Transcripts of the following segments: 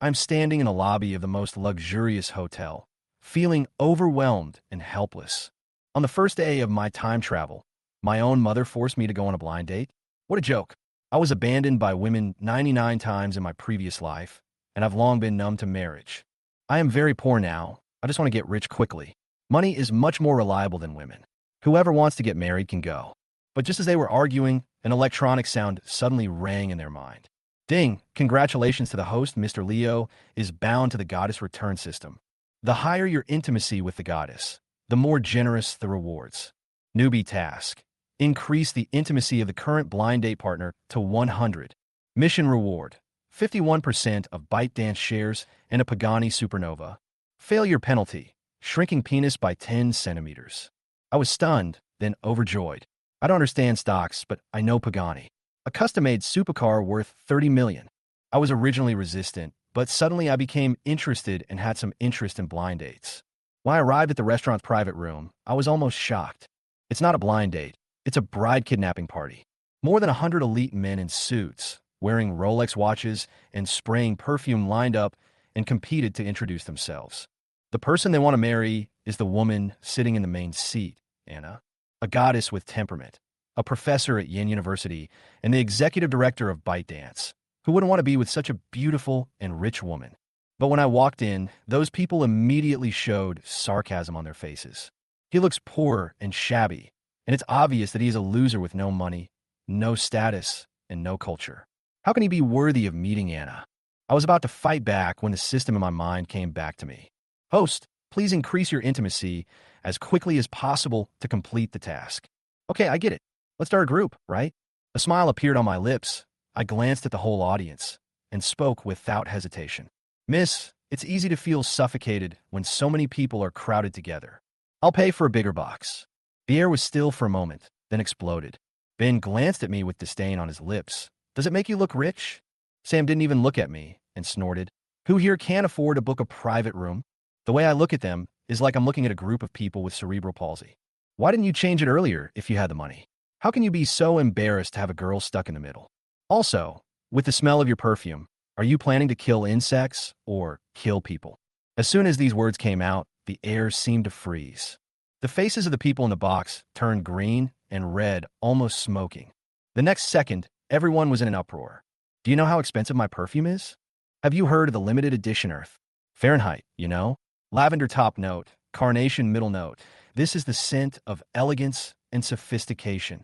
I'm standing in a lobby of the most luxurious hotel, feeling overwhelmed and helpless. On the first day of my time travel, my own mother forced me to go on a blind date. What a joke. I was abandoned by women 99 times in my previous life, and I've long been numb to marriage. I am very poor now. I just want to get rich quickly. Money is much more reliable than women. Whoever wants to get married can go. But just as they were arguing, an electronic sound suddenly rang in their mind. Ding! Congratulations to the host, Mr. Leo is bound to the goddess return system. The higher your intimacy with the goddess, the more generous the rewards. Newbie task. Increase the intimacy of the current blind date partner to 100. Mission reward. 51% of ByteDance shares in a Pagani supernova. Failure penalty. Shrinking penis by 10 centimeters. I was stunned, then overjoyed. I don't understand stocks, but I know Pagani. A custom-made supercar worth $30 million. I was originally resistant, but suddenly I became interested and had some interest in blind dates. When I arrived at the restaurant's private room, I was almost shocked. It's not a blind date. It's a bride kidnapping party. More than 100 elite men in suits, wearing Rolex watches and spraying perfume lined up and competed to introduce themselves. The person they want to marry is the woman sitting in the main seat, Anna, a goddess with temperament, a professor at Yin University, and the executive director of ByteDance. Who wouldn't want to be with such a beautiful and rich woman? But when I walked in, those people immediately showed sarcasm on their faces. He looks poor and shabby, and it's obvious that he is a loser with no money, no status, and no culture. How can he be worthy of meeting Anna? I was about to fight back when the system in my mind came back to me. Host, please increase your intimacy as quickly as possible to complete the task. Okay, I get it. Let's start a group, right? A smile appeared on my lips. I glanced at the whole audience and spoke without hesitation. Miss, it's easy to feel suffocated when so many people are crowded together. I'll pay for a bigger box. The air was still for a moment, then exploded. Ben glanced at me with disdain on his lips. Does it make you look rich? Sam didn't even look at me and snorted. Who here can't afford to book a private room? The way I look at them is like I'm looking at a group of people with cerebral palsy. Why didn't you change it earlier if you had the money? How can you be so embarrassed to have a girl stuck in the middle? Also, with the smell of your perfume, are you planning to kill insects or kill people? As soon as these words came out, the air seemed to freeze. The faces of the people in the box turned green and red, almost smoking. The next second, everyone was in an uproar. Do you know how expensive my perfume is? Have you heard of the limited edition Earth? Fahrenheit, you know? Lavender top note, carnation middle note. This is the scent of elegance and sophistication.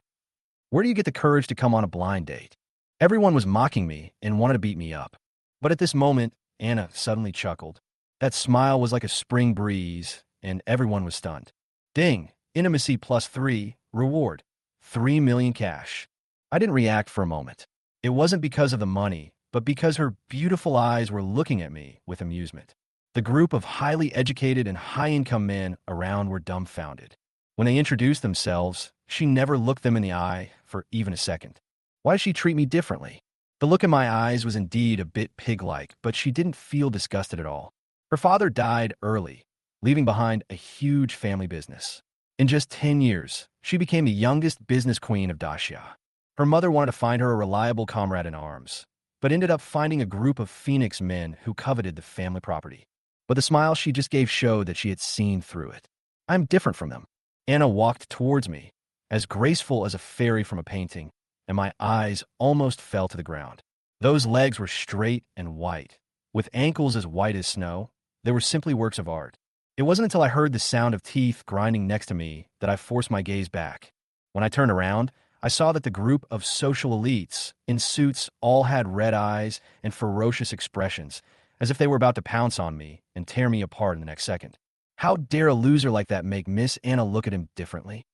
Where do you get the courage to come on a blind date? Everyone was mocking me and wanted to beat me up. But at this moment, Anna suddenly chuckled. That smile was like a spring breeze, and everyone was stunned. Ding! Intimacy +3, reward. 3 million cash. I didn't react for a moment. It wasn't because of the money, but because her beautiful eyes were looking at me with amusement. The group of highly educated and high-income men around were dumbfounded. When they introduced themselves, she never looked them in the eye for even a second. Why did she treat me differently? The look in my eyes was indeed a bit pig-like, but she didn't feel disgusted at all. Her father died early, leaving behind a huge family business. In just 10 years, she became the youngest business queen of Dacia. Her mother wanted to find her a reliable comrade in arms, but ended up finding a group of Phoenix men who coveted the family property. But the smile she just gave showed that she had seen through it. I'm different from them. Anna walked towards me, as graceful as a fairy from a painting, and my eyes almost fell to the ground. Those legs were straight and white, with ankles as white as snow. They were simply works of art. It wasn't until I heard the sound of teeth grinding next to me that I forced my gaze back. When I turned around, I saw that the group of social elites in suits all had red eyes and ferocious expressions, as if they were about to pounce on me and tear me apart in the next second. How dare a loser like that make Miss Anna look at him differently?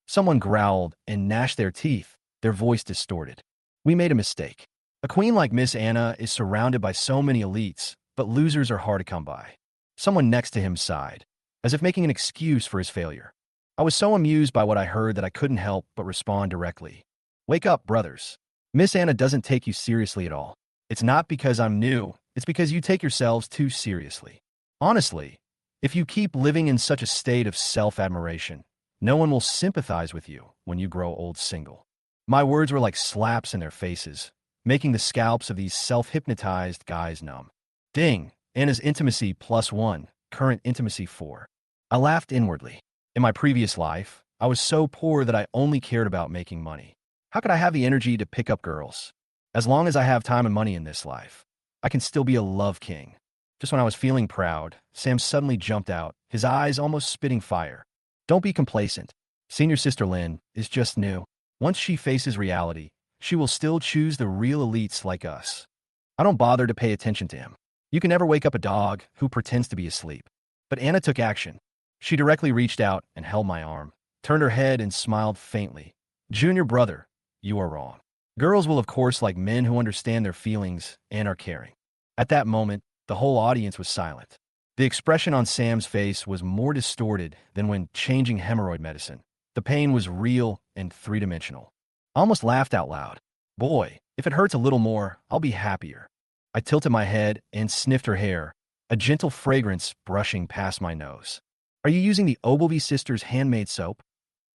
Someone growled and gnashed their teeth, their voice distorted. We made a mistake. A queen like Miss Anna is surrounded by so many elites, but losers are hard to come by. Someone next to him sighed, as if making an excuse for his failure. I was so amused by what I heard that I couldn't help but respond directly. Wake up, brothers. Miss Anna doesn't take you seriously at all. It's not because I'm new, it's because you take yourselves too seriously. Honestly, if you keep living in such a state of self-admiration, no one will sympathize with you when you grow old single. My words were like slaps in their faces, making the scalps of these self-hypnotized guys numb. Ding. Anna's intimacy +1, current intimacy 4. I laughed inwardly. In my previous life, I was so poor that I only cared about making money. How could I have the energy to pick up girls? As long as I have time and money in this life, I can still be a love king. Just when I was feeling proud, Sam suddenly jumped out, his eyes almost spitting fire. Don't be complacent. Senior Sister Lynn is just new. Once she faces reality, she will still choose the real elites like us. I don't bother to pay attention to him. You can never wake up a dog who pretends to be asleep. But Anna took action. She directly reached out and held my arm, turned her head and smiled faintly. Junior brother, you are wrong. Girls will of course like men who understand their feelings and are caring. At that moment, the whole audience was silent. The expression on Sam's face was more distorted than when changing hemorrhoid medicine. The pain was real and three-dimensional. I almost laughed out loud. Boy, if it hurts a little more, I'll be happier. I tilted my head and sniffed her hair, a gentle fragrance brushing past my nose. Are you using the Ogilvy sisters' handmade soap?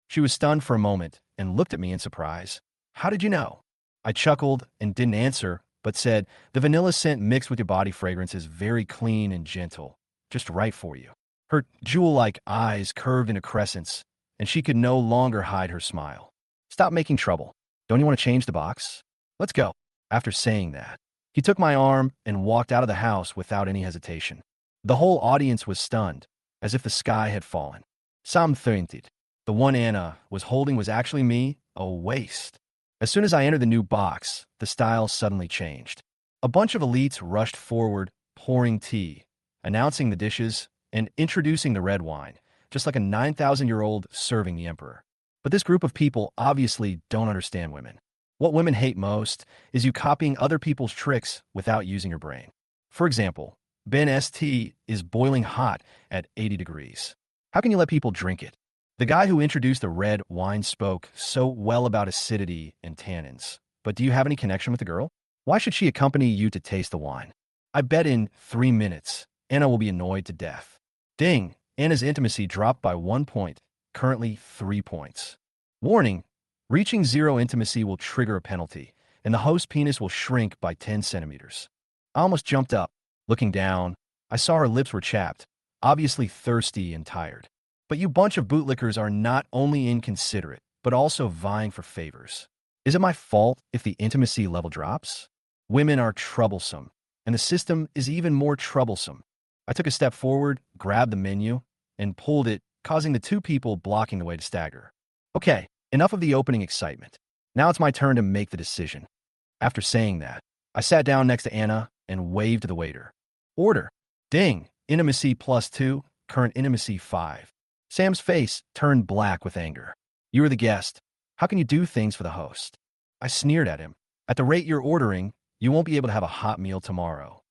She was stunned for a moment and looked at me in surprise. How did you know? I chuckled and didn't answer, but said, the vanilla scent mixed with your body fragrance is very clean and gentle, just right for you. Her jewel-like eyes curved into crescents, and she could no longer hide her smile. Stop making trouble. Don't you want to change the box? Let's go. After saying that, he took my arm and walked out of the house without any hesitation. The whole audience was stunned, as if the sky had fallen. Sam fainted. The one Anna was holding was actually me, a waste. As soon as I entered the new box, the style suddenly changed. A bunch of elites rushed forward, pouring tea, announcing the dishes, and introducing the red wine, just like a 9,000-year-old serving the emperor. But this group of people obviously don't understand women. What women hate most is you copying other people's tricks without using your brain. For example, Ben's tea is boiling hot at 80 degrees. How can you let people drink it? The guy who introduced the red wine spoke so well about acidity and tannins. But do you have any connection with the girl? Why should she accompany you to taste the wine? I bet in 3 minutes, Anna will be annoyed to death. Ding! Anna's intimacy dropped by 1 point, currently 3 points. Warning! Reaching 0 intimacy will trigger a penalty, and the host penis will shrink by 10 centimeters. I almost jumped up. Looking down, I saw her lips were chapped, obviously thirsty and tired. But you bunch of bootlickers are not only inconsiderate, but also vying for favors. Is it my fault if the intimacy level drops? Women are troublesome, and the system is even more troublesome. I took a step forward, grabbed the menu, and pulled it, causing the 2 people blocking the way to stagger. Okay, enough of the opening excitement. Now it's my turn to make the decision. After saying that, I sat down next to Anna and waved to the waiter. Order. Ding. Intimacy +2, current intimacy 5. Sam's face turned black with anger. You are the guest. How can you do things for the host? I sneered at him. At the rate you're ordering, you won't be able to have a hot meal tomorrow.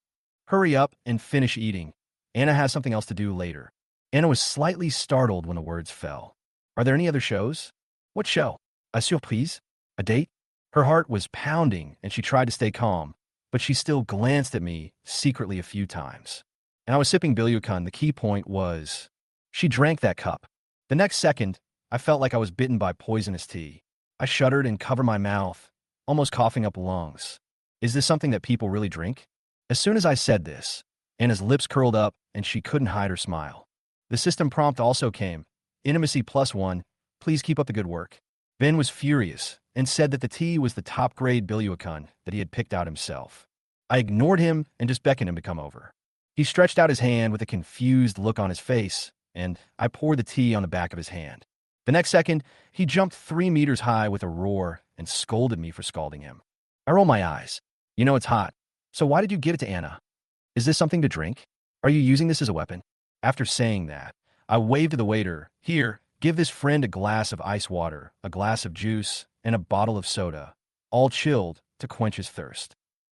Hurry up and finish eating. Anna has something else to do later. Anna was slightly startled when the words fell. Are there any other shows? What show? A surprise? A date? Her heart was pounding and she tried to stay calm, but she still glanced at me secretly a few times. And I was sipping Bilyukan. The key point was, she drank that cup. The next second, I felt like I was bitten by poisonous tea. I shuddered and covered my mouth, almost coughing up lungs. Is this something that people really drink? As soon as I said this, Anna's lips curled up and she couldn't hide her smile. The system prompt also came. Intimacy +1, please keep up the good work. Ben was furious and said that the tea was the top-grade Bilyukan that he had picked out himself. I ignored him and just beckoned him to come over. He stretched out his hand with a confused look on his face, and I poured the tea on the back of his hand. The next second, he jumped 3 meters high with a roar and scolded me for scalding him. I rolled my eyes. You know it's hot. So why did you give it to Anna? Is this something to drink? Are you using this as a weapon? After saying that, I waved to the waiter. Here, give this friend a glass of ice water, a glass of juice, and a bottle of soda, all chilled to quench his thirst.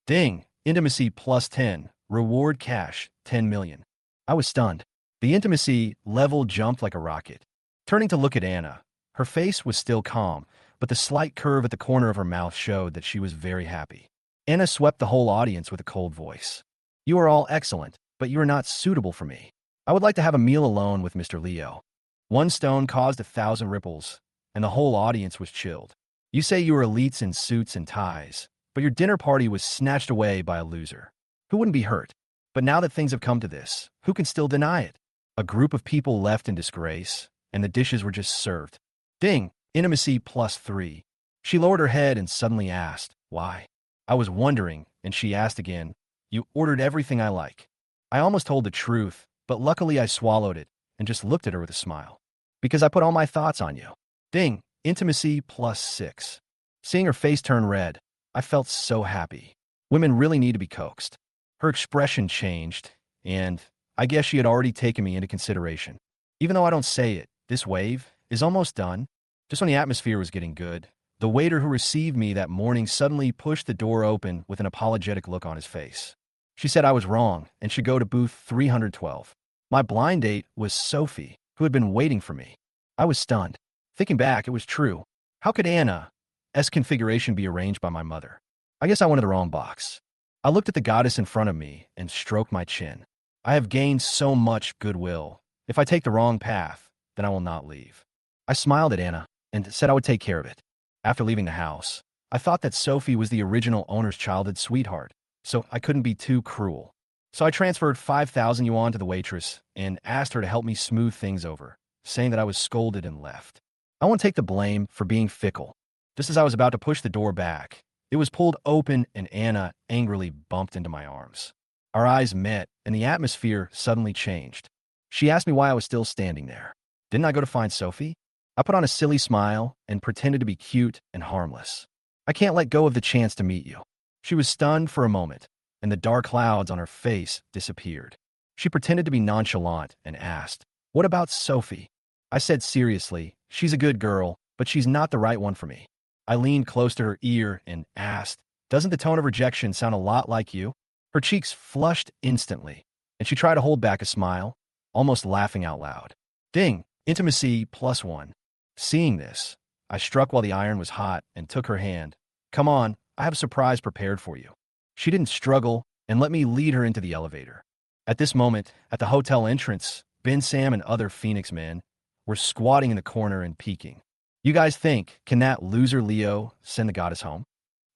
Ding! Intimacy +10, reward cash, 10 million. I was stunned. The intimacy level jumped like a rocket. Turning to look at Anna, her face was still calm, but the slight curve at the corner of her mouth showed that she was very happy. Anna swept the whole audience with a cold voice. You are all excellent, but you are not suitable for me. I would like to have a meal alone with Mr. Leo. One stone caused 1,000 ripples, and the whole audience was chilled. You say you are elites in suits and ties, but your dinner party was snatched away by a loser. Who wouldn't be hurt? But now that things have come to this, who can still deny it? A group of people left in disgrace, and the dishes were just served. Ding! Intimacy +3. She lowered her head and suddenly asked, "Why?" I was wondering, and she asked again, "You ordered everything I like." I almost told the truth, but luckily I swallowed it and just looked at her with a smile. "Because I put all my thoughts on you." Ding! Intimacy +6. Seeing her face turn red, I felt so happy. Women really need to be coaxed. Her expression changed, and I guess she had already taken me into consideration. Even though I don't say it, this wave is almost done. Just when the atmosphere was getting good, the waiter who received me that morning suddenly pushed the door open with an apologetic look on his face. She said I was wrong and should go to booth 312. My blind date was Sophie, who had been waiting for me. I was stunned. Thinking back, it was true. How could Anna's configuration be arranged by my mother? I guess I wanted the wrong box. I looked at the goddess in front of me and stroked my chin. I have gained so much goodwill. If I take the wrong path, then I will not leave. I smiled at Anna and said I would take care of it. After leaving the house, I thought that Sophie was the original owner's childhood sweetheart, so I couldn't be too cruel. So I transferred 5,000 yuan to the waitress and asked her to help me smooth things over, saying that I was scolded and left. I won't take the blame for being fickle. Just as I was about to push the door back, it was pulled open and Anna angrily bumped into my arms. Our eyes met and the atmosphere suddenly changed. She asked me why I was still standing there. Didn't I go to find Sophie? I put on a silly smile and pretended to be cute and harmless. I can't let go of the chance to meet you. She was stunned for a moment, and the dark clouds on her face disappeared. She pretended to be nonchalant and asked, "What about Sophie?" I said seriously, "She's a good girl, but she's not the right one for me." I leaned close to her ear and asked, "Doesn't the tone of rejection sound a lot like you?" Her cheeks flushed instantly, and she tried to hold back a smile, almost laughing out loud. Ding! Intimacy +1. Seeing this, I struck while the iron was hot and took her hand. "Come on, I have a surprise prepared for you." She didn't struggle and let me lead her into the elevator. At this moment, at the hotel entrance, Ben Sam and other Phoenix men were squatting in the corner and peeking. You guys think, can that loser Leo send the goddess home?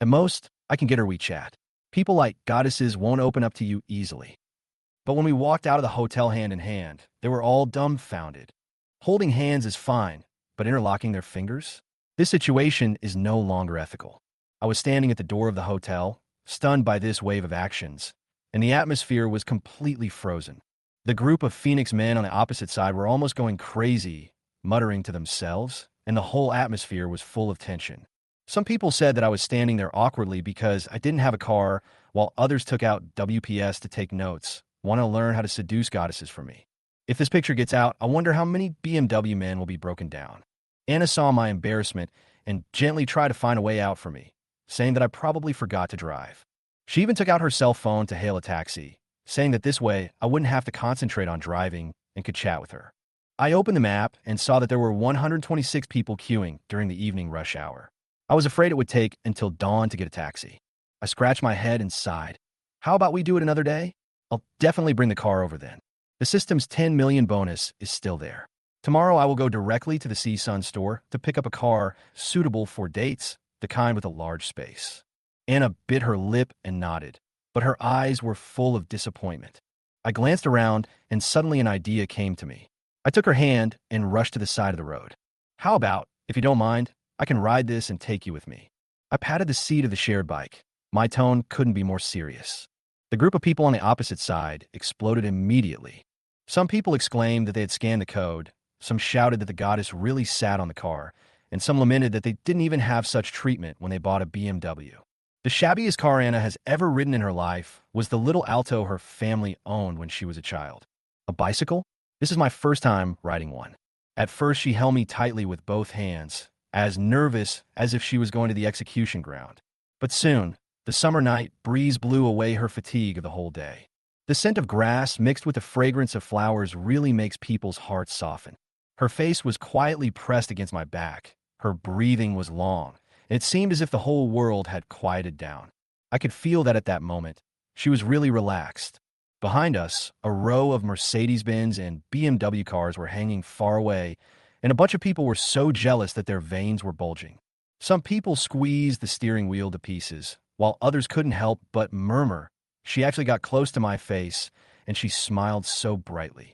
At most, I can get her WeChat. People like goddesses won't open up to you easily. But when we walked out of the hotel hand in hand, they were all dumbfounded. Holding hands is fine, but interlocking their fingers? This situation is no longer ethical. I was standing at the door of the hotel, stunned by this wave of actions, and the atmosphere was completely frozen. The group of Phoenix men on the opposite side were almost going crazy, muttering to themselves, and the whole atmosphere was full of tension. Some people said that I was standing there awkwardly because I didn't have a car, while others took out WPS to take notes, want to learn how to seduce goddesses for me. If this picture gets out, I wonder how many BMW men will be broken down. Anna saw my embarrassment and gently tried to find a way out for me, saying that I probably forgot to drive. She even took out her cell phone to hail a taxi, saying that this way I wouldn't have to concentrate on driving and could chat with her. I opened the map and saw that there were 126 people queuing during the evening rush hour. I was afraid it would take until dawn to get a taxi. I scratched my head and sighed. How about we do it another day? I'll definitely bring the car over then. The system's 10 million bonus is still there. Tomorrow I will go directly to the CSUN store to pick up a car suitable for dates, the kind with a large space. Anna bit her lip and nodded, but her eyes were full of disappointment. I glanced around and suddenly an idea came to me. I took her hand and rushed to the side of the road. How about, if you don't mind, I can ride this and take you with me. I patted the seat of the shared bike. My tone couldn't be more serious. The group of people on the opposite side exploded immediately. Some people exclaimed that they had scanned the code, some shouted that the goddess really sat on the car, and some lamented that they didn't even have such treatment when they bought a BMW. The shabbiest car Anna has ever ridden in her life was the little Alto her family owned when she was a child. A bicycle? This is my first time riding one. At first, she held me tightly with both hands, as nervous as if she was going to the execution ground. But soon, the summer night breeze blew away her fatigue of the whole day. The scent of grass mixed with the fragrance of flowers really makes people's hearts soften. Her face was quietly pressed against my back. Her breathing was long, and it seemed as if the whole world had quieted down. I could feel that at that moment. She was really relaxed. Behind us, a row of Mercedes-Benz and BMW cars were hanging far away, and a bunch of people were so jealous that their veins were bulging. Some people squeezed the steering wheel to pieces, while others couldn't help but murmur, She actually got close to my face, and she smiled so brightly.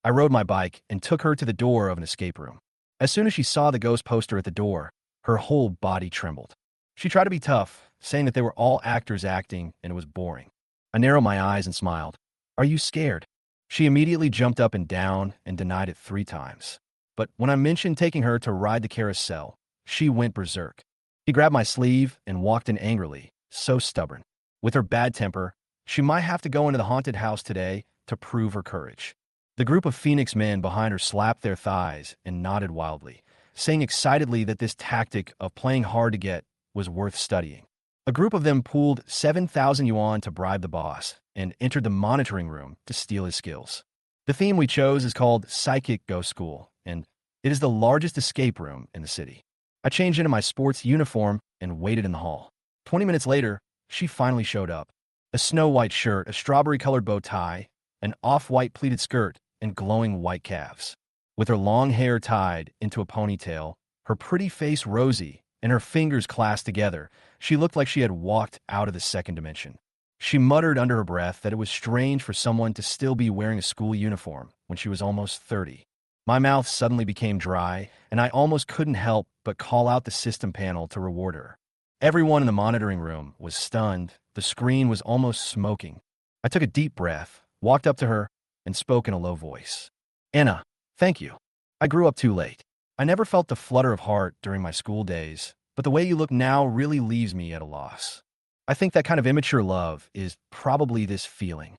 I rode my bike and took her to the door of an escape room. As soon as she saw the ghost poster at the door, her whole body trembled. She tried to be tough, saying that they were all actors acting and it was boring. I narrowed my eyes and smiled. Are you scared? She immediately jumped up and down and denied it 3 times. But when I mentioned taking her to ride the carousel, she went berserk. She grabbed my sleeve and walked in angrily, so stubborn. With her bad temper, she might have to go into the haunted house today to prove her courage. The group of Phoenix men behind her slapped their thighs and nodded wildly, saying excitedly that this tactic of playing hard to get was worth studying. A group of them pooled 7,000 yuan to bribe the boss and entered the monitoring room to steal his skills. The theme we chose is called Psychic Ghost School, and it is the largest escape room in the city. I changed into my sports uniform and waited in the hall. 20 minutes later, she finally showed up. A snow-white shirt, a strawberry-colored bow tie, an off-white pleated skirt, and glowing white calves. With her long hair tied into a ponytail, her pretty face rosy, and her fingers clasped together, she looked like she had walked out of the second dimension. She muttered under her breath that it was strange for someone to still be wearing a school uniform when she was almost 30. My mouth suddenly became dry, and I almost couldn't help but call out the system panel to reward her. Everyone in the monitoring room was stunned. The screen was almost smoking. I took a deep breath, walked up to her, and spoke in a low voice. Anna, thank you. I grew up too late. I never felt the flutter of heart during my school days, but the way you look now really leaves me at a loss. I think that kind of immature love is probably this feeling.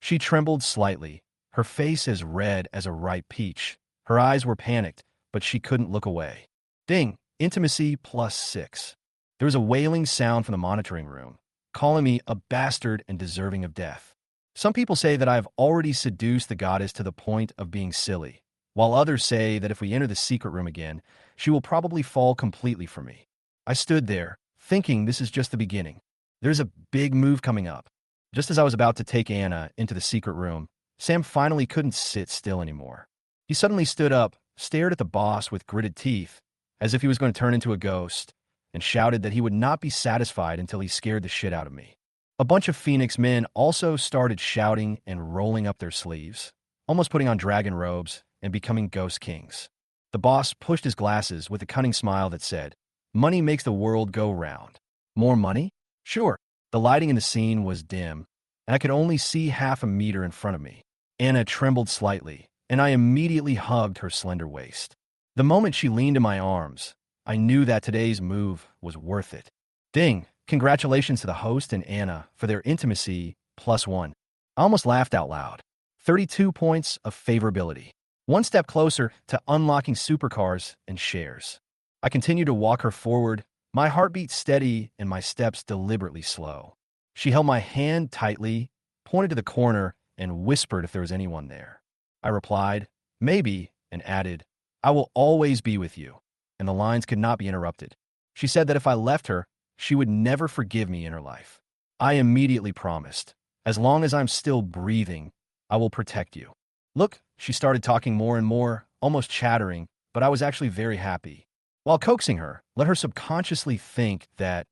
She trembled slightly, her face as red as a ripe peach. Her eyes were panicked, but she couldn't look away. Ding, intimacy +6. There was a wailing sound from the monitoring room, calling me a bastard and deserving of death. Some people say that I have already seduced the goddess to the point of being silly, while others say that if we enter the secret room again, she will probably fall completely for me. I stood there, thinking this is just the beginning. There's a big move coming up. Just as I was about to take Anna into the secret room, Sam finally couldn't sit still anymore. He suddenly stood up, stared at the boss with gritted teeth, as if he was going to turn into a ghost, and shouted that he would not be satisfied until he scared the shit out of me. A bunch of Phoenix men also started shouting and rolling up their sleeves, almost putting on dragon robes and becoming ghost kings. The boss pushed his glasses with a cunning smile that said, "Money makes the world go round." More money? Sure. The lighting in the scene was dim, and I could only see half a meter in front of me. Anna trembled slightly, and I immediately hugged her slender waist. The moment she leaned in my arms, I knew that today's move was worth it. Ding! Congratulations to the host and Anna for their intimacy +1. I almost laughed out loud. 32 points of favorability. One step closer to unlocking supercars and shares. I continued to walk her forward, my heartbeat steady and my steps deliberately slow. She held my hand tightly, pointed to the corner, and whispered if there was anyone there. I replied, "Maybe," and added, "I will always be with you," and the lines could not be interrupted. She said that if I left her, she would never forgive me in her life. I immediately promised, "As long as I'm still breathing, I will protect you." Look, she started talking more and more, almost chattering, but I was actually very happy. While coaxing her, let her subconsciously think that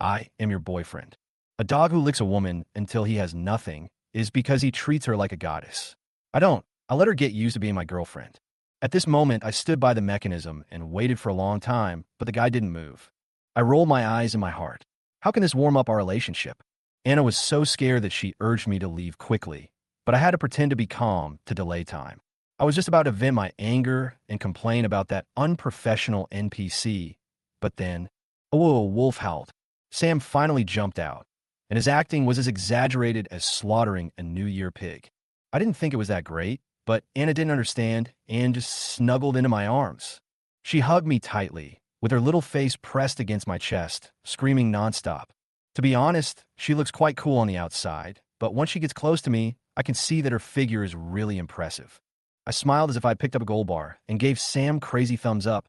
I am your boyfriend. A dog who licks a woman until he has nothing is because he treats her like a goddess. I don't. I let her get used to being my girlfriend. At this moment, I stood by the mechanism and waited for a long time, but the guy didn't move. I rolled my eyes in my heart. How can this warm up our relationship? Anna was so scared that she urged me to leave quickly, but I had to pretend to be calm to delay time. I was just about to vent my anger and complain about that unprofessional NPC, but then, oh, a wolf howled. Sam finally jumped out, and his acting was as exaggerated as slaughtering a New Year pig. I didn't think it was that great, but Anna didn't understand and just snuggled into my arms. She hugged me tightly, with her little face pressed against my chest, screaming nonstop. To be honest, she looks quite cool on the outside, but once she gets close to me, I can see that her figure is really impressive. I smiled as if I picked up a gold bar and gave Sam crazy thumbs up.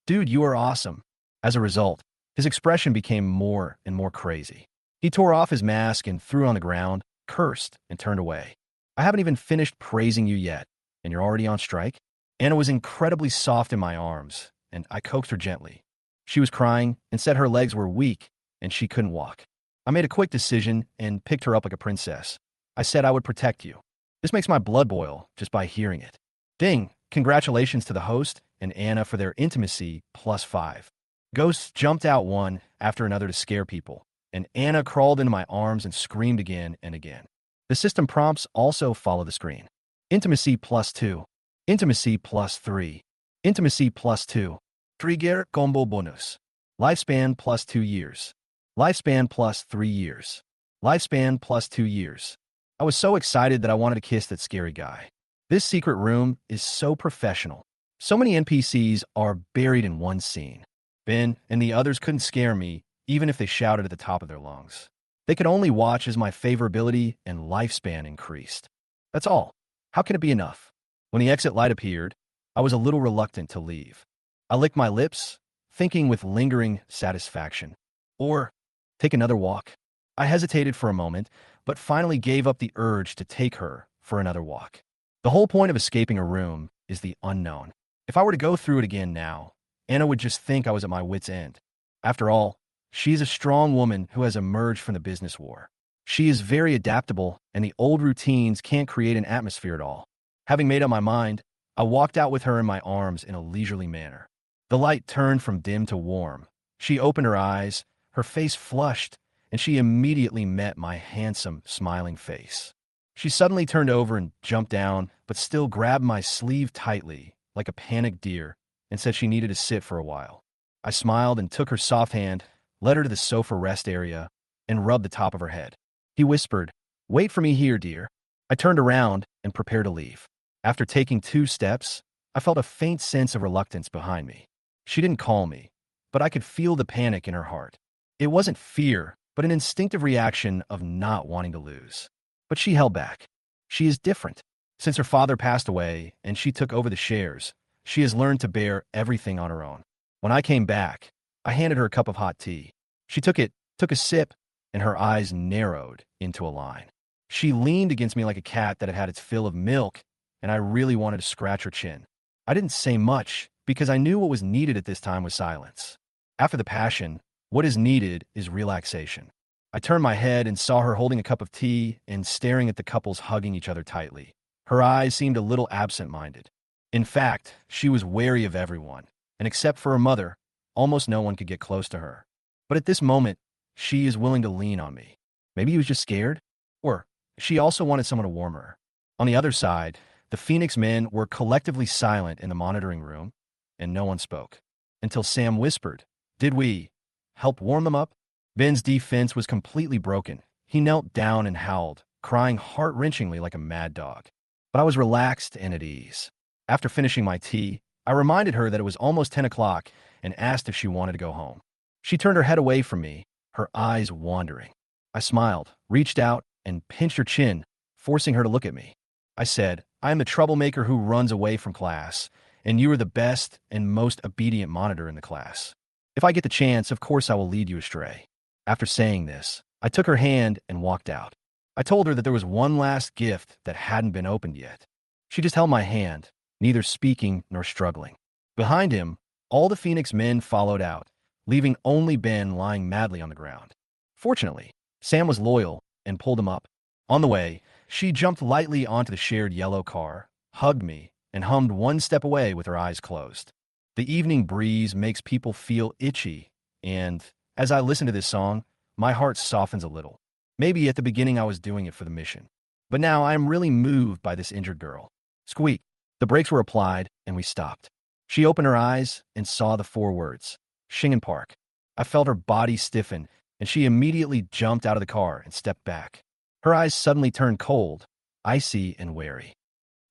"Dude, you are awesome." As a result, his expression became more and more crazy. He tore off his mask and threw it on the ground, cursed, and turned away. "I haven't even finished praising you yet, and you're already on strike?" Anna was incredibly soft in my arms, and I coaxed her gently. She was crying and said her legs were weak and she couldn't walk. I made a quick decision and picked her up like a princess. I said I would protect you. This makes my blood boil just by hearing it. Ding! Congratulations to the host and Anna for their intimacy +5. Ghosts jumped out one after another to scare people, and Anna crawled into my arms and screamed again and again. The system prompts also follow the screen. Intimacy +2. Intimacy +3. Intimacy +2. Trigger combo bonus. Lifespan +2 years. Lifespan +3 years. Lifespan +2 years. I was so excited that I wanted to kiss that scary guy. This secret room is so professional. So many NPCs are buried in one scene. Ben and the others couldn't scare me, even if they shouted at the top of their lungs. They could only watch as my favorability and lifespan increased. That's all. How can it be enough? When the exit light appeared, I was a little reluctant to leave. I licked my lips, thinking with lingering satisfaction. Or take another walk. I hesitated for a moment, but finally gave up the urge to take her for another walk. The whole point of escaping a room is the unknown. If I were to go through it again now, Anna would just think I was at my wit's end. After all, she is a strong woman who has emerged from the business war. She is very adaptable, and the old routines can't create an atmosphere at all. Having made up my mind, I walked out with her in my arms in a leisurely manner. The light turned from dim to warm. She opened her eyes, her face flushed, and she immediately met my handsome, smiling face. She suddenly turned over and jumped down, but still grabbed my sleeve tightly, like a panicked deer, and said she needed to sit for a while. I smiled and took her soft hand, led her to the sofa rest area, and rubbed the top of her head. He whispered, "Wait for me here, dear." I turned around and prepared to leave. After taking 2 steps, I felt a faint sense of reluctance behind me. She didn't call me, but I could feel the panic in her heart. It wasn't fear, but an instinctive reaction of not wanting to lose. But she held back. She is different. Since her father passed away and she took over the shares, she has learned to bear everything on her own. When I came back, I handed her a cup of hot tea. She took it, took a sip, and her eyes narrowed into a line. She leaned against me like a cat that had had its fill of milk, and I really wanted to scratch her chin. I didn't say much because I knew what was needed at this time was silence. After the passion, what is needed is relaxation. I turned my head and saw her holding a cup of tea and staring at the couples hugging each other tightly. Her eyes seemed a little absent-minded. In fact, she was wary of everyone, and except for her mother, almost no one could get close to her. But at this moment, she is willing to lean on me. Maybe he was just scared? Or she also wanted someone to warm her. On the other side, the Phoenix men were collectively silent in the monitoring room, and no one spoke. Until Sam whispered, "Did we help warm them up?" Ben's defense was completely broken. He knelt down and howled, crying heart-wrenchingly like a mad dog. But I was relaxed and at ease. After finishing my tea, I reminded her that it was almost 10 o'clock and asked if she wanted to go home. She turned her head away from me, her eyes wandering. I smiled, reached out, and pinched her chin, forcing her to look at me. I said, "I am the troublemaker who runs away from class, and you are the best and most obedient monitor in the class. If I get the chance, of course I will lead you astray." After saying this, I took her hand and walked out. I told her that there was one last gift that hadn't been opened yet. She just held my hand, neither speaking nor struggling. Behind him, all the Phoenix men followed out, leaving only Ben lying madly on the ground. Fortunately, Sam was loyal and pulled him up. On the way, she jumped lightly onto the shared yellow car, hugged me, and hummed one step away with her eyes closed. The evening breeze makes people feel itchy, and as I listen to this song, my heart softens a little. Maybe at the beginning I was doing it for the mission. But now I am really moved by this injured girl. Squeak. The brakes were applied, and we stopped. She opened her eyes and saw the 4 words, Shingen Park. I felt her body stiffen, and she immediately jumped out of the car and stepped back. Her eyes suddenly turned cold, icy, and wary.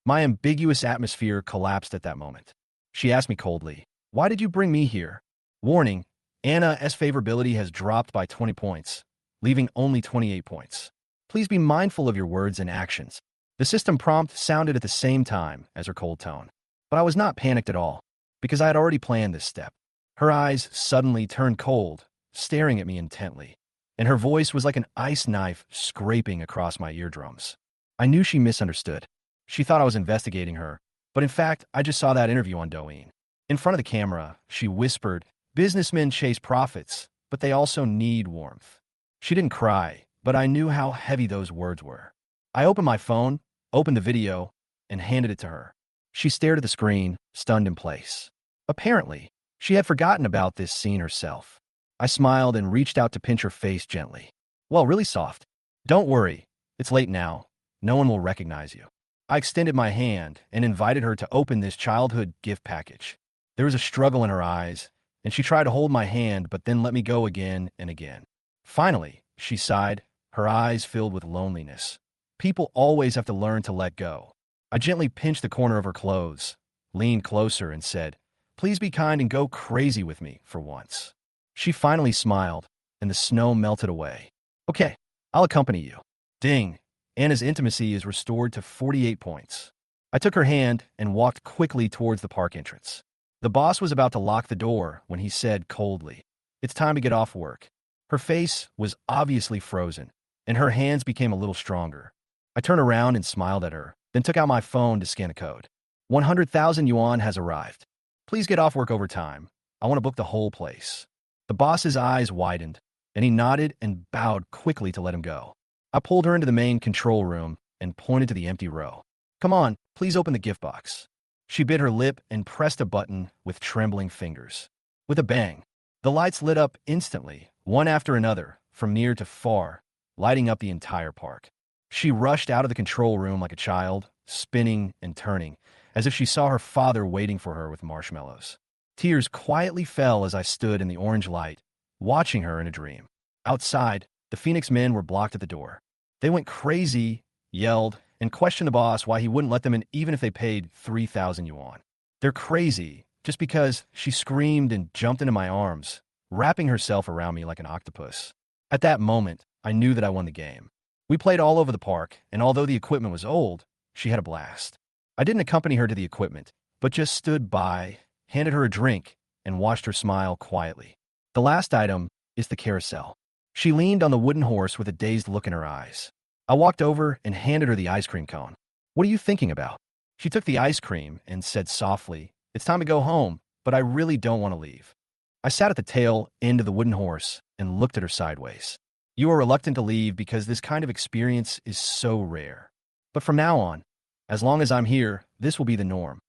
My ambiguous atmosphere collapsed at that moment. She asked me coldly, "Why did you bring me here?" Warning, Anna's favorability has dropped by 20 points, leaving only 28 points. Please be mindful of your words and actions. The system prompt sounded at the same time as her cold tone. But I was not panicked at all, because I had already planned this step. Her eyes suddenly turned cold, staring at me intently, and her voice was like an ice knife scraping across my eardrums. I knew she misunderstood. She thought I was investigating her, but in fact, I just saw that interview on Douyin. In front of the camera, she whispered, "Businessmen chase profits, but they also need warmth." She didn't cry, but I knew how heavy those words were. I opened my phone, opened the video, and handed it to her. She stared at the screen, stunned in place. Apparently, she had forgotten about this scene herself. I smiled and reached out to pinch her face gently. Well, really soft. Don't worry, it's late now. No one will recognize you. I extended my hand and invited her to open this childhood gift package. There was a struggle in her eyes, and she tried to hold my hand but then let me go again and again. Finally, she sighed, her eyes filled with loneliness. People always have to learn to let go. I gently pinched the corner of her clothes, leaned closer, and said, "Please be kind and go crazy with me for once." She finally smiled, and the snow melted away. "Okay, I'll accompany you." Ding! Anna's intimacy is restored to 48 points. I took her hand and walked quickly towards the park entrance. The boss was about to lock the door when he said coldly, "It's time to get off work." Her face was obviously frozen, and her hands became a little stronger. I turned around and smiled at her, then took out my phone to scan a code. 100,000 yuan has arrived. Please get off work overtime. I want to book the whole place. The boss's eyes widened, and he nodded and bowed quickly to let him go. I pulled her into the main control room and pointed to the empty row. "Come on, please open the gift box." She bit her lip and pressed a button with trembling fingers. With a bang, the lights lit up instantly, one after another, from near to far, lighting up the entire park. She rushed out of the control room like a child, spinning and turning, as if she saw her father waiting for her with marshmallows. Tears quietly fell as I stood in the orange light, watching her in a dream. Outside, the Phoenix men were blocked at the door. They went crazy, yelled, and questioned the boss why he wouldn't let them in even if they paid 3,000 yuan. They're crazy, just because she screamed and jumped into my arms, wrapping herself around me like an octopus. At that moment, I knew that I won the game. We played all over the park, and although the equipment was old, she had a blast. I didn't accompany her to the equipment, but just stood by, handed her a drink, and watched her smile quietly. The last item is the carousel. She leaned on the wooden horse with a dazed look in her eyes. I walked over and handed her the ice cream cone. "What are you thinking about?" She took the ice cream and said softly, "It's time to go home, but I really don't want to leave." I sat at the tail end of the wooden horse and looked at her sideways. "You are reluctant to leave because this kind of experience is so rare. But from now on, as long as I'm here, this will be the norm."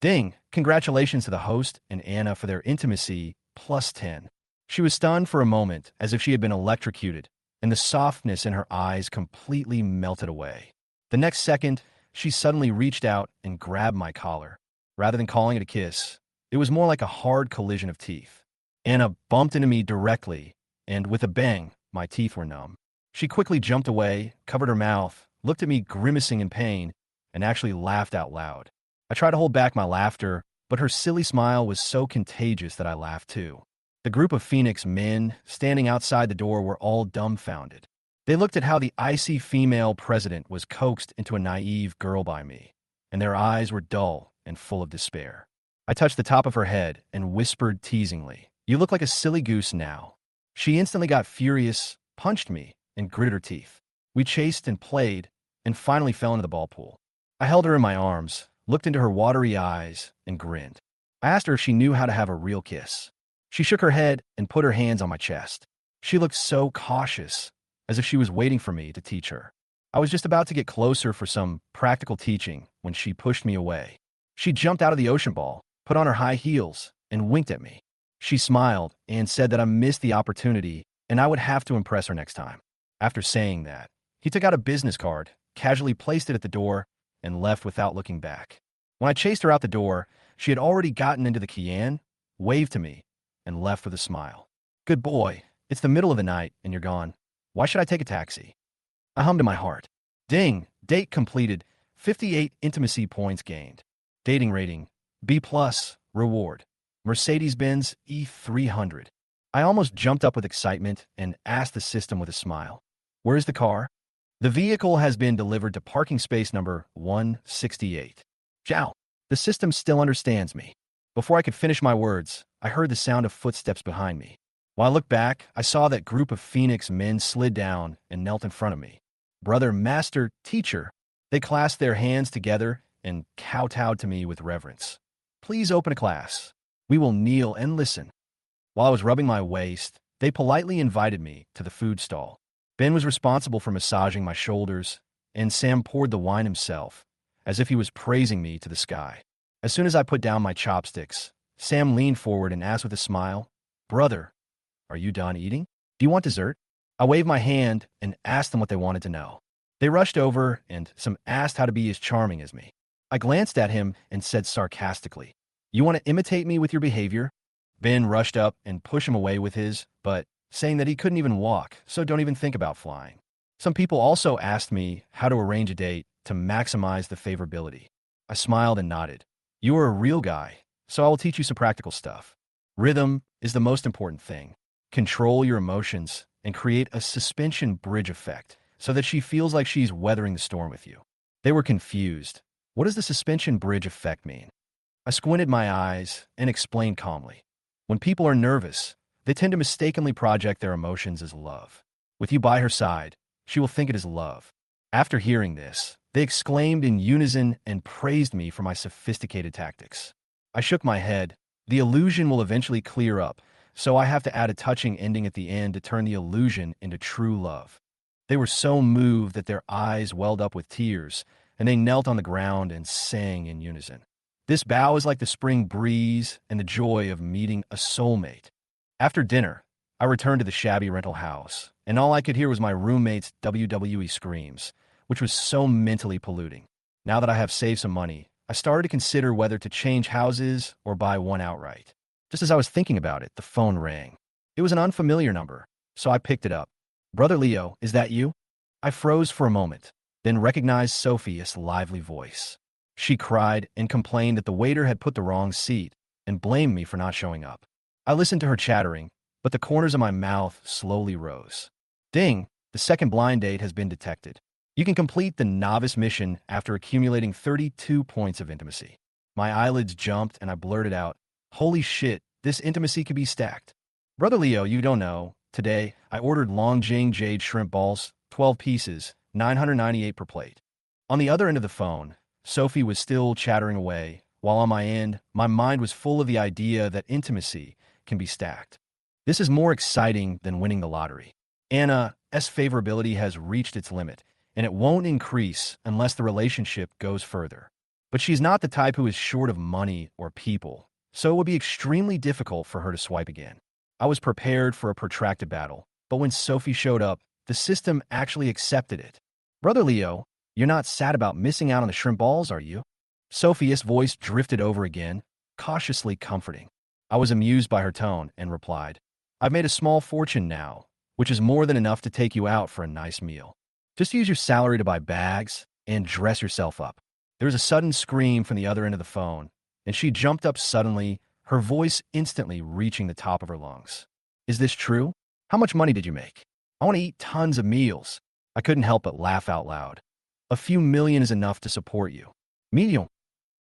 Ding! Congratulations to the host and Anna for their intimacy, +10. She was stunned for a moment, as if she had been electrocuted, and the softness in her eyes completely melted away. The next second, she suddenly reached out and grabbed my collar. Rather than calling it a kiss, it was more like a hard collision of teeth. Anna bumped into me directly, and with a bang, my teeth were numb. She quickly jumped away, covered her mouth, looked at me grimacing in pain, and actually laughed out loud. I tried to hold back my laughter, but her silly smile was so contagious that I laughed too. The group of Phoenix men standing outside the door were all dumbfounded. They looked at how the icy female president was coaxed into a naive girl by me, and their eyes were dull and full of despair. I touched the top of her head and whispered teasingly, "You look like a silly goose now." She instantly got furious, punched me, and gritted her teeth. We chased and played, and finally fell into the ball pool. I held her in my arms, looked into her watery eyes, and grinned. I asked her if she knew how to have a real kiss. She shook her head and put her hands on my chest. She looked so cautious, as if she was waiting for me to teach her. I was just about to get closer for some practical teaching when she pushed me away. She jumped out of the ocean ball, put on her high heels, and winked at me. She smiled and said that I missed the opportunity and I would have to impress her next time. After saying that, he took out a business card, casually placed it at the door, and left without looking back. When I chased her out the door, she had already gotten into the Kian, waved to me, and left with a smile. "Good boy, it's the middle of the night and you're gone. Why should I take a taxi?" I hummed in my heart. Ding! Date completed. 58 intimacy points gained. Dating rating, B+, reward, Mercedes-Benz E300. I almost jumped up with excitement and asked the system with a smile, "Where is the car?" "The vehicle has been delivered to parking space number 168. Ciao. The system still understands me. Before I could finish my words, I heard the sound of footsteps behind me. When I looked back, I saw that group of Phoenix men slid down and knelt in front of me. "Brother, master, teacher." They clasped their hands together and kowtowed to me with reverence. "Please open a class. We will kneel and listen." While I was rubbing my waist, They politely invited me to the food stall. Ben was responsible for massaging my shoulders, and Sam poured the wine himself, as if he was praising me to the sky. As soon as I put down my chopsticks, Sam leaned forward and asked with a smile, "Brother, are you done eating? Do you want dessert?" I waved my hand and asked them what they wanted to know. They rushed over, and some asked how to be as charming as me. I glanced at him and said sarcastically, "You want to imitate me with your behavior?" Ben rushed up and pushed him away with his, but saying that he couldn't even walk, so don't even think about flying. Some people also asked me how to arrange a date to maximize the favorability. I smiled and nodded. "You are a real guy, so I will teach you some practical stuff. Rhythm is the most important thing. Control your emotions and create a suspension bridge effect so that she feels like she's weathering the storm with you." They were confused. What does the suspension bridge effect mean? I squinted my eyes and explained calmly. When people are nervous, they tend to mistakenly project their emotions as love. With you by her side, she will think it is love. After hearing this, they exclaimed in unison and praised me for my sophisticated tactics. I shook my head. The illusion will eventually clear up, so I have to add a touching ending at the end to turn the illusion into true love. They were so moved that their eyes welled up with tears, and they knelt on the ground and sang in unison. This bow is like the spring breeze and the joy of meeting a soulmate. After dinner, I returned to the shabby rental house, and all I could hear was my roommate's WWE screams, which was so mentally polluting. Now that I have saved some money, I started to consider whether to change houses or buy one outright. Just as I was thinking about it, the phone rang. It was an unfamiliar number, so I picked it up. "Brother Leo, is that you?" I froze for a moment, then recognized Sophia's lively voice. She cried and complained that the waiter had put the wrong seat and blamed me for not showing up. I listened to her chattering, but the corners of my mouth slowly rose. "Ding, the second blind date has been detected. You can complete the novice mission after accumulating 32 points of intimacy." My eyelids jumped and I blurted out, "Holy shit, this intimacy could be stacked." "Brother Leo, you don't know. Today, I ordered Longjing Jade shrimp balls, 12 pieces, 998 per plate." On the other end of the phone, Sophie was still chattering away, while on my end, my mind was full of the idea that intimacy can be stacked. This is more exciting than winning the lottery. Anna's favorability has reached its limit, and it won't increase unless the relationship goes further. But she's not the type who is short of money or people, so it would be extremely difficult for her to swipe again. I was prepared for a protracted battle, but when Sophie showed up, the system actually accepted it. "Brother Leo, you're not sad about missing out on the shrimp balls, are you?" Sophie's voice drifted over again, cautiously comforting. I was amused by her tone and replied, "I've made a small fortune now, which is more than enough to take you out for a nice meal. Just use your salary to buy bags and dress yourself up." There was a sudden scream from the other end of the phone, and she jumped up suddenly, her voice instantly reaching the top of her lungs. "Is this true? How much money did you make? I want to eat tons of meals." I couldn't help but laugh out loud. "A few million is enough to support you." "Million?"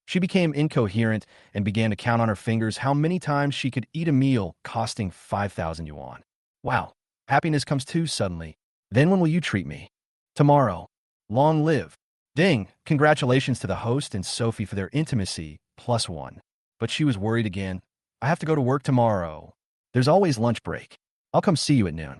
She became incoherent and began to count on her fingers how many times she could eat a meal costing 5,000 yuan. "Wow, happiness comes too suddenly. Then when will you treat me?" "Tomorrow. Long live." Ding, congratulations to the host and Sophie for their intimacy, +1. But she was worried again. "I have to go to work tomorrow. There's always lunch break. I'll come see you at noon."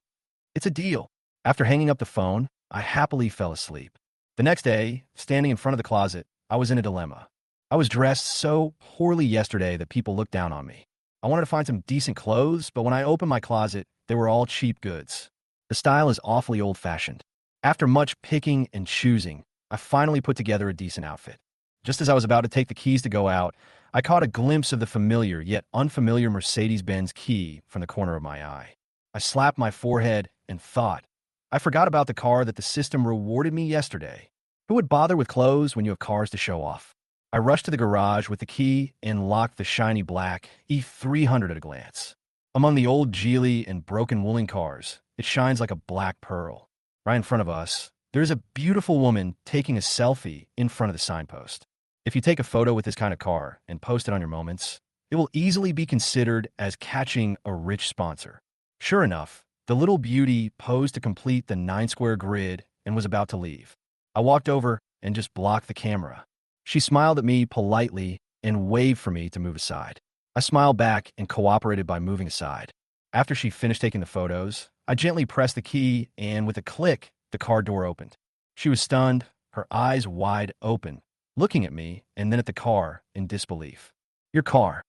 "It's a deal." After hanging up the phone, I happily fell asleep. The next day, standing in front of the closet, I was in a dilemma. I was dressed so poorly yesterday that people looked down on me. I wanted to find some decent clothes, but when I opened my closet, they were all cheap goods. The style is awfully old-fashioned. After much picking and choosing, I finally put together a decent outfit. Just as I was about to take the keys to go out, I caught a glimpse of the familiar yet unfamiliar Mercedes-Benz key from the corner of my eye. I slapped my forehead and thought, I forgot about the car that the system rewarded me yesterday. Who would bother with clothes when you have cars to show off? I rushed to the garage with the key and locked the shiny black E300 at a glance. Among the old Geely and broken woolen cars, it shines like a black pearl. Right in front of us, there is a beautiful woman taking a selfie in front of the signpost. If you take a photo with this kind of car and post it on your moments, it will easily be considered as catching a rich sponsor. Sure enough, the little beauty posed to complete the 9-square grid and was about to leave. I walked over and just blocked the camera. She smiled at me politely and waved for me to move aside. I smiled back and cooperated by moving aside. After she finished taking the photos, I gently pressed the key and with a click, the car door opened. She was stunned, her eyes wide open, looking at me and then at the car in disbelief. Your car.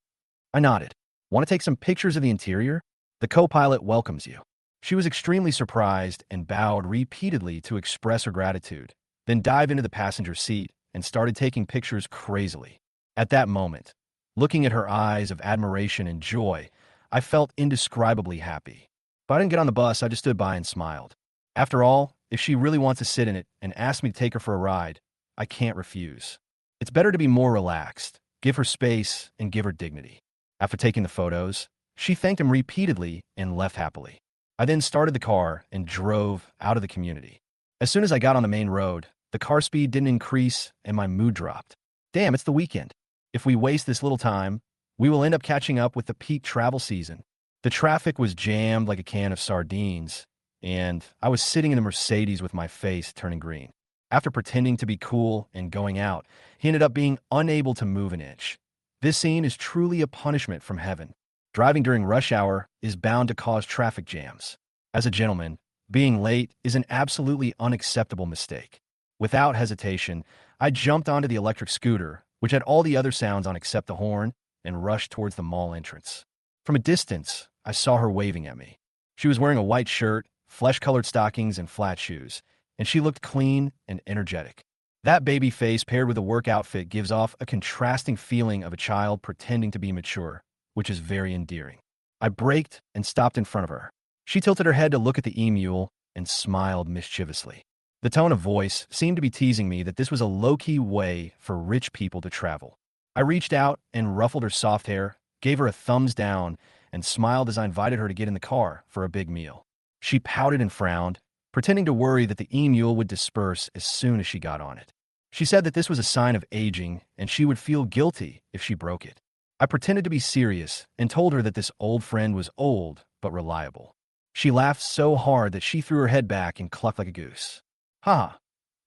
I nodded. Want to take some pictures of the interior? The co-pilot welcomes you. She was extremely surprised and bowed repeatedly to express her gratitude, then dived into the passenger seat and started taking pictures crazily. At that moment, looking at her eyes of admiration and joy, I felt indescribably happy. If I didn't get on the bus, I just stood by and smiled. After all, if she really wants to sit in it and ask me to take her for a ride, I can't refuse. It's better to be more relaxed, give her space, and give her dignity. After taking the photos, she thanked him repeatedly and left happily. I then started the car and drove out of the community. As soon as I got on the main road, the car speed didn't increase and my mood dropped. Damn, it's the weekend. If we waste this little time, we will end up catching up with the peak travel season. The traffic was jammed like a can of sardines, and I was sitting in the Mercedes with my face turning green. After pretending to be cool and going out, he ended up being unable to move an inch. This scene is truly a punishment from heaven. Driving during rush hour is bound to cause traffic jams. As a gentleman, being late is an absolutely unacceptable mistake. Without hesitation, I jumped onto the electric scooter, which had all the other sounds on except the horn, and rushed towards the mall entrance. From a distance, I saw her waving at me. She was wearing a white shirt, flesh-colored stockings, and flat shoes, and she looked clean and energetic. That baby face paired with a work outfit gives off a contrasting feeling of a child pretending to be mature, which is very endearing. I braked and stopped in front of her. She tilted her head to look at the e-mule and smiled mischievously. The tone of voice seemed to be teasing me that this was a low-key way for rich people to travel. I reached out and ruffled her soft hair, gave her a thumbs down, and smiled as I invited her to get in the car for a big meal. She pouted and frowned, pretending to worry that the e-mule would disperse as soon as she got on it. She said that this was a sign of aging and she would feel guilty if she broke it. I pretended to be serious and told her that this old friend was old but reliable. She laughed so hard that she threw her head back and clucked like a goose. Ha!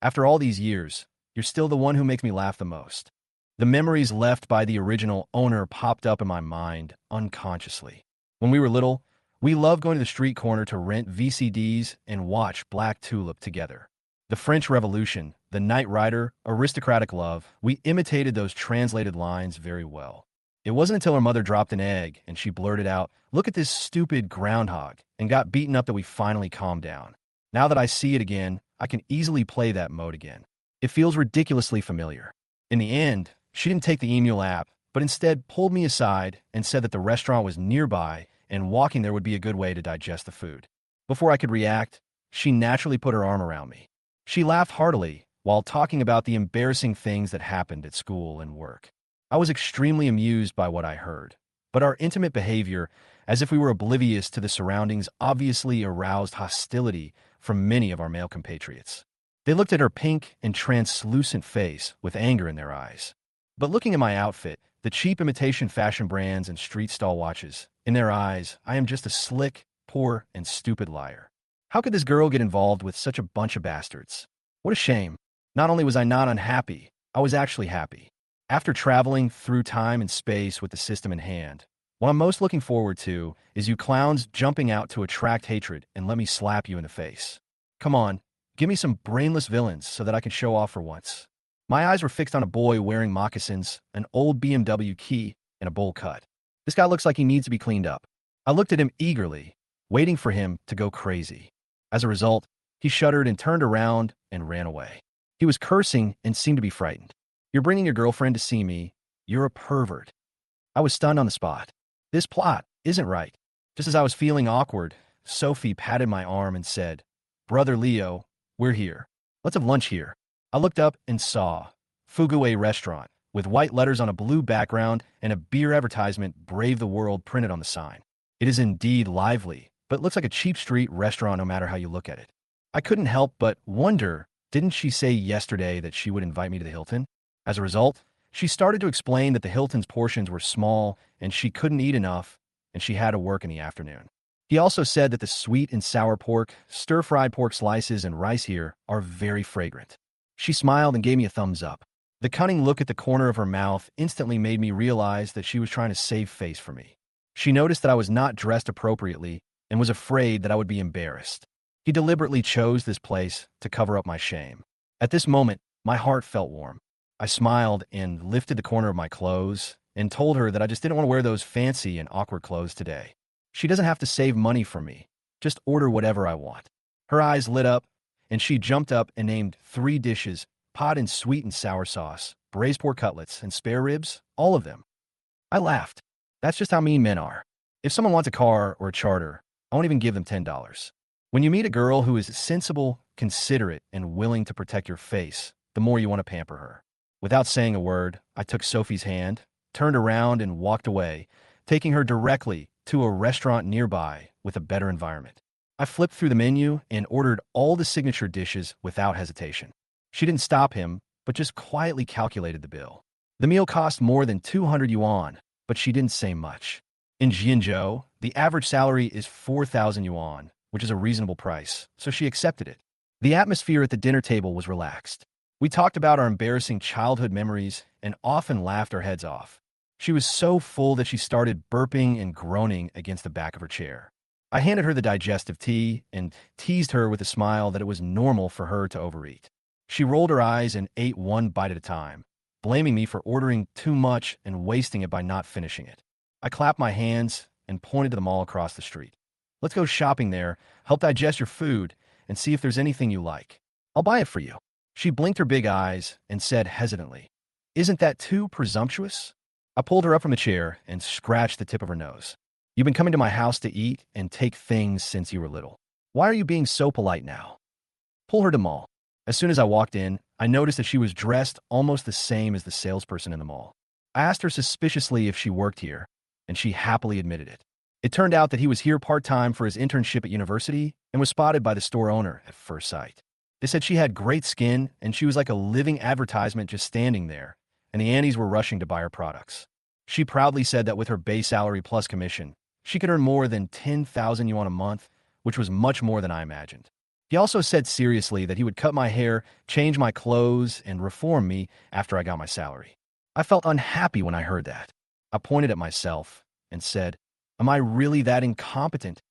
After all these years, you're still the one who makes me laugh the most. The memories left by the original owner popped up in my mind unconsciously. When we were little, we loved going to the street corner to rent VCDs and watch Black Tulip together. The French Revolution, The Knight Rider, Aristocratic Love, we imitated those translated lines very well. It wasn't until her mother dropped an egg and she blurted out, "Look at this stupid groundhog," and got beaten up that we finally calmed down. Now that I see it again, I can easily play that mode again. It feels ridiculously familiar. In the end, she didn't take the email app, but instead pulled me aside and said that the restaurant was nearby and walking there would be a good way to digest the food. Before I could react, she naturally put her arm around me. She laughed heartily while talking about the embarrassing things that happened at school and work. I was extremely amused by what I heard, but our intimate behavior, as if we were oblivious to the surroundings, obviously aroused hostility from many of our male compatriots. They looked at her pink and translucent face with anger in their eyes. But looking at my outfit, the cheap imitation fashion brands and street stall watches, in their eyes, I am just a slick, poor, and stupid liar. How could this girl get involved with such a bunch of bastards? What a shame. Not only was I not unhappy, I was actually happy. After traveling through time and space with the system in hand, what I'm most looking forward to is you clowns jumping out to attract hatred and let me slap you in the face. Come on, give me some brainless villains so that I can show off for once. My eyes were fixed on a boy wearing moccasins, an old BMW key, and a bowl cut. This guy looks like he needs to be cleaned up. I looked at him eagerly, waiting for him to go crazy. As a result, he shuddered and turned around and ran away. He was cursing and seemed to be frightened. You're bringing your girlfriend to see me. You're a pervert. I was stunned on the spot. This plot isn't right. Just as I was feeling awkward, Sophie patted my arm and said, "Brother Leo, we're here. Let's have lunch here." I looked up and saw Fugué Restaurant, with white letters on a blue background and a beer advertisement, "Brave the World," printed on the sign. It is indeed lively, but looks like a cheap street restaurant no matter how you look at it. I couldn't help but wonder, didn't she say yesterday that she would invite me to the Hilton? As a result, she started to explain that the Hilton's portions were small and she couldn't eat enough, and she had to work in the afternoon. He also said that the sweet and sour pork, stir-fried pork slices, and rice here are very fragrant. She smiled and gave me a thumbs up. The cunning look at the corner of her mouth instantly made me realize that she was trying to save face for me. She noticed that I was not dressed appropriately and was afraid that I would be embarrassed. He deliberately chose this place to cover up my shame. At this moment, my heart felt warm. I smiled and lifted the corner of my clothes and told her that I just didn't want to wear those fancy and awkward clothes today. She doesn't have to save money from me. Just order whatever I want. Her eyes lit up, and she jumped up and named 3 dishes: pot and sweet and sour sauce, braised pork cutlets, and spare ribs, all of them. I laughed. That's just how mean men are. If someone wants a car or a charter, I won't even give them $10. When you meet a girl who is sensible, considerate, and willing to protect your face, the more you want to pamper her. Without saying a word, I took Sophie's hand, turned around, and walked away, taking her directly to a restaurant nearby with a better environment. I flipped through the menu and ordered all the signature dishes without hesitation. She didn't stop him, but just quietly calculated the bill. The meal cost more than 200 yuan, but she didn't say much. In Jinzhou, the average salary is 4,000 yuan, which is a reasonable price, so she accepted it. The atmosphere at the dinner table was relaxed. We talked about our embarrassing childhood memories and often laughed our heads off. She was so full that she started burping and groaning against the back of her chair. I handed her the digestive tea and teased her with a smile that it was normal for her to overeat. She rolled her eyes and ate one bite at a time, blaming me for ordering too much and wasting it by not finishing it. I clapped my hands and pointed to the mall across the street. Let's go shopping there, help digest your food, and see if there's anything you like. I'll buy it for you. She blinked her big eyes and said hesitantly, "Isn't that too presumptuous?" I pulled her up from the chair and scratched the tip of her nose. "You've been coming to my house to eat and take things since you were little. Why are you being so polite now?" Pull her to mall. As soon as I walked in, I noticed that she was dressed almost the same as the salesperson in the mall. I asked her suspiciously if she worked here, and she happily admitted it. It turned out that he was here part-time for his internship at university and was spotted by the store owner at first sight. They said she had great skin, and she was like a living advertisement just standing there, and the Andes were rushing to buy her products. She proudly said that with her base salary plus commission, she could earn more than 10,000 yuan a month, which was much more than I imagined. He also said seriously that he would cut my hair, change my clothes, and reform me after I got my salary. I felt unhappy when I heard that. I pointed at myself and said, "Am I really that incompetent?"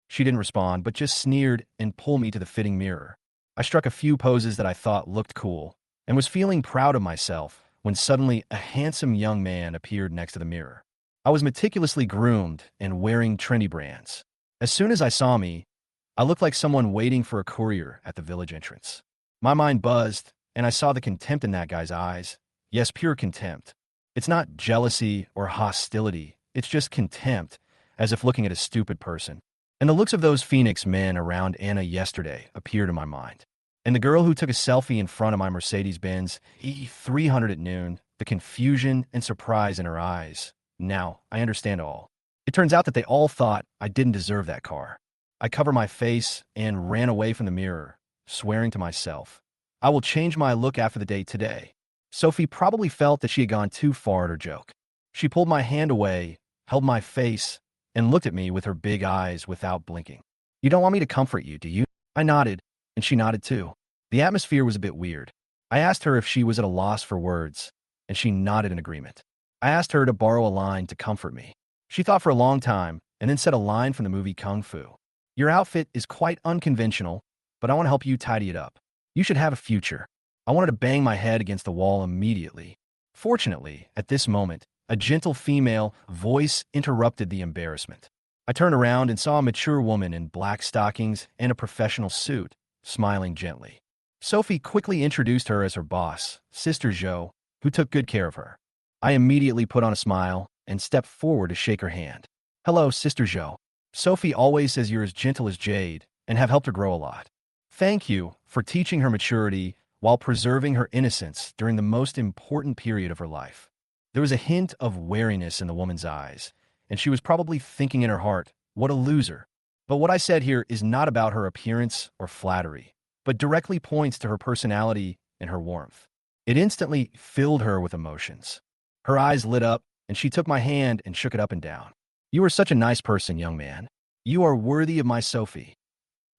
She didn't respond, but just sneered and pulled me to the fitting mirror. I struck a few poses that I thought looked cool and was feeling proud of myself when suddenly a handsome young man appeared next to the mirror. I was meticulously groomed and wearing trendy brands. As soon as I saw me, I looked like someone waiting for a courier at the village entrance. My mind buzzed, and I saw the contempt in that guy's eyes. Yes, pure contempt. It's not jealousy or hostility. It's just contempt, as if looking at a stupid person. And the looks of those Phoenix men around Anna yesterday appeared in my mind. And the girl who took a selfie in front of my Mercedes-Benz E300 at noon, the confusion and surprise in her eyes. Now, I understand all. It turns out that they all thought I didn't deserve that car. I covered my face and ran away from the mirror, swearing to myself, I will change my look after the date today. Sophie probably felt that she had gone too far at her joke. She pulled my hand away, held my face, and looked at me with her big eyes without blinking. "You don't want me to comfort you, do you?" I nodded, and she nodded too. The atmosphere was a bit weird. I asked her if she was at a loss for words, and she nodded in agreement. I asked her to borrow a line to comfort me. She thought for a long time, and then said a line from the movie Kung Fu. "Your outfit is quite unconventional, but I want to help you tidy it up. You should have a future." I wanted to bang my head against the wall immediately. Fortunately, at this moment, a gentle female voice interrupted the embarrassment. I turned around and saw a mature woman in black stockings and a professional suit, smiling gently. Sophie quickly introduced her as her boss, Sister Zhou, who took good care of her. I immediately put on a smile and stepped forward to shake her hand. "Hello, Sister Zhou. Sophie always says you're as gentle as jade and have helped her grow a lot. Thank you for teaching her maturity while preserving her innocence during the most important period of her life." There was a hint of wariness in the woman's eyes, and she was probably thinking in her heart, "What a loser." But what I said here is not about her appearance or flattery, but directly points to her personality and her warmth. It instantly filled her with emotions. Her eyes lit up, and she took my hand and shook it up and down. "You are such a nice person, young man. You are worthy of my Sophie."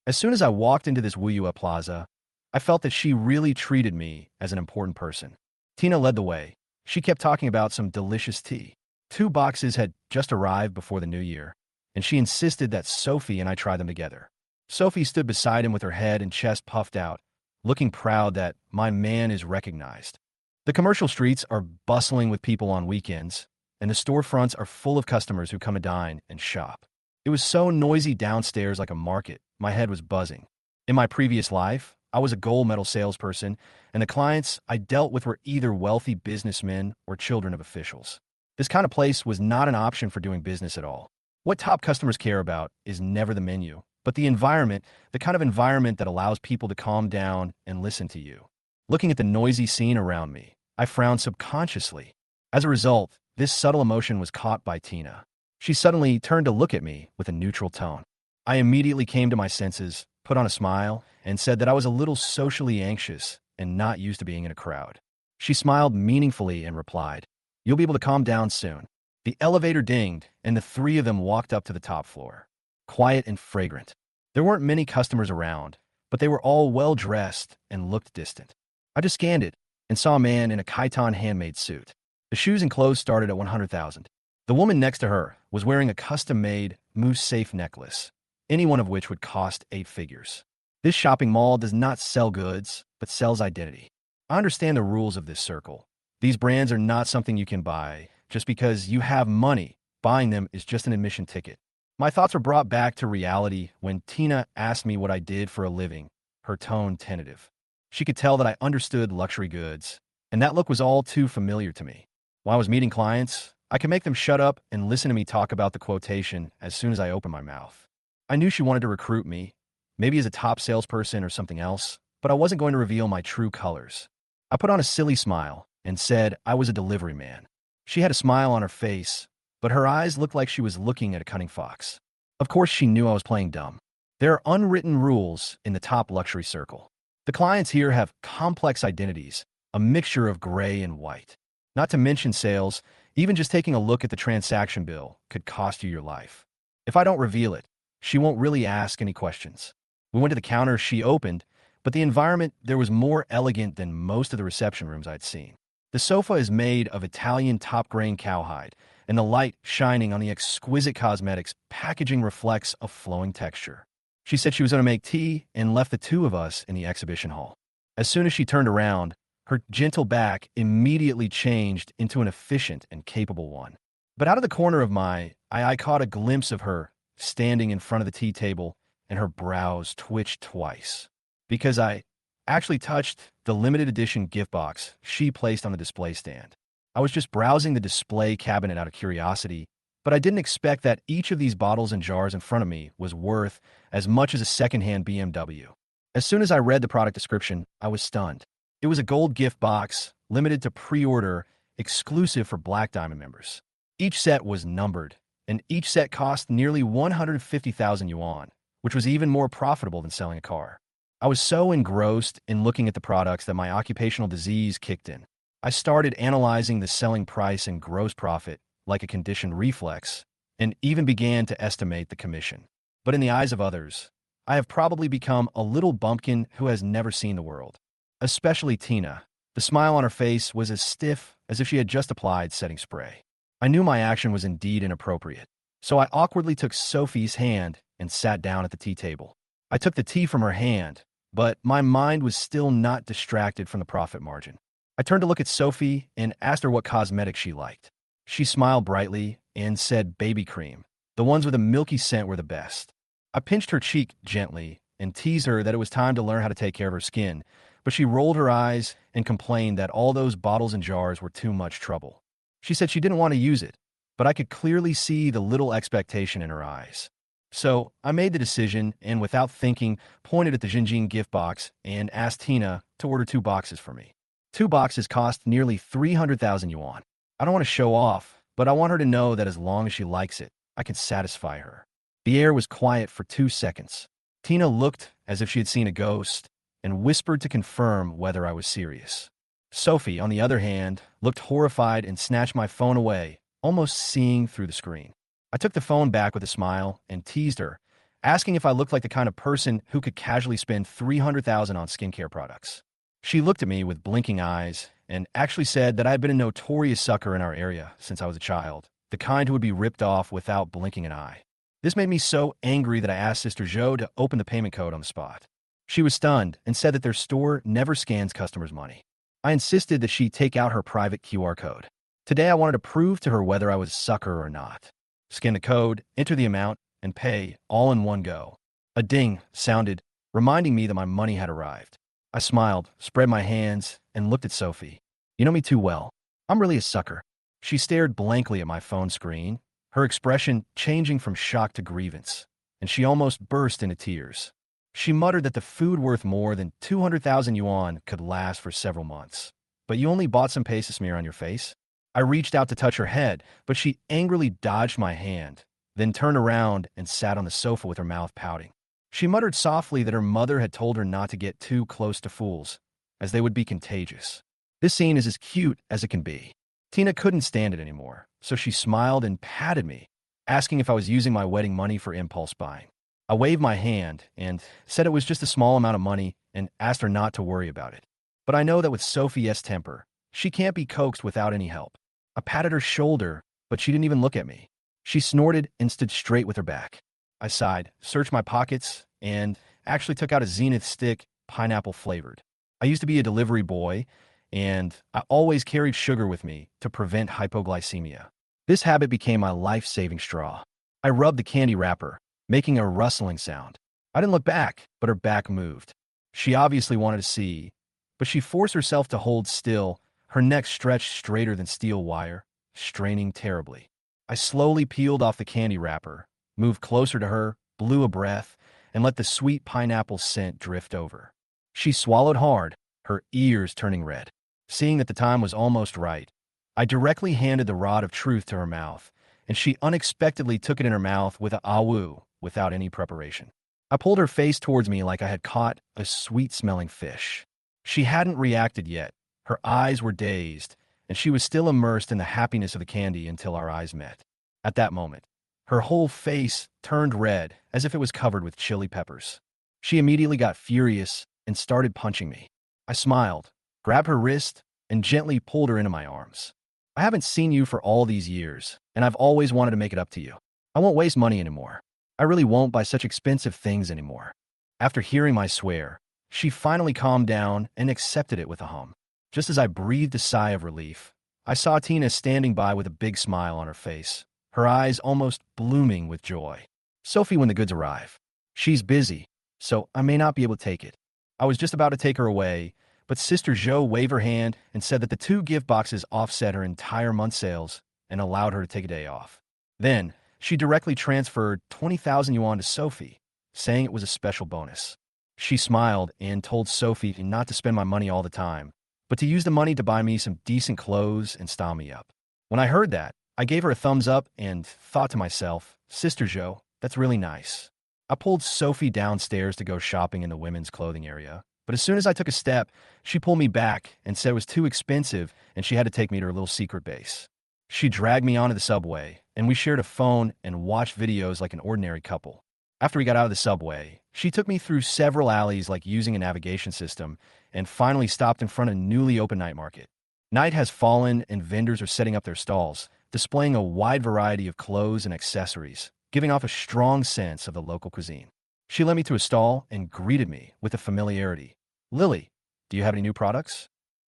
As soon as I walked into this Wuyue plaza, I felt that she really treated me as an important person. Tina led the way. She kept talking about some delicious tea. 2 boxes had just arrived before the new year, and she insisted that Sophie and I try them together. Sophie stood beside him with her head and chest puffed out, looking proud that my man is recognized. The commercial streets are bustling with people on weekends, and the storefronts are full of customers who come to dine and shop. It was so noisy downstairs like a market, my head was buzzing. In my previous life, I was a gold medal salesperson, and the clients I dealt with were either wealthy businessmen or children of officials. This kind of place was not an option for doing business at all. What top customers care about is never the menu, but the environment, the kind of environment that allows people to calm down and listen to you. Looking at the noisy scene around me, I frowned subconsciously. As a result, this subtle emotion was caught by Tina. She suddenly turned to look at me with a neutral tone. I immediately came to my senses, put on a smile, and said that I was a little socially anxious and not used to being in a crowd. She smiled meaningfully and replied, "You'll be able to calm down soon." The elevator dinged, and the three of them walked up to the top floor. Quiet and fragrant. There weren't many customers around, but they were all well-dressed and looked distant. I just scanned it and saw a man in a chiton handmade suit. The shoes and clothes started at 100,000. The woman next to her was wearing a custom-made moose-safe necklace, any one of which would cost 8 figures. This shopping mall does not sell goods, but sells identity. I understand the rules of this circle. These brands are not something you can buy. Just because you have money, buying them is just an admission ticket. My thoughts were brought back to reality when Tina asked me what I did for a living, her tone tentative. She could tell that I understood luxury goods, and that look was all too familiar to me. While I was meeting clients, I could make them shut up and listen to me talk about the quotation as soon as I opened my mouth. I knew she wanted to recruit me, maybe as a top salesperson or something else, but I wasn't going to reveal my true colors. I put on a silly smile and said I was a delivery man. She had a smile on her face, but her eyes looked like she was looking at a cunning fox. Of course, she knew I was playing dumb. There are unwritten rules in the top luxury circle. The clients here have complex identities, a mixture of gray and white. Not to mention sales, even just taking a look at the transaction bill could cost you your life. If I don't reveal it, she won't really ask any questions. We went to the counter she opened, but the environment there was more elegant than most of the reception rooms I'd seen. The sofa is made of Italian top-grain cowhide, and the light shining on the exquisite cosmetics packaging reflects a flowing texture. She said she was going to make tea and left the two of us in the exhibition hall. As soon as she turned around, her gentle back immediately changed into an efficient and capable one. But out of the corner of my eye, I caught a glimpse of her standing in front of the tea table, and her brows twitched twice. Because I actually touched the limited edition gift box she placed on the display stand. I was just browsing the display cabinet out of curiosity, but I didn't expect that each of these bottles and jars in front of me was worth as much as a secondhand BMW. As soon as I read the product description, I was stunned. It was a gold gift box, limited to pre-order, exclusive for Black Diamond members. Each set was numbered, and each set cost nearly 150,000 yuan, which was even more profitable than selling a car. I was so engrossed in looking at the products that my occupational disease kicked in. I started analyzing the selling price and gross profit like a conditioned reflex, and even began to estimate the commission. But in the eyes of others, I have probably become a little bumpkin who has never seen the world. Especially Tina. The smile on her face was as stiff as if she had just applied setting spray. I knew my action was indeed inappropriate, so I awkwardly took Sophie's hand and sat down at the tea table. I took the tea from her hand, but my mind was still not distracted from the profit margin. I turned to look at Sophie and asked her what cosmetics she liked. She smiled brightly and said baby cream. The ones with a milky scent were the best. I pinched her cheek gently and teased her that it was time to learn how to take care of her skin, but she rolled her eyes and complained that all those bottles and jars were too much trouble. She said she didn't want to use it, but I could clearly see the little expectation in her eyes. So I made the decision and, without thinking, pointed at the Jinjin gift box and asked Tina to order 2 boxes for me. 2 boxes cost nearly 300,000 yuan. I don't want to show off, but I want her to know that as long as she likes it, I can satisfy her. The air was quiet for 2 seconds. Tina looked as if she had seen a ghost and whispered to confirm whether I was serious. Sophie, on the other hand, looked horrified and snatched my phone away, almost seeing through the screen. I took the phone back with a smile and teased her, asking if I looked like the kind of person who could casually spend 300,000 on skincare products. She looked at me with blinking eyes and actually said that I had been a notorious sucker in our area since I was a child, the kind who would be ripped off without blinking an eye. This made me so angry that I asked Sister Zhou to open the payment code on the spot. She was stunned and said that their store never scans customers' money. I insisted that she take out her private QR code. Today I wanted to prove to her whether I was a sucker or not. Scan the code, enter the amount, and pay, all in one go. A ding sounded, reminding me that my money had arrived. I smiled, spread my hands, and looked at Sophie. You know me too well. I'm really a sucker. She stared blankly at my phone screen, her expression changing from shock to grievance, and she almost burst into tears. She muttered that the food worth more than 200,000 yuan could last for several months. But you only bought some paste to smear on your face? I reached out to touch her head, but she angrily dodged my hand, then turned around and sat on the sofa with her mouth pouting. She muttered softly that her mother had told her not to get too close to fools, as they would be contagious. This scene is as cute as it can be. Tina couldn't stand it anymore, so she smiled and patted me, asking if I was using my wedding money for impulse buying. I waved my hand and said it was just a small amount of money and asked her not to worry about it. But I know that with Sophie's temper, she can't be coaxed without any help. I patted her shoulder, but she didn't even look at me. She snorted and stood straight with her back. I sighed, searched my pockets, and actually took out a Zenith stick, pineapple flavored. I used to be a delivery boy, and I always carried sugar with me to prevent hypoglycemia. This habit became my life-saving straw. I rubbed the candy wrapper, making a rustling sound. I didn't look back, but her back moved. She obviously wanted to see, but she forced herself to hold still, her neck stretched straighter than steel wire, straining terribly. I slowly peeled off the candy wrapper, moved closer to her, blew a breath, and let the sweet pineapple scent drift over. She swallowed hard, her ears turning red. Seeing that the time was almost right, I directly handed the rod of truth to her mouth, and she unexpectedly took it in her mouth with a awu, without any preparation. I pulled her face towards me like I had caught a sweet-smelling fish. She hadn't reacted yet. Her eyes were dazed, and she was still immersed in the happiness of the candy until our eyes met. At that moment, her whole face turned red as if it was covered with chili peppers. She immediately got furious and started punching me. I smiled, grabbed her wrist, and gently pulled her into my arms. I haven't seen you for all these years, and I've always wanted to make it up to you. I won't waste money anymore. I really won't buy such expensive things anymore. After hearing my swear, she finally calmed down and accepted it with a hum. Just as I breathed a sigh of relief, I saw Tina standing by with a big smile on her face, her eyes almost blooming with joy. Sophie, when the goods arrive. She's busy, so I may not be able to take it. I was just about to take her away, but Sister Zhou waved her hand and said that the 2 gift boxes offset her entire month's sales and allowed her to take a day off. Then, she directly transferred 20,000 yuan to Sophie, saying it was a special bonus. She smiled and told Sophie not to spend my money all the time, but to use the money to buy me some decent clothes and style me up. When I heard that, I gave her a thumbs up and thought to myself, Sister Zhou, that's really nice. I pulled Sophie downstairs to go shopping in the women's clothing area, but as soon as I took a step, she pulled me back and said it was too expensive and she had to take me to her little secret base. She dragged me onto the subway, and we shared a phone and watched videos like an ordinary couple. After we got out of the subway, she took me through several alleys like using a navigation system and finally stopped in front of a newly opened night market. Night has fallen and vendors are setting up their stalls, displaying a wide variety of clothes and accessories, giving off a strong sense of the local cuisine. She led me to a stall and greeted me with a familiarity. Lily, do you have any new products?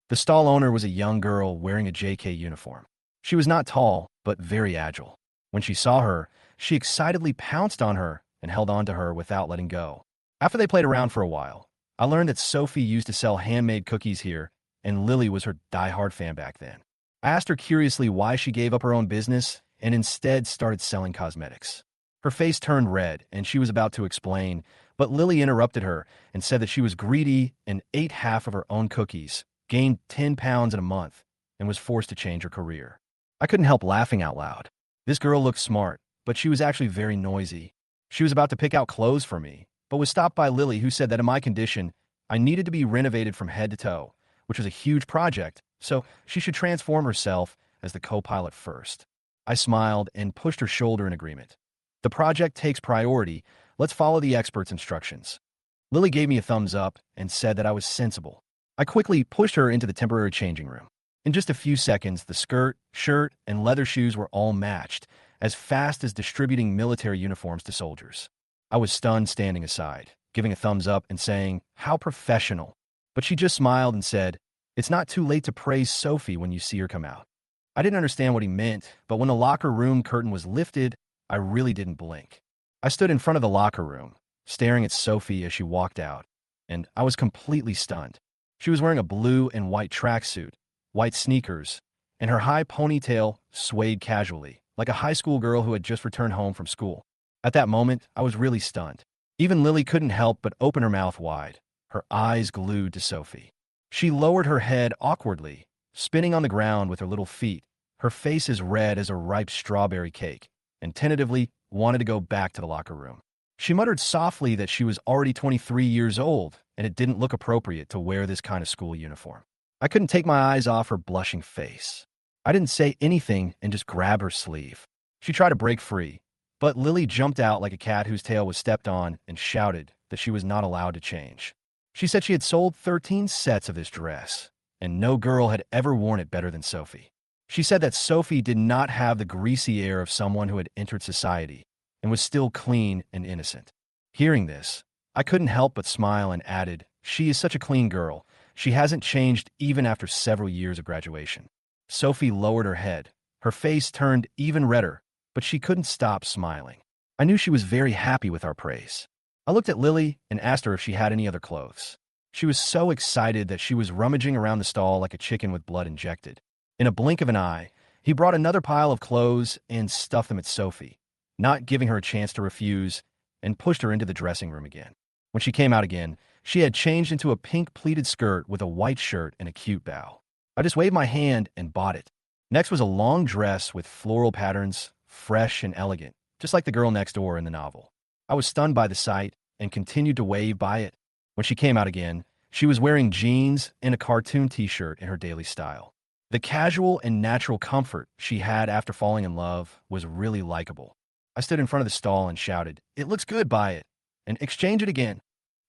The stall owner was a young girl wearing a JK uniform. She was not tall, but very agile. When she saw her, she excitedly pounced on her and held on to her without letting go. After they played around for a while, I learned that Sophie used to sell handmade cookies here, and Lily was her diehard fan back then. I asked her curiously why she gave up her own business and instead started selling cosmetics. Her face turned red, and she was about to explain, but Lily interrupted her and said that she was greedy and ate half of her own cookies, gained 10 pounds in a month, and was forced to change her career. I couldn't help laughing out loud. This girl looked smart, but she was actually very noisy. She was about to pick out clothes for me, but was stopped by Lily, who said that in my condition, I needed to be renovated from head to toe, which was a huge project, so she should transform herself as the co-pilot first. I smiled and pushed her shoulder in agreement. The project takes priority. Let's follow the expert's instructions. Lily gave me a thumbs up and said that I was sensible. I quickly pushed her into the temporary changing room. In just a few seconds, the skirt, shirt, and leather shoes were all matched, as fast as distributing military uniforms to soldiers. I was stunned, standing aside, giving a thumbs up and saying, "How professional." But she just smiled and said, "It's not too late to praise Sophie when you see her come out." I didn't understand what he meant, but when the locker room curtain was lifted, I really didn't blink. I stood in front of the locker room, staring at Sophie as she walked out, and I was completely stunned. She was wearing a blue and white tracksuit, white sneakers, and her high ponytail swayed casually, like a high school girl who had just returned home from school. At that moment, I was really stunned. Even Lily couldn't help but open her mouth wide, her eyes glued to Sophie. She lowered her head awkwardly, spinning on the ground with her little feet, her face as red as a ripe strawberry cake, and tentatively wanted to go back to the locker room. She muttered softly that she was already 23 years old, and it didn't look appropriate to wear this kind of school uniform. I couldn't take my eyes off her blushing face. I didn't say anything and just grabbed her sleeve. She tried to break free, but Lily jumped out like a cat whose tail was stepped on and shouted that she was not allowed to change. She said she had sold 13 sets of this dress, and no girl had ever worn it better than Sophie. She said that Sophie did not have the greasy air of someone who had entered society and was still clean and innocent. Hearing this, I couldn't help but smile and added, "She is such a clean girl. She hasn't changed even after several years of graduation." Sophie lowered her head. Her face turned even redder, but she couldn't stop smiling. I knew she was very happy with our praise. I looked at Lily and asked her if she had any other clothes. She was so excited that she was rummaging around the stall like a chicken with blood injected. In a blink of an eye, he brought another pile of clothes and stuffed them at Sophie, not giving her a chance to refuse, and pushed her into the dressing room again. When she came out again, she had changed into a pink pleated skirt with a white shirt and a cute bow. I just waved my hand and bought it. Next was a long dress with floral patterns, fresh and elegant, just like the girl next door in the novel. I was stunned by the sight and continued to wave by it. When she came out again, she was wearing jeans and a cartoon t-shirt in her daily style. The casual and natural comfort she had after falling in love was really likable. I stood in front of the stall and shouted, "It looks good, buy it, and exchange it again."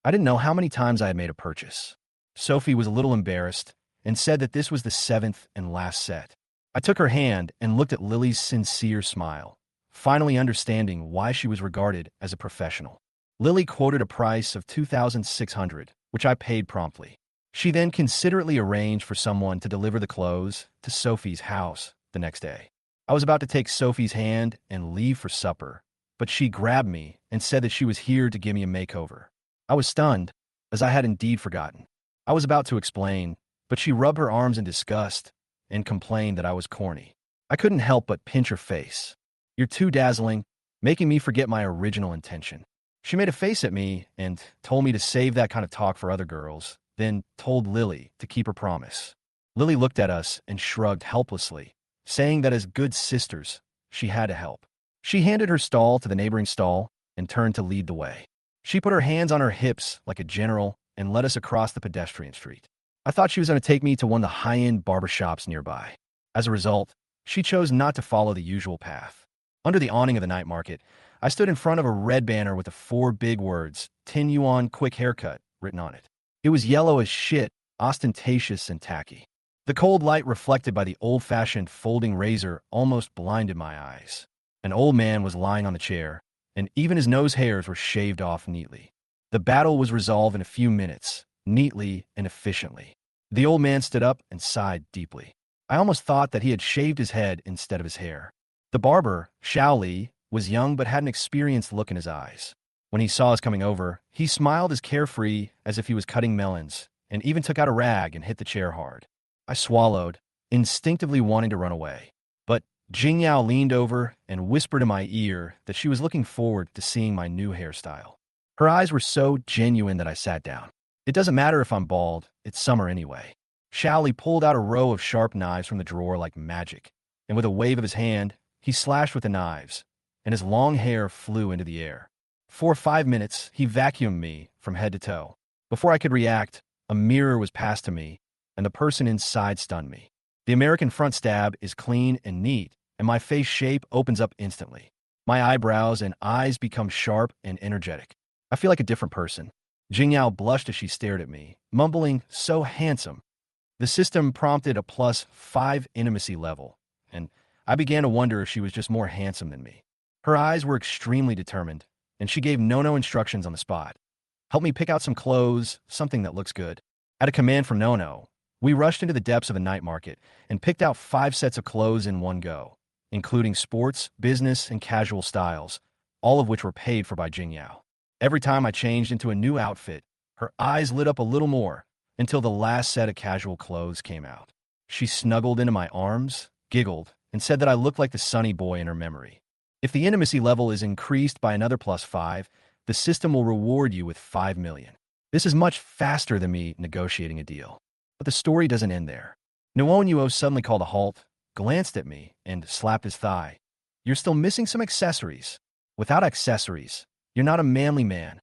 I didn't know how many times I had made a purchase. Sophie was a little embarrassed and said that this was the 7th and last set. I took her hand and looked at Lily's sincere smile, finally understanding why she was regarded as a professional. Lily quoted a price of $2,600, which I paid promptly. She then considerately arranged for someone to deliver the clothes to Sophie's house the next day. I was about to take Sophie's hand and leave for supper, but she grabbed me and said that she was here to give me a makeover. I was stunned, as I had indeed forgotten. I was about to explain, but she rubbed her arms in disgust and complained that I was corny. I couldn't help but pinch her face. "You're too dazzling, making me forget my original intention." She made a face at me and told me to save that kind of talk for other girls, then told Lily to keep her promise. Lily looked at us and shrugged helplessly, saying that as good sisters, she had to help. She handed her stall to the neighboring stall and turned to lead the way. She put her hands on her hips like a general and led us across the pedestrian street. I thought she was going to take me to one of the high-end barbershops nearby. As a result, she chose not to follow the usual path. Under the awning of the night market, I stood in front of a red banner with the 4 big words, "10 yuan quick haircut," written on it. It was yellow as shit, ostentatious and tacky. The cold light reflected by the old-fashioned folding razor almost blinded my eyes. An old man was lying on the chair, and even his nose hairs were shaved off neatly. The battle was resolved in a few minutes, neatly and efficiently. The old man stood up and sighed deeply. I almost thought that he had shaved his head instead of his hair. The barber, Xiao Li, was young but had an experienced look in his eyes. When he saw us coming over, he smiled as carefree as if he was cutting melons, and even took out a rag and hit the chair hard. I swallowed, instinctively wanting to run away. But Jingyao leaned over and whispered in my ear that she was looking forward to seeing my new hairstyle. Her eyes were so genuine that I sat down. It doesn't matter if I'm bald, it's summer anyway. Xiao Li pulled out a row of sharp knives from the drawer like magic, and with a wave of his hand, he slashed with the knives, and his long hair flew into the air. For 5 minutes, he vacuumed me from head to toe. Before I could react, a mirror was passed to me, and the person inside stunned me. The American front stab is clean and neat, and my face shape opens up instantly. My eyebrows and eyes become sharp and energetic. I feel like a different person. Jingyao blushed as she stared at me, mumbling, "So handsome." The system prompted a +5 intimacy level, and I began to wonder if she was just more handsome than me. Her eyes were extremely determined, and she gave no instructions on the spot. Help me pick out some clothes, something that looks good. At a command from No, we rushed into the depths of a night market and picked out 5 sets of clothes in one go, including sports, business, and casual styles, all of which were paid for by Jingyao. Every time I changed into a new outfit, her eyes lit up a little more until the last set of casual clothes came out. She snuggled into my arms, giggled, and said that I looked like the sunny boy in her memory. If the intimacy level is increased by another +5, the system will reward you with 5 million. This is much faster than me negotiating a deal. But the story doesn't end there. Nuo suddenly called a halt, glanced at me, and slapped his thigh. You're still missing some accessories. Without accessories, you're not a manly man.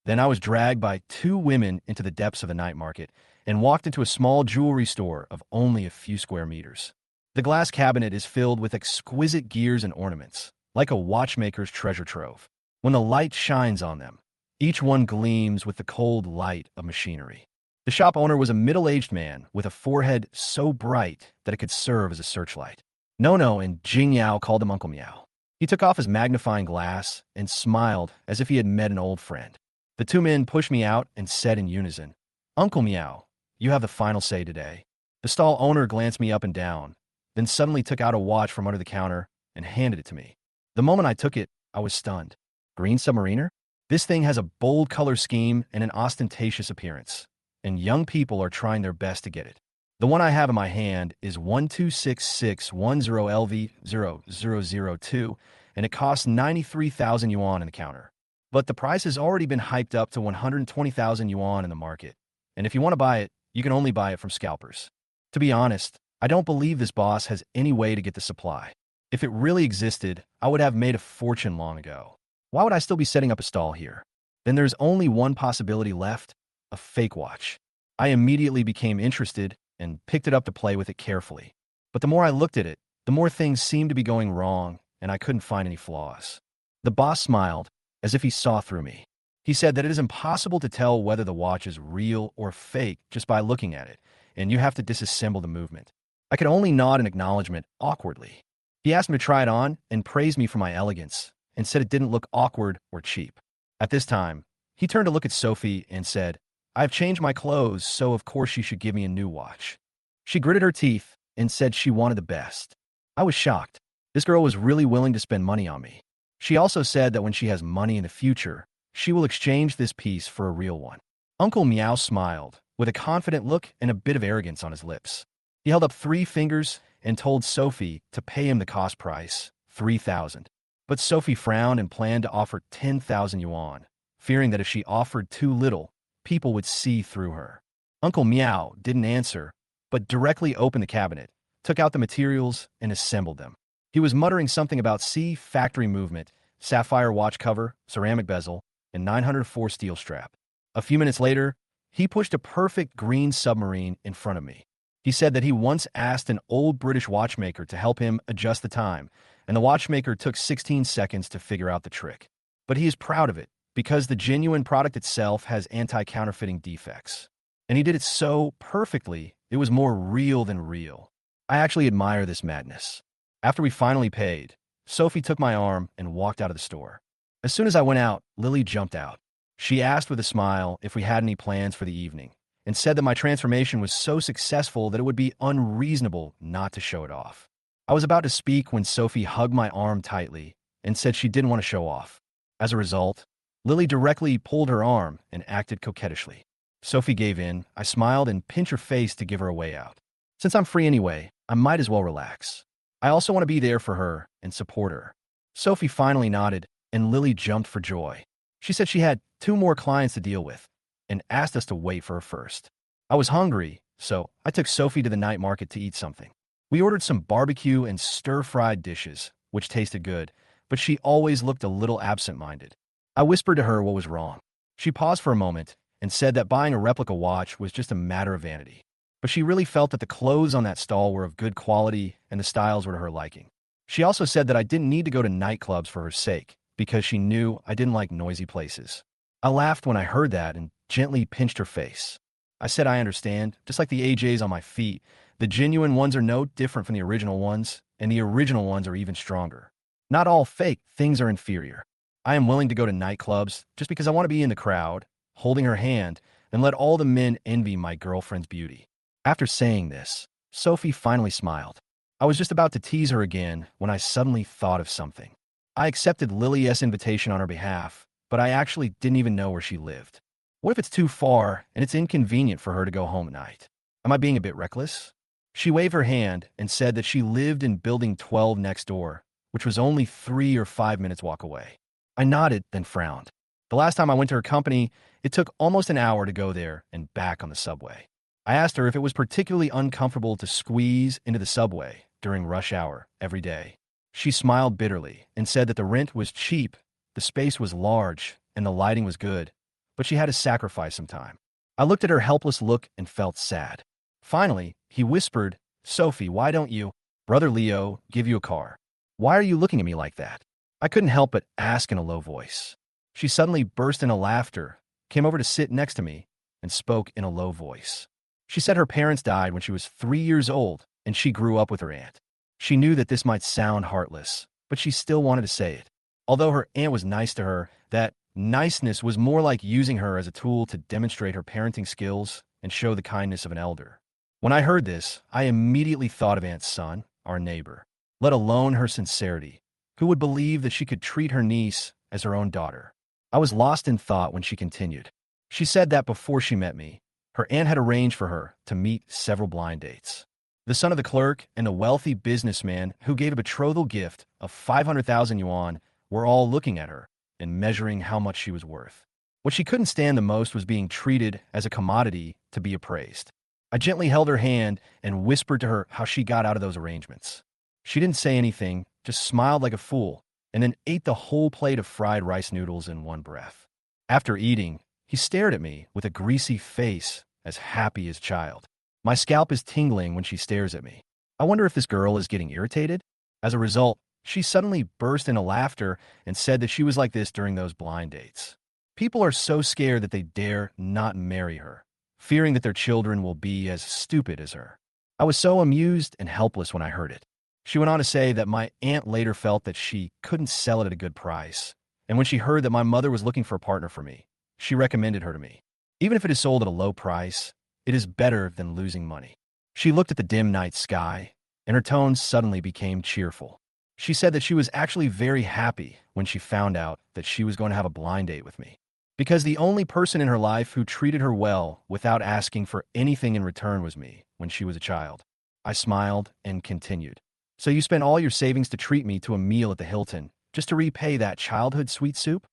Then I was dragged by 2 women into the depths of the night market and walked into a small jewelry store of only a few square meters. The glass cabinet is filled with exquisite gears and ornaments, like a watchmaker's treasure trove. When the light shines on them, each one gleams with the cold light of machinery. The shop owner was a middle-aged man with a forehead so bright that it could serve as a searchlight. No and Jingyao called him Uncle Meow. He took off his magnifying glass and smiled as if he had met an old friend. The 2 men pushed me out and said in unison, Uncle Meow, you have the final say today. The stall owner glanced me up and down, then suddenly took out a watch from under the counter and handed it to me. The moment I took it, I was stunned. Green Submariner? This thing has a bold color scheme and an ostentatious appearance, and young people are trying their best to get it. The one I have in my hand is 126610LV0002, and it costs 93,000 yuan in the counter. But the price has already been hyped up to 120,000 yuan in the market, and if you want to buy it, you can only buy it from scalpers. To be honest, I don't believe this boss has any way to get the supply. If it really existed, I would have made a fortune long ago. Why would I still be setting up a stall here? Then there's only one possibility left, a fake watch. I immediately became interested and picked it up to play with it carefully. But the more I looked at it, the more things seemed to be going wrong, and I couldn't find any flaws. The boss smiled, as if he saw through me. He said that it is impossible to tell whether the watch is real or fake just by looking at it, and you have to disassemble the movement. I could only nod in acknowledgement awkwardly. He asked me to try it on and praised me for my elegance, and said it didn't look awkward or cheap. At this time, he turned to look at Sophie and said, I've changed my clothes, so of course you should give me a new watch. She gritted her teeth and said she wanted the best. I was shocked. This girl was really willing to spend money on me. She also said that when she has money in the future, she will exchange this piece for a real one. Uncle Meow smiled, with a confident look and a bit of arrogance on his lips. He held up 3 fingers and told Sophie to pay him the cost price, 3,000. But Sophie frowned and planned to offer 10,000 yuan, fearing that if she offered too little, people would see through her. Uncle Meow didn't answer, but directly opened the cabinet, took out the materials, and assembled them. He was muttering something about factory movement, sapphire watch cover, ceramic bezel, and 904 steel strap. A few minutes later, he pushed a perfect green submarine in front of me. He said that he once asked an old British watchmaker to help him adjust the time, and the watchmaker took 16 seconds to figure out the trick. But he is proud of it, because the genuine product itself has anti-counterfeiting defects. And he did it so perfectly, it was more real than real. I actually admire this madness. After we finally paid, Sophie took my arm and walked out of the store. As soon as I went out, Lily jumped out. She asked with a smile if we had any plans for the evening, and said that my transformation was so successful that it would be unreasonable not to show it off. I was about to speak when Sophie hugged my arm tightly and said she didn't want to show off. As a result, Lily directly pulled her arm and acted coquettishly. Sophie gave in. I smiled and pinched her face to give her a way out. Since I'm free anyway, I might as well relax. I also want to be there for her and support her. Sophie finally nodded, and Lily jumped for joy. She said she had 2 more clients to deal with and asked us to wait for her first. I was hungry, so I took Sophie to the night market to eat something. We ordered some barbecue and stir-fried dishes, which tasted good, but she always looked a little absent-minded. I whispered to her what was wrong. She paused for a moment and said that buying a replica watch was just a matter of vanity. But she really felt that the clothes on that stall were of good quality and the styles were to her liking. She also said that I didn't need to go to nightclubs for her sake, because she knew I didn't like noisy places. I laughed when I heard that and gently pinched her face. I said I understand, just like the AJs on my feet. The genuine ones are no different from the original ones, and the original ones are even stronger. Not all fake things are inferior. I am willing to go to nightclubs just because I want to be in the crowd, holding her hand, and let all the men envy my girlfriend's beauty. After saying this, Sophie finally smiled. I was just about to tease her again when I suddenly thought of something. I accepted Lily's invitation on her behalf, but I actually didn't even know where she lived. What if it's too far and it's inconvenient for her to go home at night? Am I being a bit reckless? She waved her hand and said that she lived in Building 12 next door, which was only 3 or 5 minutes walk away. I nodded, then frowned. The last time I went to her company, it took almost an hour to go there and back on the subway. I asked her if it was particularly uncomfortable to squeeze into the subway during rush hour every day. She smiled bitterly and said that the rent was cheap, the space was large, and the lighting was good, but she had to sacrifice some time. I looked at her helpless look and felt sad. Finally, he whispered, "Sophie, why don't you, Brother Leo, give you a car? Why are you looking at me like that?" I couldn't help but ask in a low voice. She suddenly burst into laughter, came over to sit next to me, and spoke in a low voice. She said her parents died when she was 3 years old, and she grew up with her aunt. She knew that this might sound heartless, but she still wanted to say it. Although her aunt was nice to her, that niceness was more like using her as a tool to demonstrate her parenting skills and show the kindness of an elder. When I heard this, I immediately thought of Aunt's son, our neighbor, let alone her sincerity. Who would believe that she could treat her niece as her own daughter? I was lost in thought when she continued. She said that before she met me, her aunt had arranged for her to meet several blind dates. The son of the clerk and a wealthy businessman who gave a betrothal gift of 500,000 yuan were all looking at her and measuring how much she was worth. What she couldn't stand the most was being treated as a commodity to be appraised. I gently held her hand and whispered to her how she got out of those arrangements. She didn't say anything, just smiled like a fool, and then ate the whole plate of fried rice noodles in one breath. After eating, he stared at me with a greasy face, as happy as a child. My scalp is tingling when she stares at me. I wonder if this girl is getting irritated? As a result, she suddenly burst into laughter and said that she was like this during those blind dates. People are so scared that they dare not marry her, fearing that their children will be as stupid as her. I was so amused and helpless when I heard it. She went on to say that my aunt later felt that she couldn't sell it at a good price, and when she heard that my mother was looking for a partner for me, she recommended her to me. Even if it is sold at a low price, it is better than losing money. She looked at the dim night sky, and her tone suddenly became cheerful. She said that she was actually very happy when she found out that she was going to have a blind date with me, because the only person in her life who treated her well without asking for anything in return was me when she was a child. I smiled and continued. "So you spent all your savings to treat me to a meal at the Hilton, just to repay that childhood sweet soup?"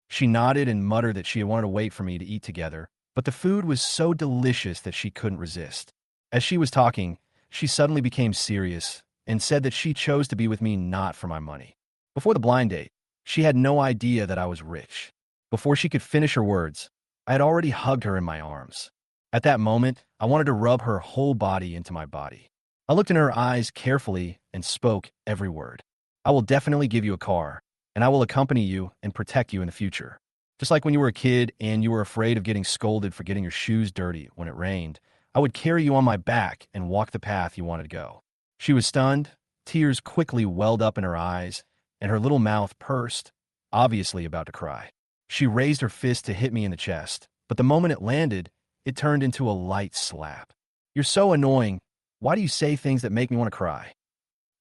She nodded and muttered that she had wanted to wait for me to eat together, but the food was so delicious that she couldn't resist. As she was talking, she suddenly became serious and said that she chose to be with me not for my money. Before the blind date, she had no idea that I was rich. Before she could finish her words, I had already hugged her in my arms. At that moment, I wanted to rub her whole body into my body. I looked in her eyes carefully and spoke every word. "I will definitely give you a car, and I will accompany you and protect you in the future. Just like when you were a kid and you were afraid of getting scolded for getting your shoes dirty when it rained, I would carry you on my back and walk the path you wanted to go." She was stunned, tears quickly welled up in her eyes, and her little mouth pursed, obviously about to cry. She raised her fist to hit me in the chest, but the moment it landed, it turned into a light slap. "You're so annoying. Why do you say things that make me want to cry?"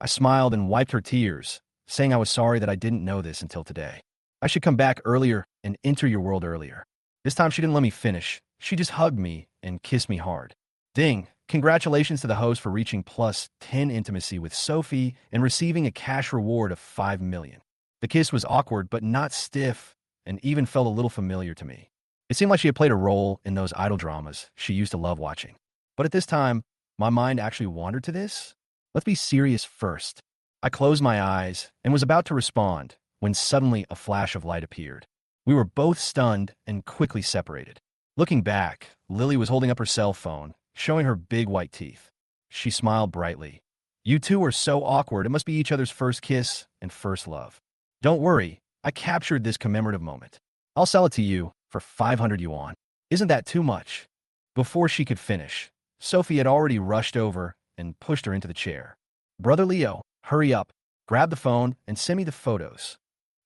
I smiled and wiped her tears, saying I was sorry that I didn't know this until today. "I should come back earlier and enter your world earlier." This time she didn't let me finish. She just hugged me and kissed me hard. Ding! Congratulations to the host for reaching +10 intimacy with Sophie and receiving a cash reward of 5 million. The kiss was awkward but not stiff and even felt a little familiar to me. It seemed like she had played a role in those idol dramas she used to love watching. But at this time, my mind actually wandered to this. Let's be serious first. I closed my eyes and was about to respond when suddenly a flash of light appeared. We were both stunned and quickly separated. Looking back, Lily was holding up her cell phone, showing her big white teeth. She smiled brightly. "You two are so awkward. It must be each other's first kiss and first love." "Don't worry, I captured this commemorative moment. I'll sell it to you for 500 yuan. Isn't that too much?" Before she could finish, Sophie had already rushed over and pushed her into the chair. Brother Leo, hurry up, grab the phone and send me the photos.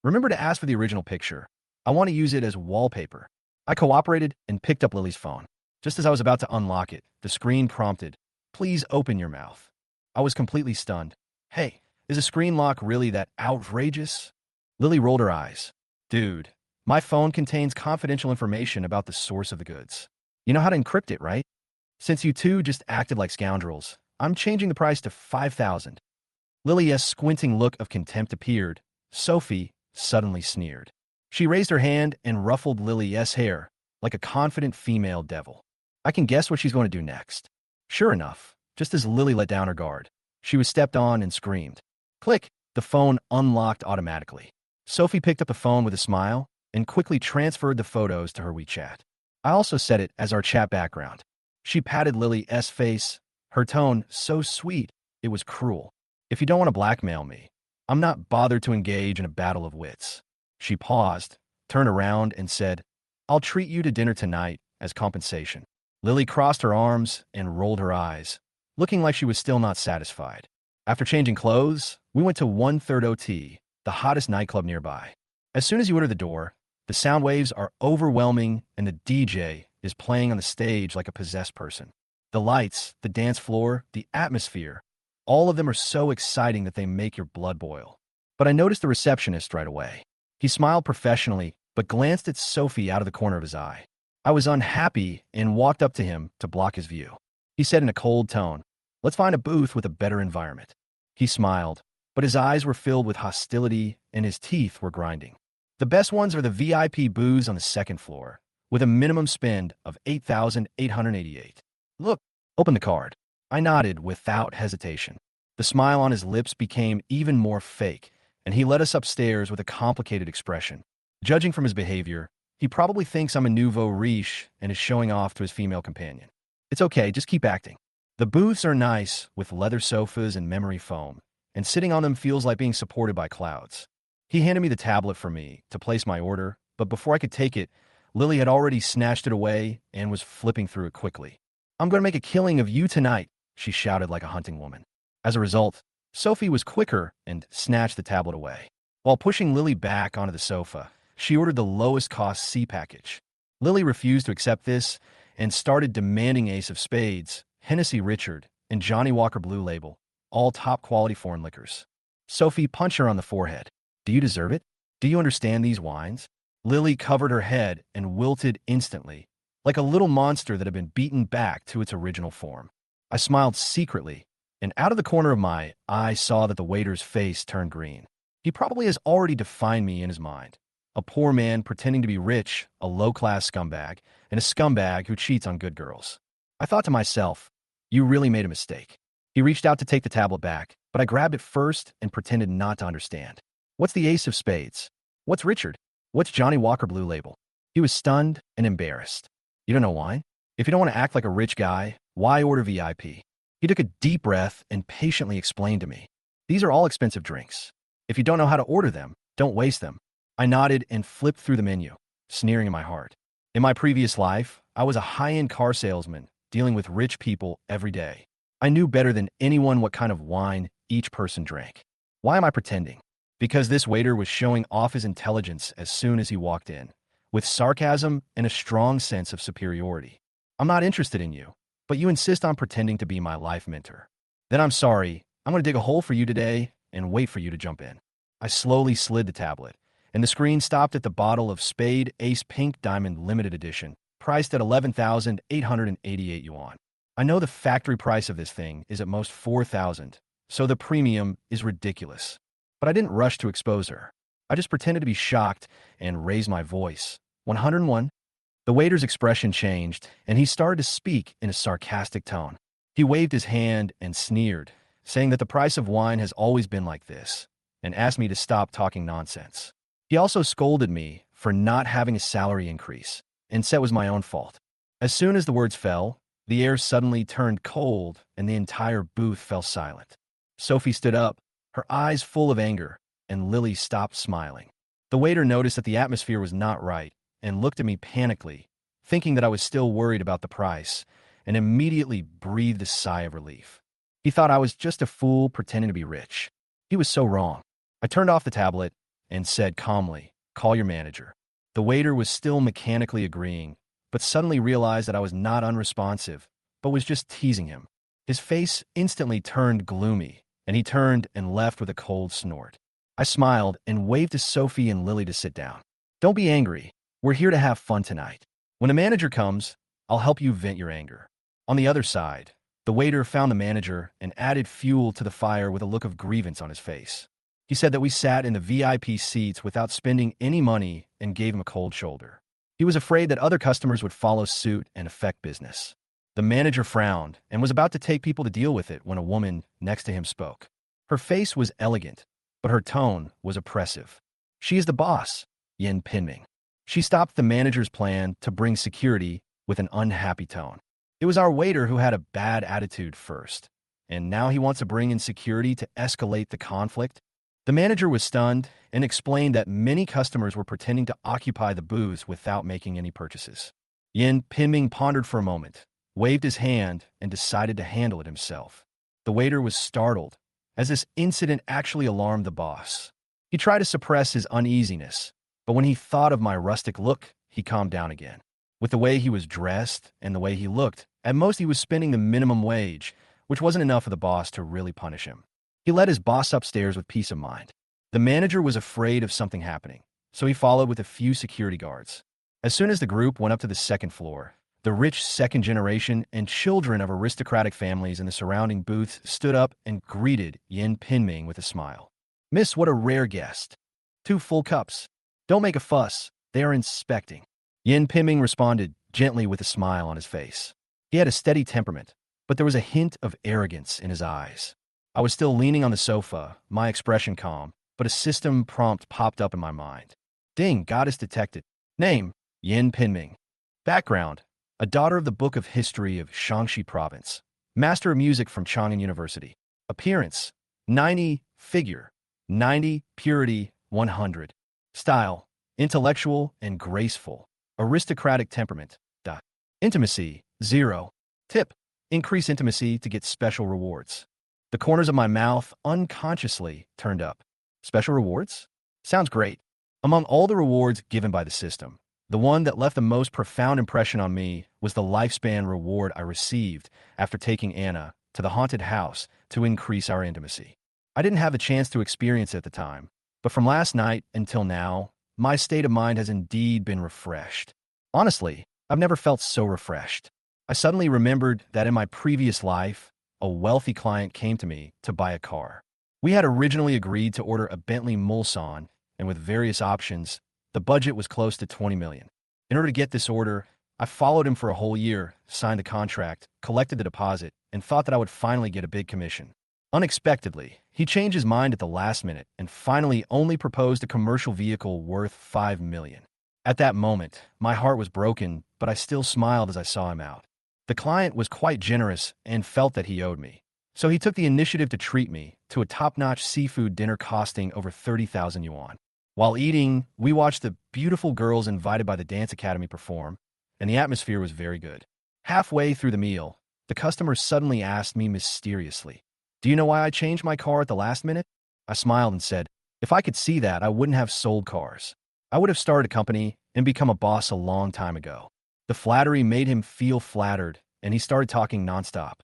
Remember to ask for the original picture. I want to use it as wallpaper. I cooperated and picked up Lily's phone. Just as I was about to unlock it, the screen prompted, "Please open your mouth." I was completely stunned. Hey, is a screen lock really that outrageous? Lily rolled her eyes. Dude, my phone contains confidential information about the source of the goods. You know how to encrypt it, right? Since you two just acted like scoundrels, I'm changing the price to 5,000. Lily's squinting look of contempt appeared. Sophie suddenly sneered. She raised her hand and ruffled Lily's hair like a confident female devil. I can guess what she's going to do next. Sure enough, just as Lily let down her guard, she was stepped on and screamed. Click! The phone unlocked automatically. Sophie picked up the phone with a smile and quickly transferred the photos to her WeChat. I also set it as our chat background. She patted Lily's face, her tone so sweet it was cruel. If you don't want to blackmail me, I'm not bothered to engage in a battle of wits. She paused, turned around, and said, I'll treat you to dinner tonight as compensation. Lily crossed her arms and rolled her eyes, looking like she was still not satisfied. After changing clothes, we went to 1/3 OT, the hottest nightclub nearby. As soon as you enter the door, the sound waves are overwhelming and the DJ is playing on the stage like a possessed person. The lights, the dance floor, the atmosphere, all of them are so exciting that they make your blood boil. But I noticed the receptionist right away. He smiled professionally, but glanced at Sophie out of the corner of his eye. I was unhappy and walked up to him to block his view. He said in a cold tone, Let's find a booth with a better environment. He smiled, but his eyes were filled with hostility and his teeth were grinding. The best ones are the VIP booths on the second floor, with a minimum spend of $8,888. Look, open the card. I nodded without hesitation. The smile on his lips became even more fake, and he led us upstairs with a complicated expression. Judging from his behavior, he probably thinks I'm a nouveau riche and is showing off to his female companion. It's okay, just keep acting. The booths are nice, with leather sofas and memory foam, and sitting on them feels like being supported by clouds. He handed me the tablet for me to place my order, but before I could take it, Lily had already snatched it away and was flipping through it quickly. I'm going to make a killing of you tonight, she shouted like a hunting woman. As a result, Sophie was quicker and snatched the tablet away. While pushing Lily back onto the sofa, she ordered the lowest cost C package. Lily refused to accept this and started demanding Ace of Spades, Hennessy Richard, and Johnny Walker Blue Label, all top-quality foreign liquors. Sophie punched her on the forehead. Do you deserve it? Do you understand these wines? Lily covered her head and wilted instantly, like a little monster that had been beaten back to its original form. I smiled secretly, and out of the corner of my eye saw that the waiter's face turned green. He probably has already defined me in his mind. A poor man pretending to be rich, a low-class scumbag, and a scumbag who cheats on good girls. I thought to myself, you really made a mistake. He reached out to take the tablet back, but I grabbed it first and pretended not to understand. What's the Ace of Spades? What's Richard? What's Johnny Walker Blue Label? He was stunned and embarrassed. You don't know why? If you don't want to act like a rich guy, why order VIP? He took a deep breath and patiently explained to me. These are all expensive drinks. If you don't know how to order them, don't waste them. I nodded and flipped through the menu, sneering in my heart. In my previous life, I was a high-end car salesman dealing with rich people every day. I knew better than anyone what kind of wine each person drank. Why am I pretending? Because this waiter was showing off his intelligence as soon as he walked in, with sarcasm and a strong sense of superiority. I'm not interested in you, but you insist on pretending to be my life mentor. Then I'm sorry, I'm going to dig a hole for you today and wait for you to jump in. I slowly slid the tablet, and the screen stopped at the bottle of Spade Ace Pink Diamond Limited Edition, priced at 11,888 yuan. I know the factory price of this thing is at most 4,000, so the premium is ridiculous. But I didn't rush to expose her. I just pretended to be shocked and raised my voice. 101? The waiter's expression changed, and he started to speak in a sarcastic tone. He waved his hand and sneered, saying that the price of wine has always been like this, and asked me to stop talking nonsense. He also scolded me for not having a salary increase, and said it was my own fault. As soon as the words fell, the air suddenly turned cold, and the entire booth fell silent. Sophie stood up, her eyes full of anger, and Lily stopped smiling. The waiter noticed that the atmosphere was not right and looked at me panically, thinking that I was still worried about the price, and immediately breathed a sigh of relief. He thought I was just a fool pretending to be rich. He was so wrong. I turned off the tablet and said calmly, "Call your manager." The waiter was still mechanically agreeing, but suddenly realized that I was not unresponsive, but was just teasing him. His face instantly turned gloomy, and he turned and left with a cold snort. I smiled and waved to Sophie and Lily to sit down. "Don't be angry. We're here to have fun tonight. When a manager comes, I'll help you vent your anger." On the other side, the waiter found the manager and added fuel to the fire with a look of grievance on his face. He said that we sat in the VIP seats without spending any money and gave him a cold shoulder. He was afraid that other customers would follow suit and affect business. The manager frowned and was about to take people to deal with it when a woman next to him spoke. Her face was elegant, but her tone was oppressive. "She is the boss, Yin Pinming." She stopped the manager's plan to bring security with an unhappy tone. It was our waiter who had a bad attitude first, and now he wants to bring in security to escalate the conflict. The manager was stunned and explained that many customers were pretending to occupy the booths without making any purchases. Yin Pinming pondered for a moment, waved his hand, and decided to handle it himself. The waiter was startled, as this incident actually alarmed the boss. He tried to suppress his uneasiness, but when he thought of my rustic look, he calmed down again. With the way he was dressed and the way he looked, at most he was spending the minimum wage, which wasn't enough for the boss to really punish him. He led his boss upstairs with peace of mind. The manager was afraid of something happening, so he followed with a few security guards. As soon as the group went up to the second floor, the rich second generation and children of aristocratic families in the surrounding booths stood up and greeted Yin Pinming with a smile. "Miss, what a rare guest. 2 full cups. Don't make a fuss. They are inspecting." Yin Pinming responded gently with a smile on his face. He had a steady temperament, but there was a hint of arrogance in his eyes. I was still leaning on the sofa, my expression calm, but a system prompt popped up in my mind. Ding, goddess detected. Name, Yin Pinming. Background, a daughter of the Book of History of Shaanxi Province. Master of Music from Chang'an University. Appearance, 90. Figure, 90. Purity, 100. Style, intellectual and graceful. Aristocratic temperament. Intimacy, 0. Tip, increase intimacy to get special rewards. The corners of my mouth unconsciously turned up. Special rewards? Sounds great. Among all the rewards given by the system, the one that left the most profound impression on me was the lifespan reward I received after taking Anna to the haunted house to increase our intimacy. I didn't have the chance to experience it at the time, but from last night until now, my state of mind has indeed been refreshed. Honestly, I've never felt so refreshed. I suddenly remembered that in my previous life, a wealthy client came to me to buy a car. We had originally agreed to order a Bentley Mulsanne, and with various options, the budget was close to 20 million. In order to get this order, I followed him for a whole year, signed the contract, collected the deposit, and thought that I would finally get a big commission. Unexpectedly, he changed his mind at the last minute and finally only proposed a commercial vehicle worth 5 million. At that moment, my heart was broken, but I still smiled as I saw him out. The client was quite generous and felt that he owed me, so he took the initiative to treat me to a top-notch seafood dinner costing over 30,000 yuan. While eating, we watched the beautiful girls invited by the dance academy perform, and the atmosphere was very good. Halfway through the meal, the customer suddenly asked me mysteriously, "Do you know why I changed my car at the last minute?" I smiled and said, "If I could see that, I wouldn't have sold cars. I would have started a company and become a boss a long time ago." The flattery made him feel flattered, and he started talking nonstop.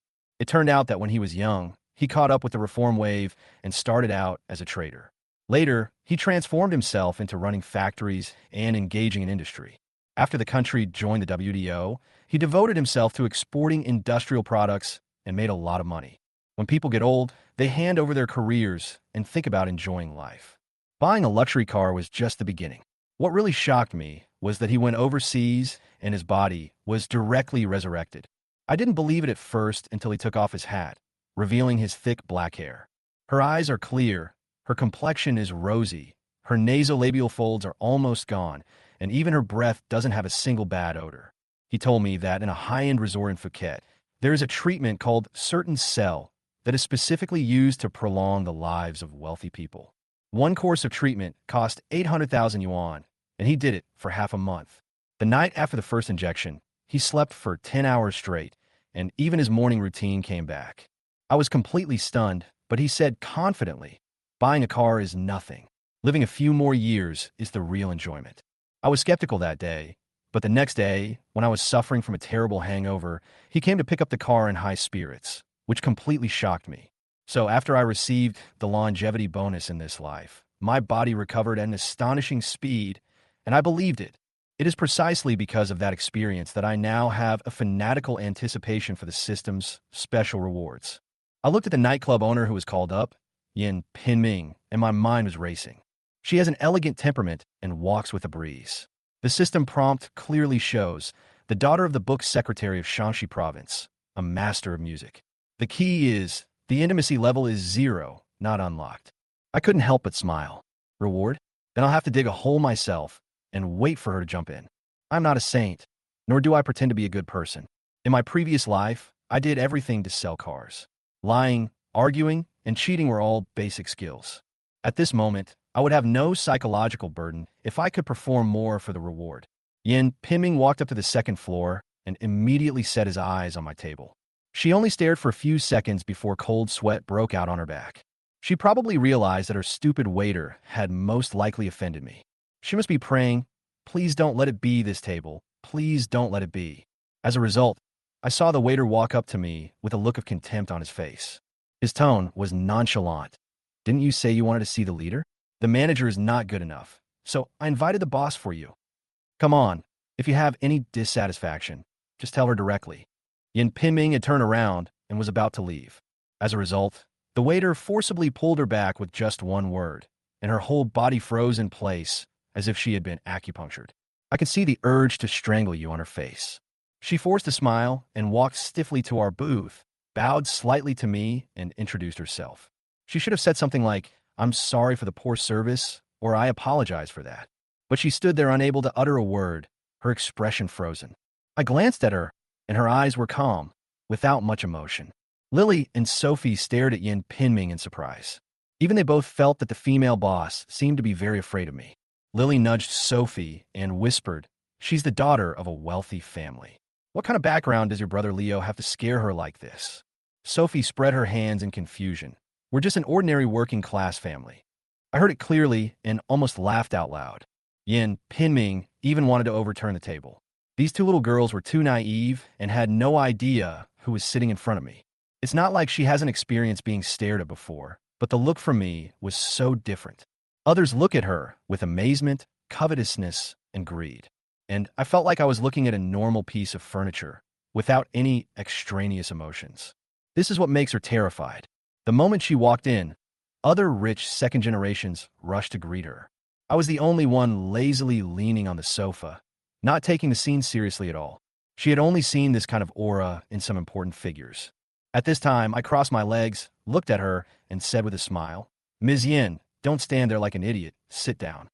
It turned out that when he was young, he caught up with the reform wave and started out as a trader. Later, he transformed himself into running factories and engaging in industry. After the country joined the WTO, he devoted himself to exporting industrial products and made a lot of money. When people get old, they hand over their careers and think about enjoying life. Buying a luxury car was just the beginning. What really shocked me was that he went overseas and his body was directly resurrected. I didn't believe it at first until he took off his hat, revealing his thick black hair. Her eyes are clear, her complexion is rosy, her nasolabial folds are almost gone, and even her breath doesn't have a single bad odor. He told me that in a high-end resort in Phuket, there is a treatment called certain cell that is specifically used to prolong the lives of wealthy people. One course of treatment cost 800,000 yuan, and he did it for half a month. The night after the first injection, he slept for 10 hours straight, and even his morning routine came back. I was completely stunned, but he said confidently, "Buying a car is nothing. Living a few more years is the real enjoyment." I was skeptical that day, but the next day, when I was suffering from a terrible hangover, he came to pick up the car in high spirits, which completely shocked me. So after I received the longevity bonus in this life, my body recovered at an astonishing speed, and I believed it. It is precisely because of that experience that I now have a fanatical anticipation for the system's special rewards. I looked at the nightclub owner who was called up, Yin Pinming, and my mind was racing. She has an elegant temperament and walks with a breeze. The system prompt clearly shows the daughter of the book secretary of Shanxi province, a master of music. The key is the intimacy level is 0, not unlocked. I couldn't help but smile. Reward? Then I'll have to dig a hole myself and wait for her to jump in. I'm not a saint, nor do I pretend to be a good person. In my previous life, I did everything to sell cars. Lying, arguing, and cheating were all basic skills. At this moment, I would have no psychological burden if I could perform more for the reward. Yin Pinming walked up to the second floor and immediately set his eyes on my table. She only stared for a few seconds before cold sweat broke out on her back. She probably realized that her stupid waiter had most likely offended me. She must be praying, "Please don't let it be this table. Please don't let it be." As a result, I saw the waiter walk up to me with a look of contempt on his face. His tone was nonchalant. "Didn't you say you wanted to see the leader? The manager is not good enough, so I invited the boss for you. Come on, if you have any dissatisfaction, just tell her directly." Yin Pinming had turned around and was about to leave. As a result, the waiter forcibly pulled her back with just one word, and her whole body froze in place as if she had been acupunctured. I could see the urge to strangle you on her face. She forced a smile and walked stiffly to our booth, bowed slightly to me, and introduced herself. She should have said something like, "I'm sorry for the poor service," or "I apologize for that." But she stood there unable to utter a word, her expression frozen. I glanced at her, and her eyes were calm, without much emotion. Lily and Sophie stared at Yin Pinming in surprise. Even they both felt that the female boss seemed to be very afraid of me. Lily nudged Sophie and whispered, "She's the daughter of a wealthy family. What kind of background does your brother Leo have to scare her like this?" Sophie spread her hands in confusion. "We're just an ordinary working-class family." I heard it clearly and almost laughed out loud. Yin Pinming even wanted to overturn the table. These two little girls were too naive and had no idea who was sitting in front of me. It's not like she hasn't experienced being stared at before, but the look from me was so different. Others look at her with amazement, covetousness, and greed. And I felt like I was looking at a normal piece of furniture, without any extraneous emotions. This is what makes her terrified. The moment she walked in, other rich second generations rushed to greet her. I was the only one lazily leaning on the sofa, not taking the scene seriously at all. She had only seen this kind of aura in some important figures. At this time, I crossed my legs, looked at her, and said with a smile, "Ms. Yin, don't stand there like an idiot. Sit down."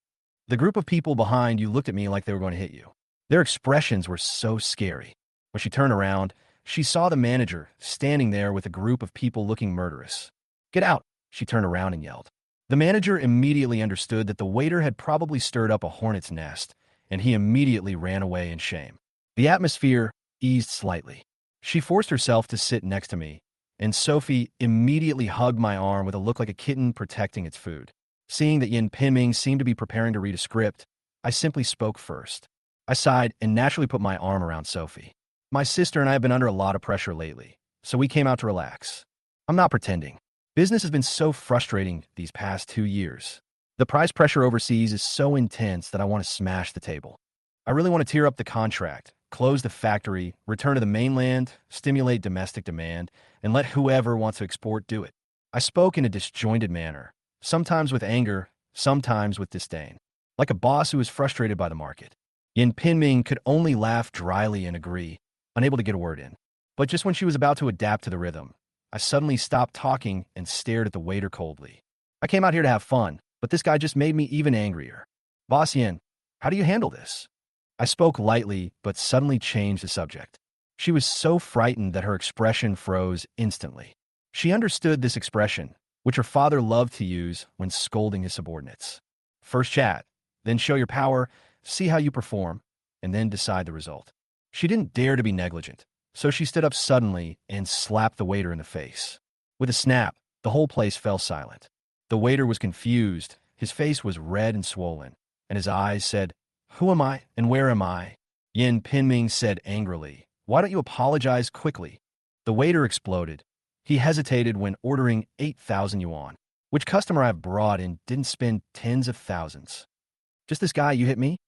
The group of people behind you looked at me like they were going to hit you. Their expressions were so scary. When she turned around, she saw the manager standing there with a group of people looking murderous. "Get out!" She turned around and yelled. The manager immediately understood that the waiter had probably stirred up a hornet's nest, and he immediately ran away in shame. The atmosphere eased slightly. She forced herself to sit next to me, and Sophie immediately hugged my arm with a look like a kitten protecting its food. Seeing that Yin Pinming seemed to be preparing to read a script, I simply spoke first. I sighed and naturally put my arm around Sophie. "My sister and I have been under a lot of pressure lately, so we came out to relax. I'm not pretending. Business has been so frustrating these past 2 years. The price pressure overseas is so intense that I want to smash the table. I really want to tear up the contract, close the factory, return to the mainland, stimulate domestic demand, and let whoever wants to export do it." I spoke in a disjointed manner, sometimes with anger, sometimes with disdain, like a boss who is frustrated by the market. Yin Pinming could only laugh dryly and agree, unable to get a word in. But just when she was about to adapt to the rhythm, I suddenly stopped talking and stared at the waiter coldly. "I came out here to have fun, but this guy just made me even angrier. Boss Yin, how do you handle this?" I spoke lightly, but suddenly changed the subject. She was so frightened that her expression froze instantly. She understood this expression, which her father loved to use when scolding his subordinates. "First chat, then show your power, see how you perform." and then decide the result. She didn't dare to be negligent, so she stood up suddenly and slapped the waiter in the face. With a snap, the whole place fell silent. The waiter was confused, his face was red and swollen, and his eyes said, "Who am I and where am I?" Yin Pinming said angrily, "Why don't you apologize quickly?" The waiter exploded. He hesitated when ordering 8,000 yuan. Which customer I've brought in didn't spend tens of thousands? Just this guy you hit me?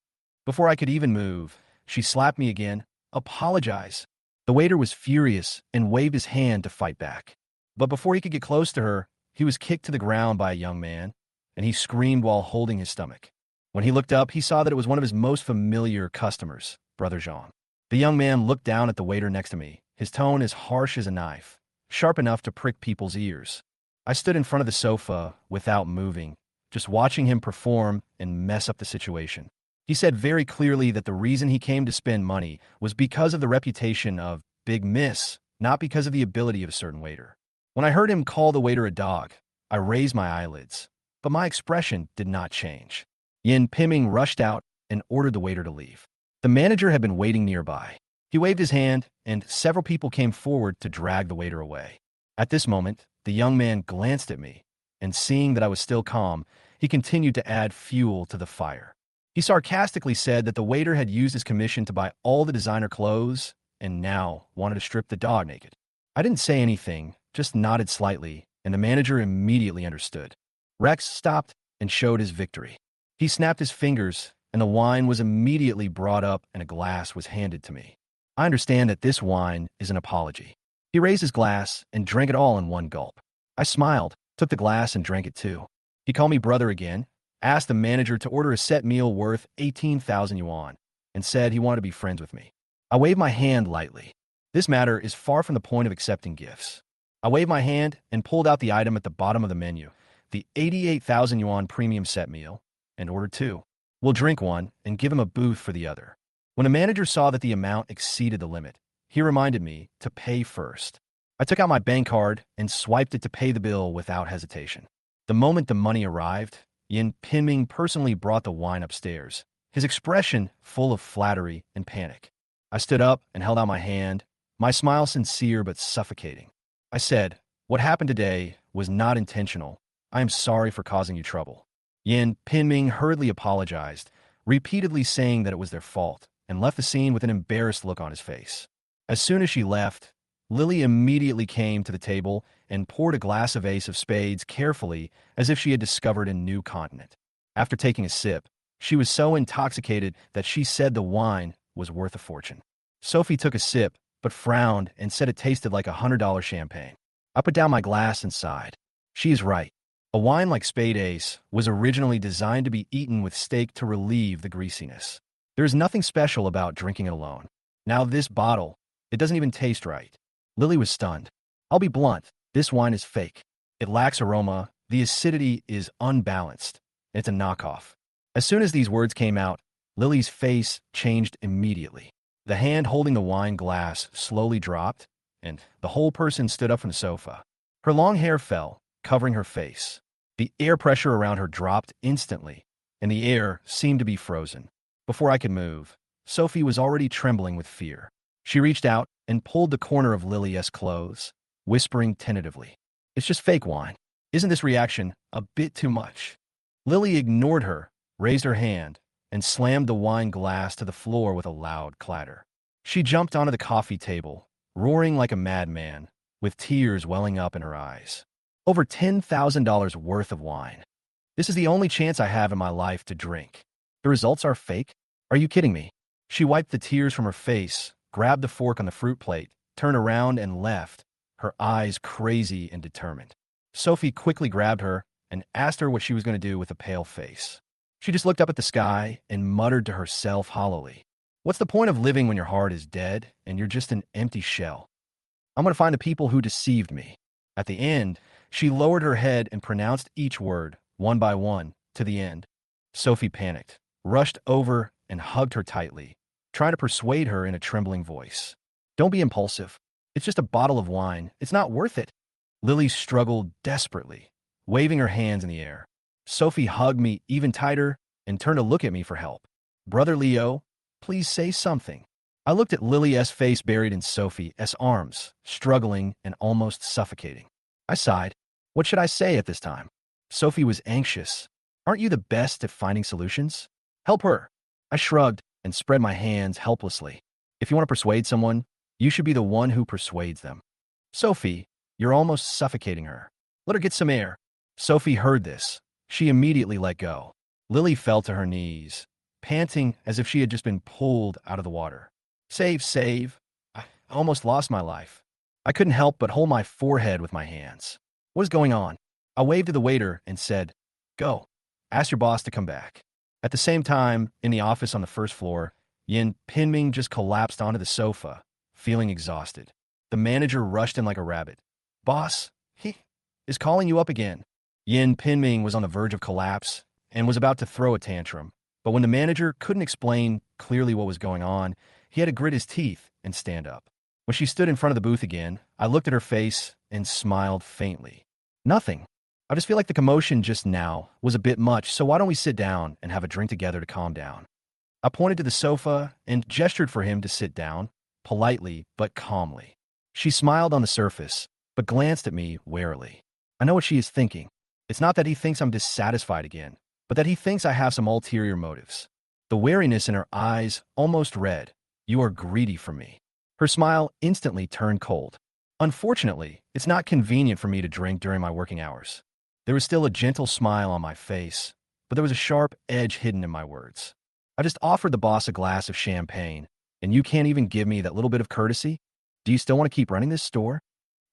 Before I could even move, she slapped me again. Apologize. The waiter was furious and waved his hand to fight back. But before he could get close to her, he was kicked to the ground by a young man, and he screamed while holding his stomach. When he looked up, he saw that it was one of his most familiar customers, Brother Zhang. The young man looked down at the waiter next to me, his tone as harsh as a knife, sharp enough to prick people's ears. I stood in front of the sofa without moving, just watching him perform and mess up the situation. He said very clearly that the reason he came to spend money was because of the reputation of Big Miss, not because of the ability of a certain waiter. When I heard him call the waiter a dog, I raised my eyelids, but my expression did not change. Yin Piming rushed out and ordered the waiter to leave. The manager had been waiting nearby. He waved his hand, and several people came forward to drag the waiter away. At this moment, the young man glanced at me, and seeing that I was still calm, he continued to add fuel to the fire. He sarcastically said that the waiter had used his commission to buy all the designer clothes and now wanted to strip the dog naked. I didn't say anything, just nodded slightly, and the manager immediately understood. Rex stopped and showed his victory. He snapped his fingers, and the wine was immediately brought up and a glass was handed to me. I understand that this wine is an apology. He raised his glass and drank it all in one gulp. I smiled, took the glass and drank it too. He called me brother again, asked the manager to order a set meal worth 18,000 yuan, and said he wanted to be friends with me. I waved my hand lightly. This matter is far from the point of accepting gifts. I waved my hand and pulled out the item at the bottom of the menu, the 88,000 yuan premium set meal, and ordered two. We'll drink one and give him a booth for the other. When the manager saw that the amount exceeded the limit, he reminded me to pay first. I took out my bank card and swiped it to pay the bill without hesitation. The moment the money arrived, Yin Pinming personally brought the wine upstairs, his expression full of flattery and panic. I stood up and held out my hand, my smile sincere but suffocating. I said, "What happened today was not intentional. I am sorry for causing you trouble." Yin Pinming hurriedly apologized, repeatedly saying that it was their fault, and left the scene with an embarrassed look on his face. As soon as she left, Lily immediately came to the table and poured a glass of Ace of Spades carefully as if she had discovered a new continent. After taking a sip, she was so intoxicated that she said the wine was worth a fortune. Sophie took a sip, but frowned and said it tasted like $100 champagne. I put down my glass and sighed. She is right. A wine like Spade Ace was originally designed to be eaten with steak to relieve the greasiness. There is nothing special about drinking it alone. Now this bottle, it doesn't even taste right. Lily was stunned. I'll be blunt, this wine is fake. It lacks aroma, the acidity is unbalanced, and it's a knockoff. As soon as these words came out, Lily's face changed immediately. The hand holding the wine glass slowly dropped, and the whole person stood up from the sofa. Her long hair fell, covering her face. The air pressure around her dropped instantly, and the air seemed to be frozen. Before I could move, Sophie was already trembling with fear. She reached out and pulled the corner of Lily's clothes, whispering tentatively, "It's just fake wine. Isn't this reaction a bit too much?" Lily ignored her, raised her hand, and slammed the wine glass to the floor with a loud clatter. She jumped onto the coffee table, roaring like a madman, with tears welling up in her eyes. Over $10,000 worth of wine. This is the only chance I have in my life to drink. The results are fake? Are you kidding me? She wiped the tears from her face, grabbed the fork on the fruit plate, turned around and left, her eyes crazy and determined. Sophie quickly grabbed her and asked her what she was going to do with a pale face. She just looked up at the sky and muttered to herself hollowly, "What's the point of living when your heart is dead and you're just an empty shell? I'm going to find the people who deceived me." At the end, she lowered her head and pronounced each word, one by one, to the end. Sophie panicked, rushed over and hugged her tightly, trying to persuade her in a trembling voice. "Don't be impulsive. It's just a bottle of wine. It's not worth it." Lily struggled desperately, waving her hands in the air. Sophie hugged me even tighter and turned to look at me for help. "Brother Leo, Please say something. I looked at Lily S. face buried in Sophie S. arms, struggling and almost suffocating. I sighed. What should I say at this time? Sophie was anxious. Aren't you the best at finding solutions? Help her. I shrugged and spread my hands helplessly. If you want to persuade someone, you should be the one who persuades them. Sophie, you're almost suffocating her. Let her get some air. Sophie heard this. She immediately let go. Lily fell to her knees, panting as if she had just been pulled out of the water. Save, save. I almost lost my life. I couldn't help but hold my forehead with my hands. What is going on? I waved to the waiter and said, Go. Ask your boss to come back. At the same time, in the office on the first floor, Yin Pinming just collapsed onto the sofa, feeling exhausted. The manager rushed in like a rabbit. Boss, he is calling you up again. Yin Pinming was on the verge of collapse and was about to throw a tantrum. But when the manager couldn't explain clearly what was going on, he had to grit his teeth and stand up. When she stood in front of the booth again, I looked at her face and smiled faintly. Nothing. I just feel like the commotion just now was a bit much, so why don't we sit down and have a drink together to calm down? I pointed to the sofa and gestured for him to sit down, politely but calmly. She smiled on the surface, but glanced at me warily. I know what she is thinking. It's not that he thinks I'm dissatisfied again, but that he thinks I have some ulterior motives. The wariness in her eyes almost read, You are greedy for me. Her smile instantly turned cold. Unfortunately, it's not convenient for me to drink during my working hours. There was still a gentle smile on my face, but there was a sharp edge hidden in my words. I just offered the boss a glass of champagne, and you can't even give me that little bit of courtesy? Do you still want to keep running this store?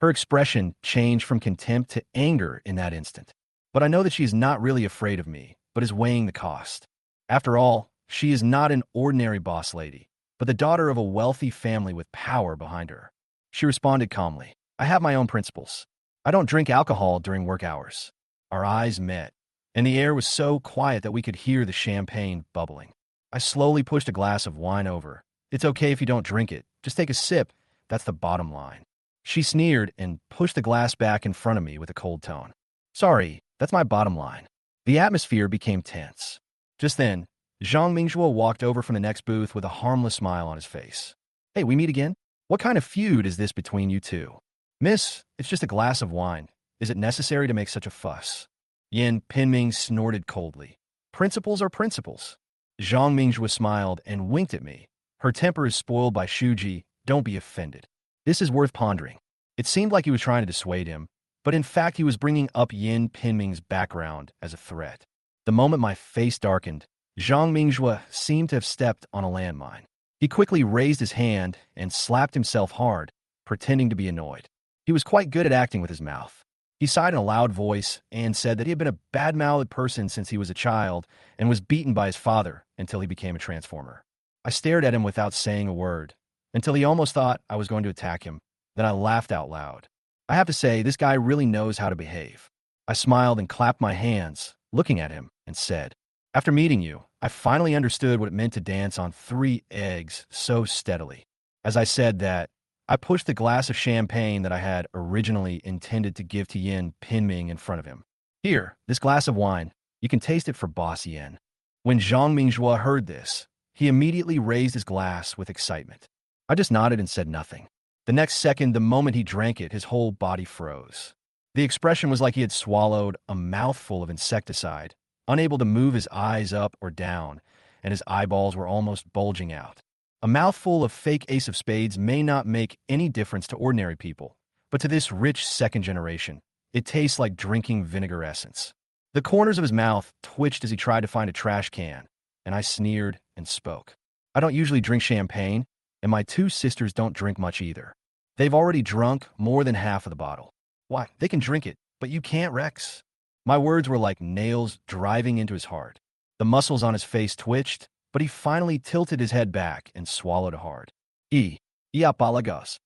Her expression changed from contempt to anger in that instant. But I know that she is not really afraid of me, but is weighing the cost. After all, she is not an ordinary boss lady, but the daughter of a wealthy family with power behind her. She responded calmly, I have my own principles. I don't drink alcohol during work hours. Our eyes met, and the air was so quiet that we could hear the champagne bubbling. I slowly pushed a glass of wine over. It's okay if you don't drink it. Just take a sip. That's the bottom line. She sneered and pushed the glass back in front of me with a cold tone. Sorry, that's my bottom line. The atmosphere became tense. Just then, Zhang Minghua walked over from the next booth with a harmless smile on his face. Hey, we meet again? What kind of feud is this between you two? Miss, it's just a glass of wine. Is it necessary to make such a fuss? Yin Pinming snorted coldly. Principles are principles. Zhang Minghua smiled and winked at me. Her temper is spoiled by Shuji. Don't be offended. This is worth pondering. It seemed like he was trying to dissuade him, but in fact he was bringing up Yin Pinming's background as a threat. The moment my face darkened, Zhang Minghua seemed to have stepped on a landmine. He quickly raised his hand and slapped himself hard, pretending to be annoyed. He was quite good at acting with his mouth. He sighed in a loud voice and said that he had been a bad-mouthed person since he was a child and was beaten by his father until he became a transformer. I stared at him without saying a word, until he almost thought I was going to attack him. Then I laughed out loud. I have to say, this guy really knows how to behave. I smiled and clapped my hands, looking at him, and said, After meeting you, I finally understood what it meant to dance on 3 eggs so steadily. As I said that, I pushed the glass of champagne that I had originally intended to give to Yin Pinming in front of him. Here, this glass of wine. You can taste it for Boss Yin. When Zhang Minghua heard this, he immediately raised his glass with excitement. I just nodded and said nothing. The next second, the moment he drank it, his whole body froze. The expression was like he had swallowed a mouthful of insecticide, unable to move his eyes up or down, and his eyeballs were almost bulging out. A mouthful of fake Ace of Spades may not make any difference to ordinary people, but to this rich second generation, it tastes like drinking vinegar essence. The corners of his mouth twitched as he tried to find a trash can, and I sneered and spoke. I don't usually drink champagne, and my 2 sisters don't drink much either. They've already drunk more than half of the bottle. Why, they can drink it, but you can't, Rex. My words were like nails driving into his heart. The muscles on his face twitched, but he finally tilted his head back and swallowed hard. Iapalagos.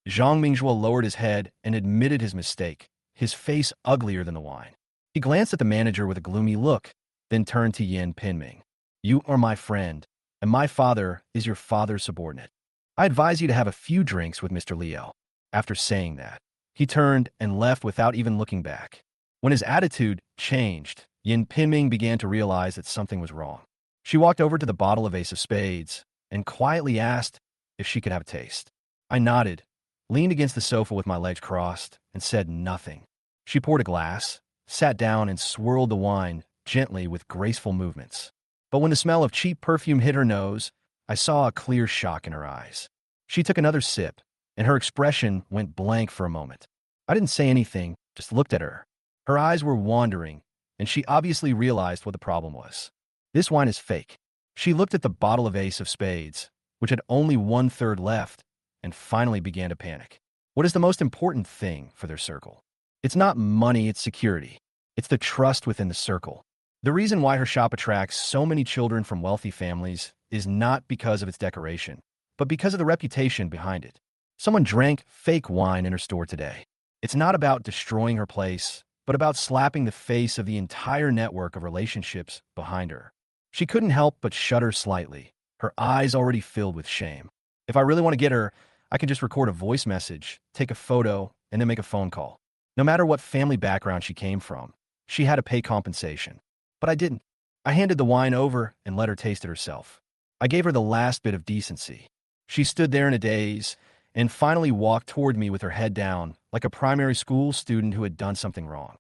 Zhang Minghua lowered his head and admitted his mistake, his face uglier than the wine. He glanced at the manager with a gloomy look, then turned to Yin Pinming. You are my friend, and my father is your father's subordinate. I advise you to have a few drinks with Mr. Liu. After saying that, he turned and left without even looking back. When his attitude changed, Yin Pinming began to realize that something was wrong. She walked over to the bottle of Ace of Spades and quietly asked if she could have a taste. I nodded, leaned against the sofa with my legs crossed, and said nothing. She poured a glass, sat down, and swirled the wine gently with graceful movements. But when the smell of cheap perfume hit her nose, I saw a clear shock in her eyes. She took another sip, and her expression went blank for a moment. I didn't say anything, just looked at her. Her eyes were wandering, and she obviously realized what the problem was. This wine is fake. She looked at the bottle of Ace of Spades, which had only 1/3 left, and finally began to panic. What is the most important thing for their circle? It's not money, it's security. It's the trust within the circle. The reason why her shop attracts so many children from wealthy families is not because of its decoration, but because of the reputation behind it. Someone drank fake wine in her store today. It's not about destroying her place, but about slapping the face of the entire network of relationships behind her. She couldn't help but shudder slightly, her eyes already filled with shame. If I really want to get her, I can just record a voice message, take a photo, and then make a phone call. No matter what family background she came from, she had to pay compensation. But I didn't. I handed the wine over and let her taste it herself. I gave her the last bit of decency. She stood there in a daze and finally walked toward me with her head down, like a primary school student who had done something wrong.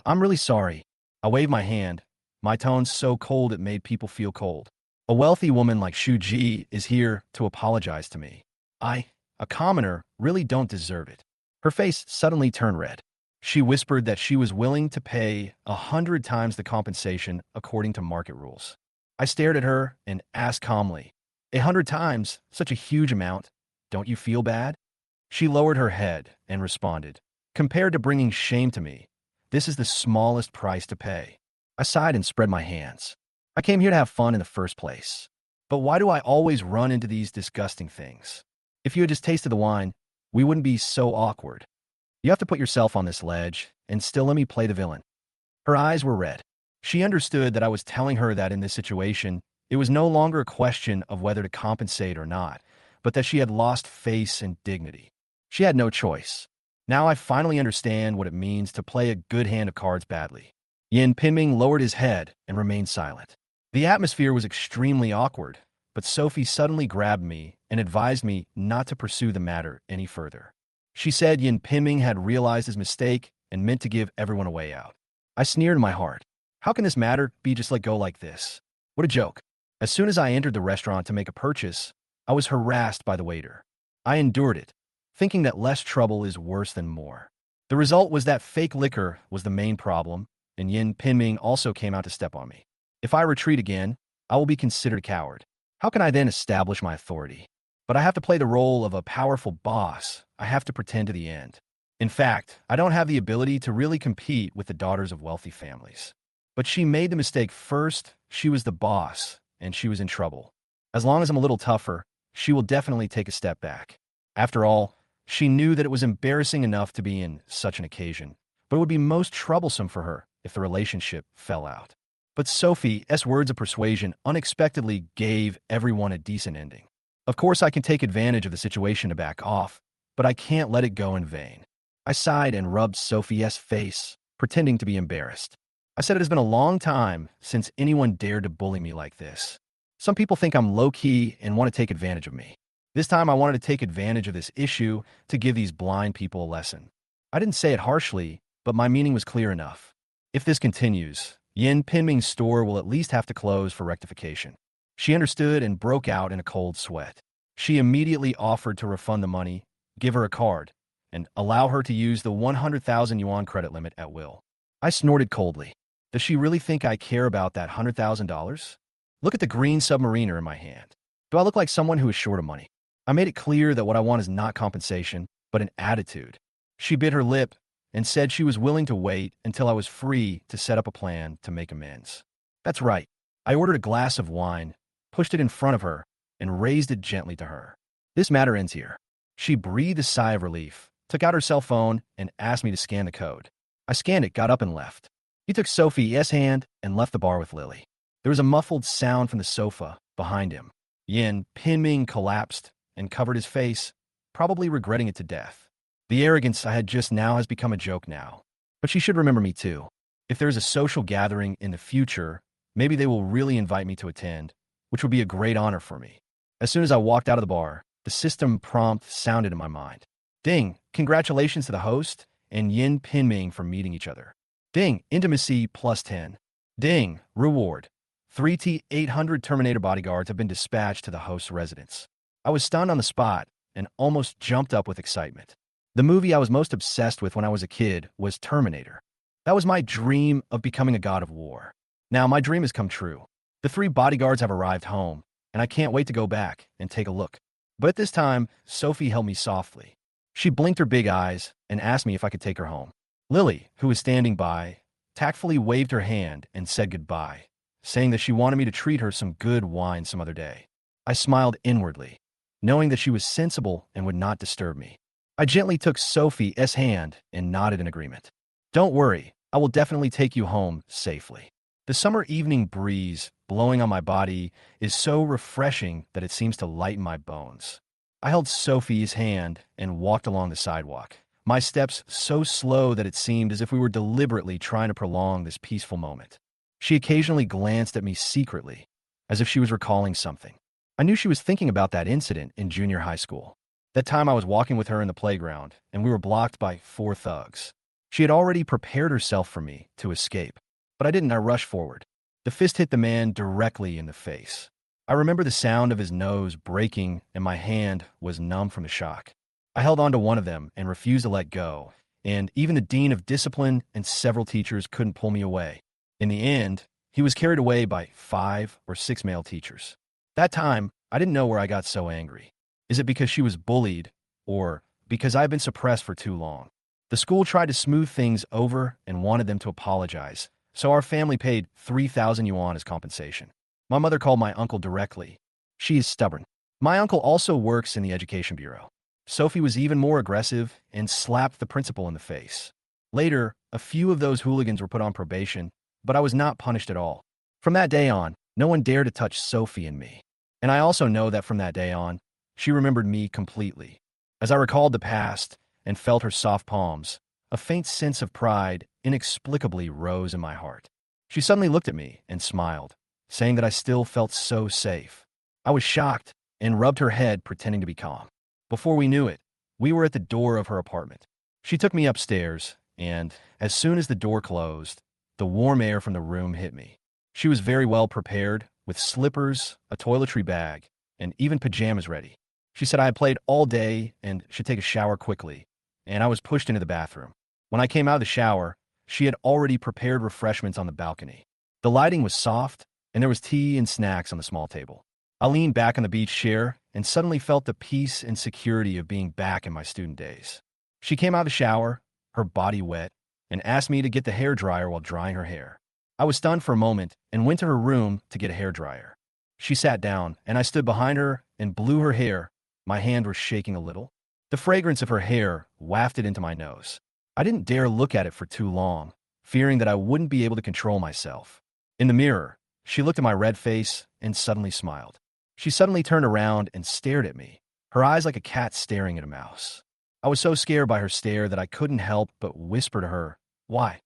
I'm really sorry. I waved my hand, my tone so cold it made people feel cold. A wealthy woman like Shuji is here to apologize to me. I, a commoner, really don't deserve it. Her face suddenly turned red. She whispered that she was willing to pay 100 times the compensation according to market rules. I stared at her and asked calmly, 100 times? Such a huge amount. Don't you feel bad? She lowered her head and responded, compared to bringing shame to me, this is the smallest price to pay. I sighed and spread my hands. I came here to have fun in the first place. But why do I always run into these disgusting things? If you had just tasted the wine, we wouldn't be so awkward. You have to put yourself on this ledge and still let me play the villain. Her eyes were red. She understood that I was telling her that in this situation, it was no longer a question of whether to compensate or not, but that she had lost face and dignity. She had no choice. Now I finally understand what it means to play a good hand of cards badly. Yin Pinming lowered his head and remained silent. The atmosphere was extremely awkward, but Sophie suddenly grabbed me and advised me not to pursue the matter any further. She said Yin Pinming had realized his mistake and meant to give everyone a way out. I sneered in my heart. How can this matter be just let go like this? What a joke. As soon as I entered the restaurant to make a purchase, I was harassed by the waiter. I endured it, thinking that less trouble is worse than more. The result was that fake liquor was the main problem, and Yin Pinming also came out to step on me. If I retreat again, I will be considered a coward. How can I then establish my authority? But I have to play the role of a powerful boss. I have to pretend to the end. In fact, I don't have the ability to really compete with the daughters of wealthy families. But she made the mistake first. She was the boss, and she was in trouble. As long as I'm a little tougher, she will definitely take a step back. After all, she knew that it was embarrassing enough to be in such an occasion, but it would be most troublesome for her if the relationship fell out. But Sophie's words of persuasion unexpectedly gave everyone a decent ending. Of course, I can take advantage of the situation to back off, but I can't let it go in vain. I sighed and rubbed Sophie's face, pretending to be embarrassed. I said it has been a long time since anyone dared to bully me like this. Some people think I'm low-key and want to take advantage of me. This time I wanted to take advantage of this issue to give these blind people a lesson. I didn't say it harshly, but my meaning was clear enough. If this continues, Yin Pinming's store will at least have to close for rectification. She understood and broke out in a cold sweat. She immediately offered to refund the money, give her a card, and allow her to use the 100,000 yuan credit limit at will. I snorted coldly. Does she really think I care about that $100,000? Look at the green submariner in my hand. Do I look like someone who is short of money? I made it clear that what I want is not compensation, but an attitude. She bit her lip and said she was willing to wait until I was free to set up a plan to make amends. That's right. I ordered a glass of wine, pushed it in front of her, and raised it gently to her. This matter ends here. She breathed a sigh of relief, took out her cell phone, and asked me to scan the code. I scanned it, got up, and left. He took Sophie's hand and left the bar with Lily. There was a muffled sound from the sofa behind him. Yin Pinming collapsed and covered his face, probably regretting it to death. The arrogance I had just now has become a joke now. But she should remember me too. If there is a social gathering in the future, maybe they will really invite me to attend, which would be a great honor for me. As soon as I walked out of the bar, the system prompt sounded in my mind. Ding, congratulations to the host and Yin Pinming for meeting each other. Ding, intimacy plus 10. Ding, reward. 3T800 Terminator bodyguards have been dispatched to the host's residence. I was stunned on the spot and almost jumped up with excitement. The movie I was most obsessed with when I was a kid was Terminator. That was my dream of becoming a god of war. Now my dream has come true. The 3 bodyguards have arrived home, and I can't wait to go back and take a look. But at this time, Sophie held me softly. She blinked her big eyes and asked me if I could take her home. Lily, who was standing by, tactfully waved her hand and said goodbye, saying that she wanted me to treat her some good wine some other day. I smiled inwardly, knowing that she was sensible and would not disturb me. I gently took Sophie's hand and nodded in agreement. Don't worry, I will definitely take you home safely. The summer evening breeze blowing on my body is so refreshing that it seems to lighten my bones. I held Sophie's hand and walked along the sidewalk, my steps so slow that it seemed as if we were deliberately trying to prolong this peaceful moment. She occasionally glanced at me secretly, as if she was recalling something. I knew she was thinking about that incident in junior high school. That time I was walking with her in the playground, and we were blocked by 4 thugs. She had already prepared herself for me to escape, but I didn't. I rushed forward. The fist hit the man directly in the face. I remember the sound of his nose breaking, and my hand was numb from the shock. I held on to one of them and refused to let go, and even the dean of discipline and several teachers couldn't pull me away. In the end, he was carried away by 5 or 6 male teachers. That time, I didn't know where I got so angry. Is it because she was bullied, or because I had been suppressed for too long? The school tried to smooth things over and wanted them to apologize, so our family paid 3,000 yuan as compensation. My mother called my uncle directly. She is stubborn. My uncle also works in the education bureau. Sophie was even more aggressive and slapped the principal in the face. Later, a few of those hooligans were put on probation, but I was not punished at all. From that day on, no one dared to touch Sophie and me. And I also know that from that day on, she remembered me completely. As I recalled the past and felt her soft palms, a faint sense of pride inexplicably rose in my heart. She suddenly looked at me and smiled, saying that I still felt so safe. I was shocked and rubbed her head, pretending to be calm. Before we knew it, we were at the door of her apartment. She took me upstairs, and as soon as the door closed, the warm air from the room hit me. She was very well prepared, with slippers, a toiletry bag, and even pajamas ready. She said I had played all day and should take a shower quickly, and I was pushed into the bathroom. When I came out of the shower, she had already prepared refreshments on the balcony. The lighting was soft, and there was tea and snacks on the small table. I leaned back on the beach chair and suddenly felt the peace and security of being back in my student days. She came out of the shower, her body wet, and asked me to get the hairdryer while drying her hair. I was stunned for a moment and went to her room to get a hairdryer. She sat down, and I stood behind her and blew her hair. My hand was shaking a little. The fragrance of her hair wafted into my nose. I didn't dare look at it for too long, fearing that I wouldn't be able to control myself. In the mirror, she looked at my red face and suddenly smiled. She suddenly turned around and stared at me, her eyes like a cat staring at a mouse. I was so scared by her stare that I couldn't help but whisper to her, "Why?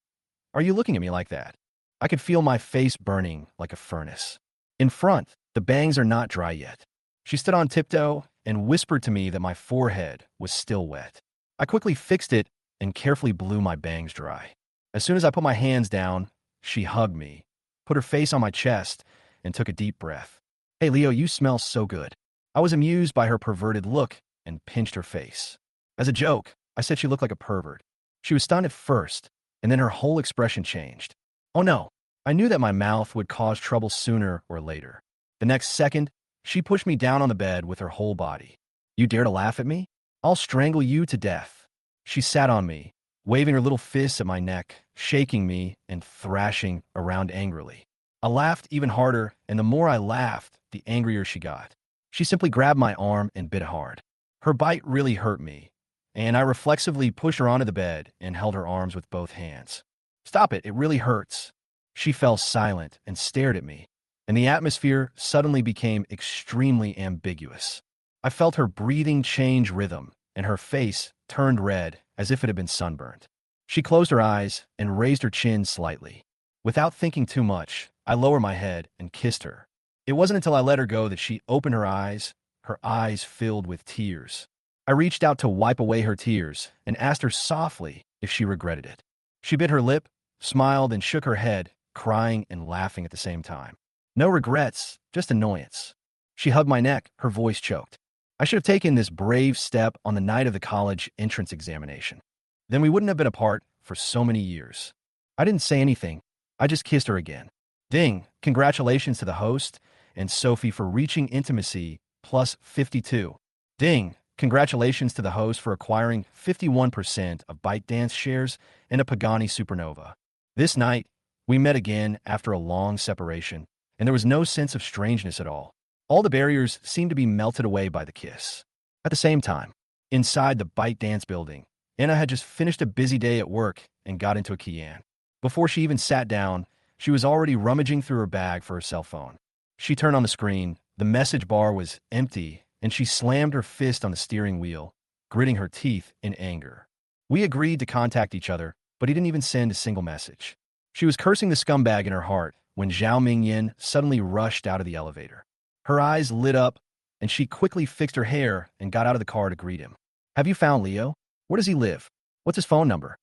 Are you looking at me like that?" I could feel my face burning like a furnace. In front, the bangs are not dry yet. She stood on tiptoe and whispered to me that my forehead was still wet. I quickly fixed it and carefully blew my bangs dry. As soon as I put my hands down, she hugged me, put her face on my chest, and took a deep breath. "Hey, Leo, you smell so good." I was amused by her perverted look and pinched her face. As a joke, I said she looked like a pervert. She was stunned at first, and then her whole expression changed. Oh no, I knew that my mouth would cause trouble sooner or later. The next second, she pushed me down on the bed with her whole body. "You dare to laugh at me? I'll strangle you to death." She sat on me, waving her little fists at my neck, shaking me and thrashing around angrily. I laughed even harder, and the more I laughed, the angrier she got. She simply grabbed my arm and bit hard. Her bite really hurt me, and I reflexively pushed her onto the bed and held her arms with both hands. "Stop it, it really hurts." She fell silent and stared at me, and the atmosphere suddenly became extremely ambiguous. I felt her breathing change rhythm, and her face turned red as if it had been sunburned. She closed her eyes and raised her chin slightly. Without thinking too much, I lowered my head and kissed her. It wasn't until I let her go that she opened her eyes her eyes filled with tears. I reached out to wipe away her tears and asked her softly if she regretted it. She bit her lip, smiled, and shook her head, crying and laughing at the same time. No regrets, just annoyance. She hugged my neck, her voice choked. I should have taken this brave step on the night of the college entrance examination. Then we wouldn't have been apart for so many years. I didn't say anything. I just kissed her again. Ding, congratulations to the host and Sophie for reaching intimacy plus 52. Ding, congratulations to the host for acquiring 51% of ByteDance shares in a Pagani Supernova. This night, we met again after a long separation, and there was no sense of strangeness at all. All the barriers seemed to be melted away by the kiss. At the same time, inside the ByteDance building, Anna had just finished a busy day at work and got into a Kian. Before she even sat down, she was already rummaging through her bag for her cell phone. She turned on the screen, the message bar was empty, and she slammed her fist on the steering wheel, gritting her teeth in anger. We agreed to contact each other, but he didn't even send a single message. She was cursing the scumbag in her heart when Zhao Mingyan suddenly rushed out of the elevator. Her eyes lit up, and she quickly fixed her hair and got out of the car to greet him. Have you found Leo? Where does he live? What's his phone number?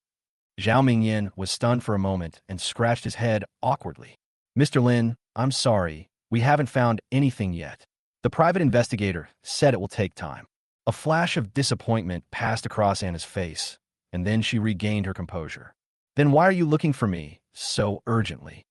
Zhao Mingyan was stunned for a moment and scratched his head awkwardly. Mr. Lin, I'm sorry, we haven't found anything yet. The private investigator said it will take time. A flash of disappointment passed across Anna's face, and then she regained her composure. Then why are you looking for me so urgently?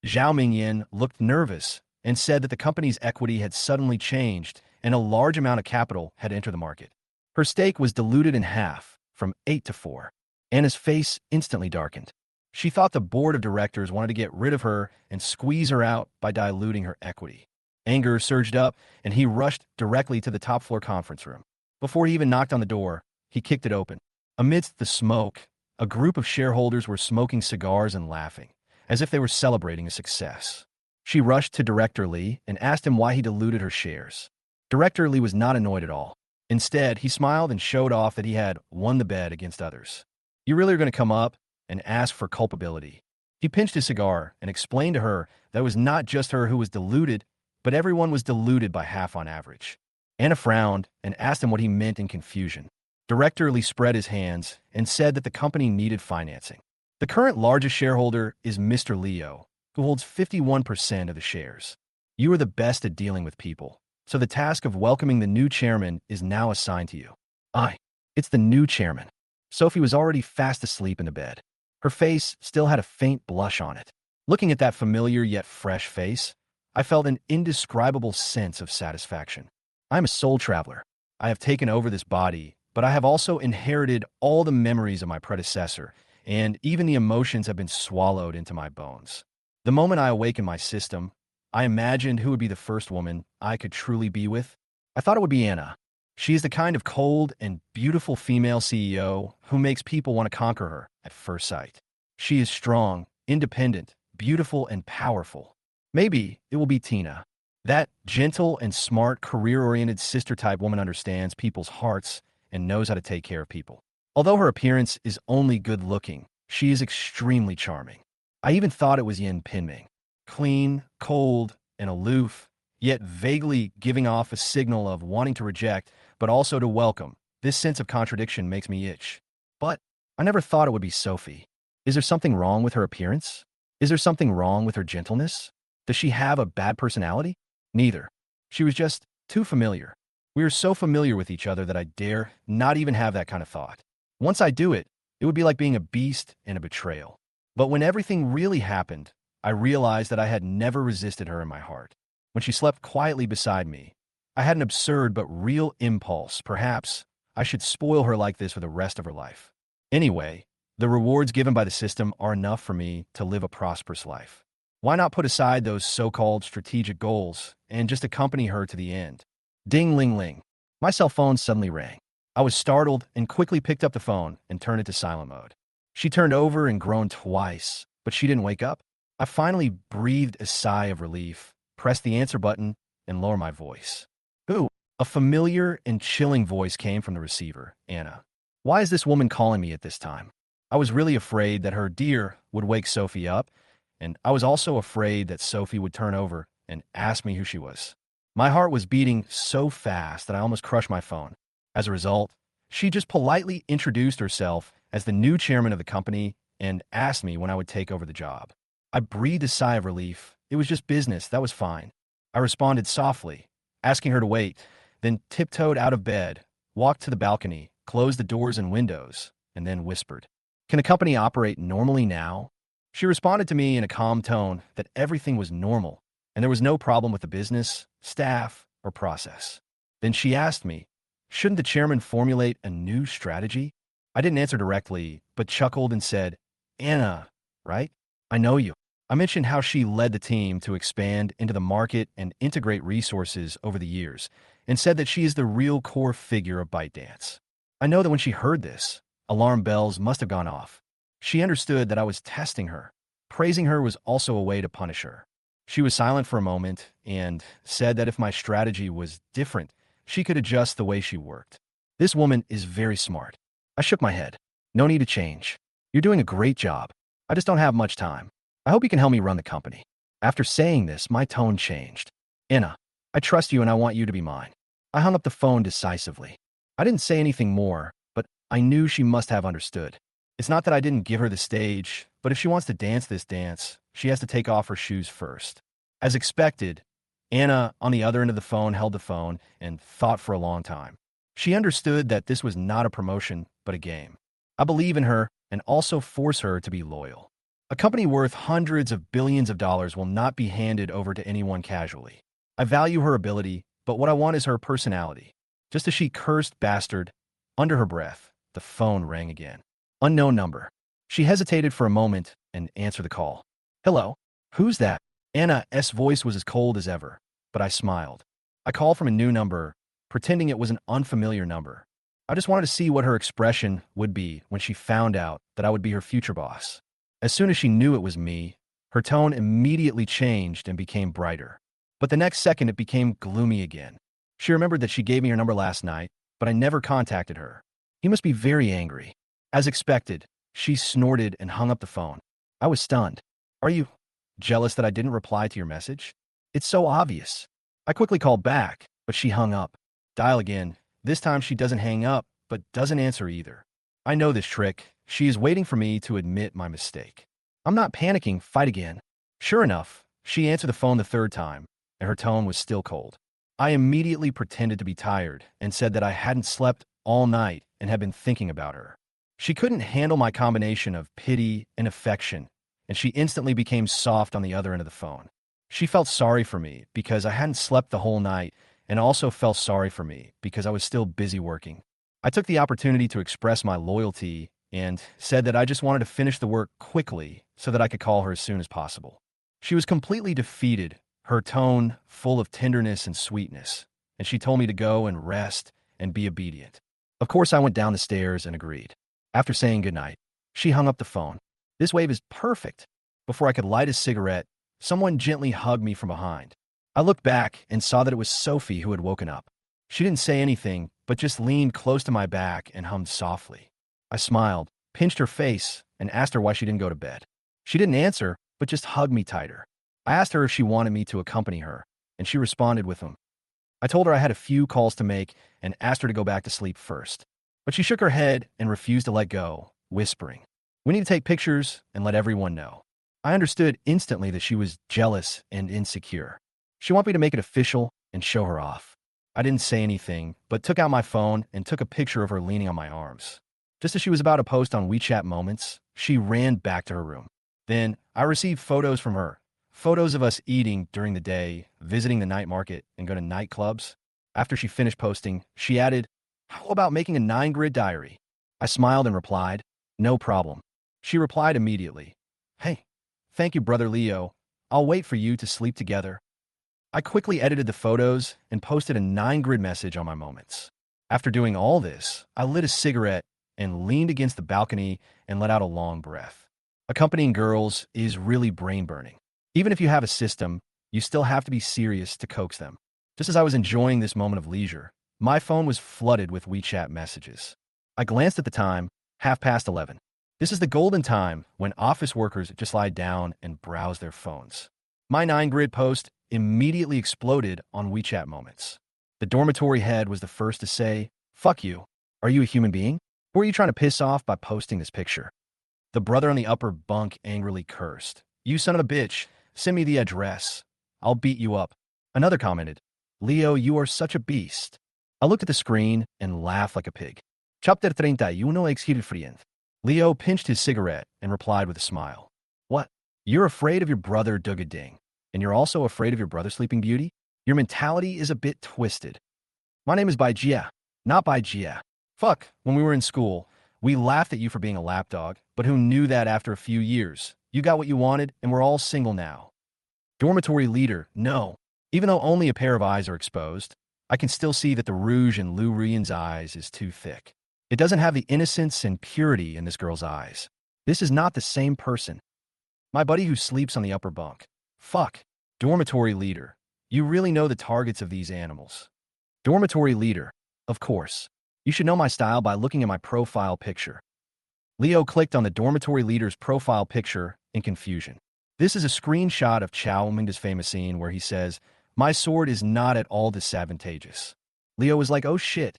Zhao Mingyan looked nervous and said that the company's equity had suddenly changed and a large amount of capital had entered the market. Her stake was diluted in half, from 8 to 4. Anna's face instantly darkened. She thought the board of directors wanted to get rid of her and squeeze her out by diluting her equity. Anger surged up, and he rushed directly to the top-floor conference room. Before he even knocked on the door, he kicked it open. Amidst the smoke, a group of shareholders were smoking cigars and laughing, as if they were celebrating a success. She rushed to Director Li and asked him why he diluted her shares. Director Li was not annoyed at all. Instead, he smiled and showed off that he had won the bet against others. You really are going to come up and ask for culpability. He pinched his cigar and explained to her that it was not just her who was deluded, but everyone was deluded by half on average. Anna frowned and asked him what he meant in confusion. Director Lee spread his hands and said that the company needed financing. The current largest shareholder is Mr. Leo, who holds 51% of the shares. You are the best at dealing with people, so the task of welcoming the new chairman is now assigned to you. It's the new chairman. Sophie was already fast asleep in the bed. Her face still had a faint blush on it. Looking at that familiar yet fresh face, I felt an indescribable sense of satisfaction. I am a soul traveler. I have taken over this body, but I have also inherited all the memories of my predecessor, and even the emotions have been swallowed into my bones. The moment I awakened in my system, I imagined who would be the first woman I could truly be with. I thought it would be Anna. She is the kind of cold and beautiful female CEO who makes people want to conquer her at first sight. She is strong, independent, beautiful, and powerful. Maybe it will be Tina. That gentle and smart, career-oriented sister-type woman understands people's hearts and knows how to take care of people. Although her appearance is only good-looking, she is extremely charming. I even thought it was Yin Pinming. Clean, cold, and aloof, yet vaguely giving off a signal of wanting to reject, but also to welcome. This sense of contradiction makes me itch. But I never thought it would be Sophie. Is there something wrong with her appearance? Is there something wrong with her gentleness? Does she have a bad personality? Neither. She was just too familiar. We are so familiar with each other that I dare not even have that kind of thought. Once I do it, it would be like being a beast in a betrayal. But when everything really happened, I realized that I had never resisted her in my heart. When she slept quietly beside me, I had an absurd but real impulse. Perhaps I should spoil her like this for the rest of her life. Anyway, the rewards given by the system are enough for me to live a prosperous life. Why not put aside those so-called strategic goals and just accompany her to the end? Ding-ling-ling. My cell phone suddenly rang. I was startled and quickly picked up the phone and turned it to silent mode. She turned over and groaned twice, but she didn't wake up. I finally breathed a sigh of relief, pressed the answer button, and lowered my voice. Who? A familiar and chilling voice came from the receiver. Anna. Why is this woman calling me at this time? I was really afraid that her dear would wake Sophie up, and I was also afraid that Sophie would turn over and ask me who she was. My heart was beating so fast that I almost crushed my phone. As a result, she just politely introduced herself as the new chairman of the company and asked me when I would take over the job. I breathed a sigh of relief. It was just business, that was fine. I responded softly, asking her to wait, then tiptoed out of bed, walked to the balcony, closed the doors and windows, and then whispered, "Can the company operate normally now?" She responded to me in a calm tone that everything was normal, and there was no problem with the business, staff, or process. Then she asked me, shouldn't the chairman formulate a new strategy? I didn't answer directly, but chuckled and said, Anna, right? I know you. I mentioned how she led the team to expand into the market and integrate resources over the years, and said that she is the real core figure of ByteDance. I know that when she heard this, alarm bells must have gone off. She understood that I was testing her. Praising her was also a way to punish her. She was silent for a moment and said that if my strategy was different, she could adjust the way she worked. This woman is very smart. I shook my head. No need to change. You're doing a great job. I just don't have much time. I hope you can help me run the company. After saying this, my tone changed. Anna, I trust you and I want you to be mine. I hung up the phone decisively. I didn't say anything more, but I knew she must have understood. It's not that I didn't give her the stage, but if she wants to dance this dance, she has to take off her shoes first. As expected, Anna, on the other end of the phone, held the phone and thought for a long time. She understood that this was not a promotion, but a game. I believe in her and also force her to be loyal. A company worth hundreds of billions of dollars will not be handed over to anyone casually. I value her ability, but what I want is her personality. Just as she cursed bastard, under her breath, the phone rang again. Unknown number. She hesitated for a moment and answered the call. Hello? Who's that? Anna's voice was as cold as ever, but I smiled. I called from a new number, pretending it was an unfamiliar number. I just wanted to see what her expression would be when she found out that I would be her future boss. As soon as she knew it was me, her tone immediately changed and became brighter. But the next second it became gloomy again. She remembered that she gave me her number last night, but I never contacted her. He must be very angry. As expected, she snorted and hung up the phone. I was stunned. Are you jealous that I didn't reply to your message? It's so obvious. I quickly called back, but she hung up. Dial again. This time she doesn't hang up, but doesn't answer either. I know this trick. She is waiting for me to admit my mistake. I'm not panicking. Fight again. Sure enough, she answered the phone the third time, and her tone was still cold. I immediately pretended to be tired and said that I hadn't slept all night and had been thinking about her. She couldn't handle my combination of pity and affection, and she instantly became soft on the other end of the phone. She felt sorry for me because I hadn't slept the whole night and also felt sorry for me because I was still busy working. I took the opportunity to express my loyalty and said that I just wanted to finish the work quickly so that I could call her as soon as possible. She was completely defeated, her tone full of tenderness and sweetness, and she told me to go and rest and be obedient. Of course, I went down the stairs and agreed. After saying goodnight, she hung up the phone. This wave is perfect. Before I could light a cigarette, someone gently hugged me from behind. I looked back and saw that it was Sophie who had woken up. She didn't say anything, but just leaned close to my back and hummed softly. I smiled, pinched her face, and asked her why she didn't go to bed. She didn't answer, but just hugged me tighter. I asked her if she wanted me to accompany her, and she responded with them. I told her I had a few calls to make and asked her to go back to sleep first. But she shook her head and refused to let go, whispering, "We need to take pictures and let everyone know." I understood instantly that she was jealous and insecure. She wanted me to make it official and show her off. I didn't say anything, but took out my phone and took a picture of her leaning on my arms. Just as she was about to post on WeChat Moments, she ran back to her room. Then I received photos from her, photos of us eating during the day, visiting the night market, and going to nightclubs. After she finished posting, she added, "How about making a 9-grid diary?" I smiled and replied, "No problem." She replied immediately, "Hey, thank you, brother Leo. I'll wait for you to sleep together." I quickly edited the photos and posted a 9-grid message on my moments. After doing all this, I lit a cigarette and leaned against the balcony and let out a long breath. Accompanying girls is really brain-burning. Even if you have a system, you still have to be serious to coax them. Just as I was enjoying this moment of leisure, my phone was flooded with WeChat messages. I glanced at the time, 11:30. This is the golden time when office workers just lie down and browse their phones. My 9-grid post immediately exploded on WeChat moments. The dormitory head was the first to say, "Fuck you. Are you a human being? Who are you trying to piss off by posting this picture?" The brother on the upper bunk angrily cursed, "You son of a bitch, send me the address. I'll beat you up." Another commented, "Leo, you are such a beast." I looked at the screen and laughed like a pig. Chapter 31 Exilfriend. Leo pinched his cigarette and replied with a smile. "What? You're afraid of your brother Dugading, and you're also afraid of your brother Sleeping Beauty? Your mentality is a bit twisted. My name is Baijia, not Baijia. Fuck, when we were in school, we laughed at you for being a lapdog, but who knew that after a few years? You got what you wanted, and we're all single now." Dormitory leader, no. Even though only a pair of eyes are exposed, I can still see that the rouge in Lu Ruyan's eyes is too thick. It doesn't have the innocence and purity in this girl's eyes. This is not the same person. My buddy who sleeps on the upper bunk. Fuck. Dormitory leader. You really know the targets of these animals. Dormitory leader. Of course. You should know my style by looking at my profile picture. Leo clicked on the dormitory leader's profile picture in confusion. This is a screenshot of Chow Mingda's famous scene where he says, "My sword is not at all disadvantageous." Leo was like, "Oh shit.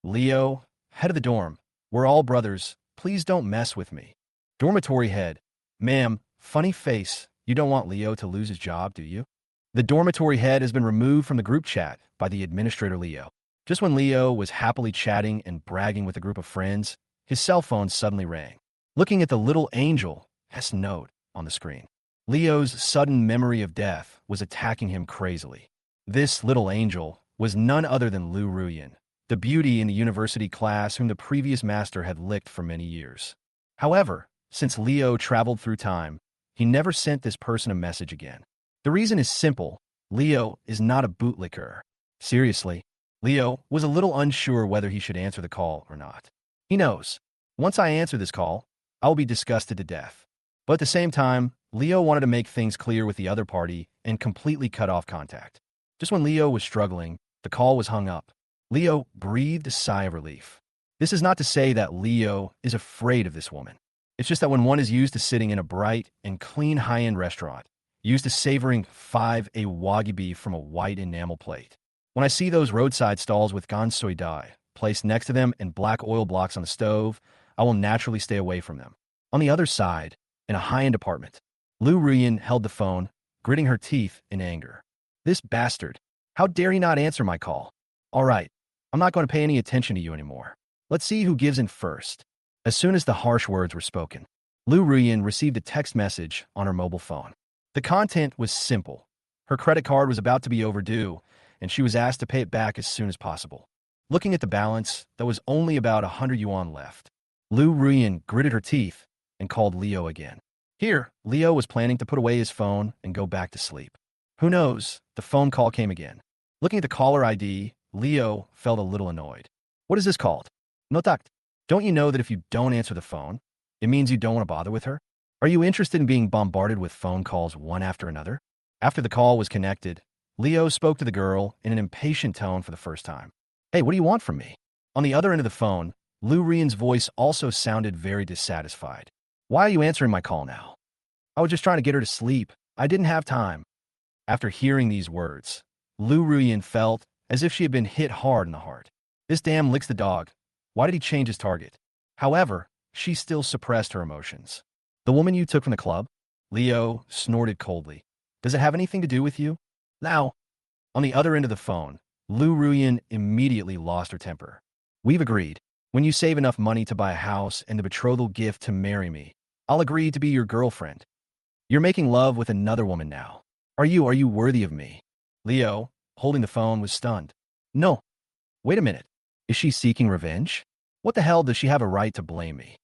Leo, head of the dorm. We're all brothers. Please don't mess with me." Dormitory head. "Ma'am, funny face. You don't want Leo to lose his job, do you?" The dormitory head has been removed from the group chat by the administrator Leo. Just when Leo was happily chatting and bragging with a group of friends, his cell phone suddenly rang. Looking at the little angel S note on the screen, Leo's sudden memory of death was attacking him crazily. This little angel was none other than Lu Ruyan, the beauty in the university class whom the previous master had licked for many years. However, since Leo traveled through time, he never sent this person a message again. The reason is simple. Leo is not a bootlicker. Seriously, Leo was a little unsure whether he should answer the call or not. He knows, once I answer this call, I will be disgusted to death. But at the same time, Leo wanted to make things clear with the other party and completely cut off contact. Just when Leo was struggling, the call was hung up. Leo breathed a sigh of relief. This is not to say that Leo is afraid of this woman. It's just that when one is used to sitting in a bright and clean high-end restaurant, used to savoring 5A wagyu beef from a white enamel plate, when I see those roadside stalls with gansoi dai placed next to them and black oil blocks on the stove, I will naturally stay away from them. On the other side, in a high-end apartment, Lu Ruyan held the phone, gritting her teeth in anger. This bastard. How dare he not answer my call? All right, I'm not going to pay any attention to you anymore. Let's see who gives in first. As soon as the harsh words were spoken, Lu Ruyan received a text message on her mobile phone. The content was simple. Her credit card was about to be overdue, and she was asked to pay it back as soon as possible. Looking at the balance, there was only about 100 yuan left. Lu Ruyan gritted her teeth and called Leo again. Here, Leo was planning to put away his phone and go back to sleep. Who knows? The phone call came again. Looking at the caller ID, Leo felt a little annoyed. What is this called? No takt. Don't you know that if you don't answer the phone, it means you don't want to bother with her? Are you interested in being bombarded with phone calls one after another? After the call was connected, Leo spoke to the girl in an impatient tone for the first time. Hey, what do you want from me? On the other end of the phone, Lu Ruyan's voice also sounded very dissatisfied. Why are you answering my call now? I was just trying to get her to sleep. I didn't have time. After hearing these words, Lu Ruyan felt as if she had been hit hard in the heart. This damn licks the dog. Why did he change his target? However, she still suppressed her emotions. The woman you took from the club? Leo snorted coldly. Does it have anything to do with you? Now, on the other end of the phone, Lu Ruyan immediately lost her temper. We've agreed. When you save enough money to buy a house and the betrothal gift to marry me, I'll agree to be your girlfriend. You're making love with another woman now. Are you worthy of me? Leo, holding the phone, was stunned. No. Wait a minute. Is she seeking revenge? What the hell does she have a right to blame me?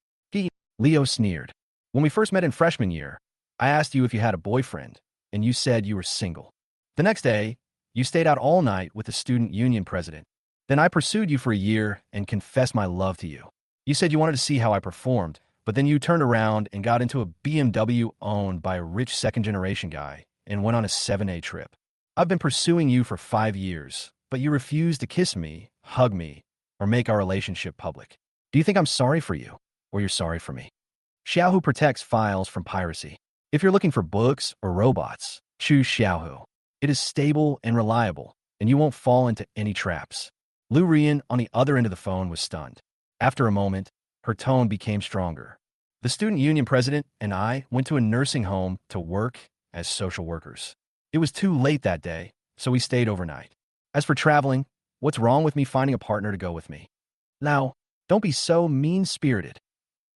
Leo sneered. When we first met in freshman year, I asked you if you had a boyfriend, and you said you were single. The next day, you stayed out all night with the student union president. Then I pursued you for a year and confessed my love to you. You said you wanted to see how I performed, but then you turned around and got into a BMW owned by a rich second-generation guy and went on a 7A trip. I've been pursuing you for 5 years, but you refused to kiss me, hug me, or make our relationship public. Do you think I'm sorry for you, or you're sorry for me? Xiaohu protects files from piracy. If you're looking for books or robots, choose Xiaohu. It is stable and reliable, and you won't fall into any traps. Lu Rian, on the other end of the phone, was stunned. After a moment, her tone became stronger. The student union president and I went to a nursing home to work as social workers. It was too late that day, so we stayed overnight. As for traveling, what's wrong with me finding a partner to go with me? Now, don't be so mean-spirited.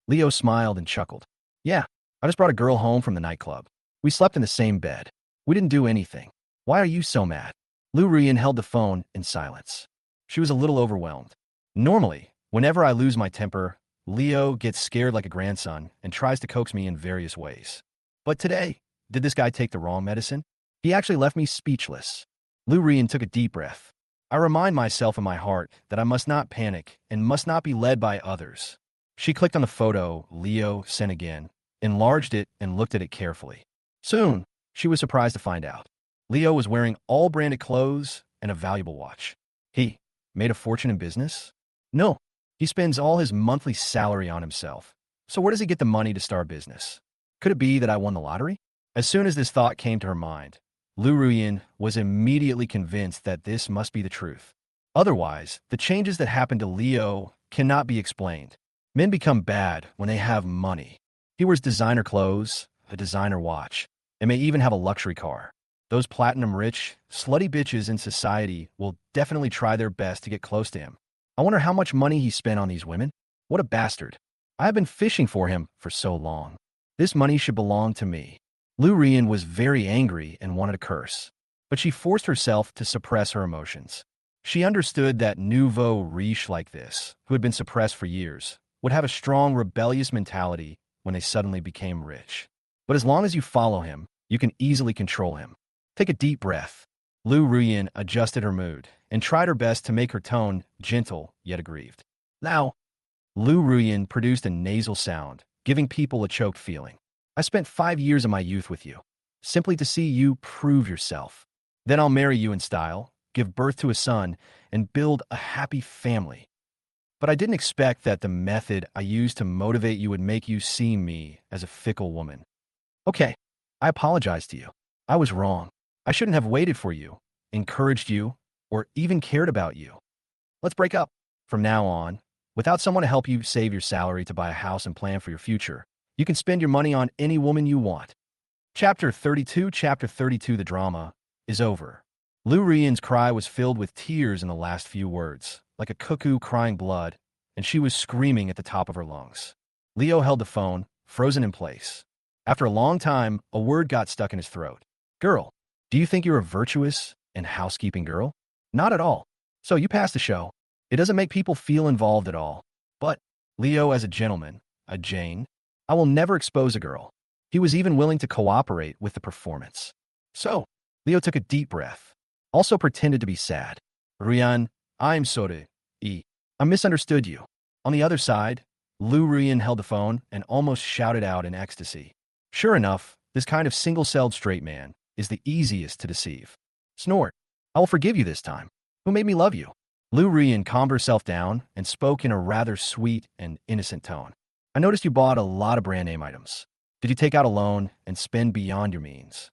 Leo smiled and chuckled. Yeah, I just brought a girl home from the nightclub. We slept in the same bed. We didn't do anything. Why are you so mad? Lu Rian held the phone in silence. She was a little overwhelmed. Normally, whenever I lose my temper, Leo gets scared like a grandson and tries to coax me in various ways. But today, did this guy take the wrong medicine? He actually left me speechless. Lu Rian took a deep breath. I remind myself in my heart that I must not panic and must not be led by others. She clicked on the photo Leo sent again, enlarged it, and looked at it carefully. Soon, she was surprised to find out. Leo was wearing all branded clothes and a valuable watch. He made a fortune in business? No, he spends all his monthly salary on himself. So where does he get the money to start a business? Could it be that I won the lottery? As soon as this thought came to her mind, Lu Ruyin was immediately convinced that this must be the truth. Otherwise, the changes that happened to Leo cannot be explained. Men become bad when they have money. He wears designer clothes, a designer watch, and may even have a luxury car. Those platinum-rich, slutty bitches in society will definitely try their best to get close to him. I wonder how much money he spent on these women. What a bastard. I have been fishing for him for so long. This money should belong to me. Lu Rian was very angry and wanted to curse, but she forced herself to suppress her emotions. She understood that nouveau riche like this, who had been suppressed for years, would have a strong, rebellious mentality when they suddenly became rich. But as long as you follow him, you can easily control him. Take a deep breath. Lu Ruyin adjusted her mood and tried her best to make her tone gentle yet aggrieved. Now, Lu Ruyin produced a nasal sound, giving people a choked feeling. I spent 5 years of my youth with you, simply to see you prove yourself. Then I'll marry you in style, give birth to a son, and build a happy family. But I didn't expect that the method I used to motivate you would make you see me as a fickle woman. Okay, I apologize to you. I was wrong. I shouldn't have waited for you, encouraged you, or even cared about you. Let's break up. From now on, without someone to help you save your salary to buy a house and plan for your future, you can spend your money on any woman you want. Chapter 32, the drama, is over. Lu Rian's cry was filled with tears in the last few words, like a cuckoo crying blood, and she was screaming at the top of her lungs. Leo held the phone, frozen in place. After a long time, a word got stuck in his throat. Girl, do you think you're a virtuous and housekeeping girl? Not at all. So you passed the show. It doesn't make people feel involved at all. But Leo, as a gentleman, a Jane, I will never expose a girl. He was even willing to cooperate with the performance. So, Leo took a deep breath, also pretended to be sad. Rian, I'm sorry. I misunderstood you. On the other side, Lu Rian held the phone and almost shouted out in ecstasy. Sure enough, this kind of single-celled straight man is the easiest to deceive. Snort. I will forgive you this time. Who made me love you? Lu Rian calmed herself down and spoke in a rather sweet and innocent tone. I noticed you bought a lot of brand name items. Did you take out a loan and spend beyond your means?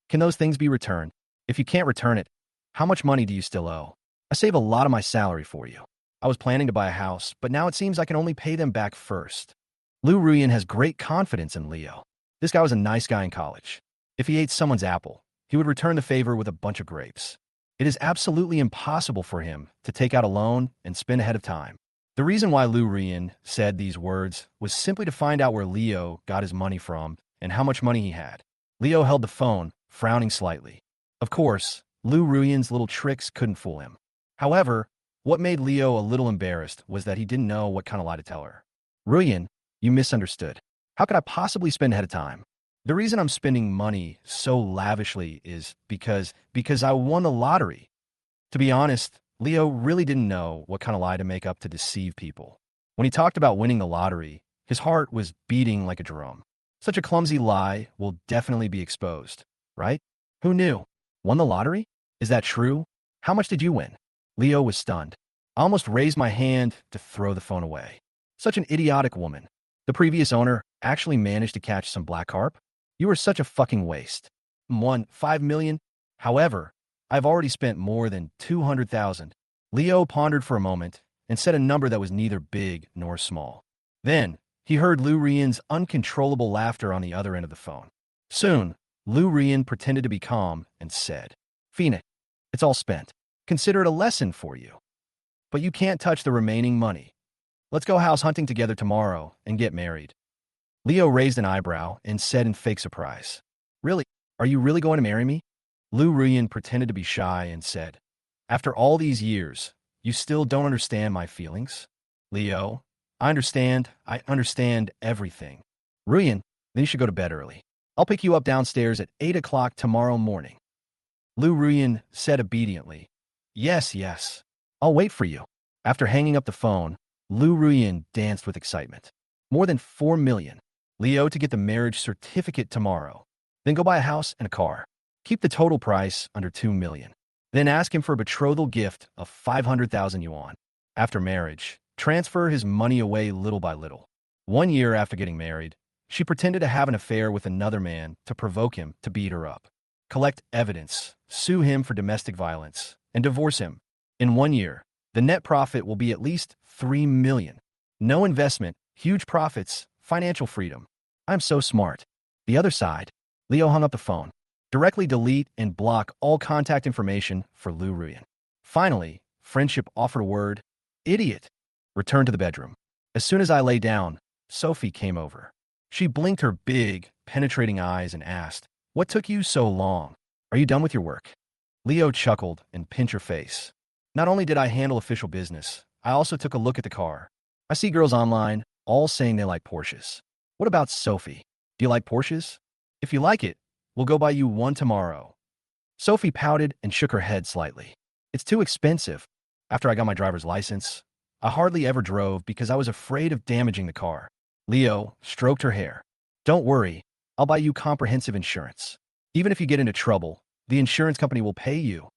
Can those things be returned? If you can't return it, how much money do you still owe? I save a lot of my salary for you. I was planning to buy a house, but now it seems I can only pay them back first. Lu Ruyan has great confidence in Leo. This guy was a nice guy in college. If he ate someone's apple, he would return the favor with a bunch of grapes. It is absolutely impossible for him to take out a loan and spend ahead of time. The reason why Lu Rian said these words was simply to find out where Leo got his money from and how much money he had. Leo held the phone, frowning slightly. Of course, Lu Ruyan's little tricks couldn't fool him. However, what made Leo a little embarrassed was that he didn't know what kind of lie to tell her. Ruyan, you misunderstood. How could I possibly spend ahead of time? The reason I'm spending money so lavishly is because I won the lottery. To be honest, Leo really didn't know what kind of lie to make up to deceive people. When he talked about winning the lottery, his heart was beating like a drum. Such a clumsy lie will definitely be exposed, right? Who knew? Won the lottery? Is that true? How much did you win? Leo was stunned. I almost raised my hand to throw the phone away. Such an idiotic woman. The previous owner actually managed to catch some black carp? You were such a fucking waste. Won 5 million? However, I've already spent more than 200,000. Leo pondered for a moment and said a number that was neither big nor small. Then, he heard Lu Rian's uncontrollable laughter on the other end of the phone. Soon, Lu Rian pretended to be calm and said, Phoenix, it's all spent. Consider it a lesson for you. But you can't touch the remaining money. Let's go house hunting together tomorrow and get married. Leo raised an eyebrow and said in fake surprise, Really? Are you really going to marry me? Lu Rian pretended to be shy and said, After all these years, you still don't understand my feelings? Leo, I understand everything. Ruyan, then you should go to bed early. I'll pick you up downstairs at 8 o'clock tomorrow morning. Lu Ruyan said obediently, Yes, I'll wait for you. After hanging up the phone, Lu Ruyan danced with excitement. More than 4 million. Leo to get the marriage certificate tomorrow. Then go buy a house and a car. Keep the total price under 2 million. Then ask him for a betrothal gift of 500,000 yuan. After marriage, transfer his money away little by little. 1 year after getting married, she pretended to have an affair with another man to provoke him to beat her up. Collect evidence, sue him for domestic violence, and divorce him. In 1 year, the net profit will be at least 3 million. No investment, huge profits, financial freedom. I'm so smart. The other side. Leo hung up the phone. Directly delete and block all contact information for Lu Ruyan. Finally, friendship offered a word. Idiot. Return to the bedroom. As soon as I lay down, Sophie came over. She blinked her big, penetrating eyes and asked, What took you so long? Are you done with your work? Leo chuckled and pinched her face. Not only did I handle official business, I also took a look at the car. I see girls online, all saying they like Porsches. What about Sophie? Do you like Porsches? If you like it, we'll go buy you one tomorrow. Sophie pouted and shook her head slightly. It's too expensive. After I got my driver's license, I hardly ever drove because I was afraid of damaging the car. Leo stroked her hair. Don't worry, I'll buy you comprehensive insurance. Even if you get into trouble, the insurance company will pay you.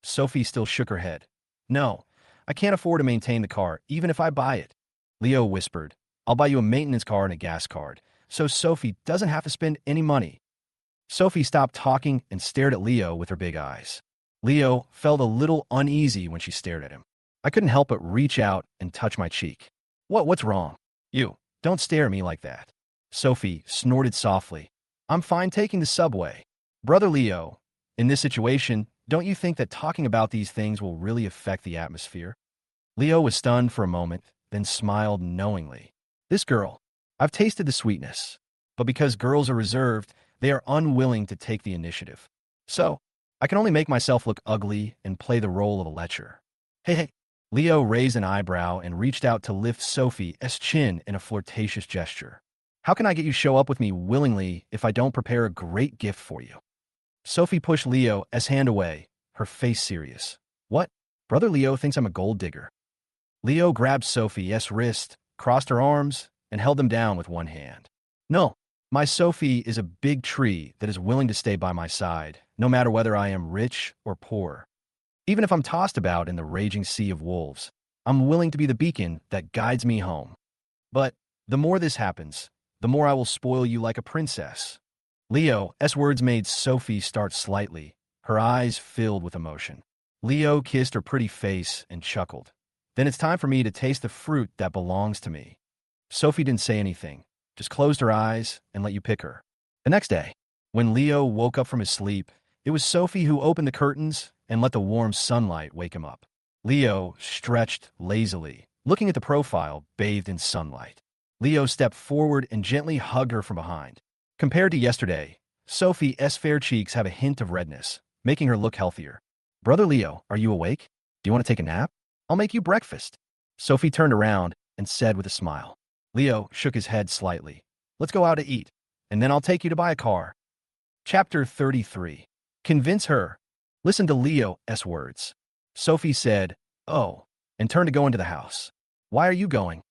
Sophie still shook her head. No, I can't afford to maintain the car, even if I buy it. Leo whispered, I'll buy you a maintenance car and a gas card, so Sophie doesn't have to spend any money. Sophie stopped talking and stared at Leo with her big eyes. Leo felt a little uneasy when she stared at him. I couldn't help but reach out and touch my cheek. What's wrong? You, don't stare at me like that. Sophie snorted softly. I'm fine taking the subway. Brother Leo, in this situation, don't you think that talking about these things will really affect the atmosphere? Leo was stunned for a moment, then smiled knowingly. This girl, I've tasted the sweetness, but because girls are reserved, they are unwilling to take the initiative. So, I can only make myself look ugly and play the role of a lecher. Hey. Leo raised an eyebrow and reached out to lift Sophie's chin in a flirtatious gesture. How can I get you show up with me willingly if I don't prepare a great gift for you? Sophie pushed Leo's hand away, her face serious. What? Brother Leo thinks I'm a gold digger. Leo grabbed Sophie's wrist, crossed her arms, and held them down with one hand. No, my Sophie is a big tree that is willing to stay by my side, no matter whether I am rich or poor. Even if I'm tossed about in the raging sea of wolves, I'm willing to be the beacon that guides me home. But the more this happens, the more I will spoil you like a princess. Leo's words made Sophie start slightly, her eyes filled with emotion. Leo kissed her pretty face and chuckled. Then it's time for me to taste the fruit that belongs to me. Sophie didn't say anything, just closed her eyes and let you pick her. The next day, when Leo woke up from his sleep, it was Sophie who opened the curtains and let the warm sunlight wake him up. Leo stretched lazily, looking at the profile bathed in sunlight. Leo stepped forward and gently hugged her from behind. Compared to yesterday, Sophie's fair cheeks have a hint of redness, making her look healthier. Brother Leo, are you awake? Do you want to take a nap? I'll make you breakfast. Sophie turned around and said with a smile. Leo shook his head slightly. Let's go out to eat, and then I'll take you to buy a car. Chapter 33. Convince her. Listen to Leo's words. Sophie said, Oh, and turned to go into the house. Why are you going?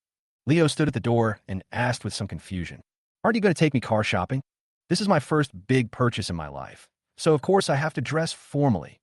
Leo stood at the door and asked with some confusion. Aren't you going to take me car shopping? This is my first big purchase in my life, so of course I have to dress formally.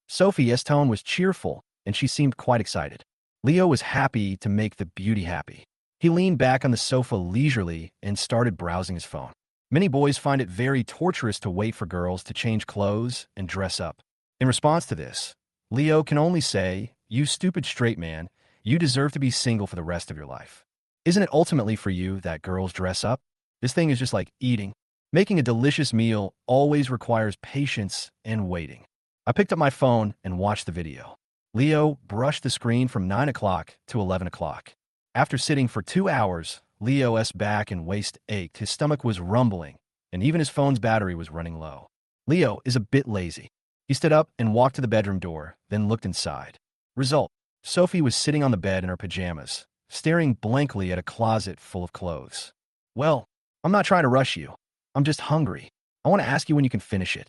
Sophie's tone was cheerful, and she seemed quite excited. Leo was happy to make the beauty happy. He leaned back on the sofa leisurely and started browsing his phone. Many boys find it very torturous to wait for girls to change clothes and dress up. In response to this, Leo can only say, "You stupid straight man, you deserve to be single for the rest of your life. Isn't it ultimately for you that girls dress up? This thing is just like eating. Making a delicious meal always requires patience and waiting." I picked up my phone and watched the video. Leo brushed the screen from 9 o'clock to 11 o'clock. After sitting for 2 hours, Leo's back and waist ached, his stomach was rumbling, and even his phone's battery was running low. Leo is a bit lazy. He stood up and walked to the bedroom door, then looked inside. Result: Sophie was sitting on the bed in her pajamas, staring blankly at a closet full of clothes. "Well, I'm not trying to rush you. I'm just hungry. I want to ask you when you can finish it."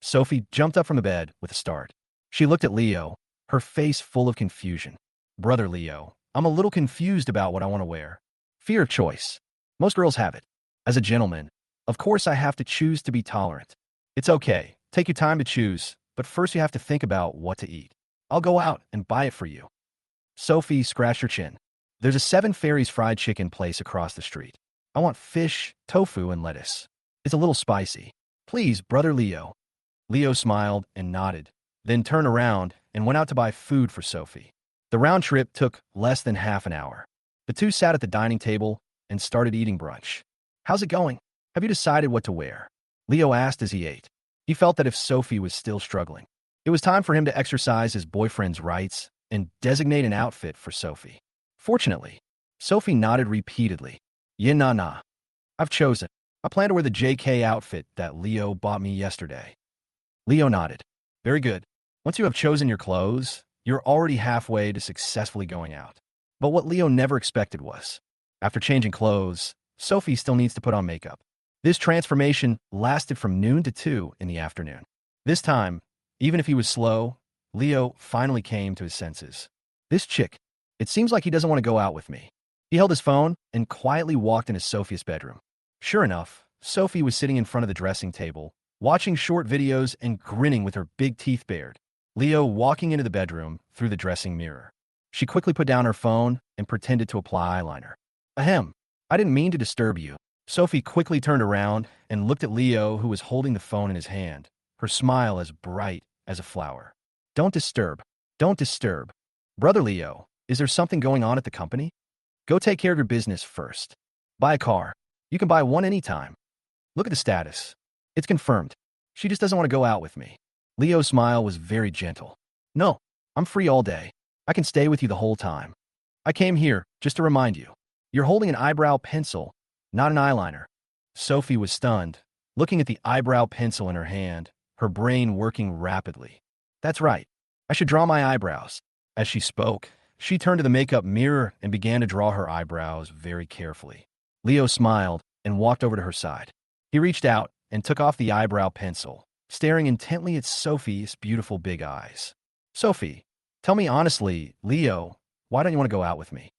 Sophie jumped up from the bed with a start. She looked at Leo, her face full of confusion. "Brother Leo, I'm a little confused about what I want to wear." Fear of choice. Most girls have it. As a gentleman, of course I have to choose to be tolerant. It's okay. Take your time to choose, but first you have to think about what to eat. I'll go out and buy it for you. Sophie scratched her chin. "There's a Seven Fairies fried chicken place across the street. I want fish, tofu, and lettuce. It's a little spicy. Please, brother Leo." Leo smiled and nodded, then turned around and went out to buy food for Sophie. The round trip took less than half an hour. The two sat at the dining table and started eating brunch. "How's it going? Have you decided what to wear?" Leo asked as he ate. He felt that if Sophie was still struggling, it was time for him to exercise his boyfriend's rights and designate an outfit for Sophie. Fortunately, Sophie nodded repeatedly. "Yeah, nah. I've chosen. I plan to wear the JK outfit that Leo bought me yesterday." Leo nodded. "Very good. Once you have chosen your clothes, you're already halfway to successfully going out." But what Leo never expected was, after changing clothes, Sophie still needs to put on makeup. This transformation lasted from noon to 2 in the afternoon. This time, even if he was slow, Leo finally came to his senses. "This chick, it seems like he doesn't want to go out with me." He held his phone and quietly walked into Sophie's bedroom. Sure enough, Sophie was sitting in front of the dressing table, watching short videos and grinning with her big teeth bared. Leo walking into the bedroom through the dressing mirror. She quickly put down her phone and pretended to apply eyeliner. "Ahem, I didn't mean to disturb you." Sophie quickly turned around and looked at Leo, who was holding the phone in his hand, her smile as bright as a flower. Don't disturb. Brother Leo, is there something going on at the company? Go take care of your business first. Buy a car. You can buy one anytime. Look at the status. It's confirmed. She just doesn't want to go out with me." Leo's smile was very gentle. "No, I'm free all day. I can stay with you the whole time. I came here just to remind you. You're holding an eyebrow pencil, not an eyeliner." Sophie was stunned, looking at the eyebrow pencil in her hand, her brain working rapidly. "That's right. I should draw my eyebrows." As she spoke, she turned to the makeup mirror and began to draw her eyebrows very carefully. Leo smiled and walked over to her side. He reached out and took off the eyebrow pencil, staring intently at Sophie's beautiful big eyes. "Sophie, tell me honestly, Leo, why don't you want to go out with me?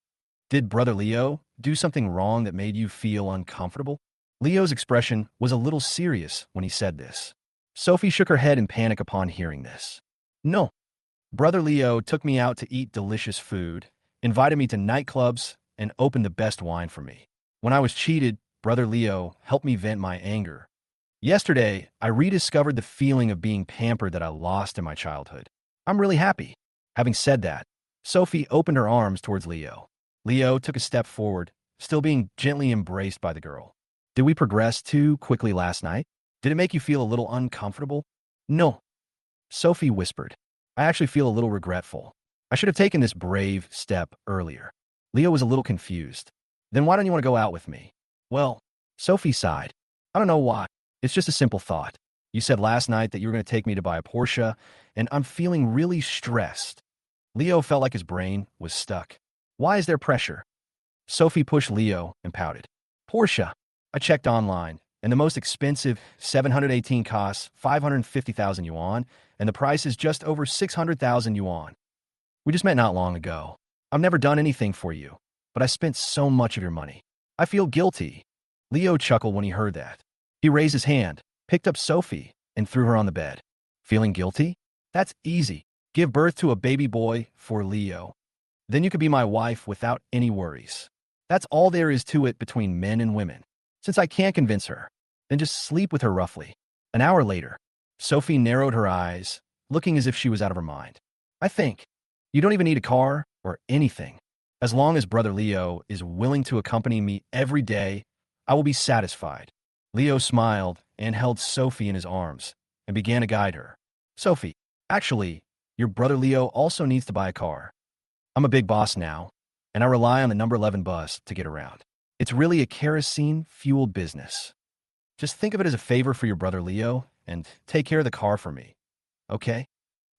Did brother Leo do something wrong that made you feel uncomfortable?" Leo's expression was a little serious when he said this. Sophie shook her head in panic upon hearing this. "No. Brother Leo took me out to eat delicious food, invited me to nightclubs, and opened the best wine for me. When I was cheated, brother Leo helped me vent my anger. Yesterday, I rediscovered the feeling of being pampered that I lost in my childhood. I'm really happy." Having said that, Sophie opened her arms towards Leo. Leo took a step forward, still being gently embraced by the girl. "Did we progress too quickly last night? Did it make you feel a little uncomfortable?" "No," Sophie whispered. "I actually feel a little regretful. I should have taken this brave step earlier." Leo was a little confused. "Then why don't you want to go out with me?" "Well," Sophie sighed. "I don't know why. It's just a simple thought. You said last night that you were going to take me to buy a Porsche, and I'm feeling really stressed." Leo felt like his brain was stuck. "Why is there pressure?" Sophie pushed Leo and pouted. "Porsche. I checked online, and the most expensive 718 costs 550,000 yuan, and the price is just over 600,000 yuan. We just met not long ago. I've never done anything for you, but I spent so much of your money. I feel guilty." Leo chuckled when he heard that. He raised his hand, picked up Sophie, and threw her on the bed. "Feeling guilty? That's easy. Give birth to a baby boy for Leo. Then you could be my wife without any worries. That's all there is to it between men and women. Since I can't convince her, then just sleep with her roughly. An hour later, Sophie narrowed her eyes, looking as if she was out of her mind. I think you don't even need a car or anything. As long as Brother Leo is willing to accompany me every day, I will be satisfied. Leo smiled and held Sophie in his arms and began to guide her. Sophie, actually, your brother Leo also needs to buy a car. I'm a big boss now, and I rely on the number 11 bus to get around. It's really a kerosene-fueled business. Just think of it as a favor for your brother Leo and take care of the car for me, okay?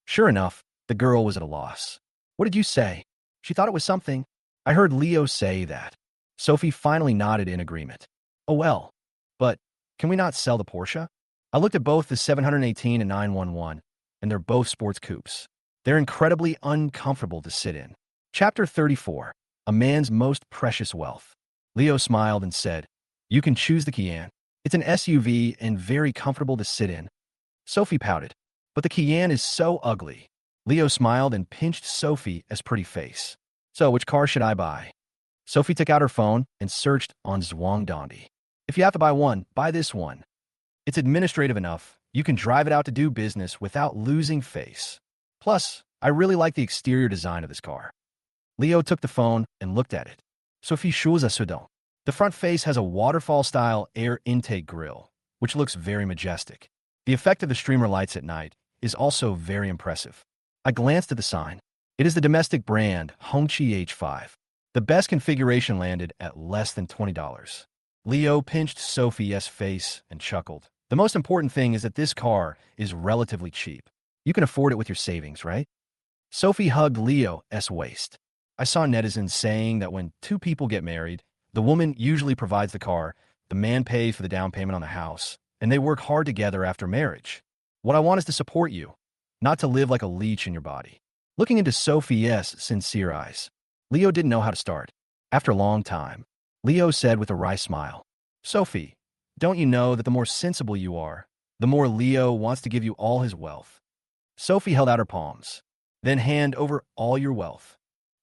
Sure enough, the girl was at a loss. What did you say? She thought it was something. I heard Leo say that. Sophie finally nodded in agreement. Oh well, but can we not sell the Porsche? I looked at both the 718 and 911, and they're both sports coupes. They're incredibly uncomfortable to sit in. Chapter 34, A Man's Most Precious Wealth. Leo smiled and said, You can choose the Cayenne. It's an SUV and very comfortable to sit in. Sophie pouted, but the Cayenne is so ugly. Leo smiled and pinched Sophie's pretty face. So, which car should I buy? Sophie took out her phone and searched on Zhuangdandi. If you have to buy one, buy this one. It's administrative enough. You can drive it out to do business without losing face. Plus, I really like the exterior design of this car. Leo took the phone and looked at it. Sophie chose a sedan. The front face has a waterfall-style air intake grille, which looks very majestic. The effect of the streamer lights at night is also very impressive. I glanced at the sign. It is the domestic brand Hongqi H5. The best configuration landed at less than $20. Leo pinched Sophie's face and chuckled. The most important thing is that this car is relatively cheap. You can afford it with your savings, right? Sophie hugged Leo's waist. I saw netizens saying that when two people get married, the woman usually provides the car, the man pays for the down payment on the house, and they work hard together after marriage. What I want is to support you, not to live like a leech in your body. Looking into Sophie's sincere eyes, Leo didn't know how to start. After a long time, Leo said with a wry smile, Sophie, don't you know that the more sensible you are, the more Leo wants to give you all his wealth? Sophie held out her palms. Then hand over all your wealth.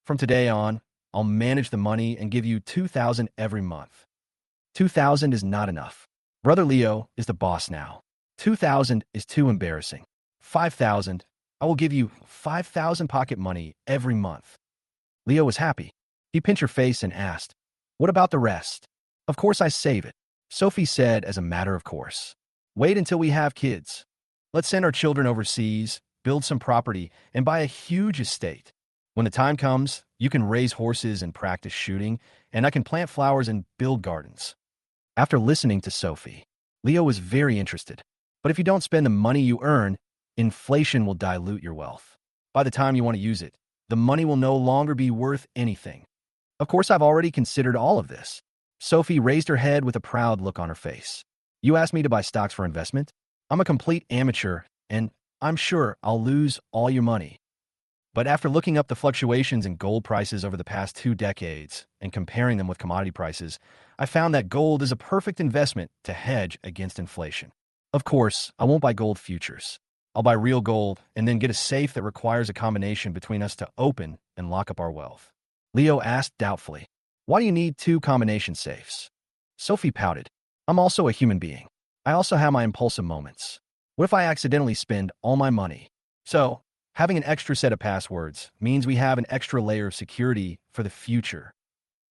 From today on, I'll manage the money and give you 2,000 every month. 2,000 is not enough. Brother Leo is the boss now. 2,000 is too embarrassing. 5,000, I will give you 5,000 pocket money every month. Leo was happy. He pinched her face and asked, What about the rest? Of course I save it. Sophie said as a matter of course. Wait until we have kids. Let's send our children overseas, build some property, and buy a huge estate. When the time comes, you can raise horses and practice shooting, and I can plant flowers and build gardens. After listening to Sophie, Leo was very interested. But if you don't spend the money you earn, inflation will dilute your wealth. By the time you want to use it, the money will no longer be worth anything. Of course, I've already considered all of this. Sophie raised her head with a proud look on her face. You asked me to buy stocks for investment? I'm a complete amateur, and I'm sure I'll lose all your money. But after looking up the fluctuations in gold prices over the past 2 decades and comparing them with commodity prices, I found that gold is a perfect investment to hedge against inflation. Of course, I won't buy gold futures. I'll buy real gold and then get a safe that requires a combination between us to open and lock up our wealth. Leo asked doubtfully, Why do you need 2 combination safes? Sophie pouted. I'm also a human being. I also have my impulsive moments. What if I accidentally spend all my money? So, having an extra set of passwords means we have an extra layer of security for the future.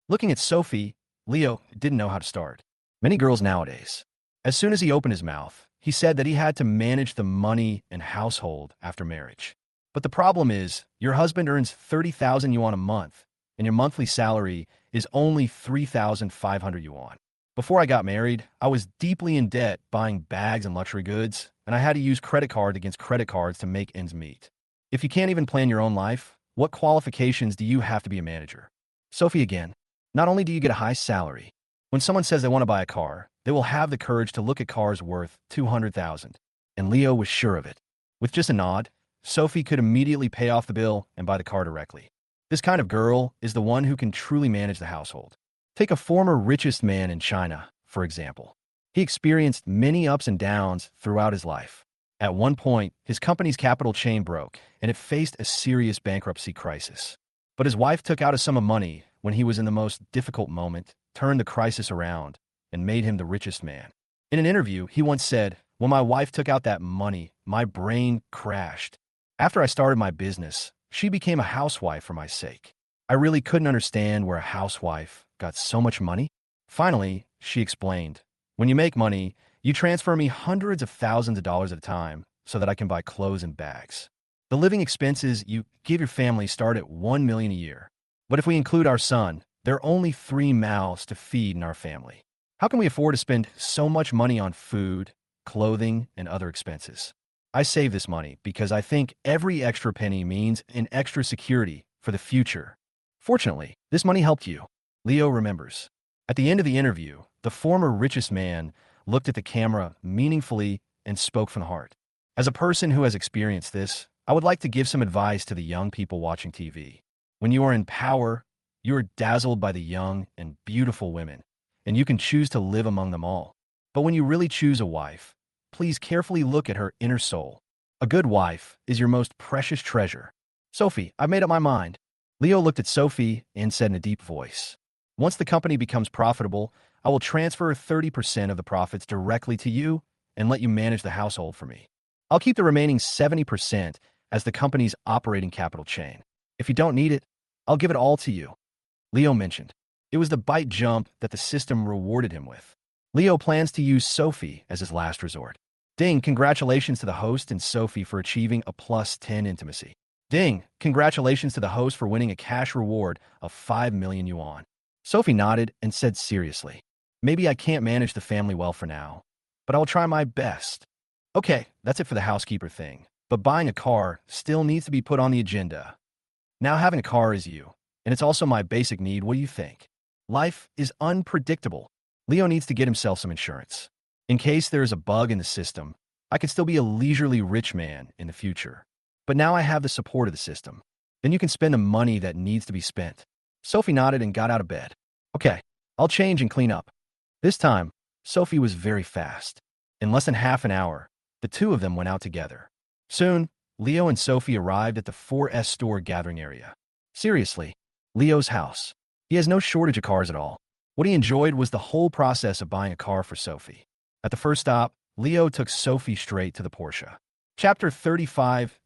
Looking at Sophie, Leo didn't know how to start. Many girls nowadays, as soon as he opened his mouth, he said that he had to manage the money and household after marriage. But the problem is, your husband earns 30,000 yuan a month, and your monthly salary is only 3,500 yuan. Before I got married, I was deeply in debt buying bags and luxury goods, and I had to use credit card against credit cards to make ends meet. If you can't even plan your own life, what qualifications do you have to be a manager? Sophie again, not only do you get a high salary, when someone says they want to buy a car, they will have the courage to look at cars worth 200,000. And Leo was sure of it. With just a nod, Sophie could immediately pay off the bill and buy the car directly. This kind of girl is the one who can truly manage the household. Take a former richest man in China, for example. He experienced many ups and downs throughout his life. At one point, his company's capital chain broke, and it faced a serious bankruptcy crisis. But his wife took out a sum of money when he was in the most difficult moment, turned the crisis around, and made him the richest man. In an interview, he once said, "When my wife took out that money, my brain crashed. After I started my business, she became a housewife for my sake. I really couldn't understand where a housewife got so much money." Finally, she explained, "When you make money, you transfer me hundreds of thousands of dollars at a time so that I can buy clothes and bags. The living expenses you give your family start at $1 million a year. But if we include our son, there are only 3 mouths to feed in our family. How can we afford to spend so much money on food, clothing, and other expenses? I save this money because I think every extra penny means an extra security for the future." Fortunately, this money helped you. Leo remembers. At the end of the interview, the former richest man looked at the camera meaningfully and spoke from the heart. As a person who has experienced this, I would like to give some advice to the young people watching TV. When you are in power, you are dazzled by the young and beautiful women, and you can choose to live among them all. But when you really choose a wife, please carefully look at her inner soul. A good wife is your most precious treasure. "Sophie, I've made up my mind." Leo looked at Sophie and said in a deep voice, "Once the company becomes profitable, I will transfer 30% of the profits directly to you and let you manage the household for me. I'll keep the remaining 70% as the company's operating capital chain. If you don't need it, I'll give it all to you." Leo mentioned. It was the bite jump that the system rewarded him with. Leo plans to use Sophie as his last resort. Ding, congratulations to the host and Sophie for achieving a +10 intimacy. Ding, congratulations to the host for winning a cash reward of 5 million yuan. Sophie nodded and said seriously, "Maybe I can't manage the family well for now, but I will try my best." Okay, that's it for the housekeeper thing, but buying a car still needs to be put on the agenda. Now having a car is you, and it's also my basic need. What do you think? Life is unpredictable. Leo needs to get himself some insurance. In case there is a bug in the system, I could still be a leisurely rich man in the future. But now I have the support of the system. Then you can spend the money that needs to be spent. Sophie nodded and got out of bed. Okay, I'll change and clean up. This time, Sophie was very fast. In less than half an hour, the two of them went out together. Soon, Leo and Sophie arrived at the 4S store gathering area. Seriously, Leo's house. He has no shortage of cars at all. What he enjoyed was the whole process of buying a car for Sophie. At the first stop, Leo took Sophie straight to the Porsche. Chapter 35,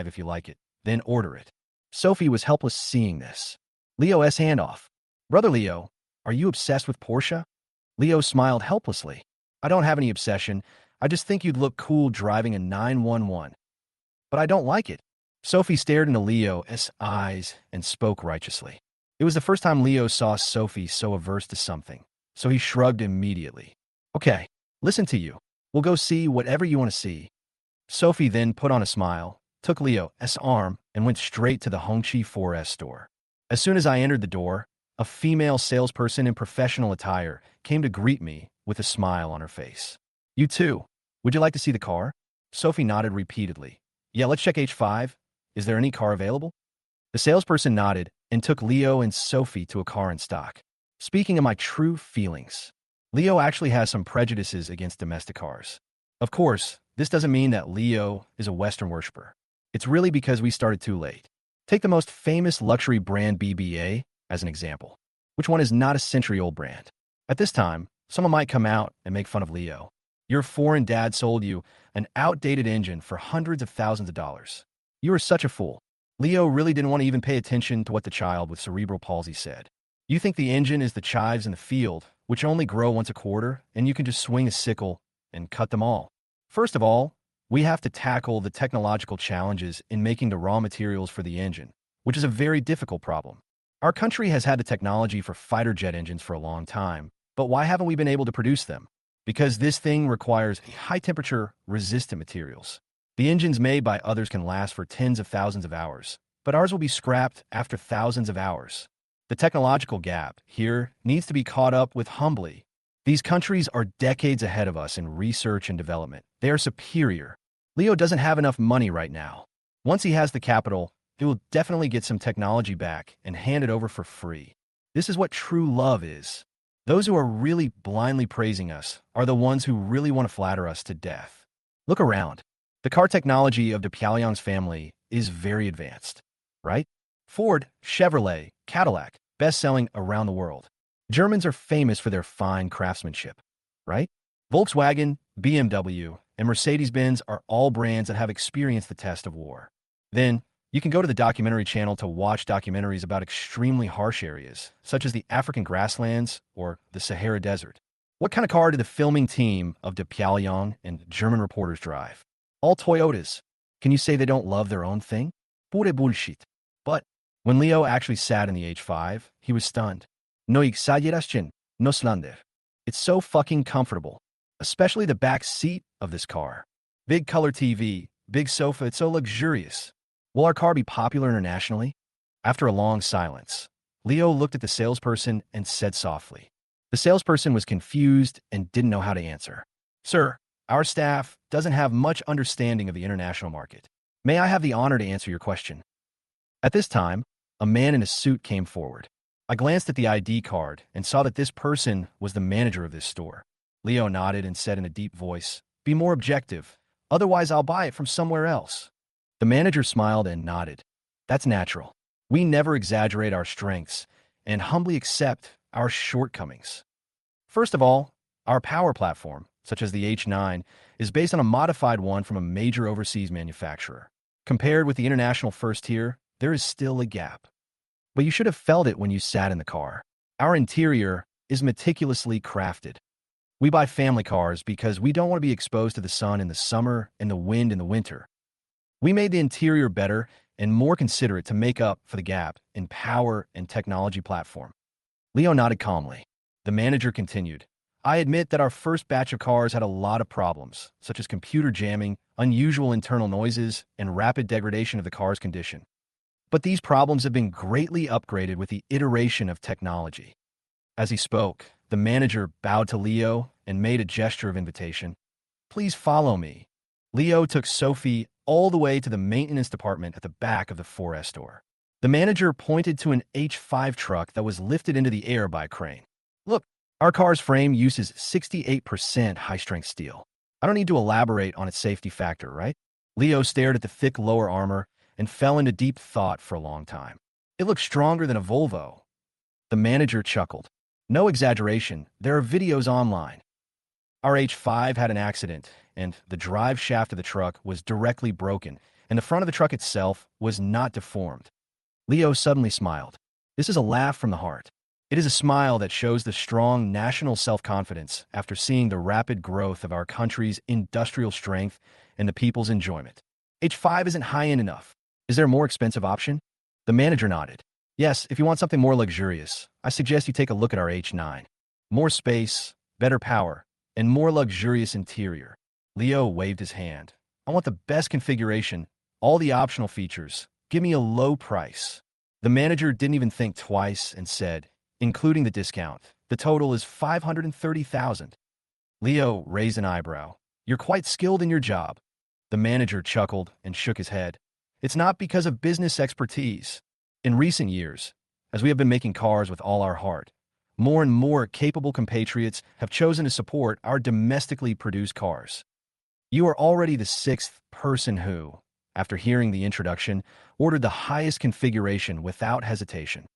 if you like it, then order it. Sophie was helpless seeing this. Leo's handoff. "Brother Leo, are you obsessed with Porsche?" Leo smiled helplessly. "I don't have any obsession. I just think you'd look cool driving a 911. But I don't like it." Sophie stared into Leo's eyes and spoke righteously. It was the first time Leo saw Sophie so averse to something, so he shrugged immediately. "Okay, listen to you. We'll go see whatever you want to see." Sophie then put on a smile, took Leo's arm, and went straight to the Hongqi 4S store. As soon as I entered the door, a female salesperson in professional attire came to greet me with a smile on her face. "You too. Would you like to see the car?" Sophie nodded repeatedly. "Yeah, let's check H5. Is there any car available?" The salesperson nodded and took Leo and Sophie to a car in stock. Speaking of my true feelings, Leo actually has some prejudices against domestic cars. Of course, this doesn't mean that Leo is a Western worshiper. It's really because we started too late. Take the most famous luxury brand BBA as an example. Which one is not a century-old brand? At this time, someone might come out and make fun of Leo. Your foreign dad sold you an outdated engine for hundreds of thousands of dollars. You are such a fool. Leo really didn't want to even pay attention to what the child with cerebral palsy said. You think the engine is the chives in the field, which only grow once a quarter, and you can just swing a sickle and cut them all. First of all, we have to tackle the technological challenges in making the raw materials for the engine, which is a very difficult problem. Our country has had the technology for fighter jet engines for a long time, but why haven't we been able to produce them? Because this thing requires high-temperature, resistant materials. The engines made by others can last for tens of thousands of hours, but ours will be scrapped after thousands of hours. The technological gap here needs to be caught up with humbly. These countries are decades ahead of us in research and development. They are superior. Leo doesn't have enough money right now. Once he has the capital, he will definitely get some technology back and hand it over for free. This is what true love is. Those who are really blindly praising us are the ones who really want to flatter us to death. Look around. The car technology of the Pyongyang's family is very advanced, right? Ford, Chevrolet, Cadillac, best-selling around the world. Germans are famous for their fine craftsmanship, right? Volkswagen, BMW, and Mercedes-Benz are all brands that have experienced the test of war. Then, you can go to the documentary channel to watch documentaries about extremely harsh areas, such as the African grasslands or the Sahara Desert. What kind of car did the filming team of De Pyongyang and German reporters drive? All Toyotas. Can you say they don't love their own thing? Pure bullshit. But when Leo actually sat in the H5, he was stunned. No exageración, no slander. It's so fucking comfortable, especially the back seat of this car. Big color TV, big sofa, it's so luxurious. Will our car be popular internationally? After a long silence, Leo looked at the salesperson and said softly. The salesperson was confused and didn't know how to answer. Sir, our staff doesn't have much understanding of the international market. May I have the honor to answer your question? At this time, a man in a suit came forward. I glanced at the ID card and saw that this person was the manager of this store. Leo nodded and said in a deep voice, "Be more objective, otherwise I'll buy it from somewhere else." The manager smiled and nodded. That's natural. We never exaggerate our strengths and humbly accept our shortcomings. First of all, our power platform, such as the H9, is based on a modified one from a major overseas manufacturer. Compared with the international first tier, there is still a gap. But you should have felt it when you sat in the car. Our interior is meticulously crafted. We buy family cars because we don't want to be exposed to the sun in the summer and the wind in the winter. We made the interior better and more considerate to make up for the gap in power and technology platform. Leo nodded calmly. The manager continued. I admit that our first batch of cars had a lot of problems, such as computer jamming, unusual internal noises, and rapid degradation of the car's condition. But these problems have been greatly upgraded with the iteration of technology. As he spoke, the manager bowed to Leo and made a gesture of invitation. Please follow me. Leo took Sophie all the way to the maintenance department at the back of the 4S store. The manager pointed to an H5 truck that was lifted into the air by a crane. Look, our car's frame uses 68% high-strength steel. I don't need to elaborate on its safety factor, right? Leo stared at the thick lower armor and fell into deep thought for a long time. It looks stronger than a Volvo. The manager chuckled. No exaggeration, there are videos online. Our H5 had an accident, and the drive shaft of the truck was directly broken, and the front of the truck itself was not deformed. Leo suddenly smiled. This is a laugh from the heart. It is a smile that shows the strong national self-confidence after seeing the rapid growth of our country's industrial strength and the people's enjoyment. H5 isn't high-end enough. Is there a more expensive option? The manager nodded. Yes, if you want something more luxurious, I suggest you take a look at our H9. More space, better power, and more luxurious interior. Leo waved his hand. I want the best configuration, all the optional features. Give me a low price. The manager didn't even think twice and said, including the discount, the total is $530,000. Leo raised an eyebrow. You're quite skilled in your job. The manager chuckled and shook his head. It's not because of business expertise. In recent years, as we have been making cars with all our heart, more and more capable compatriots have chosen to support our domestically produced cars. You are already the sixth person who, after hearing the introduction, ordered the highest configuration without hesitation.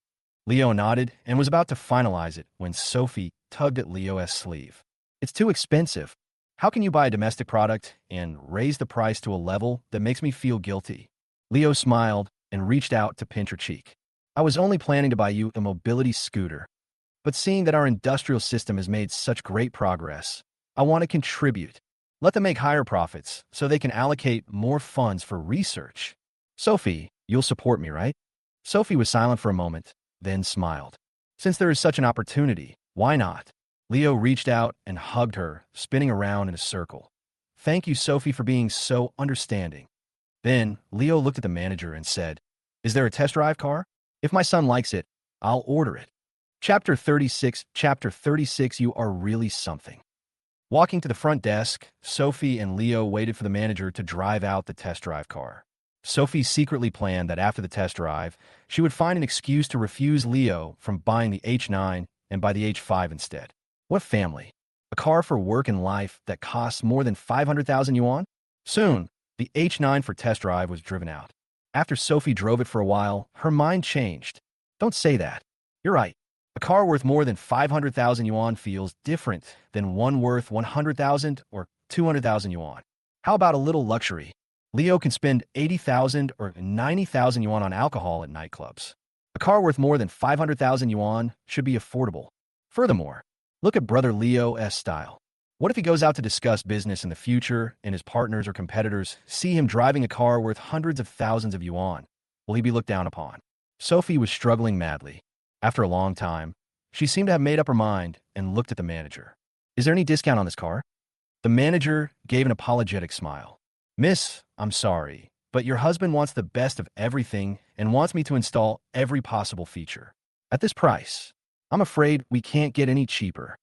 Leo nodded and was about to finalize it when Sophie tugged at Leo's sleeve. It's too expensive. How can you buy a domestic product and raise the price to a level that makes me feel guilty? Leo smiled and reached out to pinch her cheek. I was only planning to buy you a mobility scooter. But seeing that our industrial system has made such great progress, I want to contribute. Let them make higher profits so they can allocate more funds for research. Sophie, you'll support me, right? Sophie was silent for a moment, then smiled. Since there is such an opportunity, why not? Leo reached out and hugged her, spinning around in a circle. Thank you, Sophie, for being so understanding. Then, Leo looked at the manager and said, Is there a test drive car? If my son likes it, I'll order it. Chapter 36, you are really something. Walking to the front desk, Sophie and Leo waited for the manager to drive out the test drive car. Sophie secretly planned that after the test drive, she would find an excuse to refuse Leo from buying the H9 and buy the H5 instead. What family? A car for work and life that costs more than 500,000 yuan? Soon, the H9 for test drive was driven out. After Sophie drove it for a while, her mind changed. Don't say that. You're right. A car worth more than 500,000 yuan feels different than one worth 100,000 or 200,000 yuan. How about a little luxury? Leo can spend 80,000 or 90,000 yuan on alcohol at nightclubs. A car worth more than 500,000 yuan should be affordable. Furthermore, look at brother Leo's style. What if he goes out to discuss business in the future and his partners or competitors see him driving a car worth hundreds of thousands of yuan? Will he be looked down upon? Sophie was struggling madly. After a long time, she seemed to have made up her mind and looked at the manager. Is there any discount on this car? The manager gave an apologetic smile. Miss, I'm sorry, but your husband wants the best of everything and wants me to install every possible feature. At this price, I'm afraid we can't get any cheaper.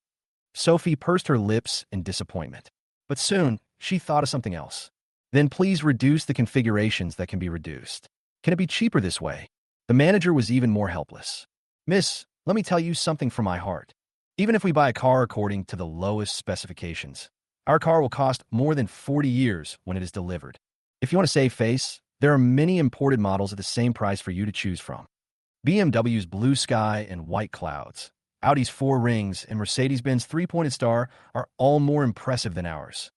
Sophie pursed her lips in disappointment. But soon, she thought of something else. Then please reduce the configurations that can be reduced. Can it be cheaper this way? The manager was even more helpless. Miss, let me tell you something from my heart. Even if we buy a car according to the lowest specifications, our car will cost more than 40 years when it is delivered. If you want to save face, there are many imported models at the same price for you to choose from. BMW's blue sky and white clouds, Audi's four rings, and Mercedes-Benz three-pointed star are all more impressive than ours.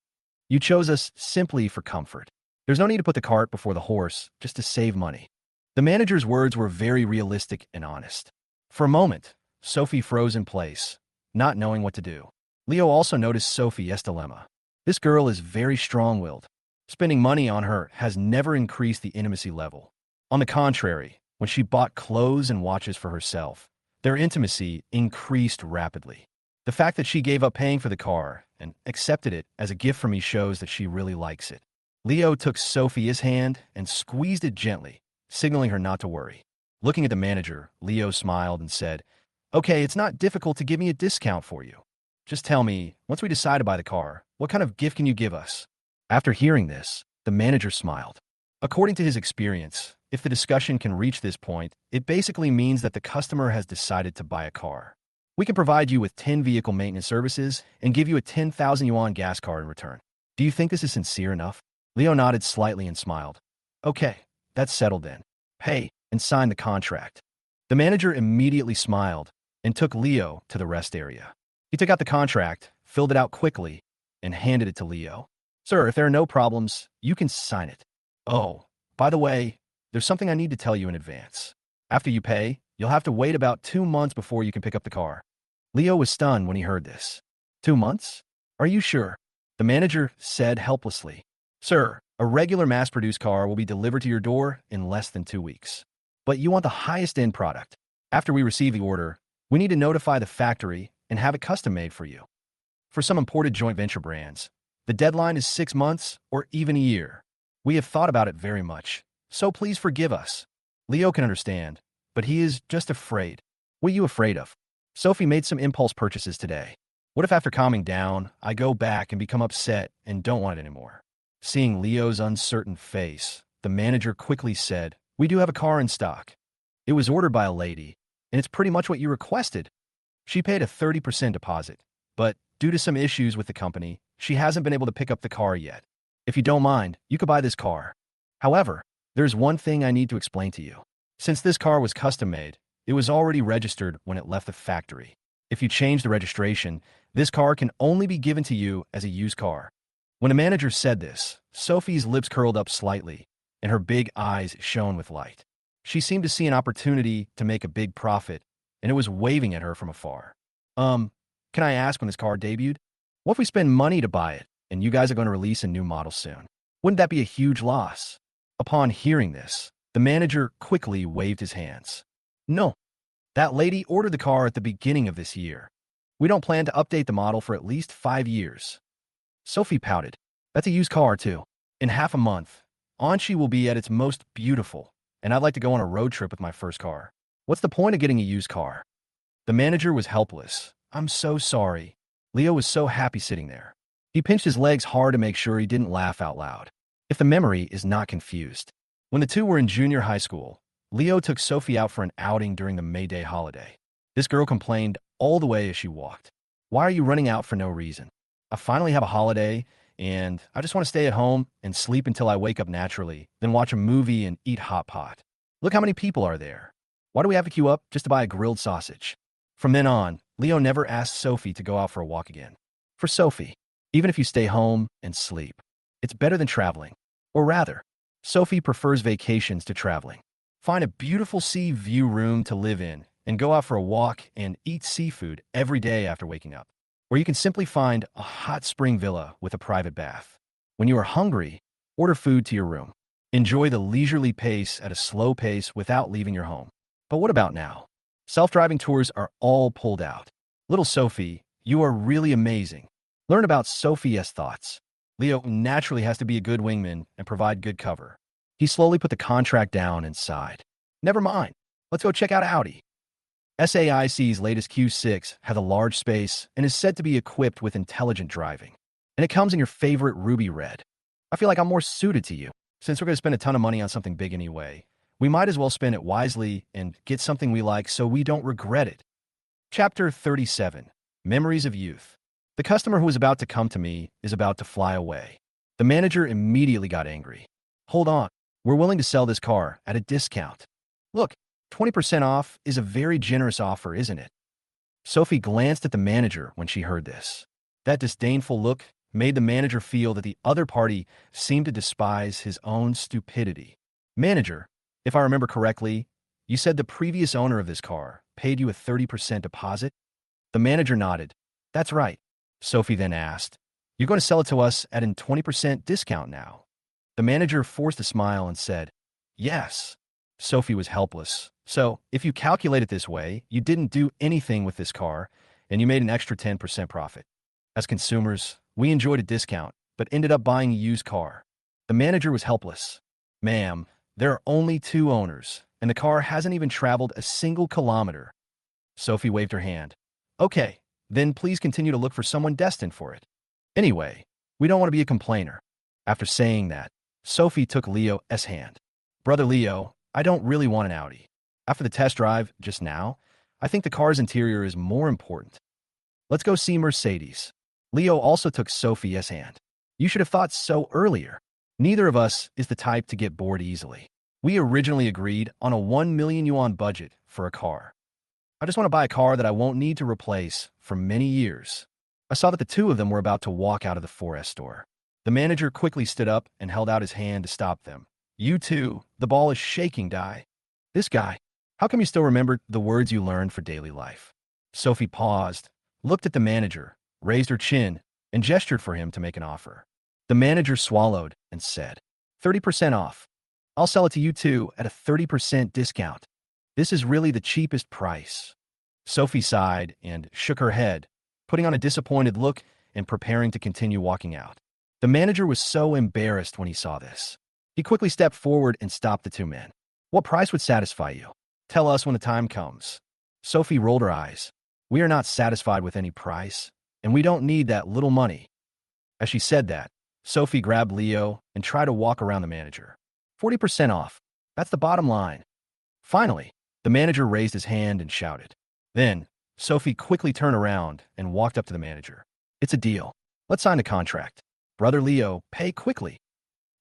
You chose us simply for comfort. There's no need to put the cart before the horse just to save money. The manager's words were very realistic and honest. For a moment, Sophie froze in place, not knowing what to do. Leo also noticed Sophie's dilemma. This girl is very strong-willed. Spending money on her has never increased the intimacy level. On the contrary, when she bought clothes and watches for herself, their intimacy increased rapidly. The fact that she gave up paying for the car and accepted it as a gift from me shows that she really likes it. Leo took Sophie's hand and squeezed it gently, signaling her not to worry. Looking at the manager, Leo smiled and said, Okay, it's not difficult to give me a discount for you. Just tell me, once we decide to buy the car, what kind of gift can you give us? After hearing this, the manager smiled. According to his experience, if the discussion can reach this point, it basically means that the customer has decided to buy a car. We can provide you with 10 vehicle maintenance services and give you a 10,000 yuan gas car in return. Do you think this is sincere enough? Leo nodded slightly and smiled. Okay, that's settled then. Pay and sign the contract. The manager immediately smiled and took Leo to the rest area. He took out the contract, filled it out quickly, and handed it to Leo. Sir, if there are no problems, you can sign it. Oh, by the way, there's something I need to tell you in advance. After you pay, you'll have to wait about 2 months before you can pick up the car. Leo was stunned when he heard this. 2 months? Are you sure? The manager said helplessly. Sir, a regular mass-produced car will be delivered to your door in less than 2 weeks. But you want the highest-end product. After we receive the order, we need to notify the factory and have it custom-made for you. For some imported joint venture brands, the deadline is 6 months or even a year. We have thought about it very much, so please forgive us. Leo can understand, but he is just afraid. What are you afraid of? Sophie made some impulse purchases today. What if after calming down, I go back and become upset and don't want it anymore? Seeing Leo's uncertain face, the manager quickly said, We do have a car in stock. It was ordered by a lady, and it's pretty much what you requested. She paid a 30% deposit, but due to some issues with the company, she hasn't been able to pick up the car yet. If you don't mind, you could buy this car. However, there's one thing I need to explain to you. Since this car was custom-made, it was already registered when it left the factory. If you change the registration, this car can only be given to you as a used car. When the manager said this, Sophie's lips curled up slightly, and her big eyes shone with light. She seemed to see an opportunity to make a big profit, and it was waving at her from afar. Can I ask when this car debuted? What if we spend money to buy it, and you guys are going to release a new model soon? Wouldn't that be a huge loss? Upon hearing this, the manager quickly waved his hands. No, that lady ordered the car at the beginning of this year. We don't plan to update the model for at least 5 years. Sophie pouted. That's a used car, too. In half a month, Anchi will be at its most beautiful, and I'd like to go on a road trip with my first car. What's the point of getting a used car? The manager was helpless. I'm so sorry. Leo was so happy sitting there. He pinched his legs hard to make sure he didn't laugh out loud. If the memory is not confused. When the two were in junior high school, Leo took Sophie out for an outing during the May Day holiday. This girl complained all the way as she walked. Why are you running out for no reason? I finally have a holiday, and I just want to stay at home and sleep until I wake up naturally, then watch a movie and eat hot pot. Look how many people are there. Why do we have to queue up just to buy a grilled sausage? From then on, Leo never asked Sophie to go out for a walk again. For Sophie, even if you stay home and sleep, it's better than traveling. Or rather, Sophie prefers vacations to traveling. Find a beautiful sea view room to live in and go out for a walk and eat seafood every day after waking up. Or you can simply find a hot spring villa with a private bath. When you are hungry, order food to your room. Enjoy the leisurely pace at a slow pace without leaving your home. But what about now? Self-driving tours are all pulled out. Little Sophie, you are really amazing. Learn about Sophie's thoughts. Leo naturally has to be a good wingman and provide good cover. He slowly put the contract down and sighed. Never mind. Let's go check out Audi. SAIC's latest Q6 has a large space and is said to be equipped with intelligent driving. And it comes in your favorite ruby red. I feel like I'm more suited to you. Since we're going to spend a ton of money on something big anyway, we might as well spend it wisely and get something we like so we don't regret it. Chapter 37. Memories of Youth. The customer who was about to come to me is about to fly away. The manager immediately got angry. Hold on. We're willing to sell this car at a discount. Look, 20% off is a very generous offer, isn't it? Sophie glanced at the manager when she heard this. That disdainful look made the manager feel that the other party seemed to despise his own stupidity. Manager, if I remember correctly, you said the previous owner of this car paid you a 30% deposit? The manager nodded. That's right. Sophie then asked, you're going to sell it to us at a 20% discount now? The manager forced a smile and said, yes. Sophie was helpless. So, if you calculate it this way, you didn't do anything with this car, and you made an extra 10% profit. As consumers, we enjoyed a discount, but ended up buying a used car. The manager was helpless. Ma'am, there are only 2 owners, and the car hasn't even traveled a single kilometer. Sophie waved her hand. Okay, then please continue to look for someone destined for it. Anyway, we don't want to be a complainer. After saying that, Sophie took Leo's hand. Brother Leo, I don't really want an Audi. After the test drive just now, I think the car's interior is more important. Let's go see Mercedes. Leo also took Sophie's hand. You should have thought so earlier. Neither of us is the type to get bored easily. We originally agreed on a 1 million yuan budget for a car. I just want to buy a car that I won't need to replace for many years. I saw that the 2 of them were about to walk out of the 4S store. The manager quickly stood up and held out his hand to stop them. You too, the ball is shaking, Dai. This guy, how come you still remember the words you learned for daily life? Sophie paused, looked at the manager, raised her chin, and gestured for him to make an offer. The manager swallowed and said, 30% off. I'll sell it to you too at a 30% discount. This is really the cheapest price. Sophie sighed and shook her head, putting on a disappointed look and preparing to continue walking out. The manager was so embarrassed when he saw this. He quickly stepped forward and stopped the 2 men. What price would satisfy you? Tell us when the time comes. Sophie rolled her eyes. We are not satisfied with any price, and we don't need that little money. As she said that, Sophie grabbed Leo and tried to walk around the manager. 40% off. That's the bottom line. Finally, the manager raised his hand and shouted. Then, Sophie quickly turned around and walked up to the manager. It's a deal. Let's sign the contract. Brother Leo, pay quickly.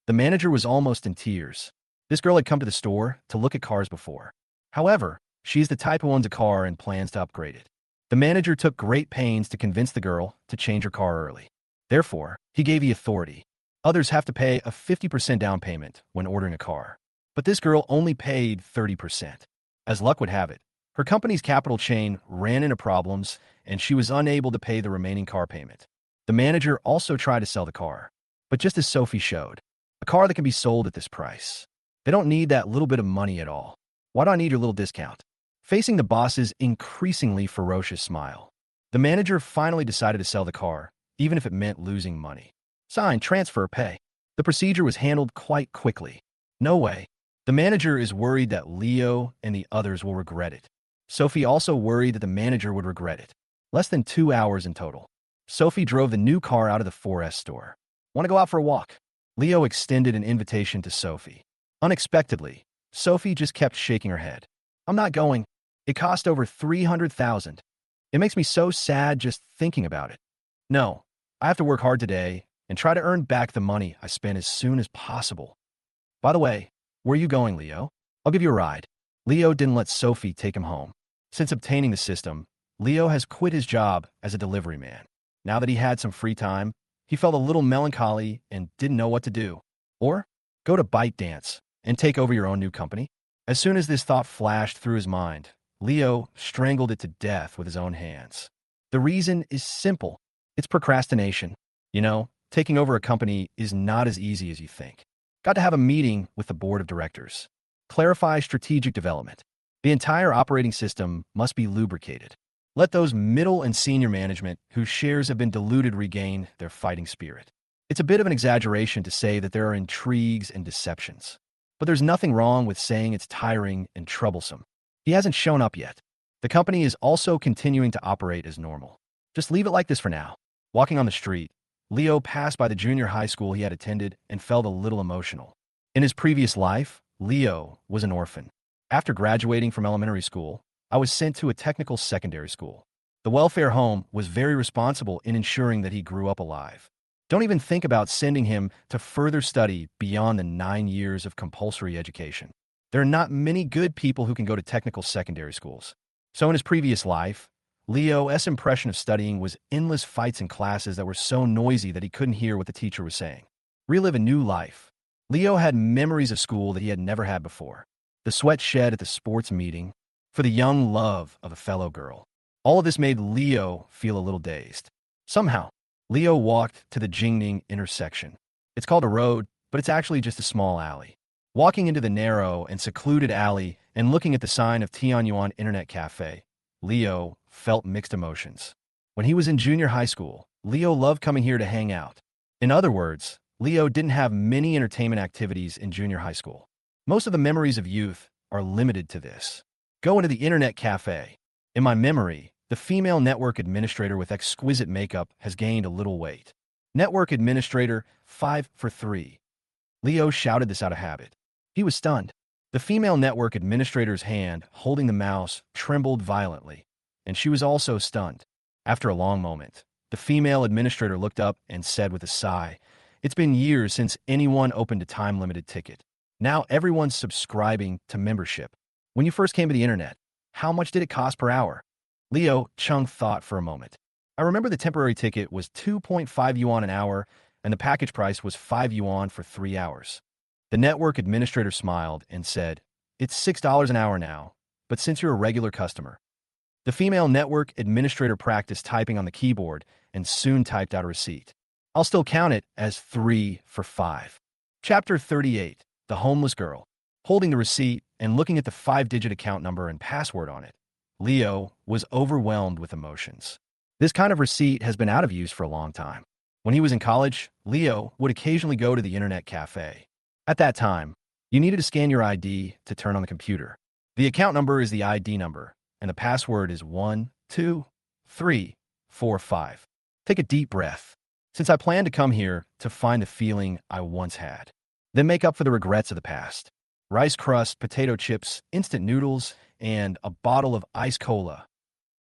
The manager was almost in tears. This girl had come to the store to look at cars before. However, she is the type who owns a car and plans to upgrade it. The manager took great pains to convince the girl to change her car early. Therefore, he gave the authority. Others have to pay a 50% down payment when ordering a car. But this girl only paid 30%. As luck would have it, her company's capital chain ran into problems and she was unable to pay the remaining car payment. The manager also tried to sell the car. But just as Sophie showed, a car that can be sold at this price. They don't need that little bit of money at all. Why do I need your little discount? Facing the boss's increasingly ferocious smile, the manager finally decided to sell the car, even if it meant losing money. Sign, transfer, pay. The procedure was handled quite quickly. No way. The manager is worried that Leo and the others will regret it. Sophie also worried that the manager would regret it. Less than 2 hours in total. Sophie drove the new car out of the 4S store. Want to go out for a walk? Leo extended an invitation to Sophie. Unexpectedly, Sophie just kept shaking her head. I'm not going. It cost over 300,000. It makes me so sad just thinking about it. No, I have to work hard today and try to earn back the money I spent as soon as possible. By the way, where are you going, Leo? I'll give you a ride. Leo didn't let Sophie take him home. Since obtaining the system, Leo has quit his job as a delivery man. Now that he had some free time, he felt a little melancholy and didn't know what to do. Or go to ByteDance and take over your own new company. As soon as this thought flashed through his mind, Leo strangled it to death with his own hands. The reason is simple. It's procrastination. Taking over a company is not as easy as you think. Got to have a meeting with the board of directors. Clarify strategic development. The entire operating system must be lubricated. Let those middle and senior management whose shares have been diluted regain their fighting spirit. It's a bit of an exaggeration to say that there are intrigues and deceptions. But there's nothing wrong with saying it's tiring and troublesome. He hasn't shown up yet. The company is also continuing to operate as normal. Just leave it like this for now. Walking on the street, Leo passed by the junior high school he had attended and felt a little emotional. In his previous life, Leo was an orphan. After graduating from elementary school, I was sent to a technical secondary school. The welfare home was very responsible in ensuring that he grew up alive. Don't even think about sending him to further study beyond the 9 years of compulsory education. There are not many good people who can go to technical secondary schools. So in his previous life, Leo's impression of studying was endless fights in classes that were so noisy that he couldn't hear what the teacher was saying. Relive a new life. Leo had memories of school that he had never had before. The sweat shed at the sports meeting, for the young love of a fellow girl. All of this made Leo feel a little dazed. Somehow, Leo walked to the Jingning intersection. It's called a road, but it's actually just a small alley. Walking into the narrow and secluded alley and looking at the sign of Tianyuan Internet Cafe, Leo felt mixed emotions. When he was in junior high school, Leo loved coming here to hang out. In other words, Leo didn't have many entertainment activities in junior high school. Most of the memories of youth are limited to this. Go into the Internet Cafe. In my memory, the female network administrator with exquisite makeup has gained a little weight. Network administrator, 5 for 3. Leo shouted this out of habit. He was stunned. The female network administrator's hand holding the mouse trembled violently, and she was also stunned. After a long moment, the female administrator looked up and said with a sigh, "It's been years since anyone opened a time-limited ticket. Now everyone's subscribing to membership. When you first came to the internet, how much did it cost per hour?" Leo Chung thought for a moment. "I remember the temporary ticket was 2.5 yuan an hour, and the package price was 5 yuan for 3 hours. The network administrator smiled and said, "It's $6 an hour now, but since you're a regular customer." The female network administrator practiced typing on the keyboard and soon typed out a receipt. "I'll still count it as 3 for 5. Chapter 38, The Homeless Girl. Holding the receipt and looking at the 5-digit account number and password on it, Leo was overwhelmed with emotions. This kind of receipt has been out of use for a long time. When he was in college, Leo would occasionally go to the internet cafe. At that time, you needed to scan your ID to turn on the computer. The account number is the ID number, and the password is 1, 2, 3, 4, 5. Take a deep breath, since I plan to come here to find the feeling I once had. Then make up for the regrets of the past. Rice crust, potato chips, instant noodles, and a bottle of ice cola."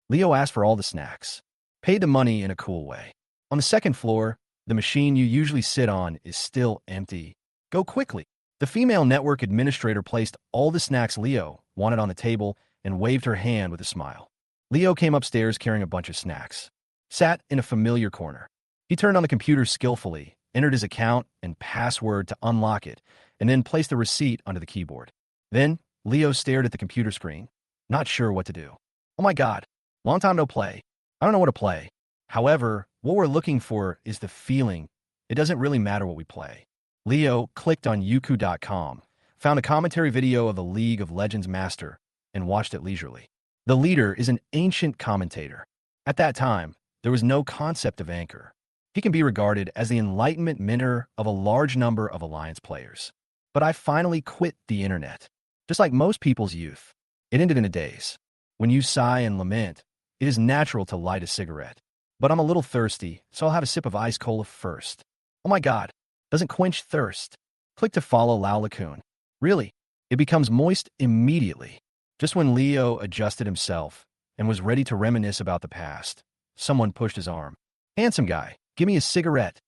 Leo asked for all the snacks. Paid the money in a cool way. On the second floor, the machine you usually sit on is still empty. Go quickly. The female network administrator placed all the snacks Leo wanted on the table and waved her hand with a smile. Leo came upstairs carrying a bunch of snacks. Sat in a familiar corner. He turned on the computer skillfully, entered his account and password to unlock it, and then placed the receipt onto the keyboard. Then, Leo stared at the computer screen, not sure what to do. "Oh my God, long time no play. I don't know what to play. However, what we're looking for is the feeling. It doesn't really matter what we play." Leo clicked on Youku.com, found a commentary video of the League of Legends Master, and watched it leisurely. The leader is an ancient commentator. At that time, there was no concept of anchor. He can be regarded as the enlightenment mentor of a large number of Alliance players. But I finally quit the internet. Just like most people's youth, it ended in a daze. When you sigh and lament, it is natural to light a cigarette. But I'm a little thirsty, so I'll have a sip of ice cola first. Oh my God, doesn't quench thirst. Click to follow Lao Lacun. Really, it becomes moist immediately. Just when Leo adjusted himself and was ready to reminisce about the past, someone pushed his arm. "Handsome guy, give me a cigarette."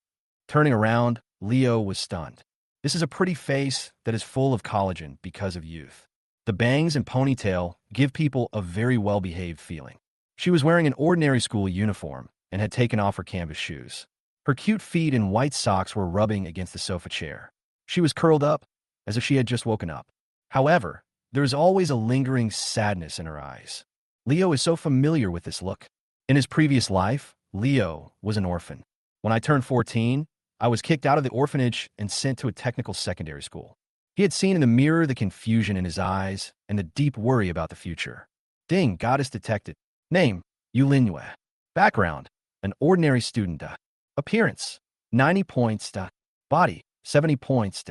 Turning around, Leo was stunned. This is a pretty face that is full of collagen because of youth. The bangs and ponytail give people a very well-behaved feeling. She was wearing an ordinary school uniform and had taken off her canvas shoes. Her cute feet in white socks were rubbing against the sofa chair. She was curled up, as if she had just woken up. However, there is always a lingering sadness in her eyes. Leo is so familiar with this look. In his previous life, Leo was an orphan. When I turned 14, I was kicked out of the orphanage and sent to a technical secondary school. He had seen in the mirror the confusion in his eyes and the deep worry about the future. Ding, goddess detected. Name, Yulinue. Background, an ordinary student. Appearance, 90 points. Body, 70 points.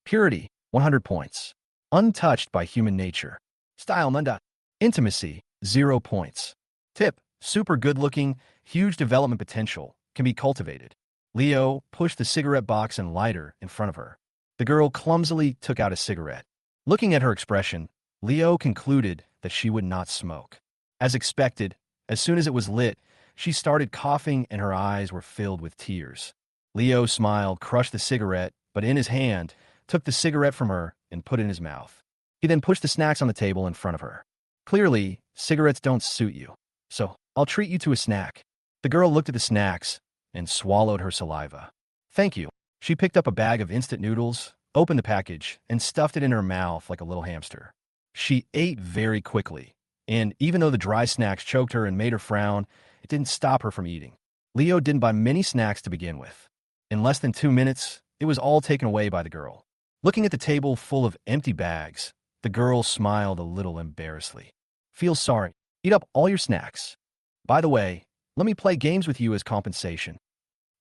Purity, 100 points. Untouched by human nature. Style, none. Intimacy, 0 points. Tip, super good-looking, huge development potential, can be cultivated. Leo pushed the cigarette box and lighter in front of her. The girl clumsily took out a cigarette. Looking at her expression, Leo concluded that she would not smoke. As expected, as soon as it was lit, she started coughing and her eyes were filled with tears. Leo smiled, crushed the cigarette, but in his hand, took the cigarette from her and put it in his mouth. He then pushed the snacks on the table in front of her. Clearly, cigarettes don't suit you, so I'll treat you to a snack. The girl looked at the snacks and swallowed her saliva. Thank you. She picked up a bag of instant noodles, opened the package, and stuffed it in her mouth like a little hamster. She ate very quickly, and even though the dry snacks choked her and made her frown, it didn't stop her from eating. Leo didn't buy many snacks to begin with. In less than 2 minutes, it was all taken away by the girl. Looking at the table full of empty bags, the girl smiled a little embarrassedly. Feel sorry. Eat up all your snacks. By the way, let me play games with you as compensation.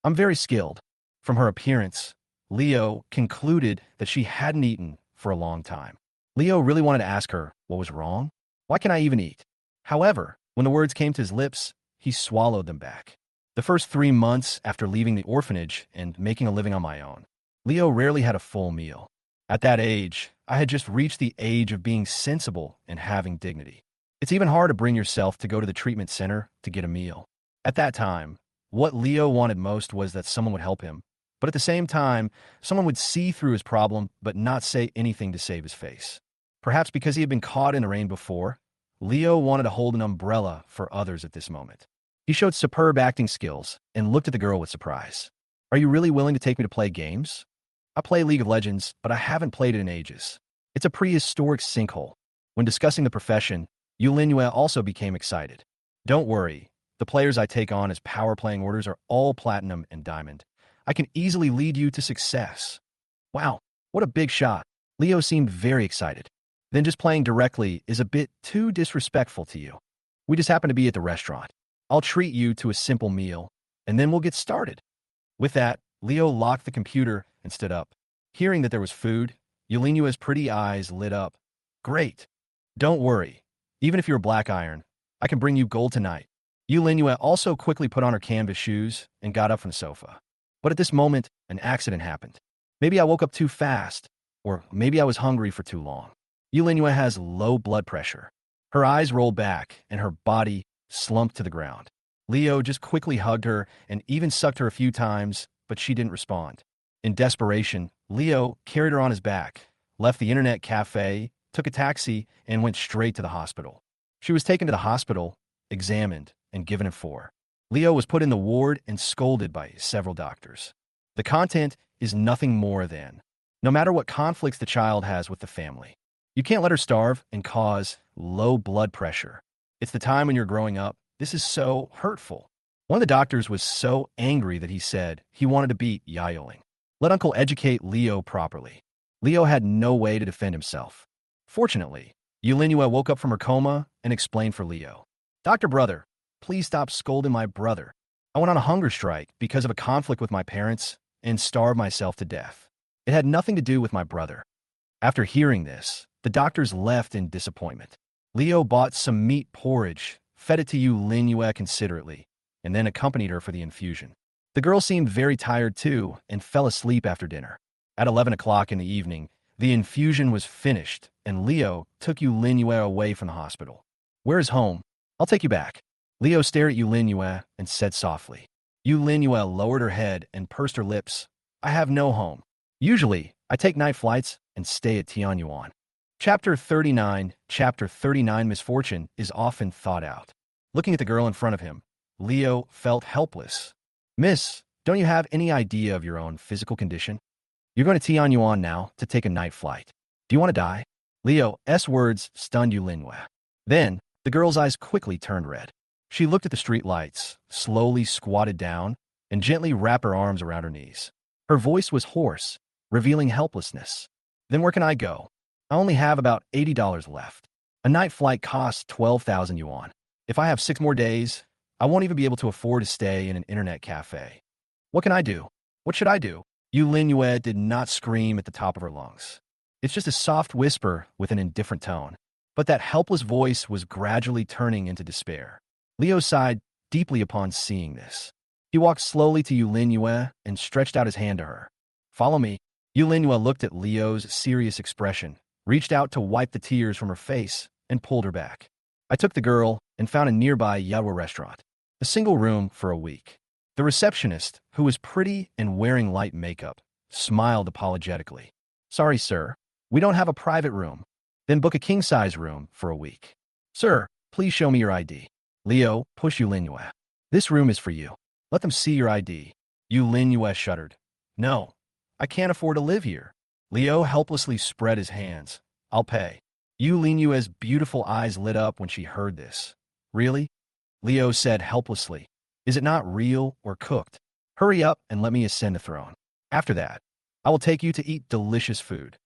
I'm very skilled. From her appearance, Leo concluded that she hadn't eaten for a long time. Leo really wanted to ask her what was wrong. Why can't I even eat? However, when the words came to his lips, he swallowed them back. The first 3 months after leaving the orphanage and making a living on my own, Leo rarely had a full meal. At that age, I had just reached the age of being sensible and having dignity. It's even hard to bring yourself to go to the treatment center to get a meal. At that time, what Leo wanted most was that someone would help him, but at the same time, someone would see through his problem but not say anything to save his face. Perhaps because he had been caught in the rain before, Leo wanted to hold an umbrella for others at this moment. He showed superb acting skills and looked at the girl with surprise. Are you really willing to take me to play games? I play League of Legends, but I haven't played it in ages. It's a prehistoric sinkhole. When discussing the profession, Yulinue also became excited. Don't worry, the players I take on as power playing orders are all platinum and diamond. I can easily lead you to success. Wow, what a big shot. Leo seemed very excited. Then just playing directly is a bit too disrespectful to you. We just happen to be at the restaurant. I'll treat you to a simple meal, and then we'll get started. With that, Leo locked the computer and stood up. Hearing that there was food, Yulinue's pretty eyes lit up. Great. Don't worry. Even if you're a black iron, I can bring you gold tonight. Yulinue also quickly put on her canvas shoes and got up from the sofa. But at this moment, an accident happened. Maybe I woke up too fast, or maybe I was hungry for too long. Yulinue has low blood pressure. Her eyes rolled back, and her body slumped to the ground. Leo just quickly hugged her and even sucked her a few times, but she didn't respond. In desperation, Leo carried her on his back, left the internet cafe, took a taxi, and went straight to the hospital. She was taken to the hospital, examined, and given a 4. Leo was put in the ward and scolded by several doctors. The content is nothing more than, no matter what conflicts the child has with the family, you can't let her starve and cause low blood pressure. It's the time when you're growing up. This is so hurtful. One of the doctors was so angry that he said he wanted to beat Yayoling. Let Uncle educate Leo properly. Leo had no way to defend himself. Fortunately, Yulinue woke up from her coma and explained for Leo. Dr. Brother, please stop scolding my brother. I went on a hunger strike because of a conflict with my parents and starved myself to death. It had nothing to do with my brother. After hearing this, the doctors left in disappointment. Leo bought some meat porridge, fed it to Yulinue considerately, and then accompanied her for the infusion. The girl seemed very tired too and fell asleep after dinner. At 11 o'clock in the evening, the infusion was finished, and Leo took Yulinue away from the hospital. Where is home? I'll take you back. Leo stared at Yulinue and said softly. Yulinue lowered her head and pursed her lips. I have no home. Usually, I take night flights and stay at Tianyuan. Chapter 39 Misfortune is often thought out. Looking at the girl in front of him, Leo felt helpless. Miss, don't you have any idea of your own physical condition? You're going to Tianyuan now to take a night flight. Do you want to die? Leo's words stunned Yulinhua. Then, the girl's eyes quickly turned red. She looked at the street lights, slowly squatted down, and gently wrapped her arms around her knees. Her voice was hoarse, revealing helplessness. Then where can I go? I only have about $80 left. A night flight costs 12,000 yuan. If I have 6 more days, I won't even be able to afford to stay in an internet cafe. What can I do? What should I do? Yulinhua did not scream at the top of her lungs. It's just a soft whisper with an indifferent tone. But that helpless voice was gradually turning into despair. Leo sighed deeply upon seeing this. He walked slowly to Yulinhua and stretched out his hand to her. Follow me. Yulinhua looked at Leo's serious expression, reached out to wipe the tears from her face, and pulled her back. I took the girl and found a nearby Yadwa restaurant. A single room for a week. The receptionist, who was pretty and wearing light makeup, smiled apologetically. Sorry, sir. We don't have a private room. Then book a king-size room for a week. Sir, please show me your ID. Leo pushed Yulinhua. This room is for you. Let them see your ID. Yulinhua shuddered. No, I can't afford to live here. Leo helplessly spread his hands. I'll pay. Yulinhua's beautiful eyes lit up when she heard this. Really? Leo said helplessly. Is it not real or cooked? Hurry up and let me ascend the throne. After that, I will take you to eat delicious food.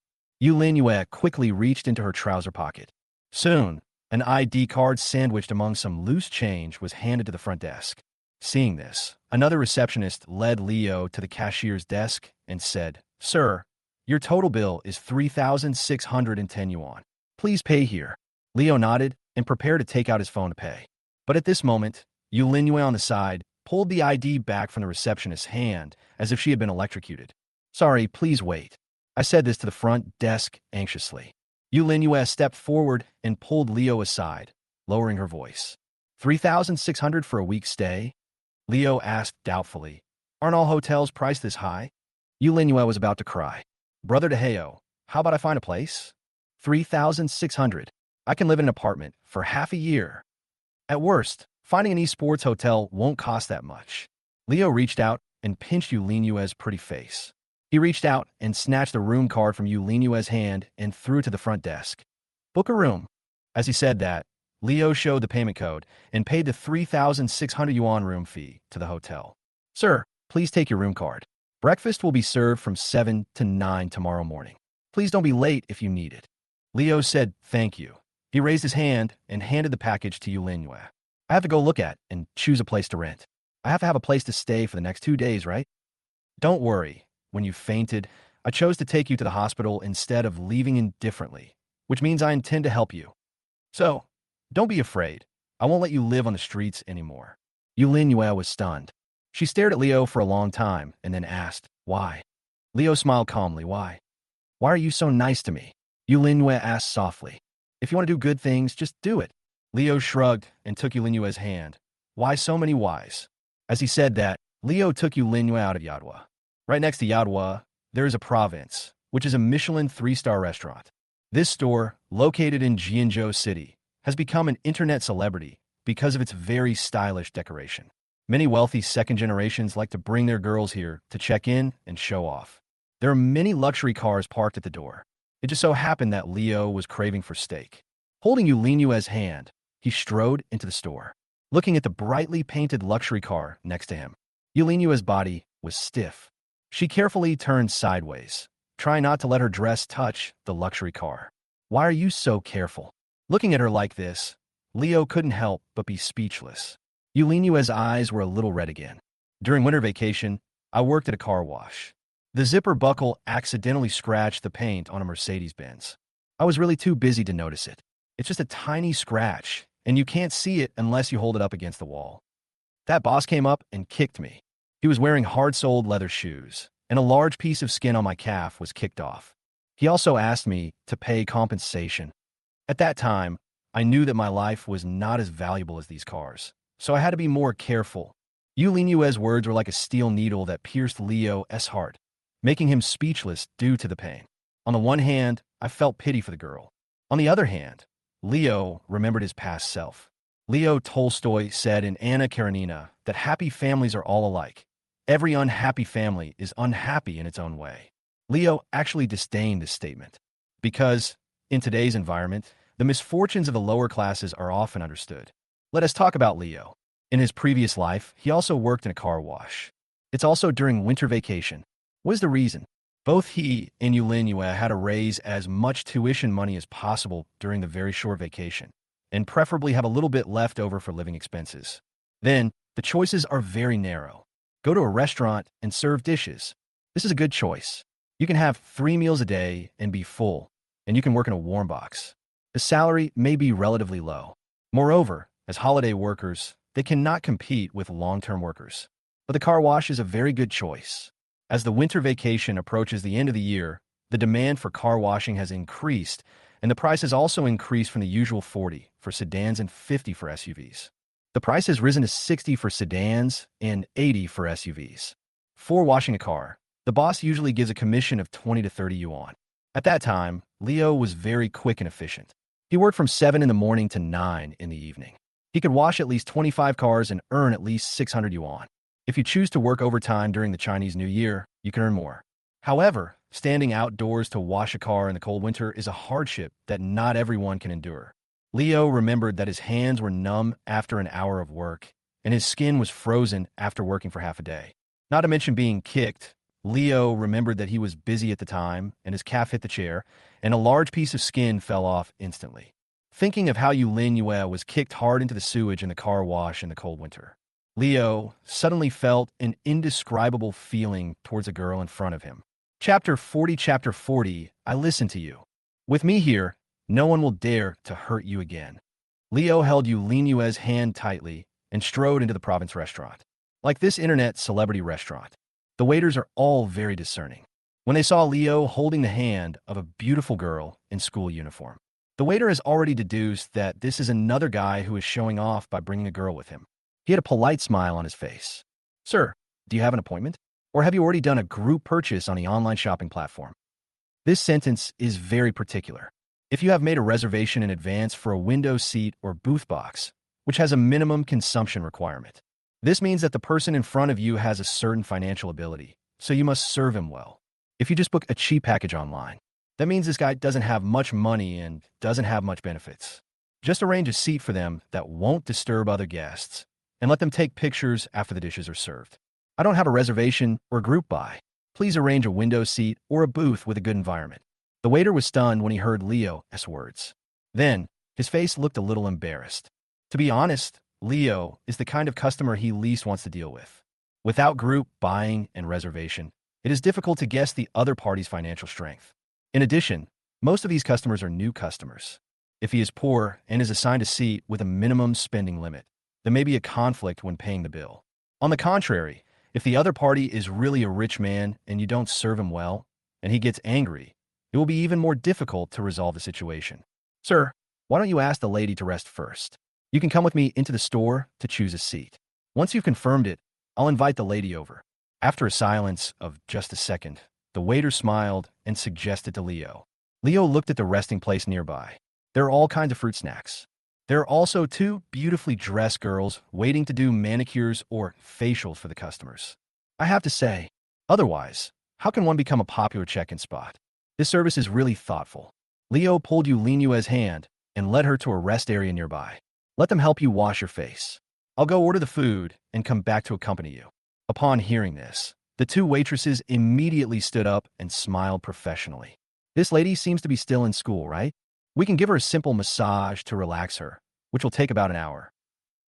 Yulinhua quickly reached into her trouser pocket. Soon, an ID card sandwiched among some loose change was handed to the front desk. Seeing this, another receptionist led Leo to the cashier's desk and said, Sir, your total bill is 3,610 yuan. Please pay here. Leo nodded and prepared to take out his phone to pay. But at this moment, Yulinhua on the side pulled the ID back from the receptionist's hand as if she had been electrocuted. Sorry, please wait. I said this to the front desk anxiously. Yulinhua stepped forward and pulled Leo aside, lowering her voice. 3,600 for a week's stay? Leo asked doubtfully. Aren't all hotels priced this high? Yulinhua was about to cry. Brother Deheo, how about I find a place? 3,600. I can live in an apartment for half a year. At worst, finding an esports hotel won't cost that much. Leo reached out and pinched Yulinhua's pretty face. He reached out and snatched the room card from Yulinhua's hand and threw it to the front desk. Book a room. As he said that, Leo showed the payment code and paid the 3,600 yuan room fee to the hotel. Sir, please take your room card. Breakfast will be served from 7 to 9 tomorrow morning. Please don't be late if you need it. Leo said thank you. He raised his hand and handed the package to Yulinhua. I have to go look at and choose a place to rent. I have to have a place to stay for the next 2 days, right? Don't worry. When you fainted, I chose to take you to the hospital instead of leaving indifferently, which means I intend to help you. So, don't be afraid. I won't let you live on the streets anymore. Yulinhua was stunned. She stared at Leo for a long time and then asked, why? Leo smiled calmly. Why? Why are you so nice to me? Yulinhua asked softly. If you want to do good things, just do it. Leo shrugged and took Yulinhua's hand. Why so many whys? As he said that, Leo took Yulinhua out of Yadwa. Right next to Yadwa, there is a province, which is a Michelin 3-star restaurant. This store, located in Jianzhou City, has become an internet celebrity because of its very stylish decoration. Many wealthy second generations like to bring their girls here to check in and show off. There are many luxury cars parked at the door. It just so happened that Leo was craving for steak. Holding Yulinhua's hand, he strode into the store. Looking at the brightly painted luxury car next to him, Yulinhua's body was stiff. She carefully turned sideways, trying not to let her dress touch the luxury car. Why are you so careful? Looking at her like this, Leo couldn't help but be speechless. Yulinhua's eyes were a little red again. During winter vacation, I worked at a car wash. The zipper buckle accidentally scratched the paint on a Mercedes-Benz. I was really too busy to notice it. It's just a tiny scratch, and you can't see it unless you hold it up against the wall. That boss came up and kicked me. He was wearing hard-soled leather shoes, and a large piece of skin on my calf was kicked off. He also asked me to pay compensation. At that time, I knew that my life was not as valuable as these cars, so I had to be more careful. Yulinhua's words were like a steel needle that pierced Leo's heart, making him speechless due to the pain. On the one hand, I felt pity for the girl. On the other hand, Leo remembered his past self. Leo Tolstoy said in Anna Karenina that happy families are all alike. Every unhappy family is unhappy in its own way. Leo actually disdained this statement because, in today's environment, the misfortunes of the lower classes are often understood. Let us talk about Leo. In his previous life, he also worked in a car wash. It's also during winter vacation. What is the reason? Both he and Yulinua had to raise as much tuition money as possible during the very short vacation, and preferably have a little bit left over for living expenses. Then, the choices are very narrow. Go to a restaurant and serve dishes. This is a good choice. You can have 3 meals a day and be full, and you can work in a warm box. The salary may be relatively low. Moreover, as holiday workers, they cannot compete with long-term workers. But the car wash is a very good choice. As the winter vacation approaches the end of the year, the demand for car washing has increased, and the price has also increased from the usual 40 for sedans and 50 for SUVs. The price has risen to 60 for sedans and 80 for SUVs. For washing a car, the boss usually gives a commission of 20 to 30 yuan. At that time, Leo was very quick and efficient. He worked from 7 in the morning to 9 in the evening. He could wash at least 25 cars and earn at least 600 yuan. If you choose to work overtime during the Chinese New Year, you can earn more. However, standing outdoors to wash a car in the cold winter is a hardship that not everyone can endure. Leo remembered that his hands were numb after an hour of work, and his skin was frozen after working for half a day. Not to mention being kicked, Leo remembered that he was busy at the time, and his calf hit the chair, and a large piece of skin fell off instantly. Thinking of how Yulinua was kicked hard into the sewage in the car wash in the cold winter, Leo suddenly felt an indescribable feeling towards a girl in front of him. Chapter 40, I listen to you. With me here, no one will dare to hurt you again. Leo held Yulinua's hand tightly and strode into the province restaurant. Like this internet celebrity restaurant, the waiters are all very discerning. When they saw Leo holding the hand of a beautiful girl in school uniform, the waiter has already deduced that this is another guy who is showing off by bringing a girl with him. He had a polite smile on his face. Sir, do you have an appointment? Or have you already done a group purchase on the online shopping platform? This sentence is very particular. If you have made a reservation in advance for a window seat or booth box, which has a minimum consumption requirement, this means that the person in front of you has a certain financial ability, so you must serve him well. If you just book a cheap package online, that means this guy doesn't have much money and doesn't have much benefits. Just arrange a seat for them that won't disturb other guests, and let them take pictures after the dishes are served. I don't have a reservation or a group buy. Please arrange a window seat or a booth with a good environment. The waiter was stunned when he heard Leo's words. Then, his face looked a little embarrassed. To be honest, Leo is the kind of customer he least wants to deal with. Without group buying and reservation, it is difficult to guess the other party's financial strength. In addition, most of these customers are new customers. If he is poor and is assigned a seat with a minimum spending limit, there may be a conflict when paying the bill. On the contrary, if the other party is really a rich man and you don't serve him well, and he gets angry, it will be even more difficult to resolve the situation. Sir, why don't you ask the lady to rest first? You can come with me into the store to choose a seat. Once you've confirmed it, I'll invite the lady over. After a silence of just a second, the waiter smiled and suggested to Leo. Leo looked at the resting place nearby. There are all kinds of fruit snacks. There are also 2 beautifully dressed girls waiting to do manicures or facials for the customers. I have to say, otherwise, how can one become a popular check-in spot? This service is really thoughtful. Leo pulled Yulinua's hand and led her to a rest area nearby. Let them help you wash your face. I'll go order the food and come back to accompany you. Upon hearing this, the 2 waitresses immediately stood up and smiled professionally. This lady seems to be still in school, right? We can give her a simple massage to relax her, which will take about an hour.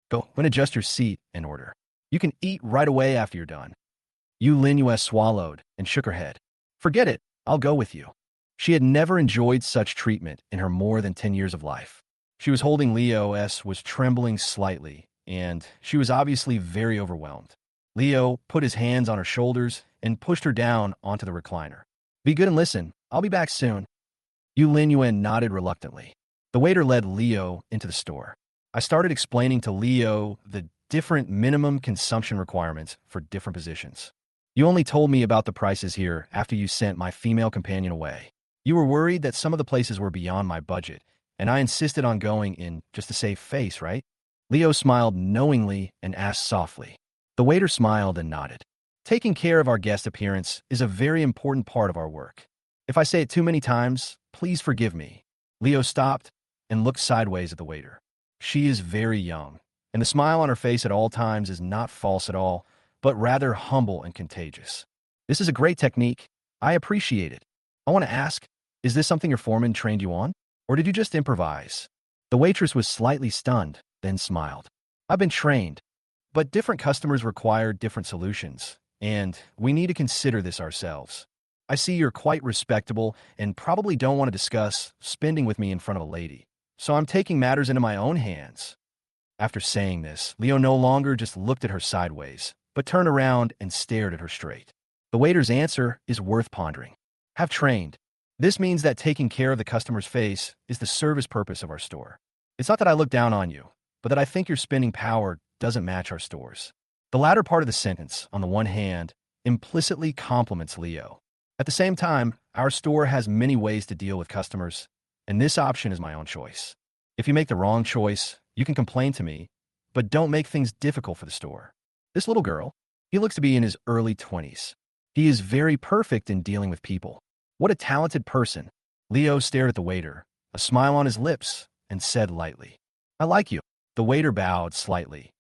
Go and adjust your seat and order. You can eat right away after you're done. Yulinua swallowed and shook her head. Forget it, I'll go with you. She had never enjoyed such treatment in her more than 10 years of life. She was holding Leo's was trembling slightly, and she was obviously very overwhelmed. Leo put his hands on her shoulders and pushed her down onto the recliner. Be good and listen, I'll be back soon. Yulinua nodded reluctantly. The waiter led Leo into the store. I started explaining to Leo the different minimum consumption requirements for different positions. You only told me about the prices here after you sent my female companion away. You were worried that some of the places were beyond my budget, and I insisted on going in just to save face, right? Leo smiled knowingly and asked softly. The waiter smiled and nodded. Taking care of our guest appearance is a very important part of our work. If I say it too many times, please forgive me. Leo stopped and looked sideways at the waiter. She is very young, and the smile on her face at all times is not false at all, but rather humble and contagious. This is a great technique. I appreciate it. I want to ask, is this something your foreman trained you on? Or did you just improvise? The waitress was slightly stunned, then smiled. I've been trained, but different customers require different solutions, and we need to consider this ourselves. I see you're quite respectable and probably don't want to discuss spending with me in front of a lady, so I'm taking matters into my own hands. After saying this, Leo no longer just looked at her sideways, but turned around and stared at her straight. The waiter's answer is worth pondering. Have trained. This means that taking care of the customer's face is the service purpose of our store. It's not that I look down on you, but that I think your spending power doesn't match our stores. The latter part of the sentence, on the one hand, implicitly compliments Leo. At the same time, our store has many ways to deal with customers, and this option is my own choice. If you make the wrong choice, you can complain to me, but don't make things difficult for the store. This little girl, he looks to be in his early 20s. He is very perfect in dealing with people. What a talented person. Leo stared at the waiter, a smile on his lips, and said lightly, I like you. The waiter bowed slightly.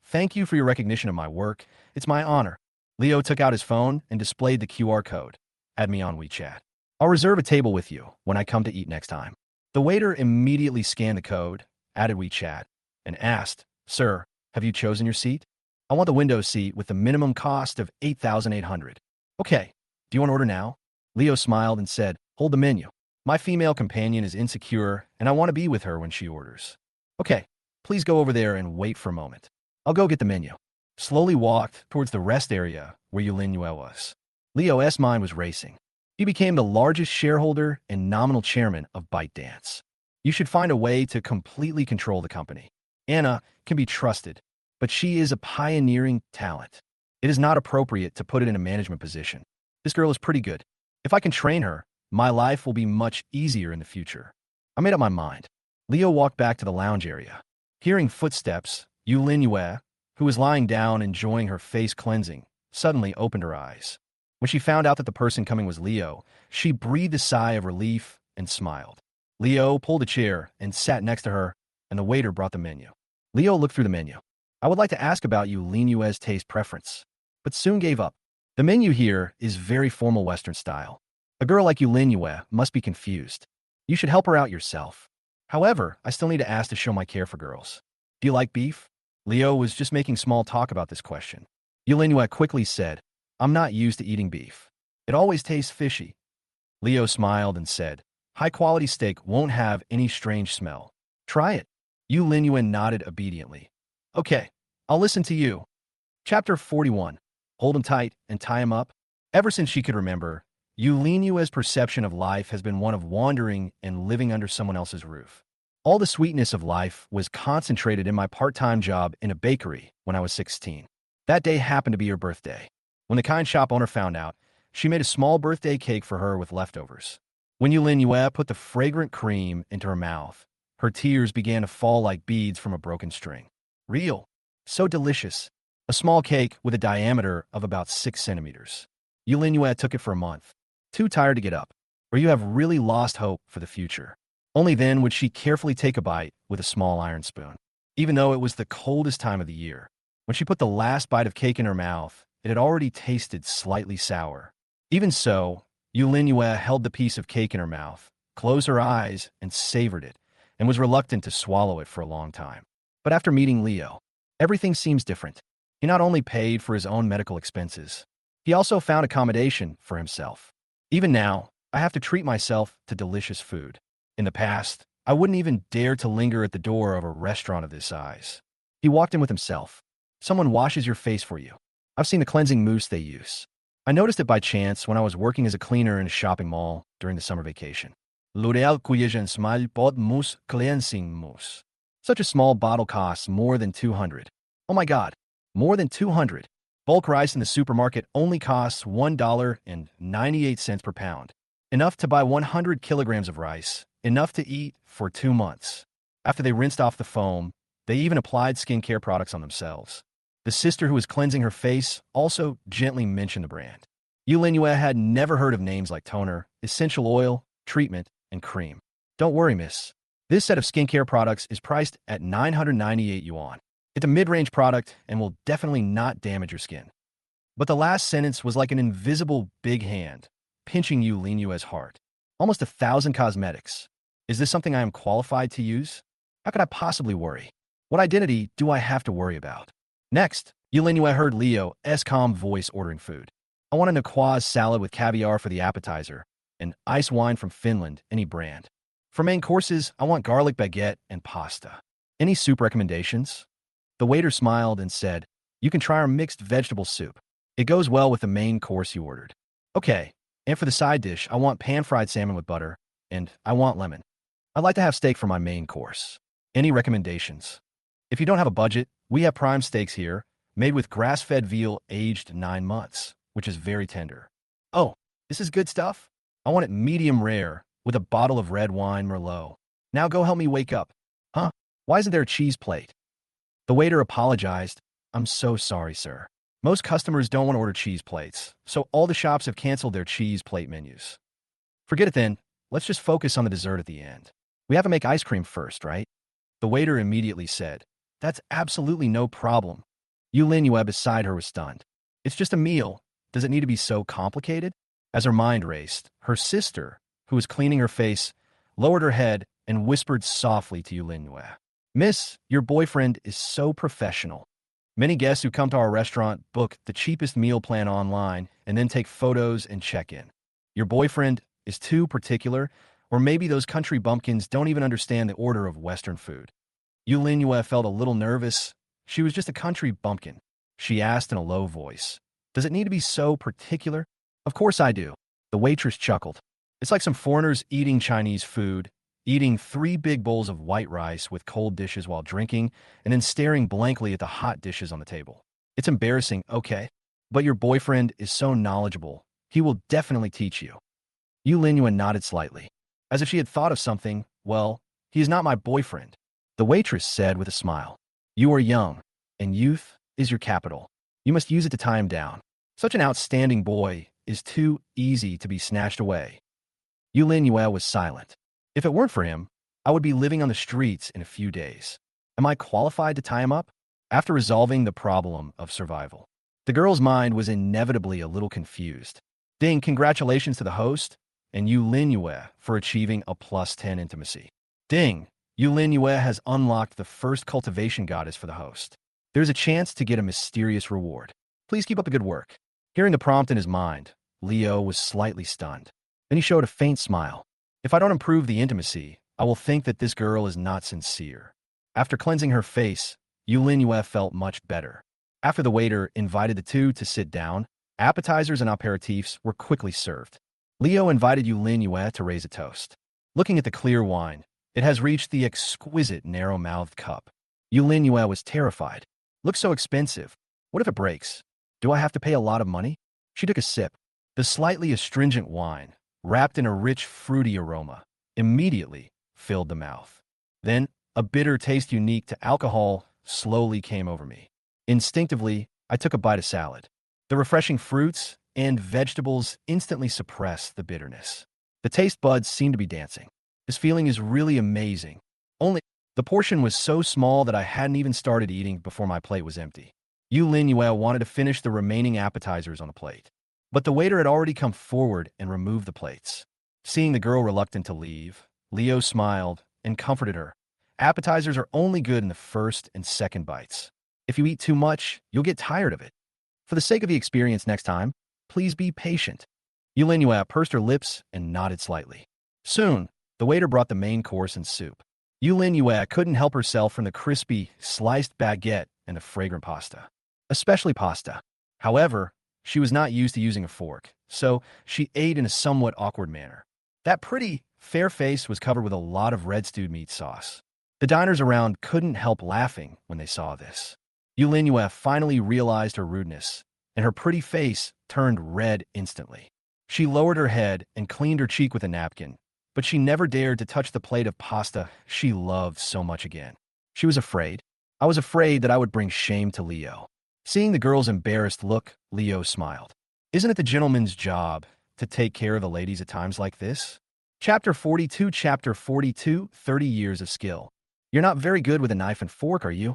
Thank you for your recognition of my work. It's my honor. Leo took out his phone and displayed the QR code. Add me on WeChat. I'll reserve a table with you when I come to eat next time. The waiter immediately scanned the code, added WeChat, and asked, Sir, have you chosen your seat? I want the window seat with the minimum cost of $8,800. Okay, do you want to order now? Leo smiled and said, Hold the menu. My female companion is insecure, and I want to be with her when she orders. Okay, please go over there and wait for a moment. I'll go get the menu. Slowly walked towards the rest area where Manhua was. Leo's mind was racing. He became the largest shareholder and nominal chairman of ByteDance. You should find a way to completely control the company. Anna can be trusted, but she is a pioneering talent. It is not appropriate to put it in a management position. This girl is pretty good. If I can train her, my life will be much easier in the future. I made up my mind. Leo walked back to the lounge area. Hearing footsteps, Manhua, who was lying down enjoying her face cleansing, suddenly opened her eyes. When she found out that the person coming was Leo, she breathed a sigh of relief and smiled. Leo pulled a chair and sat next to her, and the waiter brought the menu. Leo looked through the menu. I would like to ask about Manhua's taste preference, but soon gave up. The menu here is very formal Western style. A girl like Manhua must be confused. You should help her out yourself. However, I still need to ask to show my care for girls. Do you like beef? Leo was just making small talk about this question. Manhua quickly said, I'm not used to eating beef. It always tastes fishy. Leo smiled and said, high-quality steak won't have any strange smell. Try it. Manhua nodded obediently. Okay, I'll listen to you. Chapter 41. Hold him tight and tie him up. Ever since she could remember, Manhua's perception of life has been one of wandering and living under someone else's roof. All the sweetness of life was concentrated in my part-time job in a bakery when I was 16. That day happened to be her birthday. When the kind shop owner found out, she made a small birthday cake for her with leftovers. When Manhua put the fragrant cream into her mouth, her tears began to fall like beads from a broken string. Real. So delicious. A small cake with a diameter of about 6 centimeters. Manhua took it for a month. Too tired to get up. Or you have really lost hope for the future. Only then would she carefully take a bite with a small iron spoon. Even though it was the coldest time of the year, when she put the last bite of cake in her mouth, it had already tasted slightly sour. Even so, Manhua held the piece of cake in her mouth, closed her eyes, and savored it, and was reluctant to swallow it for a long time. But after meeting Leo, everything seems different. He not only paid for his own medical expenses, he also found accommodation for himself. Even now, I have to treat myself to delicious food. In the past, I wouldn't even dare to linger at the door of a restaurant of this size. He walked in with himself. Someone washes your face for you. I've seen the cleansing mousse they use. I noticed it by chance when I was working as a cleaner in a shopping mall during the summer vacation. L'Oréal Cuisine Smile Pot Mousse Cleansing Mousse. Such a small bottle costs more than $200. Oh my God, more than $200. Bulk rice in the supermarket only costs $1.98 per pound. Enough to buy 100 kilograms of rice, enough to eat for 2 months. After they rinsed off the foam, They even applied skincare products on themselves. The sister who was cleansing her face also gently mentioned the brand. Yu Linhua had never heard of names like toner, essential oil, treatment, and cream. Don't worry, miss. This set of skincare products is priced at 998 yuan. It's a mid-range product and will definitely not damage your skin. But the last sentence was like an invisible big hand, pinching Yu Linhua's heart. Almost 1,000 cosmetics. Is this something I am qualified to use? How could I possibly worry? What identity do I have to worry about? Next, Yu Linhua heard Leo's calm voice ordering food. I want a Nakwa's salad with caviar for the appetizer, and ice wine from Finland, any brand. For main courses, I want garlic baguette and pasta. Any soup recommendations? The waiter smiled and said, you can try our mixed vegetable soup. It goes well with the main course you ordered. Okay, and for the side dish, I want pan-fried salmon with butter, and I want lemon. I'd like to have steak for my main course. Any recommendations? If you don't have a budget, we have prime steaks here, made with grass-fed veal aged 9 months, which is very tender. Oh, this is good stuff? I want it medium rare, with a bottle of red wine Merlot. Now go help me wake up. Huh? Why isn't there a cheese plate? The waiter apologized. I'm so sorry, sir. Most customers don't want to order cheese plates, so all the shops have canceled their cheese plate menus. Forget it then. Let's just focus on the dessert at the end. We have to make ice cream first, right? The waiter immediately said, that's absolutely no problem. Yu Linhua beside her was stunned. It's just a meal. Does it need to be so complicated? As her mind raced, her sister, who was cleaning her face, lowered her head and whispered softly to Yu Linhua. Miss, your boyfriend is so professional. Many guests who come to our restaurant book the cheapest meal plan online and then take photos and check in. Your boyfriend is too particular, or maybe those country bumpkins don't even understand the order of Western food. Yu Linhua felt a little nervous. She was just a country bumpkin. She asked in a low voice, does it need to be so particular? Of course I do. The waitress chuckled. It's like some foreigners eating Chinese food, eating 3 big bowls of white rice with cold dishes while drinking, and then staring blankly at the hot dishes on the table. It's embarrassing, okay? But your boyfriend is so knowledgeable. He will definitely teach you. Yu Linhua nodded slightly. As if she had thought of something, well, he is not my boyfriend. The waitress said with a smile. You are young, and youth is your capital. You must use it to tie him down. Such an outstanding boy is too easy to be snatched away. Yu Linhua was silent. If it weren't for him, I would be living on the streets in a few days. Am I qualified to tie him up? After resolving the problem of survival, the girl's mind was inevitably a little confused. Ding, congratulations to the host, and Yu Linhua for achieving a +10 intimacy. Ding, Yu Linhua has unlocked the first cultivation goddess for the host. There's a chance to get a mysterious reward. Please keep up the good work. Hearing the prompt in his mind, Leo was slightly stunned. Then he showed a faint smile. If I don't improve the intimacy, I will think that this girl is not sincere. After cleansing her face, Yu Linhua felt much better. After the waiter invited the two to sit down, appetizers and aperitifs were quickly served. Leo invited Yu Linhua to raise a toast. Looking at the clear wine, it has reached the exquisite narrow-mouthed cup. Yu Linhua was terrified. Looks so expensive. What if it breaks? Do I have to pay a lot of money? She took a sip. The slightly astringent wine, wrapped in a rich, fruity aroma, immediately filled the mouth. Then, a bitter taste unique to alcohol slowly came over me. Instinctively, I took a bite of salad. The refreshing fruits and vegetables instantly suppressed the bitterness. The taste buds seemed to be dancing. This feeling is really amazing. Only, the portion was so small that I hadn't even started eating before my plate was empty. Yu Linhua wanted to finish the remaining appetizers on the plate. But the waiter had already come forward and removed the plates. Seeing the girl reluctant to leave, Leo smiled and comforted her. Appetizers are only good in the first and second bites. If you eat too much, you'll get tired of it. For the sake of the experience next time, please be patient. Yu Linhua pursed her lips and nodded slightly. Soon, the waiter brought the main course and soup. Yu Linhua couldn't help herself from the crispy, sliced baguette and the fragrant pasta. Especially pasta. However, she was not used to using a fork, so she ate in a somewhat awkward manner. That pretty, fair face was covered with a lot of red stewed meat sauce. The diners around couldn't help laughing when they saw this. Yu Linhua finally realized her rudeness, and her pretty face turned red instantly. She lowered her head and cleaned her cheek with a napkin, but she never dared to touch the plate of pasta she loved so much again. She was afraid. I was afraid that I would bring shame to Leo. Seeing the girl's embarrassed look, Leo smiled. Isn't it the gentleman's job to take care of the ladies at times like this? Chapter 42, 30 years of skill. You're not very good with a knife and fork, are you?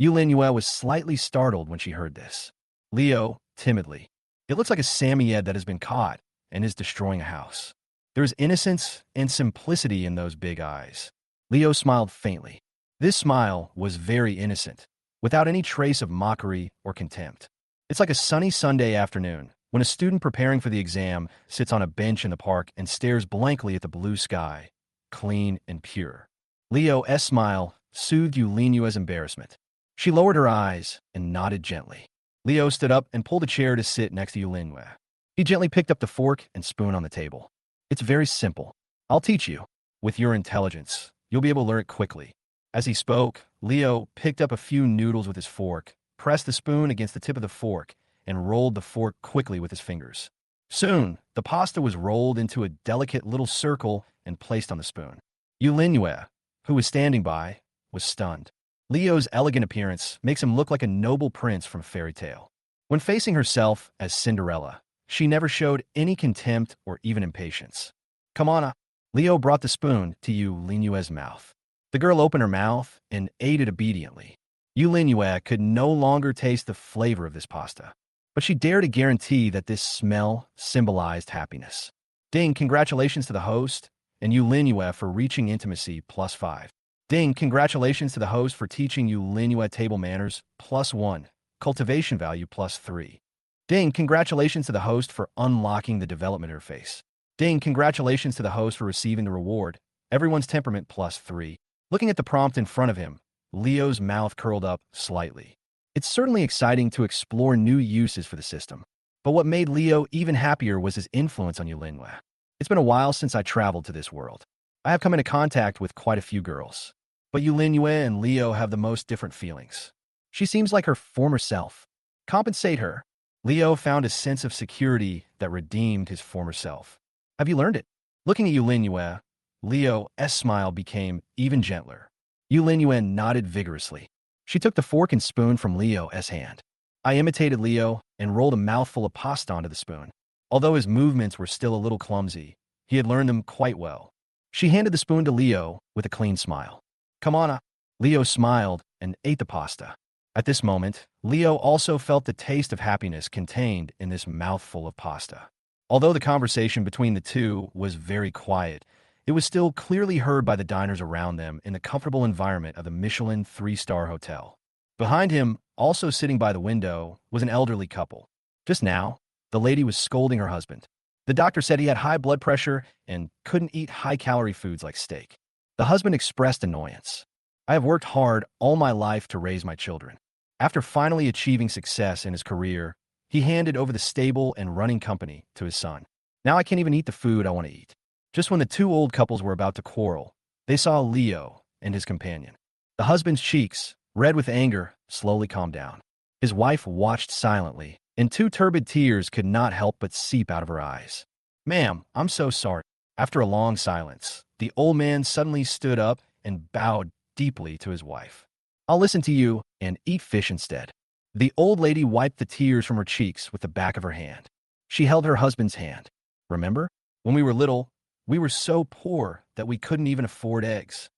Yulinyue was slightly startled when she heard this. Leo, timidly. It looks like a Samoyed that has been caught and is destroying a house. There is innocence and simplicity in those big eyes. Leo smiled faintly. This smile was very innocent, without any trace of mockery or contempt. It's like a sunny Sunday afternoon, when a student preparing for the exam sits on a bench in the park and stares blankly at the blue sky, clean and pure. Leo's smile soothed Yulinyue's embarrassment. She lowered her eyes and nodded gently. Leo stood up and pulled a chair to sit next to Yulinyue. He gently picked up the fork and spoon on the table. It's very simple. I'll teach you. With your intelligence, you'll be able to learn it quickly. As he spoke, Leo picked up a few noodles with his fork, pressed the spoon against the tip of the fork, and rolled the fork quickly with his fingers. Soon, the pasta was rolled into a delicate little circle and placed on the spoon. Yulinyue, who was standing by, was stunned. Leo's elegant appearance makes him look like a noble prince from a fairy tale. When facing herself as Cinderella, she never showed any contempt or even impatience. Come on. Leo brought the spoon to Yulinyue's mouth. The girl opened her mouth and ate it obediently. Yulinyue could no longer taste the flavor of this pasta, but she dared to guarantee that this smell symbolized happiness. Ding, congratulations to the host, and Yulinyue for reaching intimacy +5. Ding, congratulations to the host for teaching Yulinyue table manners +1, cultivation value +3. Ding, congratulations to the host for unlocking the development interface. Ding, congratulations to the host for receiving the reward, everyone's temperament +3. Looking at the prompt in front of him, Leo's mouth curled up slightly. It's certainly exciting to explore new uses for the system, but what made Leo even happier was his influence on Yulinyue. It's been a while since I traveled to this world. I have come into contact with quite a few girls, but Yulinyue and Leo have the most different feelings. She seems like her former self. Compensate her. Leo found a sense of security that redeemed his former self. Have you learned it? Looking at Yulinyue, Leo's smile became even gentler. Yulinyue nodded vigorously. She took the fork and spoon from Leo's hand. I imitated Leo and rolled a mouthful of pasta onto the spoon. Although his movements were still a little clumsy, he had learned them quite well. She handed the spoon to Leo with a clean smile. Come on. Leo smiled and ate the pasta. At this moment, Leo also felt the taste of happiness contained in this mouthful of pasta. Although the conversation between the two was very quiet, it was still clearly heard by the diners around them in the comfortable environment of the Michelin 3-star hotel. Behind him, also sitting by the window, was an elderly couple. Just now, the lady was scolding her husband. The doctor said he had high blood pressure and couldn't eat high-calorie foods like steak. The husband expressed annoyance. I have worked hard all my life to raise my children. After finally achieving success in his career, he handed over the stable and running company to his son. Now I can't even eat the food I want to eat. Just when the two old couples were about to quarrel, they saw Leo and his companion. The husband's cheeks, red with anger, slowly calmed down. His wife watched silently, and two turbid tears could not help but seep out of her eyes. Ma'am, I'm so sorry. After a long silence, the old man suddenly stood up and bowed deeply to his wife. I'll listen to you and eat fish instead. The old lady wiped the tears from her cheeks with the back of her hand. She held her husband's hand. Remember? When we were little, we were so poor that we couldn't even afford eggs.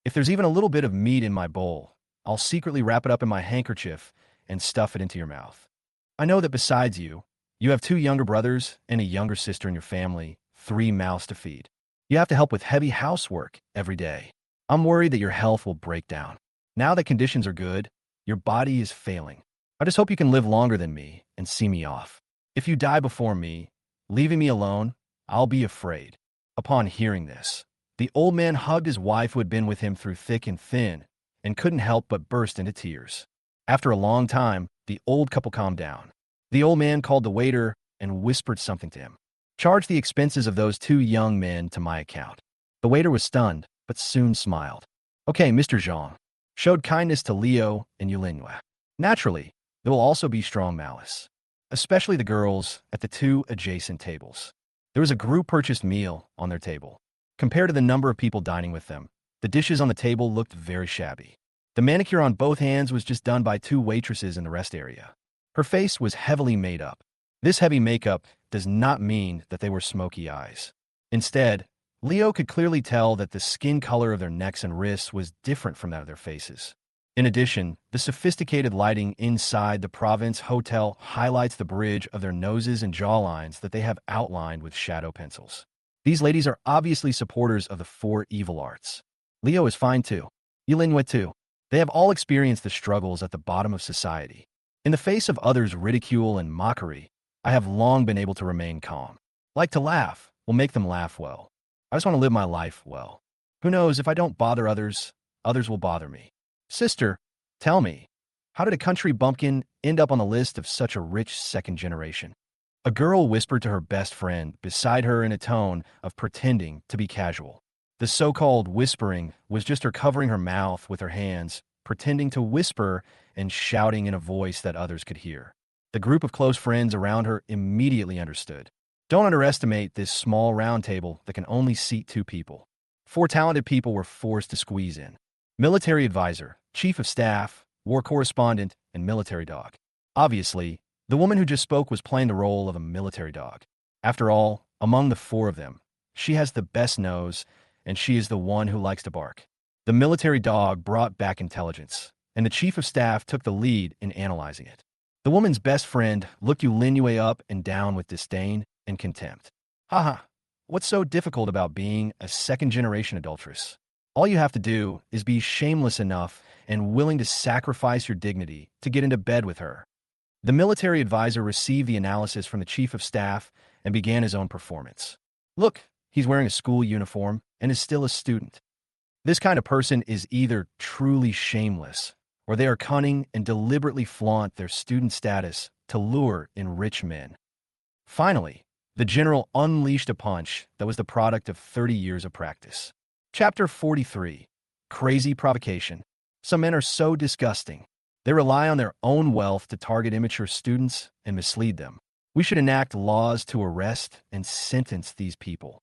If there's even a little bit of meat in my bowl, I'll secretly wrap it up in my handkerchief and stuff it into your mouth. I know that besides you, you have 2 younger brothers and a younger sister in your family, 3 mouths to feed. You have to help with heavy housework every day. I'm worried that your health will break down. Now that conditions are good, your body is failing. I just hope you can live longer than me and see me off. If you die before me, leaving me alone, I'll be afraid. Upon hearing this, the old man hugged his wife who had been with him through thick and thin and couldn't help but burst into tears. After a long time, the old couple calmed down. The old man called the waiter and whispered something to him. Charge the expenses of those 2 young men to my account. The waiter was stunned, but soon smiled. Okay, Mr. Zhang. Showed kindness to Leo and Yulinyue. Naturally, there will also be strong malice, especially the girls at the 2 adjacent tables. There was a group-purchased meal on their table. Compared to the number of people dining with them, the dishes on the table looked very shabby. The manicure on both hands was just done by two waitresses in the rest area. Her face was heavily made up. This heavy makeup does not mean that they were smoky eyes. Instead, Leo could clearly tell that the skin color of their necks and wrists was different from that of their faces. In addition, the sophisticated lighting inside the Province Hotel highlights the bridge of their noses and jawlines that they have outlined with shadow pencils. These ladies are obviously supporters of the four evil arts. Leo is fine too. Yulinhua too. They have all experienced the struggles at the bottom of society. In the face of others' ridicule and mockery, I have long been able to remain calm. Like to laugh will make them laugh well. I just want to live my life well. Who knows, if I don't bother others, others will bother me. Sister, tell me, how did a country bumpkin end up on the list of such a rich second generation? A girl whispered to her best friend beside her in a tone of pretending to be casual. The so-called whispering was just her covering her mouth with her hands, pretending to whisper and shouting in a voice that others could hear. The group of close friends around her immediately understood. Don't underestimate this small round table that can only seat two people. Four talented people were forced to squeeze in. Military advisor, chief of staff, war correspondent, and military dog. Obviously, the woman who just spoke was playing the role of a military dog. After all, among the four of them, she has the best nose, and she is the one who likes to bark. The military dog brought back intelligence, and the chief of staff took the lead in analyzing it. The woman's best friend looked Yulinhua up and down with disdain and contempt. Haha, what's so difficult about being a second-generation adulteress? All you have to do is be shameless enough and willing to sacrifice your dignity to get into bed with her. The military advisor received the analysis from the chief of staff and began his own performance. Look, he's wearing a school uniform and is still a student. This kind of person is either truly shameless or they are cunning and deliberately flaunt their student status to lure in rich men. Finally, the general unleashed a punch that was the product of 30 years of practice. Chapter 43. Crazy Provocation. Some men are so disgusting. They rely on their own wealth to target immature students and mislead them. We should enact laws to arrest and sentence these people.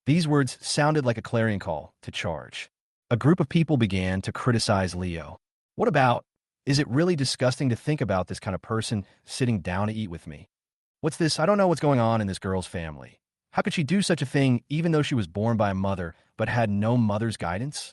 These words sounded like a clarion call to charge. A group of people began to criticize Leo. What about, is it really disgusting to think about this kind of person sitting down to eat with me? What's this? I don't know what's going on in this girl's family. How could she do such a thing even though she was born by a mother but had no mother's guidance?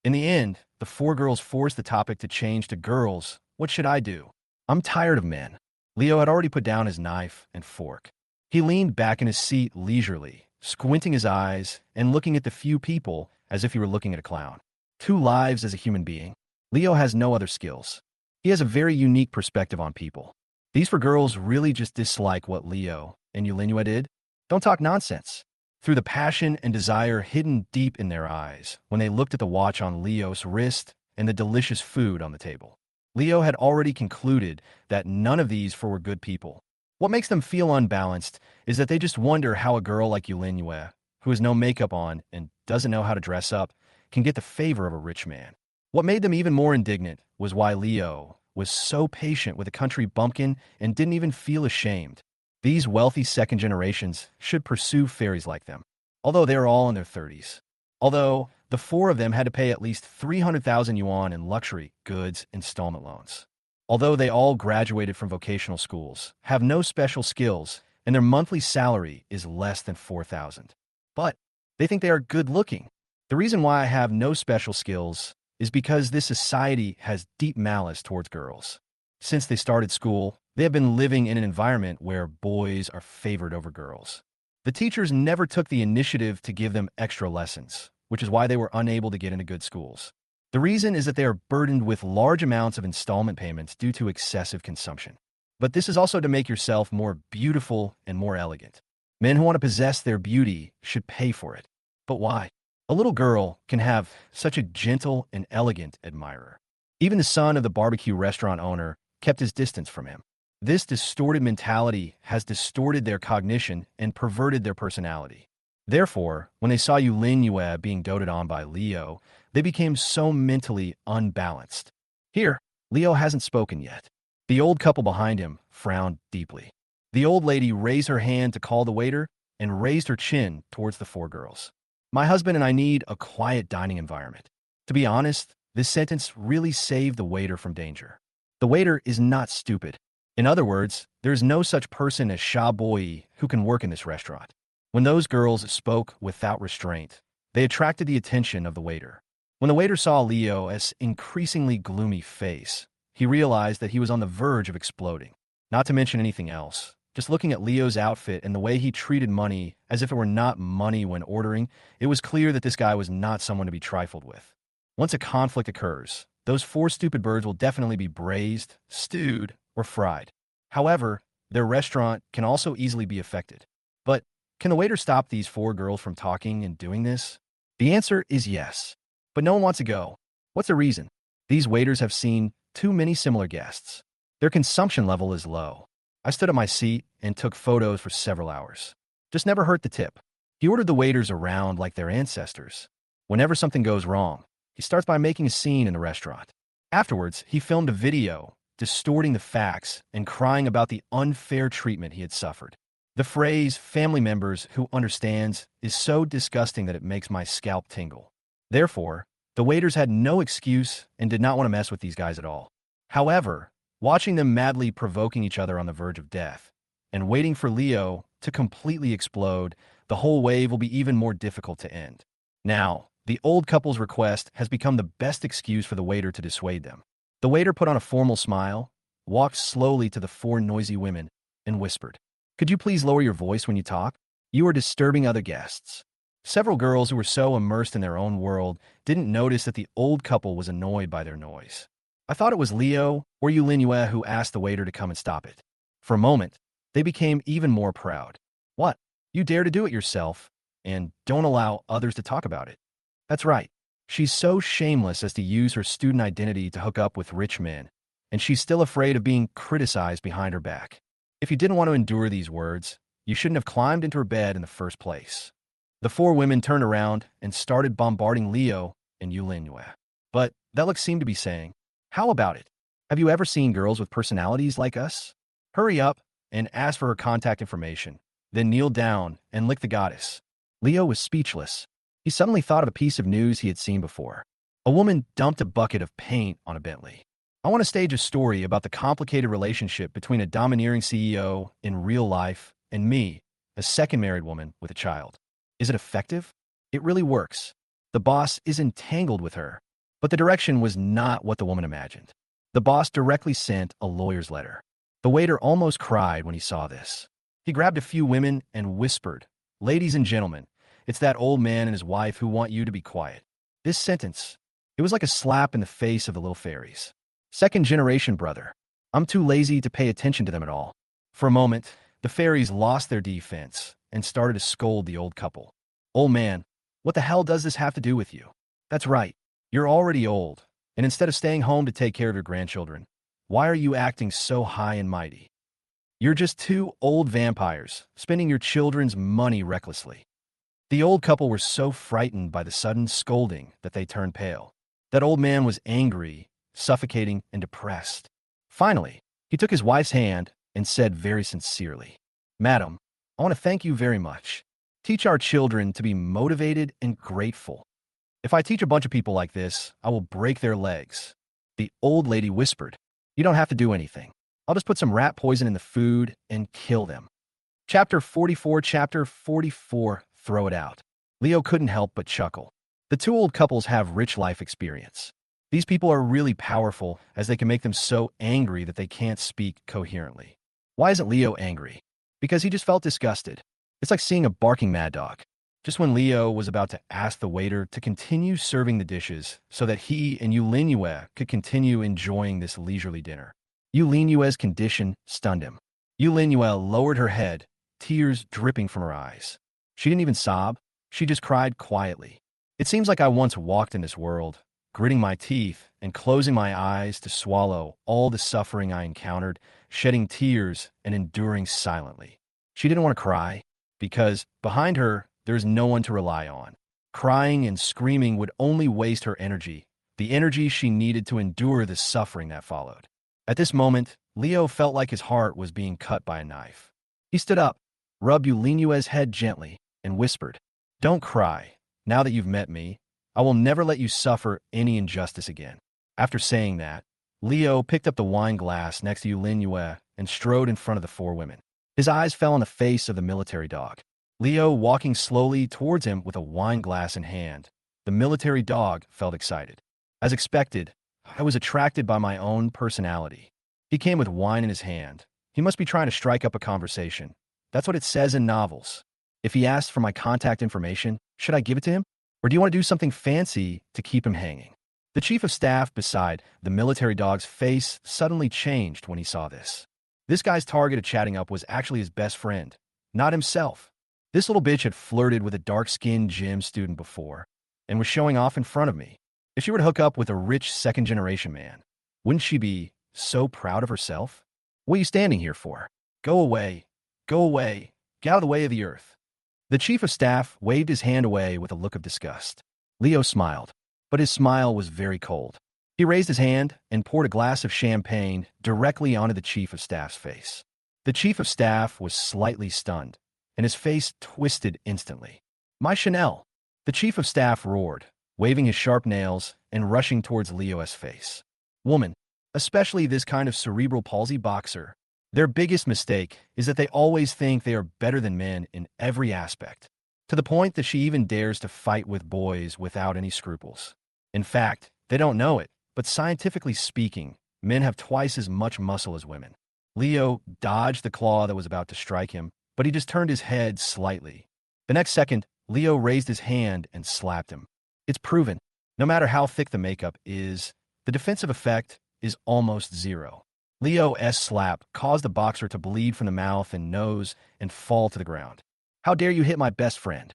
In the end, the four girls forced the topic to change to girls. What should I do? I'm tired of men. Leo had already put down his knife and fork. He leaned back in his seat leisurely, squinting his eyes and looking at the few people as if he were looking at a clown. 2 lives as a human being. Leo has no other skills. He has a very unique perspective on people. These 4 girls really just dislike what Leo and Yulinhua did. Don't talk nonsense. Through the passion and desire hidden deep in their eyes when they looked at the watch on Leo's wrist and the delicious food on the table. Leo had already concluded that none of these 4 were good people. What makes them feel unbalanced is that they just wonder how a girl like Yulinhua, who has no makeup on and doesn't know how to dress up, can get the favor of a rich man. What made them even more indignant was why Leo was so patient with a country bumpkin and didn't even feel ashamed. These wealthy second generations should pursue fairies like them, although they are all in their 30s. Although the 4 of them had to pay at least 300,000 yuan in luxury goods installment loans. Although they all graduated from vocational schools, have no special skills, and their monthly salary is less than 4,000. But they think they are good looking. The reason why I have no special skills is because this society has deep malice towards girls. Since they started school, they have been living in an environment where boys are favored over girls. The teachers never took the initiative to give them extra lessons, which is why they were unable to get into good schools. The reason is that they are burdened with large amounts of installment payments due to excessive consumption. But this is also to make yourself more beautiful and more elegant. Men who want to possess their beauty should pay for it. But why? A little girl can have such a gentle and elegant admirer. Even the son of the barbecue restaurant owner kept his distance from him. This distorted mentality has distorted their cognition and perverted their personality. Therefore, when they saw Yulinhua being doted on by Leo, they became so mentally unbalanced. Here, Leo hasn't spoken yet. The old couple behind him frowned deeply. The old lady raised her hand to call the waiter and raised her chin towards the 4 girls. My husband and I need a quiet dining environment. To be honest, This sentence really saved the waiter from danger. The waiter is not stupid. In other words, there is no such person as Sha Boyi who can work in this restaurant. When those girls spoke without restraint, they attracted the attention of the waiter. When the waiter saw Leo's increasingly gloomy face, he realized that he was on the verge of exploding. Not to mention anything else. Just looking at Leo's outfit and the way he treated money as if it were not money when ordering, it was clear that this guy was not someone to be trifled with. Once a conflict occurs, those four stupid birds will definitely be braised, stewed, or fried. However, their restaurant can also easily be affected. But can the waiter stop these four girls from talking and doing this? The answer is yes. But no one wants to go. What's the reason? These waiters have seen too many similar guests. Their consumption level is low. I stood at my seat and took photos for several hours. Just never hurt the tip. He ordered the waiters around like their ancestors. Whenever something goes wrong, he starts by making a scene in the restaurant. Afterwards, he filmed a video, distorting the facts and crying about the unfair treatment he had suffered. The phrase, family members who understands, is so disgusting that it makes my scalp tingle. Therefore, the waiters had no excuse and did not want to mess with these guys at all. However, watching them madly provoking each other on the verge of death and waiting for Leo to completely explode, the whole wave will be even more difficult to end. Now, the old couple's request has become the best excuse for the waiter to dissuade them. The waiter put on a formal smile, walked slowly to the four noisy women, and whispered, "Could you please lower your voice when you talk? You are disturbing other guests." Several girls who were so immersed in their own world didn't notice that the old couple was annoyed by their noise. I thought it was Leo or Yulinhua who asked the waiter to come and stop it. For a moment, they became even more proud. "What? You dare to do it yourself, and don't allow others to talk about it?" That's right. She's so shameless as to use her student identity to hook up with rich men, and she's still afraid of being criticized behind her back. If you didn't want to endure these words, you shouldn't have climbed into her bed in the first place. The four women turned around and started bombarding Leo and Yulinhua. But that look seemed to be saying, "How about it? Have you ever seen girls with personalities like us? Hurry up and ask for her contact information, then kneel down and lick the goddess." Leo was speechless. He suddenly thought of a piece of news he had seen before. A woman dumped a bucket of paint on a Bentley. I want to stage a story about the complicated relationship between a domineering CEO in real life and me, a second married woman with a child. Is it effective? It really works. The boss is entangled with her, but the direction was not what the woman imagined. The boss directly sent a lawyer's letter. The waiter almost cried when he saw this. He grabbed a few women and whispered, "Ladies and gentlemen, it's that old man and his wife who want you to be quiet." This sentence, it was like a slap in the face of the little fairies. Second generation brother. I'm too lazy to pay attention to them at all. For a moment, the fairies lost their defense and started to scold the old couple. "Old man, what the hell does this have to do with you? That's right. You're already old, and instead of staying home to take care of your grandchildren, why are you acting so high and mighty? You're just two old vampires, spending your children's money recklessly." The old couple were so frightened by the sudden scolding that they turned pale. That old man was angry, suffocating, and depressed. Finally, he took his wife's hand and said very sincerely, "Madam, I want to thank you very much. Teach our children to be motivated and grateful. If I teach a bunch of people like this, I will break their legs." The old lady whispered, "You don't have to do anything. I'll just put some rat poison in the food and kill them." Chapter 44, Throw it out. Leo couldn't help but chuckle. The two old couples have rich life experience. These people are really powerful as they can make them so angry that they can't speak coherently. Why isn't Leo angry? Because he just felt disgusted. It's like seeing a barking mad dog. Just when Leo was about to ask the waiter to continue serving the dishes so that he and Yulinhua could continue enjoying this leisurely dinner, Yulinhua's condition stunned him. Yulinhua lowered her head, tears dripping from her eyes. She didn't even sob. She just cried quietly. "It seems like I once walked in this world, gritting my teeth and closing my eyes to swallow all the suffering I encountered, shedding tears and enduring silently." She didn't want to cry, because behind her, there's no one to rely on. Crying and screaming would only waste her energy, the energy she needed to endure the suffering that followed. At this moment, Leo felt like his heart was being cut by a knife. He stood up, rubbed Yulinhua's head gently, and whispered, "Don't cry. Now that you've met me, I will never let you suffer any injustice again. After saying that, Leo picked up the wine glass next to Manhwa and strode in front of the four women. His eyes fell on the face of the military dog. Leo walking slowly towards him with a wine glass in hand. The military dog felt excited. As expected, I was attracted by my own personality. He came with wine in his hand. He must be trying to strike up a conversation. That's what it says in novels. If he asked for my contact information, should I give it to him? Or do you want to do something fancy to keep him hanging? The chief of staff beside the military dog's face suddenly changed when he saw this. This guy's target of chatting up was actually his best friend, not himself. This little bitch had flirted with a dark-skinned gym student before and was showing off in front of me. If she were to hook up with a rich second-generation man, wouldn't she be so proud of herself? What are you standing here for? Go away. Go away. Get out of the way of the earth. The chief of staff waved his hand away with a look of disgust. Leo smiled, but his smile was very cold. He raised his hand and poured a glass of champagne directly onto the chief of staff's face. The chief of staff was slightly stunned, and his face twisted instantly. My Chanel! The chief of staff roared, waving his sharp nails and rushing towards Leo's face. Woman, especially this kind of cerebral palsy boxer, their biggest mistake is that they always think they are better than men in every aspect, to the point that she even dares to fight with boys without any scruples. In fact, they don't know it, but scientifically speaking, men have twice as much muscle as women. Leo dodged the claw that was about to strike him, but he just turned his head slightly. The next second, Leo raised his hand and slapped him. It's proven, no matter how thick the makeup is, the defensive effect is almost zero. Leo's slap caused the boxer to bleed from the mouth and nose and fall to the ground. How dare you hit my best friend?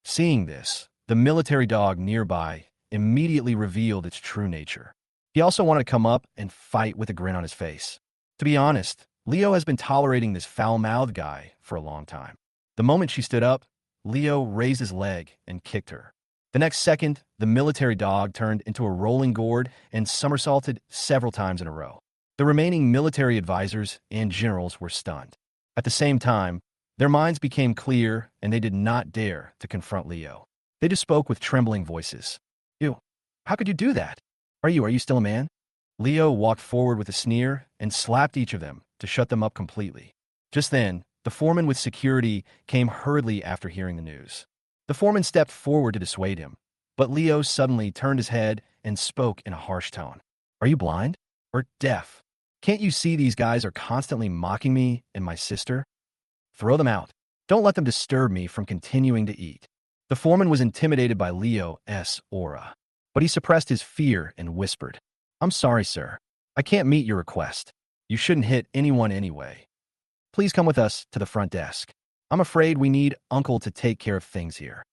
Seeing this, the military dog nearby immediately revealed its true nature. He also wanted to come up and fight with a grin on his face. To be honest, Leo has been tolerating this foul-mouthed guy for a long time. The moment she stood up, Leo raised his leg and kicked her. The next second, the military dog turned into a rolling gourd and somersaulted several times in a row. The remaining military advisors and generals were stunned. At the same time, their minds became clear and they did not dare to confront Leo. They just spoke with trembling voices. You, how could you do that? Are you still a man? Leo walked forward with a sneer and slapped each of them to shut them up completely. Just then, the foreman with security came hurriedly after hearing the news. The foreman stepped forward to dissuade him, but Leo suddenly turned his head and spoke in a harsh tone. Are you blind? Or deaf? Can't you see these guys are constantly mocking me and my sister? Throw them out. Don't let them disturb me from continuing to eat. The foreman was intimidated by Leo's aura, but he suppressed his fear and whispered, I'm sorry, sir. I can't meet your request. You shouldn't hit anyone anyway. Please come with us to the front desk. I'm afraid we need Uncle to take care of things here.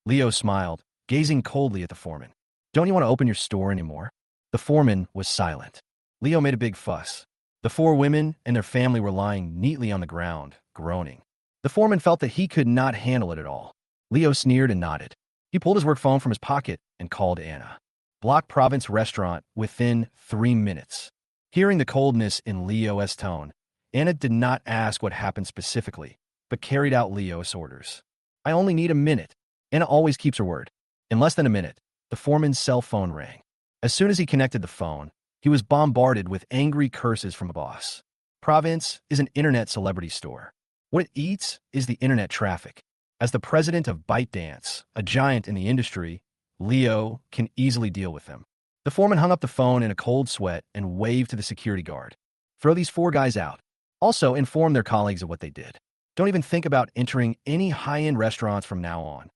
Leo smiled, gazing coldly at the foreman. Don't you want to open your store anymore? The foreman was silent. Leo made a big fuss. The four women and their family were lying neatly on the ground, groaning. The foreman felt that he could not handle it at all. Leo sneered and nodded. He pulled his work phone from his pocket and called Anna. Block Province Restaurant within 3 minutes. Hearing the coldness in Leo's tone, Anna did not ask what happened specifically, but carried out Leo's orders. I only need a minute. Anna always keeps her word. In less than a minute, the foreman's cell phone rang. As soon as he connected the phone, he was bombarded with angry curses from the boss. Province is an internet celebrity store. What it eats is the internet traffic. As the president of ByteDance, a giant in the industry, Leo can easily deal with them. The foreman hung up the phone in a cold sweat and waved to the security guard. Throw these 4 guys out. Also, inform their colleagues of what they did. Don't even think about entering any high-end restaurants from now on.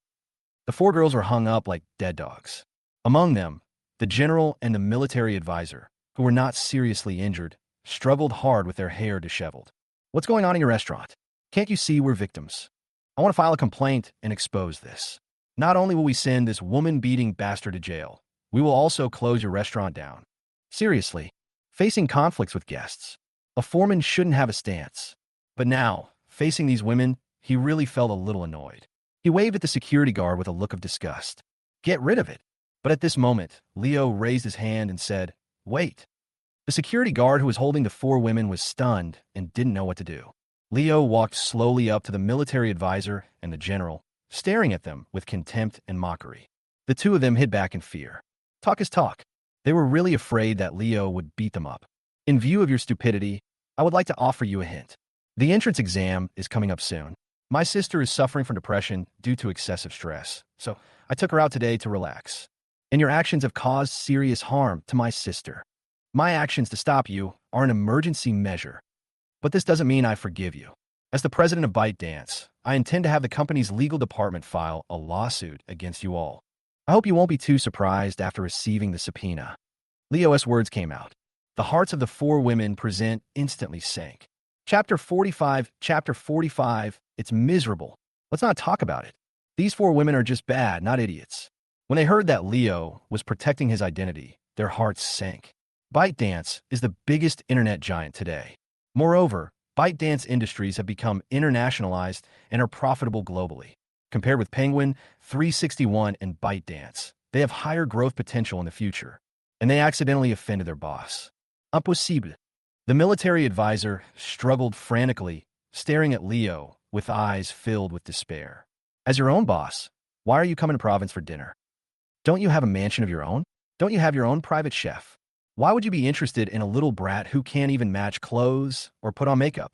The 4 girls were hung up like dead dogs. Among them, the general and the military advisor, who were not seriously injured, struggled hard with their hair disheveled. What's going on in your restaurant? Can't you see we're victims? I want to file a complaint and expose this. Not only will we send this woman-beating bastard to jail, we will also close your restaurant down. Seriously, facing conflicts with guests, a foreman shouldn't have a stance. But now, facing these women, he really felt a little annoyed. He waved at the security guard with a look of disgust. Get rid of it. But at this moment, Leo raised his hand and said, Wait. The security guard who was holding the 4 women was stunned and didn't know what to do. Leo walked slowly up to the military advisor and the general, staring at them with contempt and mockery. The two of them hid back in fear. Talk is talk. They were really afraid that Leo would beat them up. In view of your stupidity, I would like to offer you a hint. The entrance exam is coming up soon. My sister is suffering from depression due to excessive stress, so I took her out today to relax. And your actions have caused serious harm to my sister. My actions to stop you are an emergency measure. But this doesn't mean I forgive you. As the president of ByteDance, I intend to have the company's legal department file a lawsuit against you all. I hope you won't be too surprised after receiving the subpoena. Leo's words came out. The hearts of the four women present instantly sank. Chapter 45, it's miserable. Let's not talk about it. These four women are just bad, not idiots. When they heard that Leo was protecting his identity, their hearts sank. ByteDance is the biggest internet giant today. Moreover, ByteDance industries have become internationalized and are profitable globally. Compared with Penguin, 361, and ByteDance, they have higher growth potential in the future. And they accidentally offended their boss. Impossible. The military advisor struggled frantically, staring at Leo with eyes filled with despair. As your own boss, why are you coming to province for dinner? Don't you have a mansion of your own? Don't you have your own private chef? Why would you be interested in a little brat who can't even match clothes or put on makeup?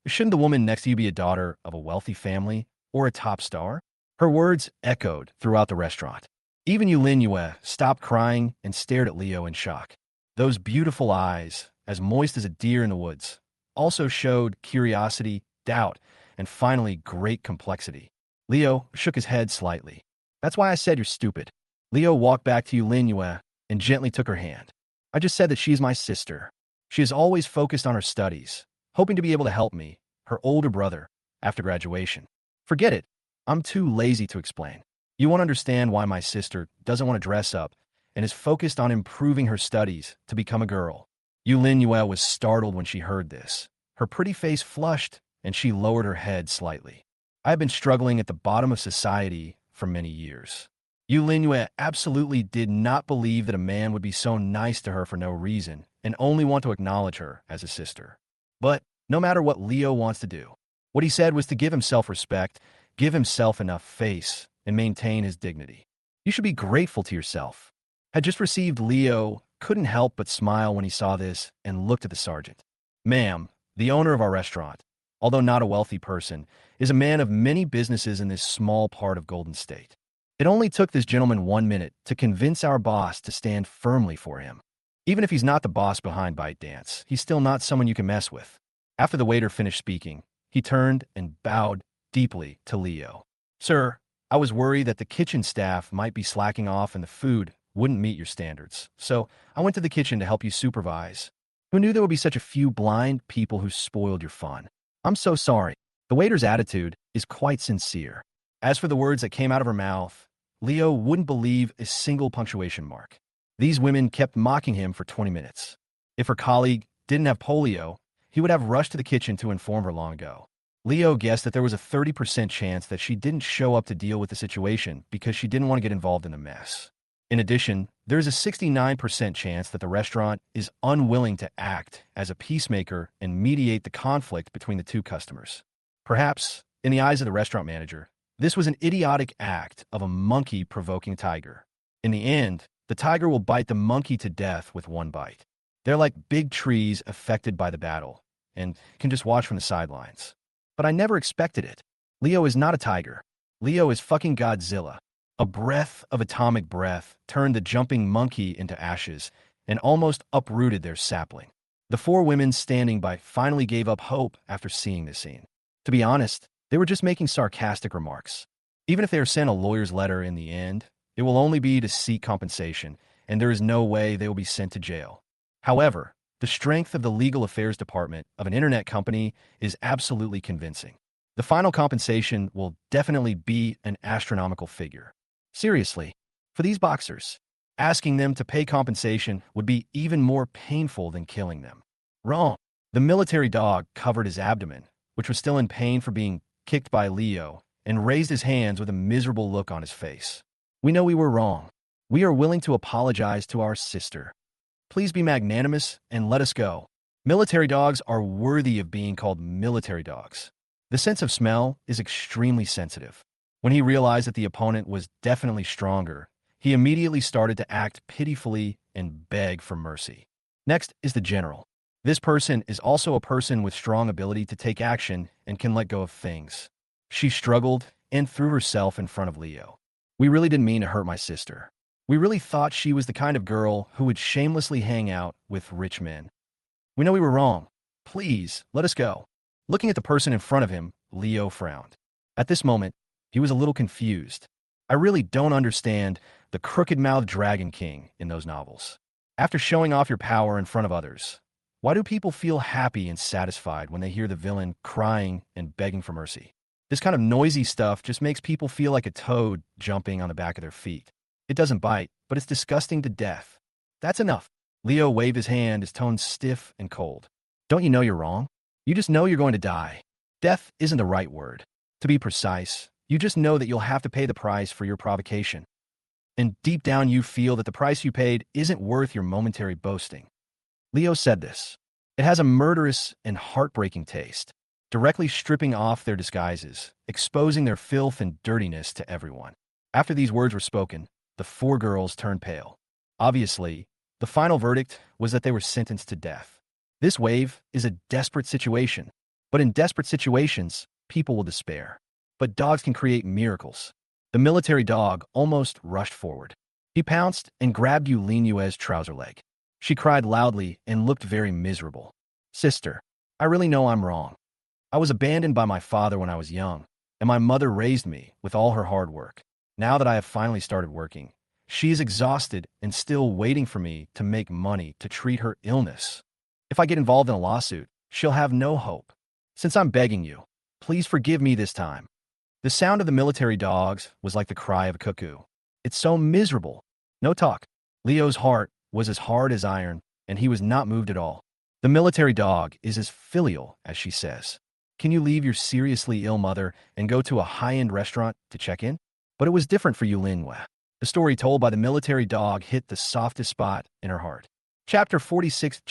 Shouldn't the woman next to you be a daughter of a wealthy family or a top star? Her words echoed throughout the restaurant. Even Manhwa stopped crying and stared at Leo in shock. Those beautiful eyes, as moist as a deer in the woods, also showed curiosity, doubt, and finally great complexity. Leo shook his head slightly. That's why I said you're stupid. Leo walked back to Manhwa and gently took her hand. I just said that she's my sister. She is always focused on her studies, hoping to be able to help me, her older brother, after graduation. Forget it. I'm too lazy to explain. You won't understand why my sister doesn't want to dress up and is focused on improving her studies to become a girl. Manhwa was startled when she heard this. Her pretty face flushed, and she lowered her head slightly. I have been struggling at the bottom of society for many years. Manhwa absolutely did not believe that a man would be so nice to her for no reason and only want to acknowledge her as a sister. But no matter what Leo wants to do, what he said was to give himself respect, give himself enough face, and maintain his dignity. You should be grateful to yourself. Had just received Leo couldn't help but smile when he saw this and looked at the sergeant. Ma'am, the owner of our restaurant, although not a wealthy person, is a man of many businesses in this small part of Golden State. It only took this gentleman 1 minute to convince our boss to stand firmly for him. Even if he's not the boss behind ByteDance, he's still not someone you can mess with. After the waiter finished speaking, he turned and bowed deeply to Leo. Sir, I was worried that the kitchen staff might be slacking off and the food wouldn't meet your standards, so I went to the kitchen to help you supervise. Who knew there would be such a few blind people who spoiled your fun? I'm so sorry. The waiter's attitude is quite sincere. As for the words that came out of her mouth, Leo wouldn't believe a single punctuation mark. These women kept mocking him for 20 minutes. If her colleague didn't have polio, he would have rushed to the kitchen to inform her long ago. Leo guessed that there was a 30% chance that she didn't show up to deal with the situation because she didn't want to get involved in the mess. In addition, there's a 69% chance that the restaurant is unwilling to act as a peacemaker and mediate the conflict between the two customers. Perhaps, in the eyes of the restaurant manager, this was an idiotic act of a monkey provoking a tiger. In the end, the tiger will bite the monkey to death with one bite. They're like big trees affected by the battle and can just watch from the sidelines. But I never expected it. Leo is not a tiger. Leo is fucking Godzilla. A breath of atomic breath turned the jumping monkey into ashes and almost uprooted their sapling. The four women standing by finally gave up hope after seeing this scene. To be honest, they were just making sarcastic remarks. Even if they are sent a lawyer's letter in the end, it will only be to seek compensation, and there is no way they will be sent to jail. However, the strength of the legal affairs department of an internet company is absolutely convincing. The final compensation will definitely be an astronomical figure. Seriously, for these boxers, asking them to pay compensation would be even more painful than killing them. Wrong. The military dog covered his abdomen, which was still in pain for being kicked by Leo, and raised his hands with a miserable look on his face. We know we were wrong. We are willing to apologize to our sister. Please be magnanimous and let us go. Military dogs are worthy of being called military dogs. The sense of smell is extremely sensitive. When he realized that the opponent was definitely stronger, he immediately started to act pitifully and beg for mercy. Next is the general. This person is also a person with strong ability to take action and can let go of things. She struggled and threw herself in front of Leo. We really didn't mean to hurt my sister. We really thought she was the kind of girl who would shamelessly hang out with rich men. We know we were wrong. Please, let us go. Looking at the person in front of him, Leo frowned. At this moment, he was a little confused. I really don't understand the crooked-mouthed Dragon King in those novels. After showing off your power in front of others, why do people feel happy and satisfied when they hear the villain crying and begging for mercy? This kind of noisy stuff just makes people feel like a toad jumping on the back of their feet. It doesn't bite, but it's disgusting to death. That's enough. Leo waved his hand, his tone stiff and cold. Don't you know you're wrong? You just know you're going to die. Death isn't the right word. To be precise, you just know that you'll have to pay the price for your provocation. And deep down you feel that the price you paid isn't worth your momentary boasting. Leo said this. It has a murderous and heartbreaking taste, directly stripping off their disguises, exposing their filth and dirtiness to everyone. After these words were spoken, the four girls turned pale. Obviously, the final verdict was that they were sentenced to death. This wave is a desperate situation, but in desperate situations, people will despair. But dogs can create miracles. The military dog almost rushed forward. He pounced and grabbed Yulin Yue's trouser leg. She cried loudly and looked very miserable. Sister, I really know I'm wrong. I was abandoned by my father when I was young, and my mother raised me with all her hard work. Now that I have finally started working, she is exhausted and still waiting for me to make money to treat her illness. If I get involved in a lawsuit, she'll have no hope. Since I'm begging you, please forgive me this time. The sound of the military dogs was like the cry of a cuckoo. It's so miserable. No talk. Leo's heart was as hard as iron, and he was not moved at all. The military dog is as filial as she says. Can you leave your seriously ill mother and go to a high-end restaurant to check in? But it was different for Yulinwe. The story told by the military dog hit the softest spot in her heart. Chapter 46.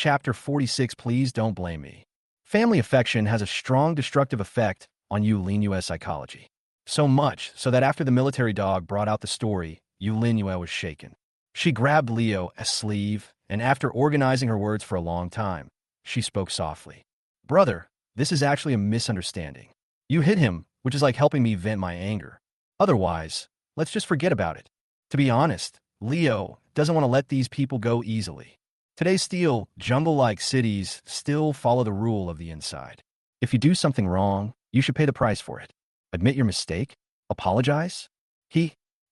Please don't blame me. Family affection has a strong destructive effect on Yulinwe's psychology. So much so that after the military dog brought out the story, Yulinwe was shaken. She grabbed Leo's sleeve, and after organizing her words for a long time, she spoke softly. Brother, this is actually a misunderstanding. You hit him, which is like helping me vent my anger. Otherwise, let's just forget about it. To be honest, Leo doesn't want to let these people go easily. Today's steel, jungle-like cities still follow the rule of the inside. If you do something wrong, you should pay the price for it. Admit your mistake? Apologize?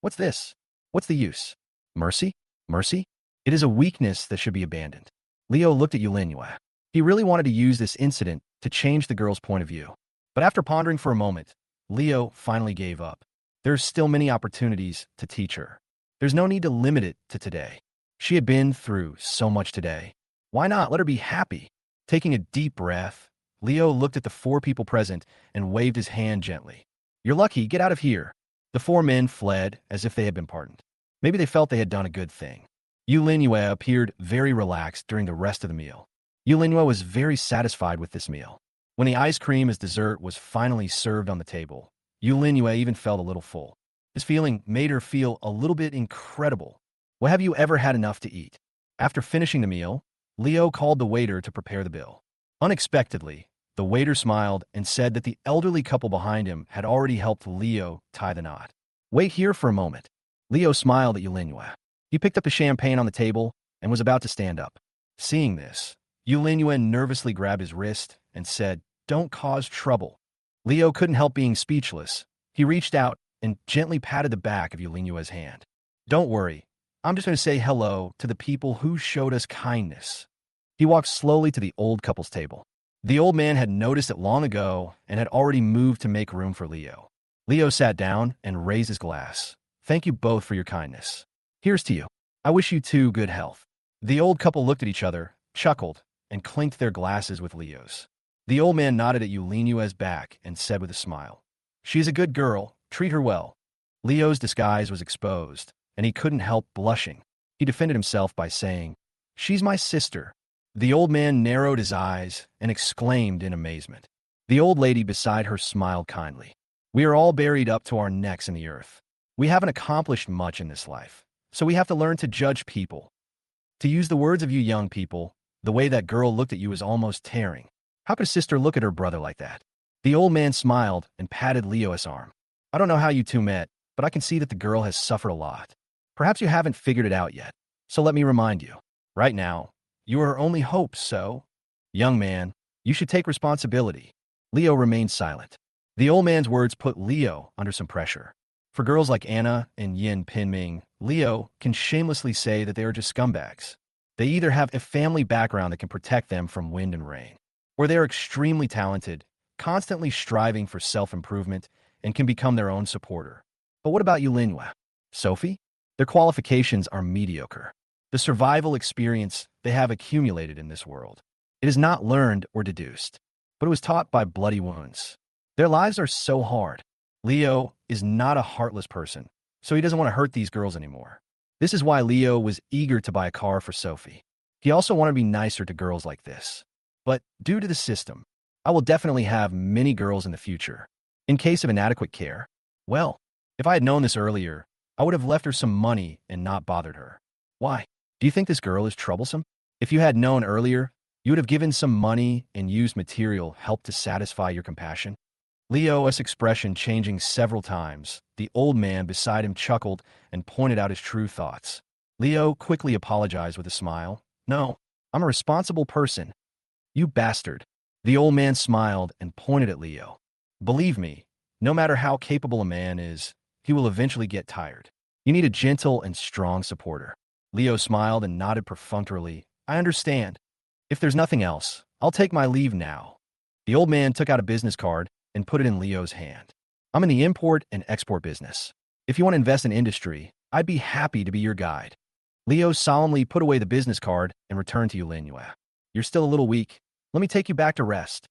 What's this? What's the use? Mercy? Mercy? It is a weakness that should be abandoned. Leo looked at Yulinwe. He really wanted to use this incident to change the girl's point of view. But after pondering for a moment, Leo finally gave up. There's still many opportunities to teach her. There's no need to limit it to today. She had been through so much today. Why not let her be happy? Taking a deep breath, Leo looked at the four people present and waved his hand gently. You're lucky, get out of here. The four men fled as if they had been pardoned. Maybe they felt they had done a good thing. Yulinwe appeared very relaxed during the rest of the meal. Yulinwe was very satisfied with this meal. When the ice cream as dessert was finally served on the table, Yulinwe even felt a little full. This feeling made her feel a little bit incredible. Well, have you ever had enough to eat? After finishing the meal, Leo called the waiter to prepare the bill. Unexpectedly, the waiter smiled and said that the elderly couple behind him had already helped Leo tie the knot. Wait here for a moment. Leo smiled at Yulinwe. He picked up the champagne on the table and was about to stand up. Seeing this, Yulinwe nervously grabbed his wrist and said, Don't cause trouble. Leo couldn't help being speechless. He reached out and gently patted the back of Yulinwe's hand. Don't worry. I'm just going to say hello to the people who showed us kindness. He walked slowly to the old couple's table. The old man had noticed it long ago and had already moved to make room for Leo. Leo sat down and raised his glass. Thank you both for your kindness. Here's to you. I wish you two good health. The old couple looked at each other, chuckled, and clinked their glasses with Leo's. The old man nodded at Yulinwe's back and said with a smile, She's a good girl. Treat her well. Leo's disguise was exposed, and he couldn't help blushing. He defended himself by saying, She's my sister. The old man narrowed his eyes and exclaimed in amazement. The old lady beside her smiled kindly. We are all buried up to our necks in the earth. We haven't accomplished much in this life, so we have to learn to judge people. To use the words of you young people, the way that girl looked at you is almost tearing. How could a sister look at her brother like that? The old man smiled and patted Leo's arm. I don't know how you two met, but I can see that the girl has suffered a lot. Perhaps you haven't figured it out yet, so let me remind you. Right now, you are her only hope, so... Young man, you should take responsibility. Leo remained silent. The old man's words put Leo under some pressure. For girls like Anna and Yin Pinming, Leo can shamelessly say that they are just scumbags. They either have a family background that can protect them from wind and rain, or they are extremely talented, constantly striving for self-improvement, and can become their own supporter. But what about Yulinhua? Sophie? Their qualifications are mediocre. The survival experience they have accumulated in this world. It is not learned or deduced, but it was taught by bloody wounds. Their lives are so hard. Leo is not a heartless person, so he doesn't want to hurt these girls anymore. This is why Leo was eager to buy a car for Sophie. He also wanted to be nicer to girls like this. But due to the system, I will definitely have many girls in the future. In case of inadequate care, well, if I had known this earlier, I would have left her some money and not bothered her. Why? Do you think this girl is troublesome? If you had known earlier, you would have given some money and used material help to satisfy your compassion. Leo's expression changing several times, the old man beside him chuckled and pointed out his true thoughts. Leo quickly apologized with a smile. No, I'm a responsible person. You bastard. The old man smiled and pointed at Leo. Believe me, no matter how capable a man is, he will eventually get tired. You need a gentle and strong supporter. Leo smiled and nodded perfunctorily. I understand. If there's nothing else, I'll take my leave now. The old man took out a business card and put it in Leo's hand. I'm in the import and export business. If you want to invest in industry, I'd be happy to be your guide. Leo solemnly put away the business card and returned to Yulinhua. You're still a little weak. Let me take you back to rest.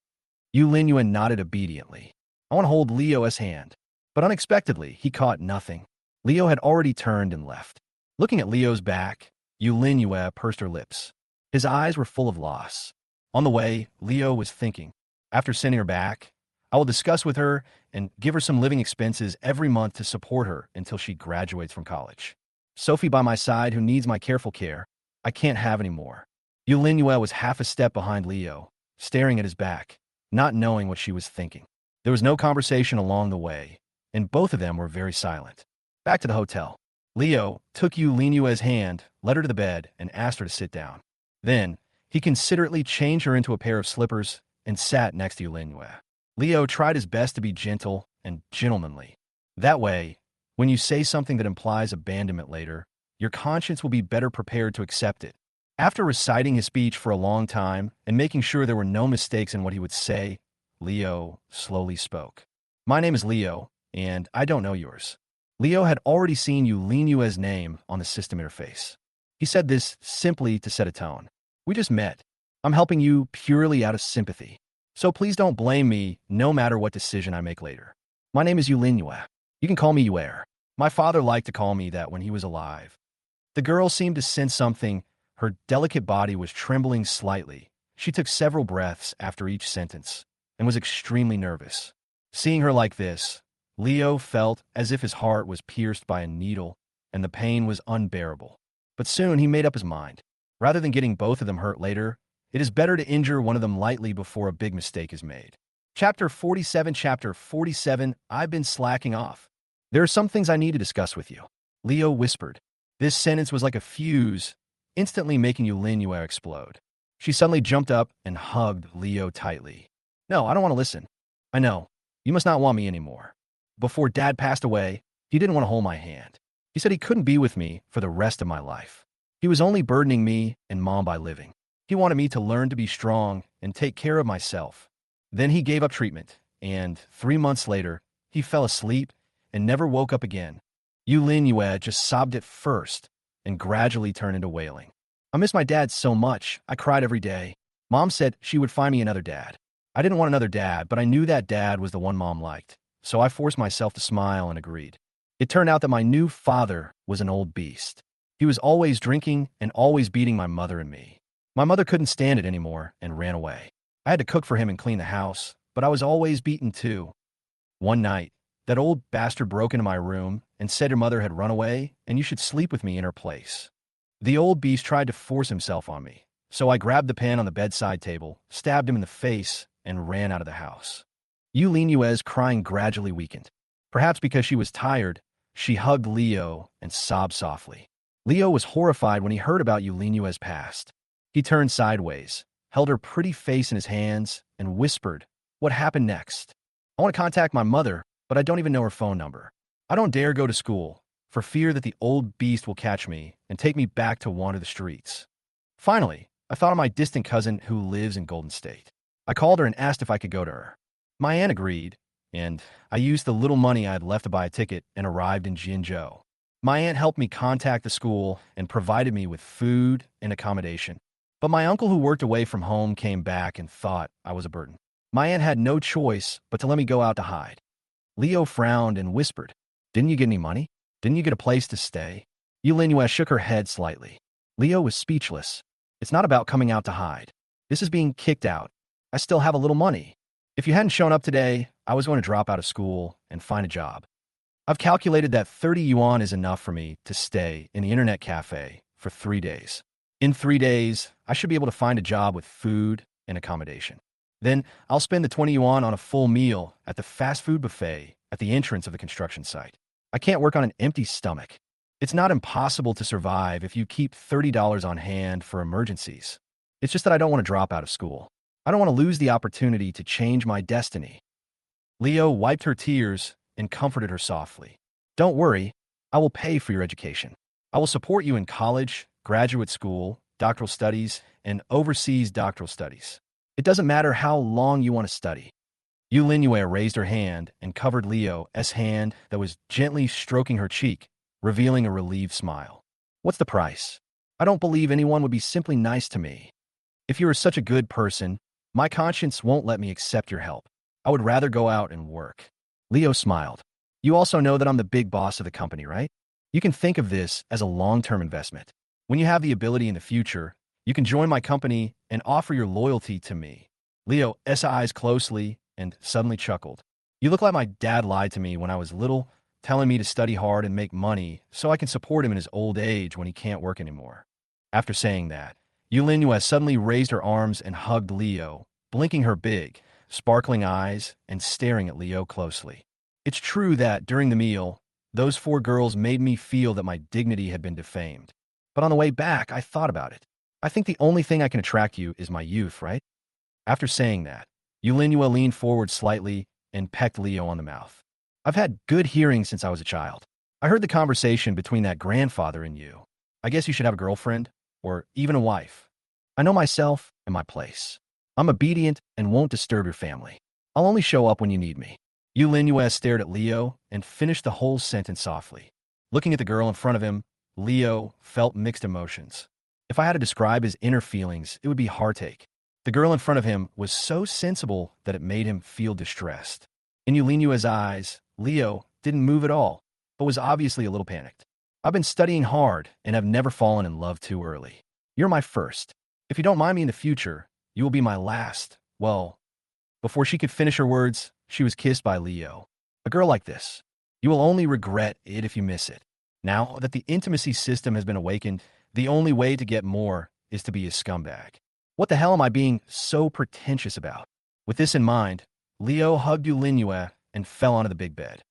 Yulinhua nodded obediently. I want to hold Leo's hand. But unexpectedly, he caught nothing. Leo had already turned and left. Looking at Leo's back, Yulinhua pursed her lips. His eyes were full of loss. On the way, Leo was thinking, after sending her back, I will discuss with her and give her some living expenses every month to support her until she graduates from college. Sophie by my side who needs my careful care, I can't have any more. Yulinhua was half a step behind Leo, staring at his back, not knowing what she was thinking. There was no conversation along the way, and both of them were very silent. Back to the hotel. Leo took Yulinhua's hand, led her to the bed, and asked her to sit down. Then, he considerately changed her into a pair of slippers and sat next to Yulinhua. Leo tried his best to be gentle and gentlemanly. That way, when you say something that implies abandonment later, your conscience will be better prepared to accept it. After reciting his speech for a long time and making sure there were no mistakes in what he would say, Leo slowly spoke. My name is Leo, and I don't know yours. Leo had already seen Yulinhua's name on the system interface. He said this simply to set a tone. We just met. I'm helping you purely out of sympathy. So please don't blame me no matter what decision I make later. My name is Yulinhua. You can call me Yuer. My father liked to call me that when he was alive. The girl seemed to sense something. Her delicate body was trembling slightly. She took several breaths after each sentence and was extremely nervous. Seeing her like this, Leo felt as if his heart was pierced by a needle and the pain was unbearable. But soon he made up his mind. Rather than getting both of them hurt later, it is better to injure one of them lightly before a big mistake is made. Chapter 47. I've been slacking off. There are some things I need to discuss with you. Leo whispered. This sentence was like a fuse, instantly making Yulinhua explode. She suddenly jumped up and hugged Leo tightly. No, I don't want to listen. I know. You must not want me anymore. Before Dad passed away, he didn't want to hold my hand. He said he couldn't be with me for the rest of my life. He was only burdening me and Mom by living. He wanted me to learn to be strong and take care of myself. Then he gave up treatment, and 3 months later, he fell asleep and never woke up again. Yulinhua just sobbed at first and gradually turned into wailing. I miss my dad so much, I cried every day. Mom said she would find me another dad. I didn't want another dad, but I knew that dad was the one Mom liked, so I forced myself to smile and agreed. It turned out that my new father was an old beast. He was always drinking and always beating my mother and me. My mother couldn't stand it anymore and ran away. I had to cook for him and clean the house, but I was always beaten too. One night, That old bastard broke into my room and said your mother had run away and you should sleep with me in her place. The old beast tried to force himself on me, so I grabbed the pen on the bedside table, stabbed him in the face, and ran out of the house. Yulinuez crying gradually weakened. Perhaps because she was tired, she hugged Leo and sobbed softly. Leo was horrified when he heard about Yulinuez's past. He turned sideways, held her pretty face in his hands, and whispered, "What happened next? I want to contact my mother, but I don't even know her phone number. I don't dare go to school, for fear that the old beast will catch me and take me back to wander the streets." Finally, I thought of my distant cousin who lives in Golden State. I called her and asked if I could go to her. My aunt agreed, and I used the little money I had left to buy a ticket and arrived in Jinzhou. My aunt helped me contact the school and provided me with food and accommodation. But my uncle who worked away from home came back and thought I was a burden. My aunt had no choice but to let me go out to hide. Leo frowned and whispered, "Didn't you get any money? Didn't you get a place to stay?" Yulinuez shook her head slightly. Leo was speechless. "It's not about coming out to hide. This is being kicked out. I still have a little money. If you hadn't shown up today, I was going to drop out of school and find a job. I've calculated that 30 yuan is enough for me to stay in the internet cafe for 3 days. In 3 days, I should be able to find a job with food and accommodation. Then I'll spend the 20 yuan on a full meal at the fast food buffet at the entrance of the construction site. I can't work on an empty stomach. It's not impossible to survive if you keep $30 on hand for emergencies. It's just that I don't want to drop out of school. I don't want to lose the opportunity to change my destiny." Leo wiped her tears and comforted her softly. "Don't worry, I will pay for your education. I will support you in college, graduate school, doctoral studies, and overseas doctoral studies. It doesn't matter how long you want to study." Yulinuez raised her hand and covered Leo's hand that was gently stroking her cheek, revealing a relieved smile. "What's the price? I don't believe anyone would be simply nice to me. If you are such a good person, my conscience won't let me accept your help. I would rather go out and work." Leo smiled. "You also know that I'm the big boss of the company, right? You can think of this as a long-term investment. When you have the ability in the future, you can join my company and offer your loyalty to me." Leo's eyes closely and suddenly chuckled. "You look like my dad lied to me when I was little, telling me to study hard and make money so I can support him in his old age when he can't work anymore." After saying that, Yulinuez suddenly raised her arms and hugged Leo, blinking her big, sparkling eyes and staring at Leo closely. It's true that, during the meal, those 4 girls made me feel that my dignity had been defamed. But on the way back, I thought about it. I think the only thing I can attract you is my youth, right? After saying that, Yulinuez leaned forward slightly and pecked Leo on the mouth. "I've had good hearing since I was a child. I heard the conversation between that grandfather and you. I guess you should have a girlfriend, or even a wife. I know myself and my place. I'm obedient and won't disturb your family. I'll only show up when you need me." Yulinuez stared at Leo and finished the whole sentence softly. Looking at the girl in front of him, Leo felt mixed emotions. If I had to describe his inner feelings, it would be heartache. The girl in front of him was so sensible that it made him feel distressed. In Yulinuez's eyes, Leo didn't move at all, but was obviously a little panicked. "I've been studying hard and have never fallen in love too early. You're my first. If you don't mind me in the future, you will be my last." Well, before she could finish her words, she was kissed by Leo. "A girl like this, you will only regret it if you miss it. Now that the intimacy system has been awakened, the only way to get more is to be a scumbag. What the hell am I being so pretentious about?" With this in mind, Leo hugged Yulinuez and fell onto the big bed.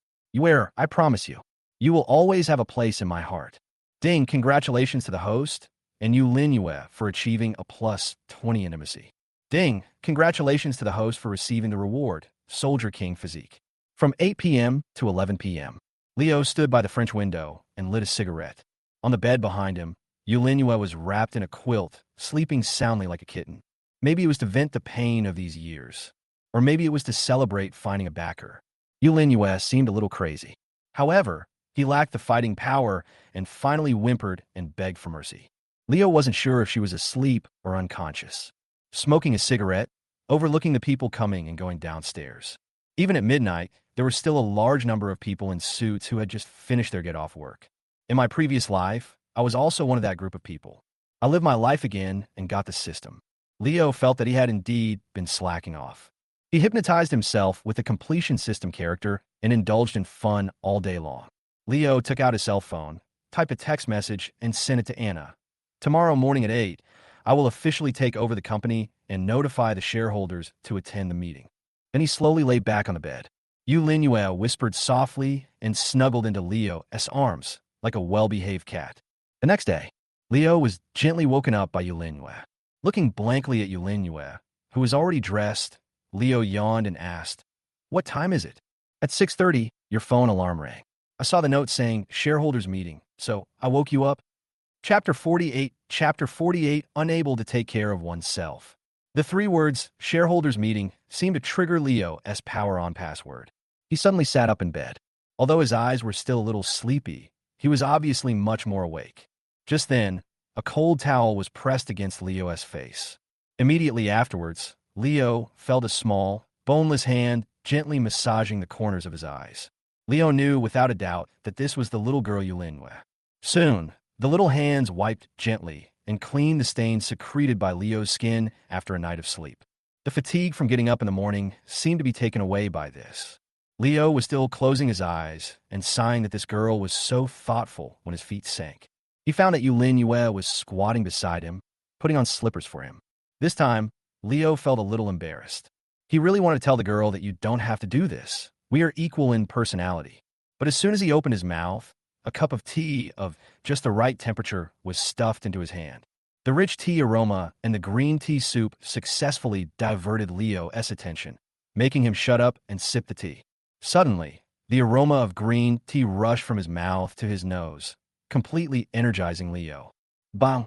I promise you, you will always have a place in my heart. Ding, congratulations to the host, and Yulinuez for achieving a +20 intimacy. Ding, congratulations to the host for receiving the reward, Soldier King Physique. From 8 p.m. to 11 p.m., Leo stood by the French window and lit a cigarette. On the bed behind him, Yulinuez was wrapped in a quilt, sleeping soundly like a kitten. Maybe it was to vent the pain of these years. Or maybe it was to celebrate finding a backer. Yulinuez seemed a little crazy. However, he lacked the fighting power and finally whimpered and begged for mercy. Leo wasn't sure if she was asleep or unconscious, smoking a cigarette, overlooking the people coming and going downstairs. Even at midnight, there were still a large number of people in suits who had just finished their get-off work. In my previous life, I was also one of that group of people. I lived my life again and got the system. Leo felt that he had indeed been slacking off. He hypnotized himself with a completion system character and indulged in fun all day long. Leo took out his cell phone, typed a text message, and sent it to Anna. Tomorrow morning at 8, I will officially take over the company and notify the shareholders to attend the meeting. Then he slowly lay back on the bed. Yu Linyue whispered softly and snuggled into Leo's arms like a well-behaved cat. The next day, Leo was gently woken up by Yu Linyue. Looking blankly at Yu Linyue, who was already dressed, Leo yawned and asked, "What time is it?" "At 6:30, your phone alarm rang. I saw the note saying shareholders meeting, so I woke you up." Chapter 48, Unable to Take Care of Oneself. The three words, shareholders meeting, seemed to trigger Leo's power-on password. He suddenly sat up in bed. Although his eyes were still a little sleepy, he was obviously much more awake. Just then, a cold towel was pressed against Leo's face. Immediately afterwards, Leo felt a small, boneless hand gently massaging the corners of his eyes. Leo knew without a doubt that this was the little girl Yulinwe. Soon, the little hands wiped gently and cleaned the stains secreted by Leo's skin after a night of sleep. The fatigue from getting up in the morning seemed to be taken away by this. Leo was still closing his eyes and sighing that this girl was so thoughtful when his feet sank. He found that Yulin Yue was squatting beside him, putting on slippers for him. This time, Leo felt a little embarrassed. He really wanted to tell the girl that you don't have to do this. We are equal in personality. But as soon as he opened his mouth, a cup of tea of just the right temperature was stuffed into his hand. The rich tea aroma and the green tea soup successfully diverted Leo's attention, making him shut up and sip the tea. Suddenly, the aroma of green tea rushed from his mouth to his nose, completely energizing Leo. Bang!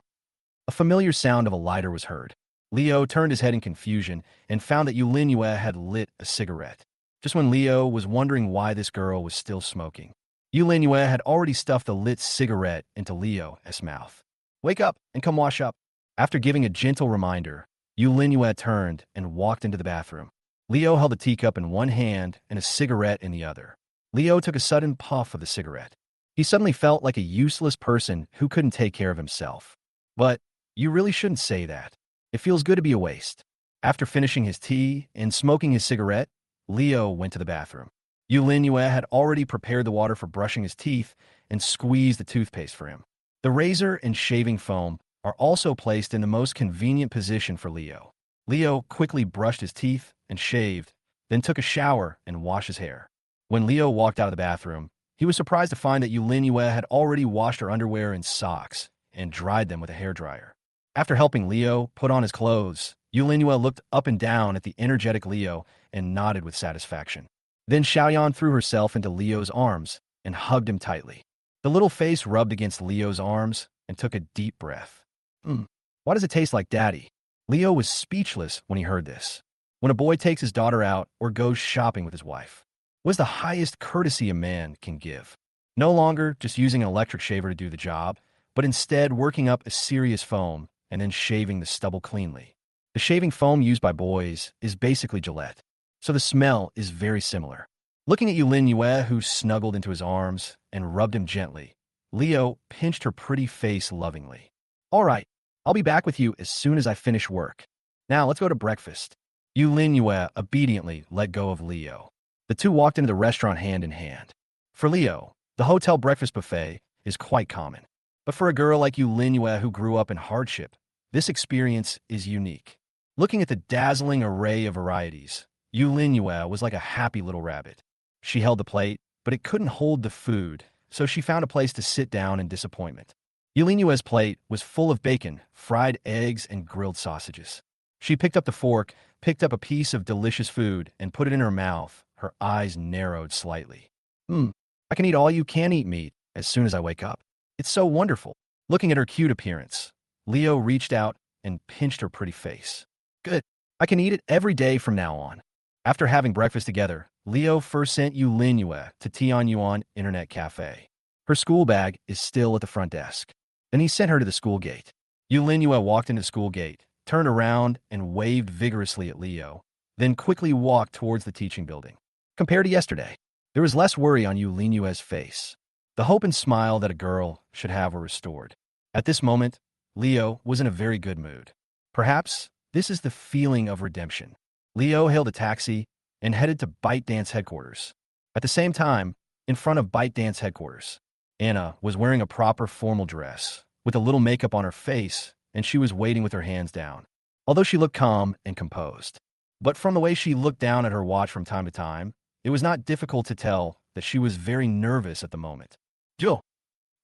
A familiar sound of a lighter was heard. Leo turned his head in confusion and found that Yulin Yue had lit a cigarette. Just when Leo was wondering why this girl was still smoking, Yulin Yue had already stuffed the lit cigarette into Leo's mouth. "Wake up and come wash up." After giving a gentle reminder, Yulin Yue turned and walked into the bathroom. Leo held a teacup in one hand and a cigarette in the other. Leo took a sudden puff of the cigarette. He suddenly felt like a useless person who couldn't take care of himself. But you really shouldn't say that. It feels good to be a waste. After finishing his tea and smoking his cigarette, Leo went to the bathroom. Yulin Yue had already prepared the water for brushing his teeth and squeezed the toothpaste for him. The razor and shaving foam are also placed in the most convenient position for Leo. Leo quickly brushed his teeth and shaved, then took a shower and washed his hair. When Leo walked out of the bathroom, he was surprised to find that Yulin Yue had already washed her underwear and socks and dried them with a hairdryer. After helping Leo put on his clothes, Yulin Yue looked up and down at the energetic Leo and nodded with satisfaction. Then Xiaoyan threw herself into Leo's arms and hugged him tightly. The little face rubbed against Leo's arms and took a deep breath. Why does it taste like daddy? Leo was speechless when he heard this. When a boy takes his daughter out or goes shopping with his wife, what's the highest courtesy a man can give? No longer just using an electric shaver to do the job, but instead working up a serious foam and then shaving the stubble cleanly. The shaving foam used by boys is basically Gillette, so the smell is very similar. Looking at Yulin Yue, who snuggled into his arms and rubbed him gently, Leo pinched her pretty face lovingly. "All right, I'll be back with you as soon as I finish work. Now let's go to breakfast." Yulin Yue obediently let go of Leo. The two walked into the restaurant hand in hand. For Leo, the hotel breakfast buffet is quite common. But for a girl like Yulin Yue who grew up in hardship, this experience is unique. Looking at the dazzling array of varieties, Yulin Yue was like a happy little rabbit. She held the plate, but it couldn't hold the food, so she found a place to sit down in disappointment. Yulin Yue's plate was full of bacon, fried eggs, and grilled sausages. She picked up the fork, picked up a piece of delicious food, and put it in her mouth. Her eyes narrowed slightly. I can eat all you can eat meat as soon as I wake up. It's so wonderful." Looking at her cute appearance, Leo reached out and pinched her pretty face. "Good. I can eat it every day from now on." After having breakfast together, Leo first sent Yulin Yue to Tianyuan Internet Cafe. Her school bag is still at the front desk. Then he sent her to the school gate. Yulin Yue walked into the school gate, turned around and waved vigorously at Leo, then quickly walked towards the teaching building. Compared to yesterday, there was less worry on Yulin Yue's face. The hope and smile that a girl should have were restored. At this moment, Leo was in a very good mood. Perhaps this is the feeling of redemption. Leo hailed a taxi and headed to ByteDance headquarters. At the same time, in front of ByteDance headquarters, Anna was wearing a proper formal dress, with a little makeup on her face, and she was waiting with her hands down. Although she looked calm and composed. But from the way she looked down at her watch from time to time, it was not difficult to tell that she was very nervous at the moment. Jill,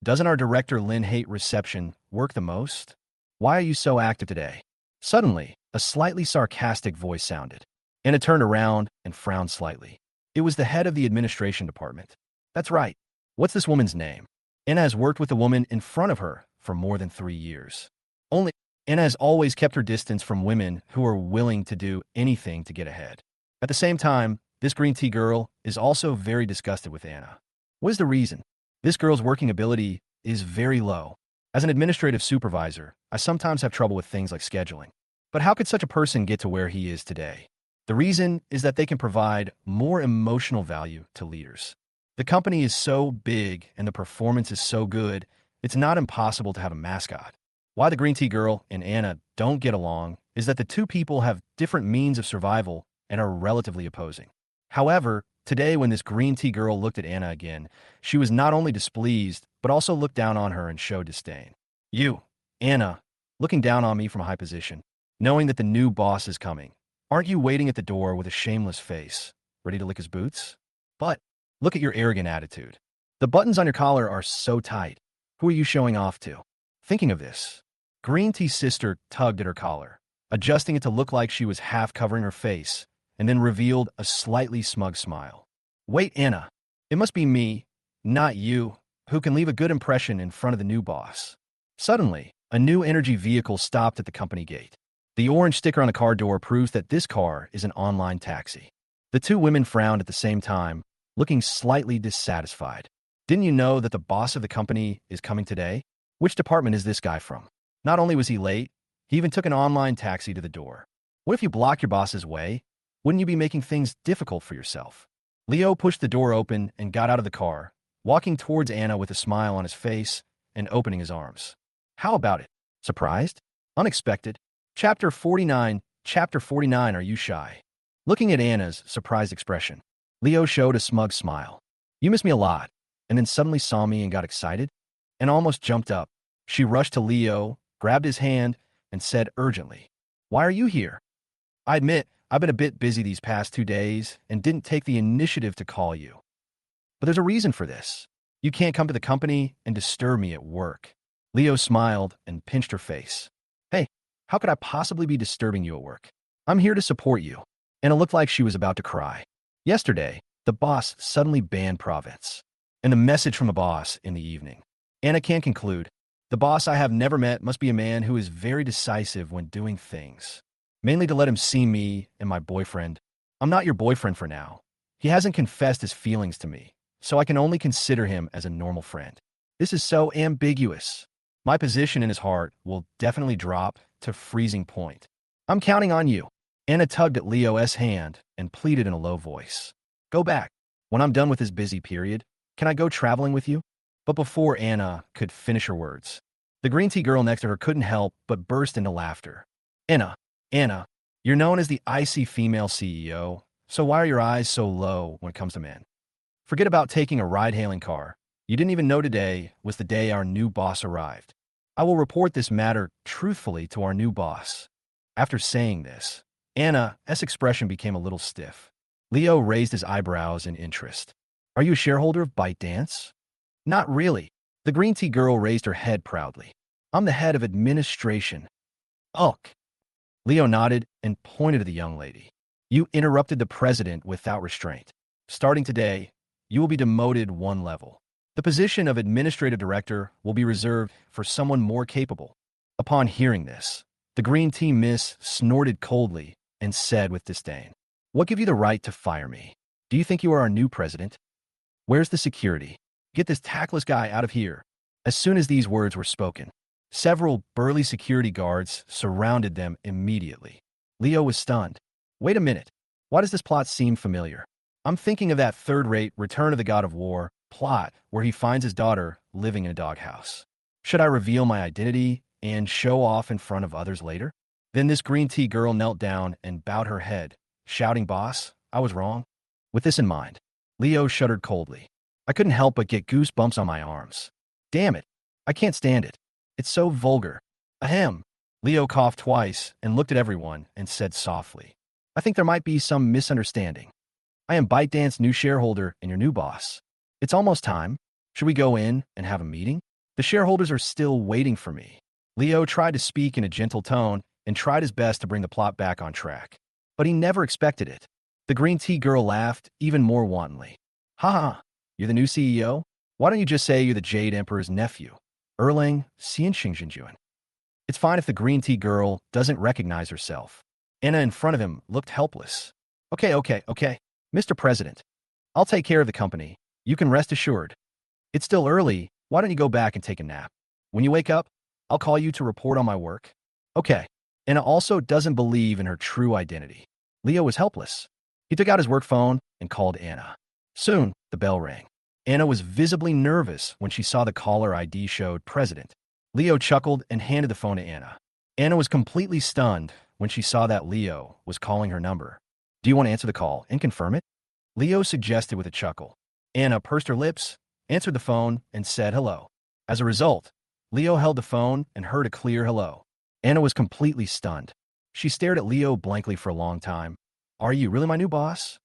doesn't our director Lynn hate reception work the most? Why are you so active today? Suddenly, a slightly sarcastic voice sounded. Anna turned around and frowned slightly. It was the head of the administration department. That's right. What's this woman's name? Anna has worked with the woman in front of her for more than 3 years. Only Anna has always kept her distance from women who are willing to do anything to get ahead. At the same time, this green tea girl is also very disgusted with Anna. What is the reason? This girl's working ability is very low. As an administrative supervisor, I sometimes have trouble with things like scheduling. But how could such a person get to where he is today? The reason is that they can provide more emotional value to leaders. The company is so big and the performance is so good, it's not impossible to have a mascot. Why the green tea girl and Anna don't get along is that the two people have different means of survival and are relatively opposing. However, today when this green tea girl looked at Anna again, she was not only displeased, but also looked down on her and showed disdain. You, Anna, looking down on me from a high position, knowing that the new boss is coming. Aren't you waiting at the door with a shameless face, ready to lick his boots? But look at your arrogant attitude. The buttons on your collar are so tight. Who are you showing off to? Thinking of this, Green Tea's sister tugged at her collar, adjusting it to look like she was half covering her face, and then revealed a slightly smug smile. Wait, Anna, it must be me, not you, who can leave a good impression in front of the new boss. Suddenly, a new energy vehicle stopped at the company gate. The orange sticker on the car door proves that this car is an online taxi. The two women frowned at the same time, looking slightly dissatisfied. Didn't you know that the boss of the company is coming today? Which department is this guy from? Not only was he late, he even took an online taxi to the door. What if you block your boss's way? Wouldn't you be making things difficult for yourself? Leo pushed the door open and got out of the car, walking towards Anna with a smile on his face and opening his arms. How about it? Surprised? Unexpected? Chapter 49. Chapter 49. Are you shy? Looking at Anna's surprised expression, Leo showed a smug smile. You miss me a lot, and then suddenly saw me and got excited, and almost jumped up. She rushed to Leo, grabbed his hand, and said urgently, Why are you here? I admit, I've been a bit busy these past 2 days and didn't take the initiative to call you. But there's a reason for this. You can't come to the company and disturb me at work. Leo smiled and pinched her face. Hey, how could I possibly be disturbing you at work? I'm here to support you. And it looked like she was about to cry. Yesterday, the boss suddenly banned Province. And the message from the boss in the evening. Anna can conclude, the boss I have never met must be a man who is very decisive when doing things. Mainly to let him see me and my boyfriend. I'm not your boyfriend for now. He hasn't confessed his feelings to me, so I can only consider him as a normal friend. This is so ambiguous. My position in his heart will definitely drop to freezing point. I'm counting on you. Anna tugged at Leo's hand and pleaded in a low voice. Go back. When I'm done with this busy period, can I go traveling with you? But before Anna could finish her words, the green tea girl next to her couldn't help but burst into laughter. Anna, you're known as the icy female CEO, so why are your eyes so low when it comes to men? Forget about taking a ride-hailing car. You didn't even know today was the day our new boss arrived. I will report this matter truthfully to our new boss. After saying this, Anna's expression became a little stiff. Leo raised his eyebrows in interest. Are you a shareholder of ByteDance? Not really. The green tea girl raised her head proudly. I'm the head of administration. Ugh. Leo nodded and pointed to the young lady. You interrupted the president without restraint. Starting today, you will be demoted 1 level. The position of administrative director will be reserved for someone more capable. Upon hearing this, the green tea miss snorted coldly and said with disdain, What gave you the right to fire me? Do you think you are our new president? Where's the security? Get this tactless guy out of here. As soon as these words were spoken, several burly security guards surrounded them immediately. Leo was stunned. Wait a minute. Why does this plot seem familiar? I'm thinking of that third-rate Return of the God of War plot where he finds his daughter living in a doghouse. Should I reveal my identity and show off in front of others later? Then this green tea girl knelt down and bowed her head, shouting, "Boss, I was wrong." With this in mind, Leo shuddered coldly. I couldn't help but get goosebumps on my arms. Damn it. I can't stand it. It's so vulgar. Ahem. Leo coughed twice and looked at everyone and said softly, I think there might be some misunderstanding. I am ByteDance's new shareholder and your new boss. It's almost time. Should we go in and have a meeting? The shareholders are still waiting for me. Leo tried to speak in a gentle tone and tried his best to bring the plot back on track. But he never expected it. The green tea girl laughed even more wantonly. Ha ha, you're the new CEO? Why don't you just say you're the Jade Emperor's nephew? Erlang Xianxingjuan. It's fine if the green tea girl doesn't recognize herself. Anna in front of him looked helpless. Okay. Mr. President, I'll take care of the company. You can rest assured. It's still early. Why don't you go back and take a nap? When you wake up, I'll call you to report on my work. Okay. Anna also doesn't believe in her true identity. Leo was helpless. He took out his work phone and called Anna. Soon, the bell rang. Anna was visibly nervous when she saw the caller ID showed President. Leo chuckled and handed the phone to Anna. Anna was completely stunned when she saw that Leo was calling her number. Do you want to answer the call and confirm it? Leo suggested with a chuckle. Anna pursed her lips, answered the phone, and said hello. As a result, Leo held the phone and heard a clear hello. Anna was completely stunned. She stared at Leo blankly for a long time. Are you really my new boss?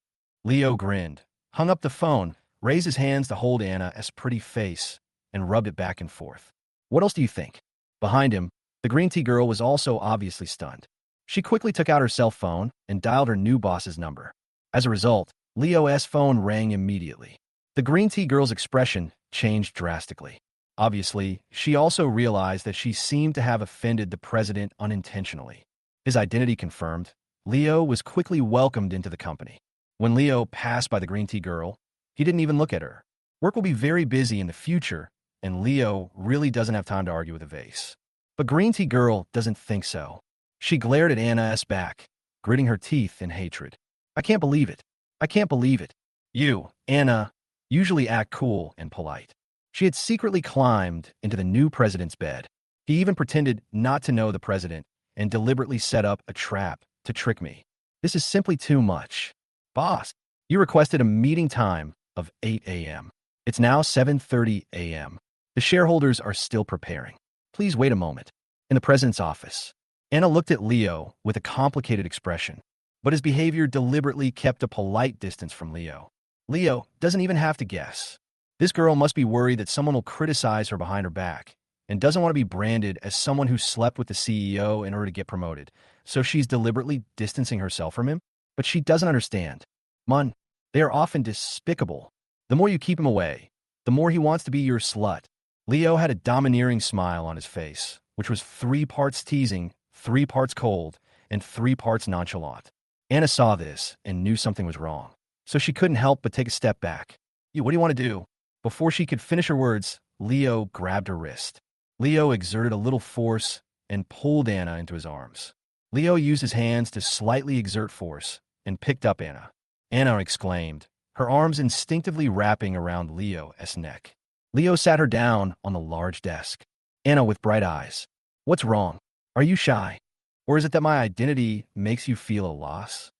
Leo grinned, hung up the phone, raised his hands to hold Anna's pretty face, and rubbed it back and forth. What else do you think? Behind him, the green tea girl was also obviously stunned. She quickly took out her cell phone and dialed her new boss's number. As a result, Leo's phone rang immediately. The green tea girl's expression changed drastically. Obviously, she also realized that she seemed to have offended the president unintentionally. His identity confirmed, Leo was quickly welcomed into the company. When Leo passed by the green tea girl, he didn't even look at her. Work will be very busy in the future, and Leo really doesn't have time to argue with a vase. But green tea girl doesn't think so. She glared at Anna's back, gritting her teeth in hatred. I can't believe it. I can't believe it. You, Anna, usually act cool and polite. She had secretly climbed into the new president's bed. He even pretended not to know the president and deliberately set up a trap to trick me. This is simply too much. Boss, you requested a meeting time of 8 a.m. It's now 7:30 a.m. The shareholders are still preparing. Please wait a moment. In the president's office, Anna looked at Leo with a complicated expression, but his behavior deliberately kept a polite distance from Leo. Leo doesn't even have to guess. This girl must be worried that someone will criticize her behind her back and doesn't want to be branded as someone who slept with the CEO in order to get promoted, so she's deliberately distancing herself from him. But she doesn't understand. They are often despicable. The more you keep him away, the more he wants to be your slut. Leo had a domineering smile on his face, which was 3 parts teasing, 3 parts cold, and 3 parts nonchalant. Anna saw this and knew something was wrong, so she couldn't help but take a step back. What do you want to do? Before she could finish her words, Leo grabbed her wrist. Leo exerted a little force and pulled Anna into his arms. Leo used his hands to slightly exert force and picked up Anna. Anna exclaimed, her arms instinctively wrapping around Leo's neck. Leo sat her down on the large desk. Anna with bright eyes. What's wrong? Are you shy? Or is it that my identity makes you feel a loss?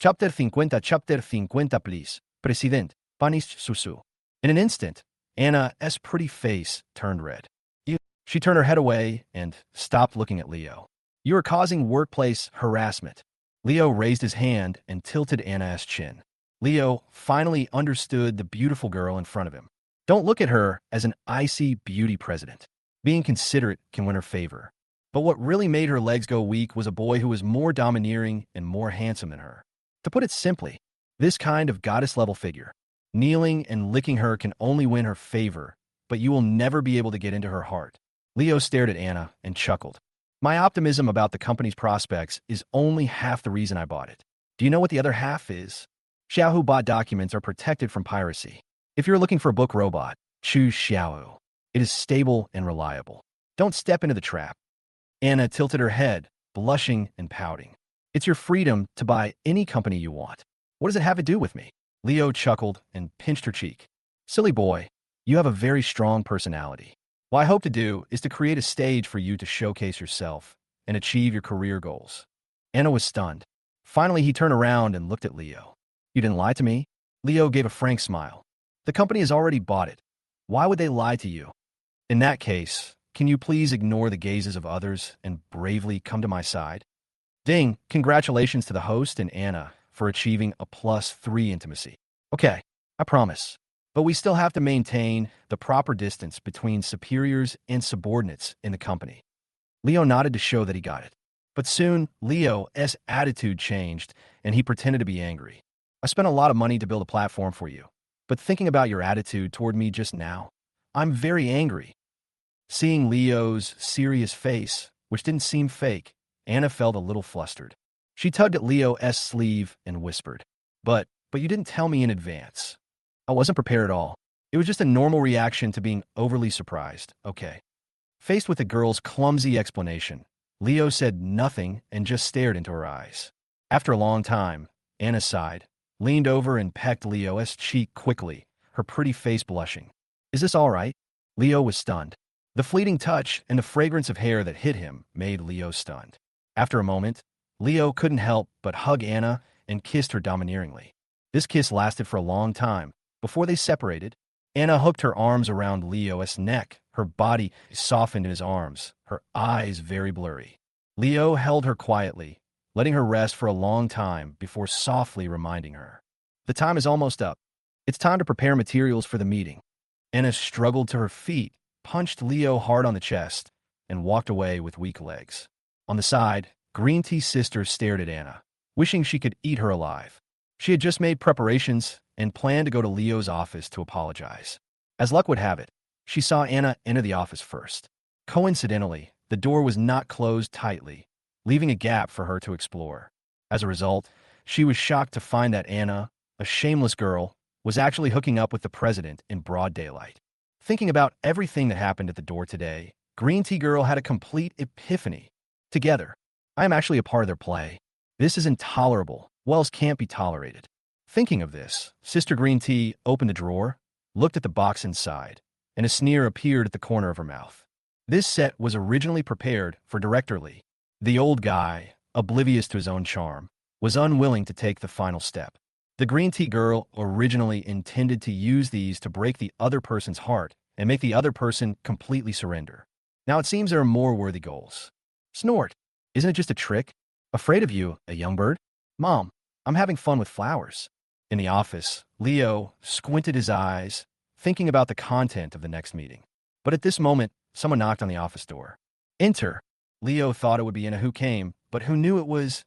Chapter 50, please. President, panis susu. In an instant, Anna's pretty face turned red. She turned her head away and stopped looking at Leo. You are causing workplace harassment. Leo raised his hand and tilted Anna's chin. Leo finally understood the beautiful girl in front of him. Don't look at her as an icy beauty president. Being considerate can win her favor. But what really made her legs go weak was a boy who was more domineering and more handsome than her. To put it simply, this kind of goddess-level figure, kneeling and licking her can only win her favor, but you will never be able to get into her heart. Leo stared at Anna and chuckled. My optimism about the company's prospects is only half the reason I bought it. Do you know what the other half is? Xiaohu bot documents are protected from piracy. If you're looking for a book robot, choose Xiaohu. It is stable and reliable. Don't step into the trap. Anna tilted her head, blushing and pouting. It's your freedom to buy any company you want. What does it have to do with me? Leo chuckled and pinched her cheek. Silly boy, you have a very strong personality. What I hope to do is to create a stage for you to showcase yourself and achieve your career goals. Anna was stunned. Finally, he turned around and looked at Leo. You didn't lie to me? Leo gave a frank smile. The company has already bought it. Why would they lie to you? In that case, can you please ignore the gazes of others and bravely come to my side? Ding, congratulations to the host and Anna for achieving a +3 intimacy. Okay, I promise. But we still have to maintain the proper distance between superiors and subordinates in the company. Leo nodded to show that he got it. But soon, Leo's attitude changed, and he pretended to be angry. I spent a lot of money to build a platform for you, but thinking about your attitude toward me just now, I'm very angry. Seeing Leo's serious face, which didn't seem fake, Anna felt a little flustered. She tugged at Leo's sleeve and whispered, But you didn't tell me in advance. I wasn't prepared at all. It was just a normal reaction to being overly surprised, okay? Faced with the girl's clumsy explanation, Leo said nothing and just stared into her eyes. After a long time, Anna sighed, leaned over and pecked Leo's cheek quickly, her pretty face blushing. Is this all right? Leo was stunned. The fleeting touch and the fragrance of hair that hit him made Leo stunned. After a moment, Leo couldn't help but hug Anna and kissed her domineeringly. This kiss lasted for a long time. Before they separated, Anna hooked her arms around Leo's neck, her body softened in his arms, her eyes very blurry. Leo held her quietly, letting her rest for a long time before softly reminding her. The time is almost up. It's time to prepare materials for the meeting. Anna struggled to her feet, punched Leo hard on the chest, and walked away with weak legs. On the side, Green Tea's sister stared at Anna, wishing she could eat her alive. She had just made preparations and planned to go to Leo's office to apologize. As luck would have it, she saw Anna enter the office first. Coincidentally, the door was not closed tightly, leaving a gap for her to explore. As a result, she was shocked to find that Anna, a shameless girl, was actually hooking up with the president in broad daylight. Thinking about everything that happened at the door today, Green Tea Girl had a complete epiphany. Together, I am actually a part of their play. This is intolerable. Wells can't be tolerated. Thinking of this, Sister Green Tea opened the drawer, looked at the box inside, and a sneer appeared at the corner of her mouth. This set was originally prepared for Director Lee. The old guy, oblivious to his own charm, was unwilling to take the final step. The Green Tea Girl originally intended to use these to break the other person's heart and make the other person completely surrender. Now it seems there are more worthy goals. Snort, isn't it just a trick? Afraid of you, a young bird? Mom, I'm having fun with flowers. In the office, Leo squinted his eyes, thinking about the content of the next meeting. But at this moment, someone knocked on the office door. Enter. Leo thought it would be Anna who came, but who knew it was,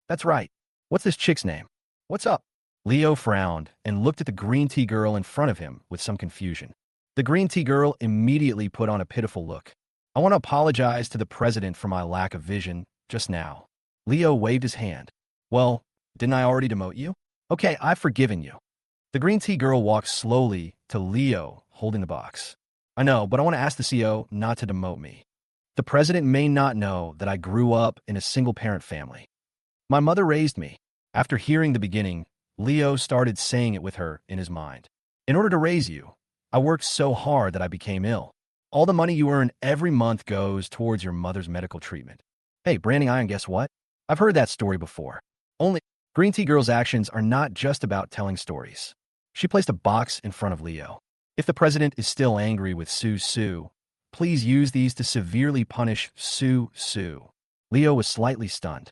that's right. What's this chick's name? What's up? Leo frowned and looked at the Green Tea Girl in front of him with some confusion. The Green Tea Girl immediately put on a pitiful look. I want to apologize to the president for my lack of vision just now. Leo waved his hand. Well, didn't I already demote you? Okay, I've forgiven you. The Green Tea Girl walked slowly to Leo, holding the box. I know, but I want to ask the CEO not to demote me. The president may not know that I grew up in a single-parent family. My mother raised me. After hearing the beginning, Leo started saying it with her in his mind. In order to raise you, I worked so hard that I became ill. All the money you earn every month goes towards your mother's medical treatment. Hey, Branding Iron, guess what? I've heard that story before. Only Green Tea Girl's actions are not just about telling stories. She placed a box in front of Leo. If the president is still angry with Sue, please use these to severely punish Sue. Leo was slightly stunned.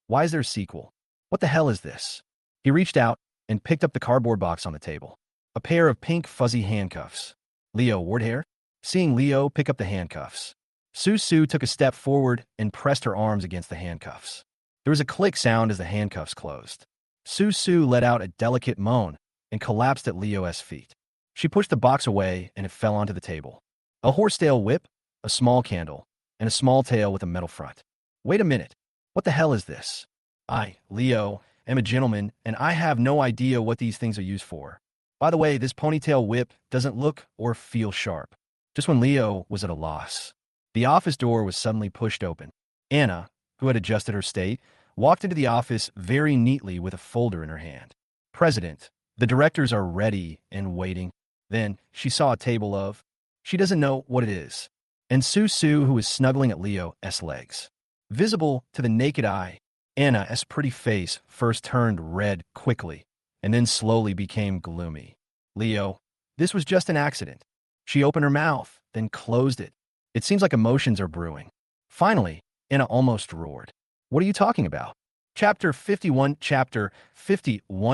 Why is there a sequel? What the hell is this? He reached out and picked up the cardboard box on the table. A pair of pink fuzzy handcuffs. Leo Wardhair? Seeing Leo pick up the handcuffs, Sue took a step forward and pressed her arms against the handcuffs. There was a click sound as the handcuffs closed. Sue let out a delicate moan and collapsed at Leo's feet. She pushed the box away and it fell onto the table. A horsetail whip, a small candle, and a small tail with a metal front. Wait a minute. What the hell is this? I, Leo, am a gentleman, and I have no idea what these things are used for. By the way, this ponytail whip doesn't look or feel sharp. Just when Leo was at a loss, the office door was suddenly pushed open. Anna, who had adjusted her state, walked into the office very neatly with a folder in her hand. President, the directors are ready and waiting. Then she saw a table of, she doesn't know what it is, and Sue, who was snuggling at Leo's legs. Visible to the naked eye, Anna's pretty face first turned red quickly, and then slowly became gloomy. Leo, this was just an accident. She opened her mouth, then closed it. It seems like emotions are brewing. Finally, Anna almost roared. What are you talking about? Chapter 51,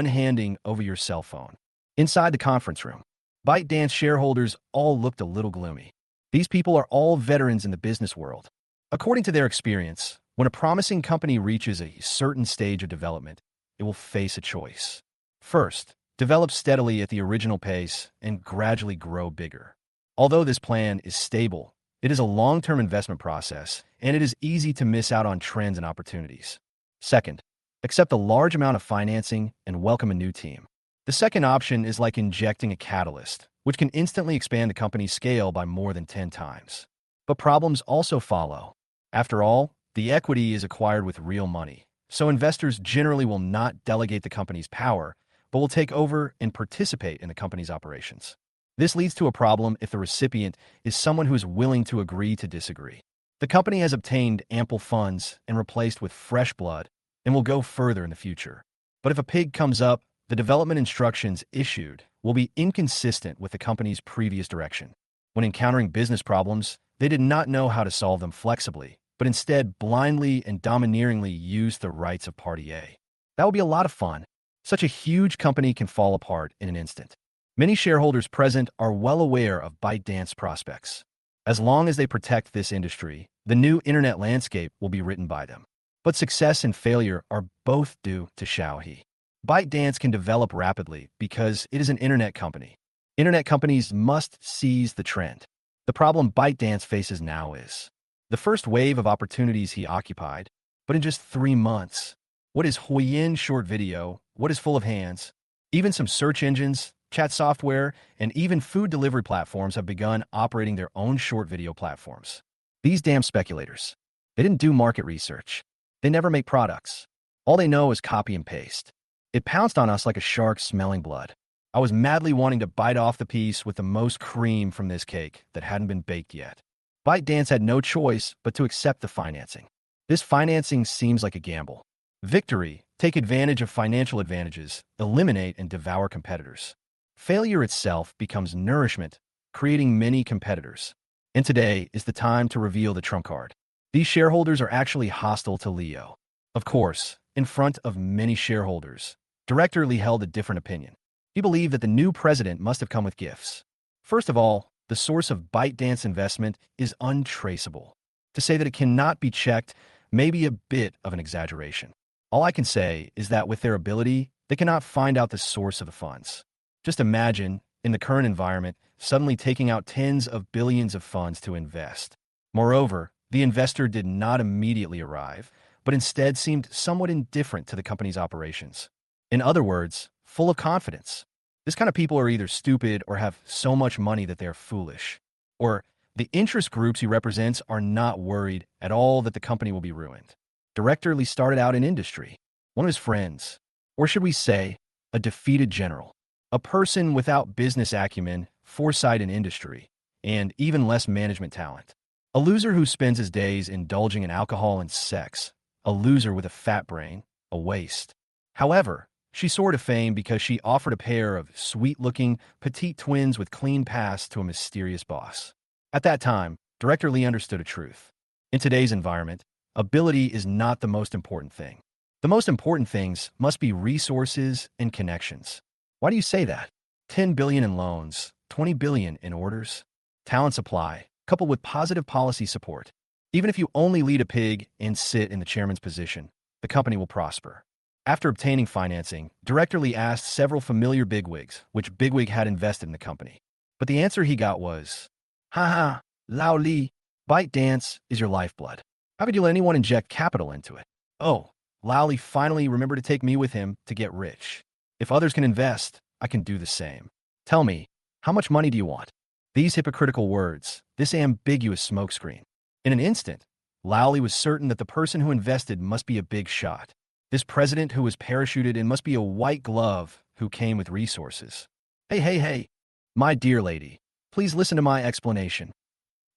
handing over your cell phone. Inside the conference room, ByteDance shareholders all looked a little gloomy. These people are all veterans in the business world. According to their experience, when a promising company reaches a certain stage of development, it will face a choice. First, develop steadily at the original pace and gradually grow bigger. Although this plan is stable, it is a long-term investment process, and it is easy to miss out on trends and opportunities. Second, accept a large amount of financing and welcome a new team. The second option is like injecting a catalyst, which can instantly expand the company's scale by more than 10 times. But problems also follow. After all, the equity is acquired with real money, so investors generally will not delegate the company's power, but will take over and participate in the company's operations. This leads to a problem if the recipient is someone who is willing to agree to disagree. The company has obtained ample funds and replaced with fresh blood and will go further in the future. But if a pig comes up, the development instructions issued will be inconsistent with the company's previous direction. When encountering business problems, they did not know how to solve them flexibly, but instead blindly and domineeringly used the rights of Party A. That would be a lot of fun. Such a huge company can fall apart in an instant. Many shareholders present are well aware of ByteDance prospects. As long as they protect this industry, the new internet landscape will be written by them. But success and failure are both due to Xiaohe. ByteDance can develop rapidly because it is an internet company. Internet companies must seize the trend. The problem ByteDance faces now is the first wave of opportunities he occupied, but in just 3 months. What is Huiyin short video? What is full of hands? Even some search engines, chat software, and even food delivery platforms have begun operating their own short video platforms. These damn speculators. They didn't do market research. They never make products. All they know is copy and paste. It pounced on us like a shark smelling blood. I was madly wanting to bite off the piece with the most cream from this cake that hadn't been baked yet. ByteDance had no choice but to accept the financing. This financing seems like a gamble. Victory, take advantage of financial advantages, eliminate and devour competitors. Failure itself becomes nourishment, creating many competitors. And today is the time to reveal the trump card. These shareholders are actually hostile to Leo. Of course, in front of many shareholders, Director Lee held a different opinion. He believed that the new president must have come with gifts. First of all, the source of ByteDance investment is untraceable. To say that it cannot be checked may be a bit of an exaggeration. All I can say is that with their ability, they cannot find out the source of the funds. Just imagine, in the current environment, suddenly taking out tens of billions of funds to invest. Moreover, the investor did not immediately arrive, but instead seemed somewhat indifferent to the company's operations. In other words, full of confidence. This kind of people are either stupid or have so much money that they're foolish. Or the interest groups he represents are not worried at all that the company will be ruined. Director Lee started out in industry. One of his friends, or should we say, a defeated general. A person without business acumen, foresight in industry, and even less management talent. A loser who spends his days indulging in alcohol and sex. A loser with a fat brain, a waste. However, she soared to fame because she offered a pair of sweet-looking, petite twins with clean pasts to a mysterious boss. At that time, Director Lee understood a truth. In today's environment, ability is not the most important thing. The most important things must be resources and connections. Why do you say that? 10 billion in loans, 20 billion in orders. Talent supply, coupled with positive policy support. Even if you only lead a pig and sit in the chairman's position, the company will prosper. After obtaining financing, Director Lee asked several familiar bigwigs which bigwig had invested in the company. But the answer he got was, "Haha, Lao Li, ByteDance is your lifeblood. How could you let anyone inject capital into it? Oh, Lao Li finally remembered to take me with him to get rich. If others can invest, I can do the same. Tell me, how much money do you want?" These hypocritical words, this ambiguous smokescreen. In an instant, Lao Li was certain that the person who invested must be a big shot. This president who was parachuted in must be a white glove who came with resources. Hey, my dear lady, please listen to my explanation.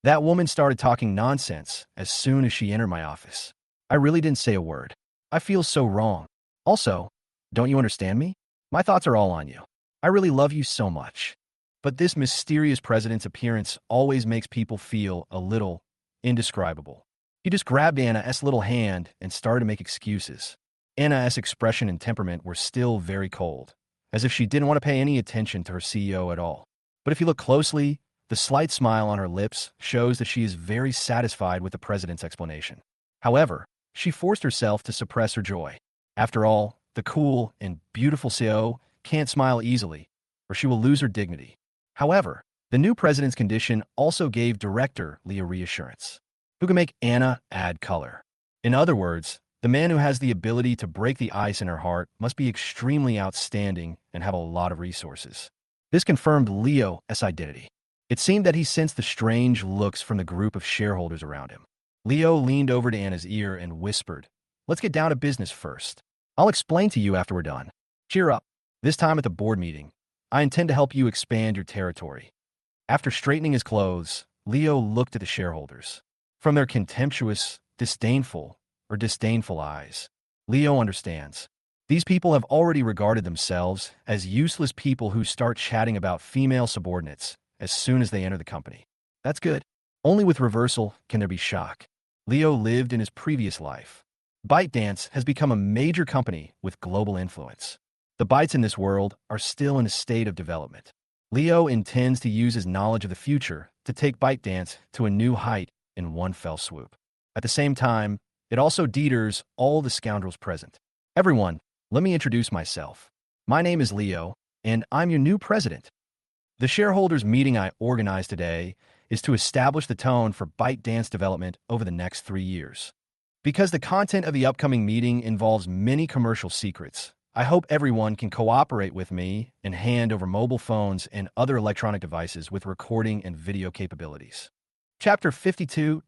That woman started talking nonsense as soon as she entered my office. I really didn't say a word. I feel so wrong. Also, don't you understand me? My thoughts are all on you. I really love you so much. But this mysterious president's appearance always makes people feel a little indescribable. He just grabbed Anna's little hand and started to make excuses. Anna's expression and temperament were still very cold, as if she didn't want to pay any attention to her CEO at all. But if you look closely, the slight smile on her lips shows that she is very satisfied with the president's explanation. However, she forced herself to suppress her joy. After all, the cool and beautiful CEO can't smile easily, or she will lose her dignity. However, the new president's condition also gave director Leah reassurance, who can make Anna add color. In other words, the man who has the ability to break the ice in her heart must be extremely outstanding and have a lot of resources. This confirmed Leo's identity. It seemed that he sensed the strange looks from the group of shareholders around him. Leo leaned over to Anna's ear and whispered, "Let's get down to business first. I'll explain to you after we're done. Cheer up. This time at the board meeting, I intend to help you expand your territory." After straightening his clothes, Leo looked at the shareholders. From their contemptuous, disdainful eyes, Leo understands. These people have already regarded themselves as useless people who start chatting about female subordinates as soon as they enter the company. That's good. Only with reversal can there be shock. Leo lived in his previous life. ByteDance has become a major company with global influence. The bytes in this world are still in a state of development. Leo intends to use his knowledge of the future to take ByteDance to a new height in one fell swoop. At the same time, it also deters all the scoundrels present. Everyone, let me introduce myself. My name is Leo, and I'm your new president. The shareholders meeting I organized today is to establish the tone for ByteDance development over the next 3 years. Because the content of the upcoming meeting involves many commercial secrets, I hope everyone can cooperate with me and hand over mobile phones and other electronic devices with recording and video capabilities. Chapter 52,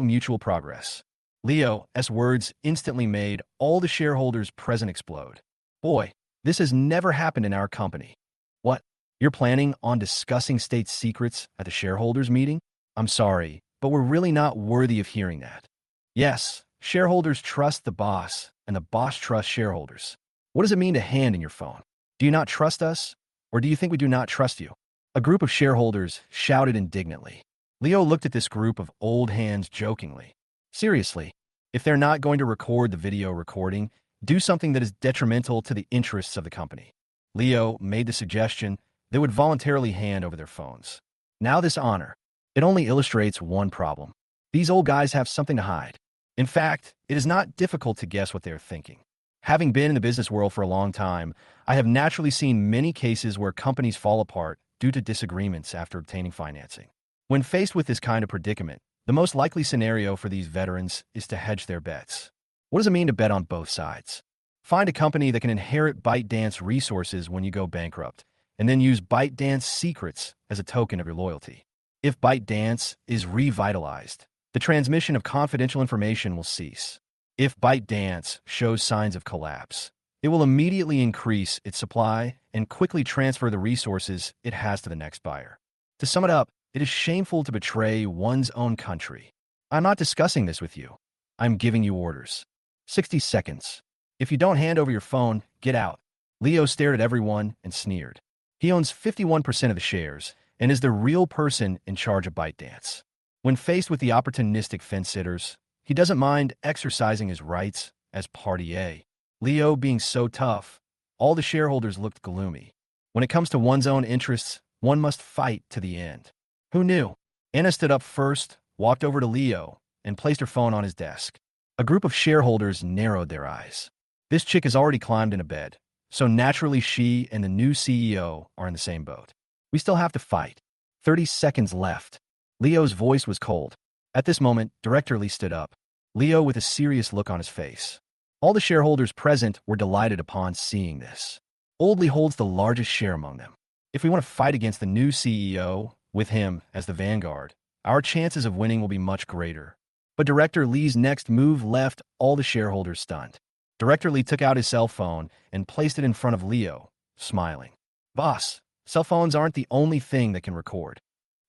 Mutual Progress. Leo's words instantly made all the shareholders present explode. Boy, this has never happened in our company. What? You're planning on discussing state secrets at the shareholders meeting? I'm sorry, but we're really not worthy of hearing that. Yes, shareholders trust the boss, and the boss trusts shareholders. What does it mean to hand in your phone? Do you not trust us? Or do you think we do not trust you? A group of shareholders shouted indignantly. Leo looked at this group of old hands jokingly. Seriously, if they're not going to record the video recording, do something that is detrimental to the interests of the company. Leo made the suggestion they would voluntarily hand over their phones. Now this honor, it only illustrates one problem. These old guys have something to hide. In fact, it is not difficult to guess what they are thinking. Having been in the business world for a long time, I have naturally seen many cases where companies fall apart due to disagreements after obtaining financing. When faced with this kind of predicament, the most likely scenario for these veterans is to hedge their bets. What does it mean to bet on both sides? Find a company that can inherit ByteDance resources when you go bankrupt, and then use ByteDance secrets as a token of your loyalty. If ByteDance is revitalized, the transmission of confidential information will cease. If ByteDance shows signs of collapse, it will immediately increase its supply and quickly transfer the resources it has to the next buyer. To sum it up, it is shameful to betray one's own country. I'm not discussing this with you. I'm giving you orders. 60 seconds. If you don't hand over your phone, get out. Leo stared at everyone and sneered. He owns 51% of the shares and is the real person in charge of ByteDance. When faced with the opportunistic fence-sitters, he doesn't mind exercising his rights as Party A. Leo being so tough, all the shareholders looked gloomy. When it comes to one's own interests, one must fight to the end. Who knew? Anna stood up first, walked over to Leo, and placed her phone on his desk. A group of shareholders narrowed their eyes. This chick has already climbed into bed, so naturally she and the new CEO are in the same boat. We still have to fight. 30 seconds left. Leo's voice was cold. At this moment, Director Lee stood up, Leo with a serious look on his face. All the shareholders present were delighted upon seeing this. Old Lee holds the largest share among them. If we want to fight against the new CEO, with him as the vanguard, our chances of winning will be much greater. But Director Lee's next move left all the shareholders stunned. Director Lee took out his cell phone and placed it in front of Leo, smiling. Boss, cell phones aren't the only thing that can record.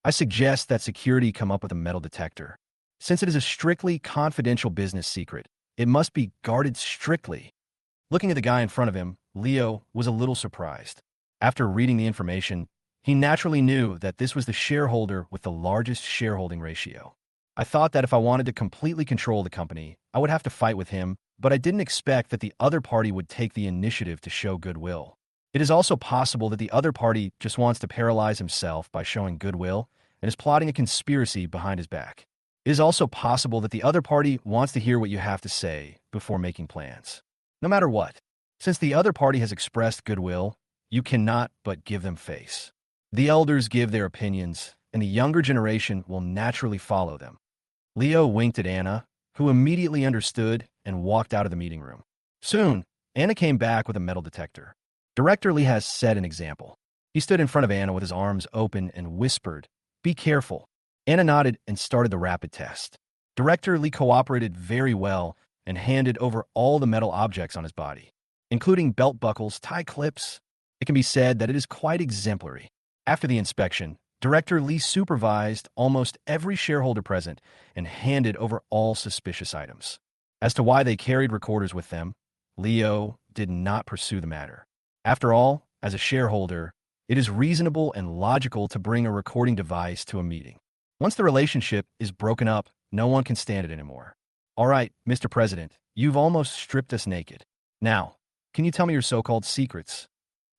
I suggest that security come up with a metal detector. Since it is a strictly confidential business secret, It must be guarded strictly. Looking at the guy in front of him, Leo was a little surprised. After reading the information, he naturally knew that this was the shareholder with the largest shareholding ratio. I thought that if I wanted to completely control the company, I would have to fight with him, but I didn't expect that the other party would take the initiative to show goodwill. It is also possible that the other party just wants to paralyze himself by showing goodwill and is plotting a conspiracy behind his back. It is also possible that the other party wants to hear what you have to say before making plans. No matter what, since the other party has expressed goodwill, you cannot but give them face. The elders give their opinions, and the younger generation will naturally follow them. Leo winked at Anna, who immediately understood and walked out of the meeting room. Soon, Anna came back with a metal detector. Director Lee has set an example. He stood in front of Anna with his arms open and whispered, "Be careful." Anna nodded and started the rapid test. Director Lee cooperated very well and handed over all the metal objects on his body, including belt buckles, tie clips. It can be said that it is quite exemplary. After the inspection, Director Lee supervised almost every shareholder present and handed over all suspicious items. As to why they carried recorders with them, Leo did not pursue the matter. After all, as a shareholder, it is reasonable and logical to bring a recording device to a meeting. Once the relationship is broken up, no one can stand it anymore. All right, Mr. President, you've almost stripped us naked. Now, can you tell me your so-called secrets?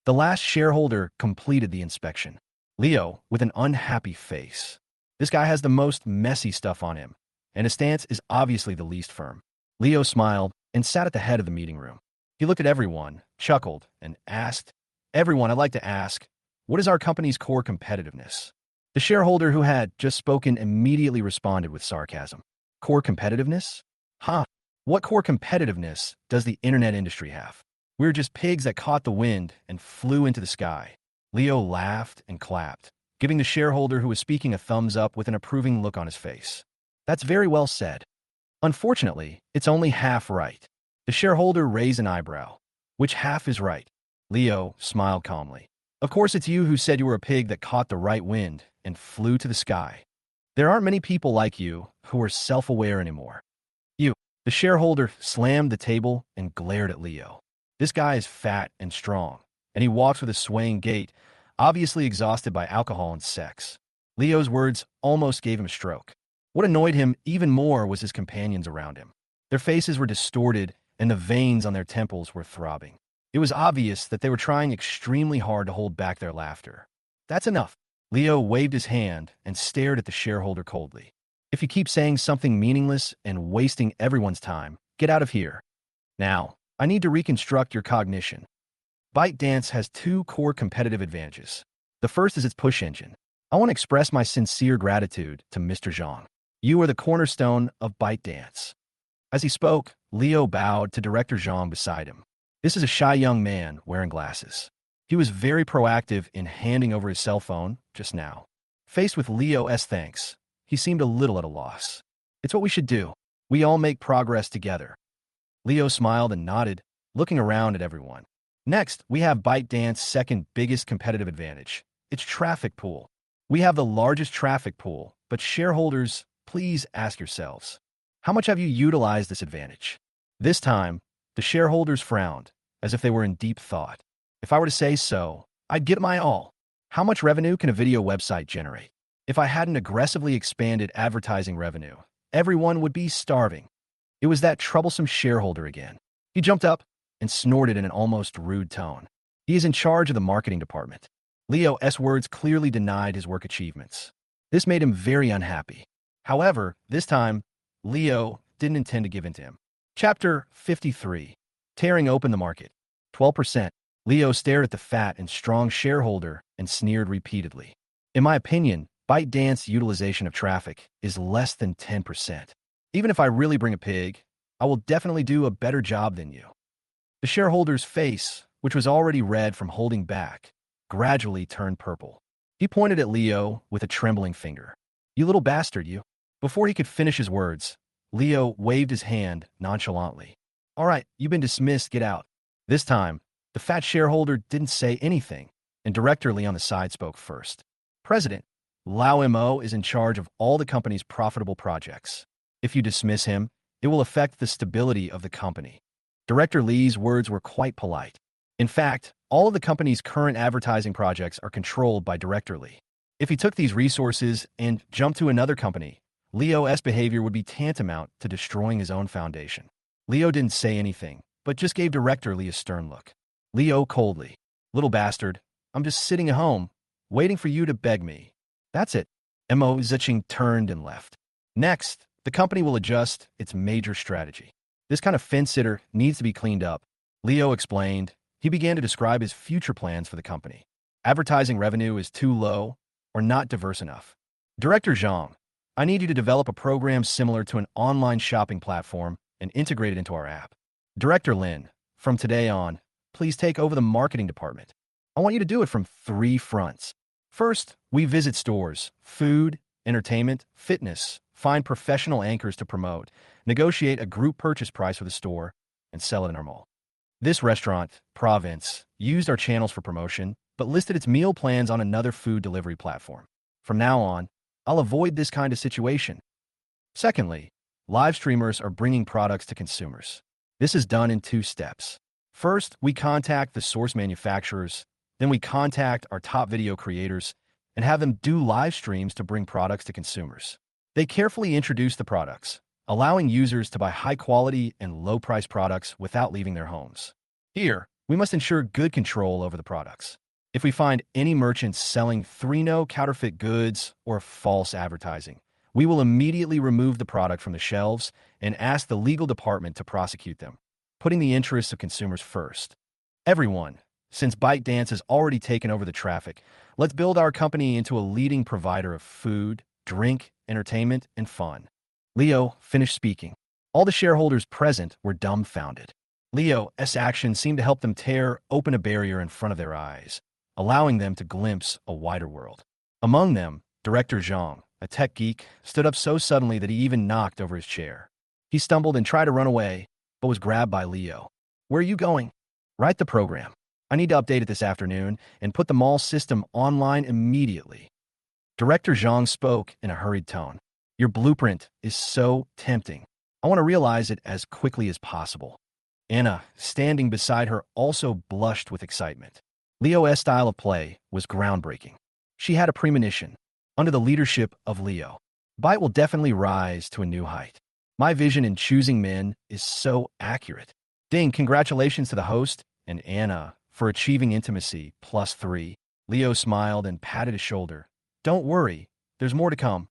The last shareholder completed the inspection. Leo, with an unhappy face. This guy has the most messy stuff on him, and his stance is obviously the least firm. Leo smiled and sat at the head of the meeting room. He looked at everyone, chuckled, and asked, "Everyone, I'd like to ask, what is our company's core competitiveness?" The shareholder who had just spoken immediately responded with sarcasm. Core competitiveness? Huh. What core competitiveness does the internet industry have? We're just pigs that caught the wind and flew into the sky. Leo laughed and clapped, giving the shareholder who was speaking a thumbs up with an approving look on his face. That's very well said. Unfortunately, it's only half right. The shareholder raised an eyebrow. Which half is right? Leo smiled calmly. Of course, it's you who said you were a pig that caught the right wind and flew to the sky. There aren't many people like you who are self-aware anymore. You. The shareholder slammed the table and glared at Leo. This guy is fat and strong, and he walks with a swaying gait, obviously exhausted by alcohol and sex. Leo's words almost gave him a stroke. What annoyed him even more was his companions around him. Their faces were distorted, and the veins on their temples were throbbing. It was obvious that they were trying extremely hard to hold back their laughter. That's enough. Leo waved his hand and stared at the shareholder coldly. If you keep saying something meaningless and wasting everyone's time, get out of here. Now, I need to reconstruct your cognition. ByteDance has two core competitive advantages. The first is its push engine. I want to express my sincere gratitude to Mr. Zhang. You are the cornerstone of ByteDance. As he spoke, Leo bowed to Director Zhang beside him. This is a shy young man wearing glasses. He was very proactive in handing over his cell phone just now. Faced with Leo's thanks, he seemed a little at a loss. It's what we should do. We all make progress together. Leo smiled and nodded, looking around at everyone. Next, we have ByteDance's second biggest competitive advantage. Its traffic pool. We have the largest traffic pool, but shareholders, please ask yourselves, how much have you utilized this advantage? This time, the shareholders frowned, as if they were in deep thought. If I were to say so, I'd give it my all. How much revenue can a video website generate? If I hadn't aggressively expanded advertising revenue, everyone would be starving. It was that troublesome shareholder again. He jumped up and snorted in an almost rude tone. He is in charge of the marketing department. Leo's words clearly denied his work achievements. This made him very unhappy. However, this time, Leo didn't intend to give in to him. Chapter 53. Tearing Open the Market. 12%. Leo stared at the fat and strong shareholder and sneered repeatedly. In my opinion, ByteDance's utilization of traffic is less than 10%. Even if I really bring a pig, I will definitely do a better job than you. The shareholder's face, which was already red from holding back, gradually turned purple. He pointed at Leo with a trembling finger. You little bastard, you. Before he could finish his words, Leo waved his hand nonchalantly. All right, you've been dismissed, get out. This time, the fat shareholder didn't say anything, and Director Lee on the side spoke first. President, Lao Mo is in charge of all the company's profitable projects. If you dismiss him, It will affect the stability of the company. Director Lee's words were quite polite. In fact, all of the company's current advertising projects are controlled by Director Lee. If he took these resources and jumped to another company, Leo's behavior would be tantamount to destroying his own foundation. Leo didn't say anything, but just gave Director Lee a stern look. Leo coldly, "Little bastard, I'm just sitting at home, waiting for you to beg me." That's it. Mo Zicheng turned and left. Next, the company will adjust its major strategy. This kind of fence-sitter needs to be cleaned up. Leo explained. He began to describe his future plans for the company. Advertising revenue is too low or not diverse enough. Director Zhang, I need you to develop a program similar to an online shopping platform and integrate it into our app. Director Lin, from today on, please take over the marketing department. I want you to do it from 3 fronts. First, we visit stores, food, entertainment, fitness, find professional anchors to promote, negotiate a group purchase price for the store, and sell it in our mall. This restaurant, Province, used our channels for promotion, but listed its meal plans on another food delivery platform. From now on, I'll avoid this kind of situation. Secondly, live streamers are bringing products to consumers. This is done in 2 steps. First, we contact the source manufacturers, then we contact our top video creators and have them do live streams to bring products to consumers. They carefully introduce the products, allowing users to buy high-quality and low-price products without leaving their homes. Here, we must ensure good control over the products. If we find any merchants selling counterfeit goods or false advertising, we will immediately remove the product from the shelves and ask the legal department to prosecute them, putting the interests of consumers first. Everyone, since ByteDance has already taken over the traffic, let's build our company into a leading provider of food, drink, entertainment, and fun. Leo finished speaking. All the shareholders present were dumbfounded. Leo's actions seemed to help them tear open a barrier in front of their eyes, allowing them to glimpse a wider world. Among them, Director Zhang, a tech geek, stood up so suddenly that he even knocked over his chair. He stumbled and tried to run away, but was grabbed by Leo. "Where are you going?" "Write the program. I need to update it this afternoon and put the mall system online immediately." Director Zhang spoke in a hurried tone. "Your blueprint is so tempting. I want to realize it as quickly as possible." Anna, standing beside her, also blushed with excitement. Leo's style of play was groundbreaking. She had a premonition. Under the leadership of Leo, Byte will definitely rise to a new height. My vision in choosing men is so accurate. Ding, congratulations to the host and Anna for achieving intimacy +3. Leo smiled and patted his shoulder. "Don't worry, there's more to come."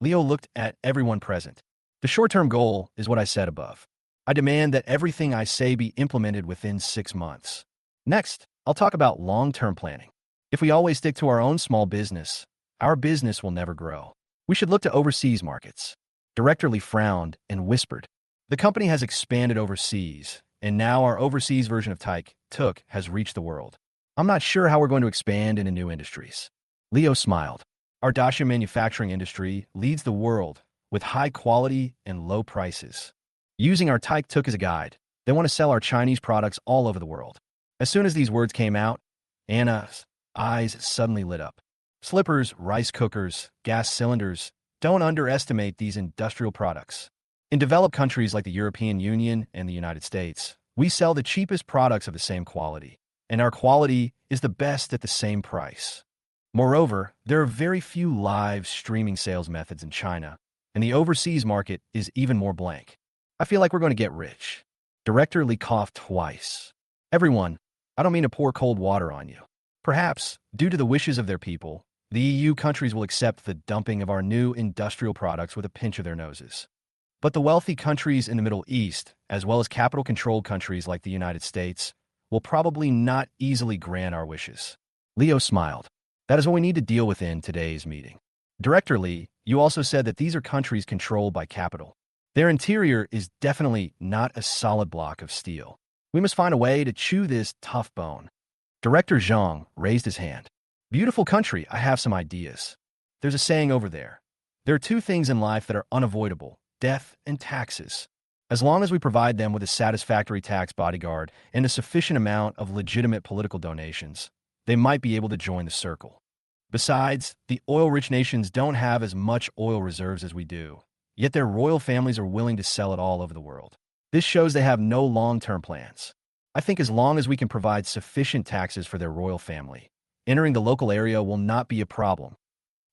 Leo looked at everyone present. "The short-term goal is what I said above. I demand that everything I say be implemented within 6 months. Next, I'll talk about long-term planning. If we always stick to our own small business, our business will never grow. We should look to overseas markets." Director Lee frowned and whispered, "The company has expanded overseas, and now our overseas version of Tuk has reached the world. I'm not sure how we're going to expand into new industries." Leo smiled. "Our Dacia manufacturing industry leads the world with high quality and low prices. Using our Tuk as a guide, they want to sell our Chinese products all over the world." As soon as these words came out, Anna's eyes suddenly lit up. Slippers, rice cookers, gas cylinders. Don't underestimate these industrial products. In developed countries like the European Union and the United States, we sell the cheapest products of the same quality, and our quality is the best at the same price. Moreover, there are very few live streaming sales methods in China, and the overseas market is even more blank. I feel like we're going to get rich. Director Lee coughed twice. "Everyone, I don't mean to pour cold water on you. Perhaps, due to the wishes of their people, the EU countries will accept the dumping of our new industrial products with a pinch of their noses. But the wealthy countries in the Middle East, as well as capital-controlled countries like the United States, will probably not easily grant our wishes." Leo smiled. "That is what we need to deal with in today's meeting. Director Lee, you also said that these are countries controlled by capital. Their interior is definitely not a solid block of steel. We must find a way to chew this tough bone." Director Zhang raised his hand. "Beautiful country, I have some ideas. There's a saying over there. There are 2 things in life that are unavoidable: death and taxes. As long as we provide them with a satisfactory tax bodyguard and a sufficient amount of legitimate political donations, they might be able to join the circle. Besides, the oil-rich nations don't have as much oil reserves as we do, yet their royal families are willing to sell it all over the world. This shows they have no long-term plans. I think as long as we can provide sufficient taxes for their royal family, entering the local area will not be a problem.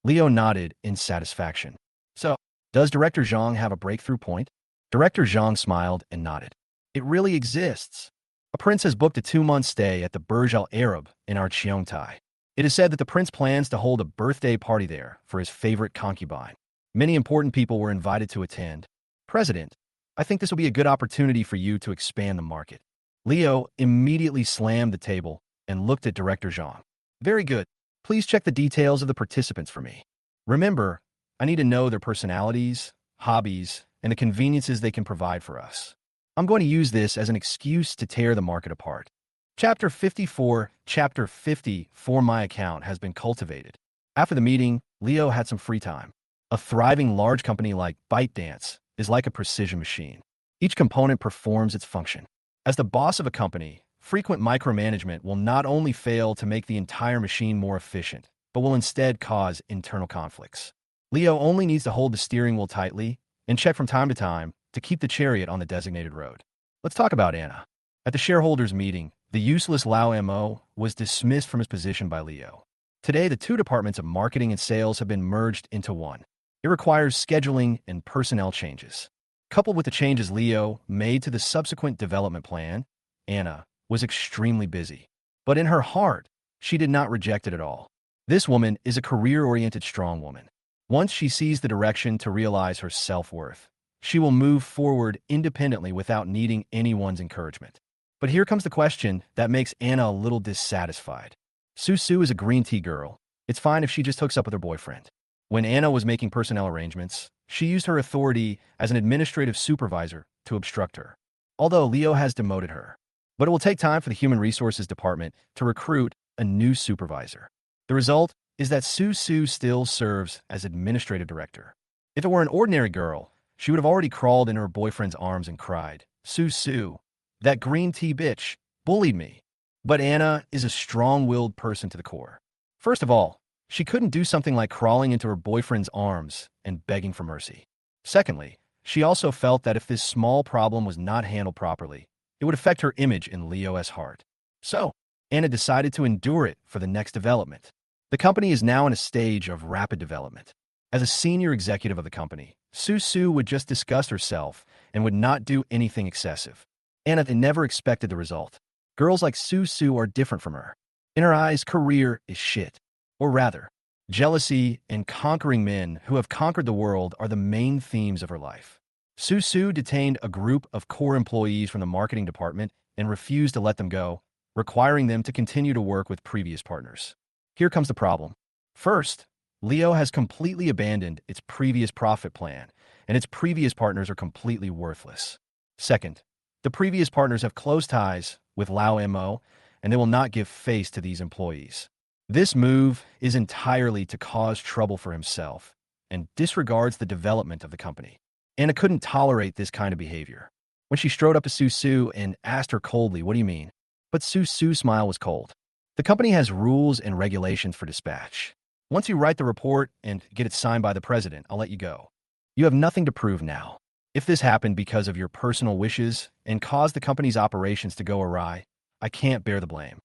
Leo nodded in satisfaction. So, does Director Zhang have a breakthrough point? Director Zhang smiled and nodded. It really exists. A prince has booked a 2-month stay at the Burj Al Arab in our Cheongtai. It is said that the prince plans to hold a birthday party there for his favorite concubine. Many important people were invited to attend. President, I think this will be a good opportunity for you to expand the market. Leo immediately slammed the table and looked at Director Zhang. Very good. Please check the details of the participants for me. Remember, I need to know their personalities, hobbies, and the conveniences they can provide for us. I'm going to use this as an excuse to tear the market apart. Chapter 54, Chapter 50 for my account has been cultivated. After the meeting, Leo had some free time. A thriving large company like ByteDance is like a precision machine. Each component performs its function. As the boss of a company, frequent micromanagement will not only fail to make the entire machine more efficient, but will instead cause internal conflicts. Leo only needs to hold the steering wheel tightly and check from time to time to keep the chariot on the designated road. Let's talk about Anna. At the shareholders' meeting, the useless Lao Mo was dismissed from his position by Leo. Today, the two departments of marketing and sales have been merged into one. It requires scheduling and personnel changes. Coupled with the changes Leo made to the subsequent development plan, Anna was extremely busy. But in her heart, she did not reject it at all. This woman is a career-oriented strong woman. Once she sees the direction to realize her self-worth, she will move forward independently without needing anyone's encouragement. But here comes the question that makes Anna a little dissatisfied. Su is a green tea girl. It's fine if she just hooks up with her boyfriend. When Anna was making personnel arrangements, she used her authority as an administrative supervisor to obstruct her, although Leo has demoted her. But it will take time for the Human Resources Department to recruit a new supervisor. The result is that Su still serves as administrative director. If it were an ordinary girl, she would have already crawled into her boyfriend's arms and cried, Su, that green tea bitch, bullied me. But Anna is a strong-willed person to the core. First of all, she couldn't do something like crawling into her boyfriend's arms and begging for mercy. Secondly, she also felt that if this small problem was not handled properly, it would affect her image in Leo's heart. So, Anna decided to endure it for the next development. The company is now in a stage of rapid development. As a senior executive of the company, Su would just disgust herself and would not do anything excessive. Anna never expected the result. Girls like Su are different from her. In her eyes, career is shit. Or rather, jealousy and conquering men who have conquered the world are the main themes of her life. Su detained a group of core employees from the marketing department and refused to let them go, requiring them to continue to work with previous partners. Here comes the problem. First, Leo has completely abandoned its previous profit plan, and its previous partners are completely worthless. Second, the previous partners have close ties with Lao Mo, and they will not give face to these employees. This move is entirely to cause trouble for himself and disregards the development of the company. Anna couldn't tolerate this kind of behavior. When she strode up to Su and asked her coldly, "What do you mean?" But Su's smile was cold. The company has rules and regulations for dispatch. Once you write the report and get it signed by the president, I'll let you go. You have nothing to prove now. If this happened because of your personal wishes and caused the company's operations to go awry, I can't bear the blame.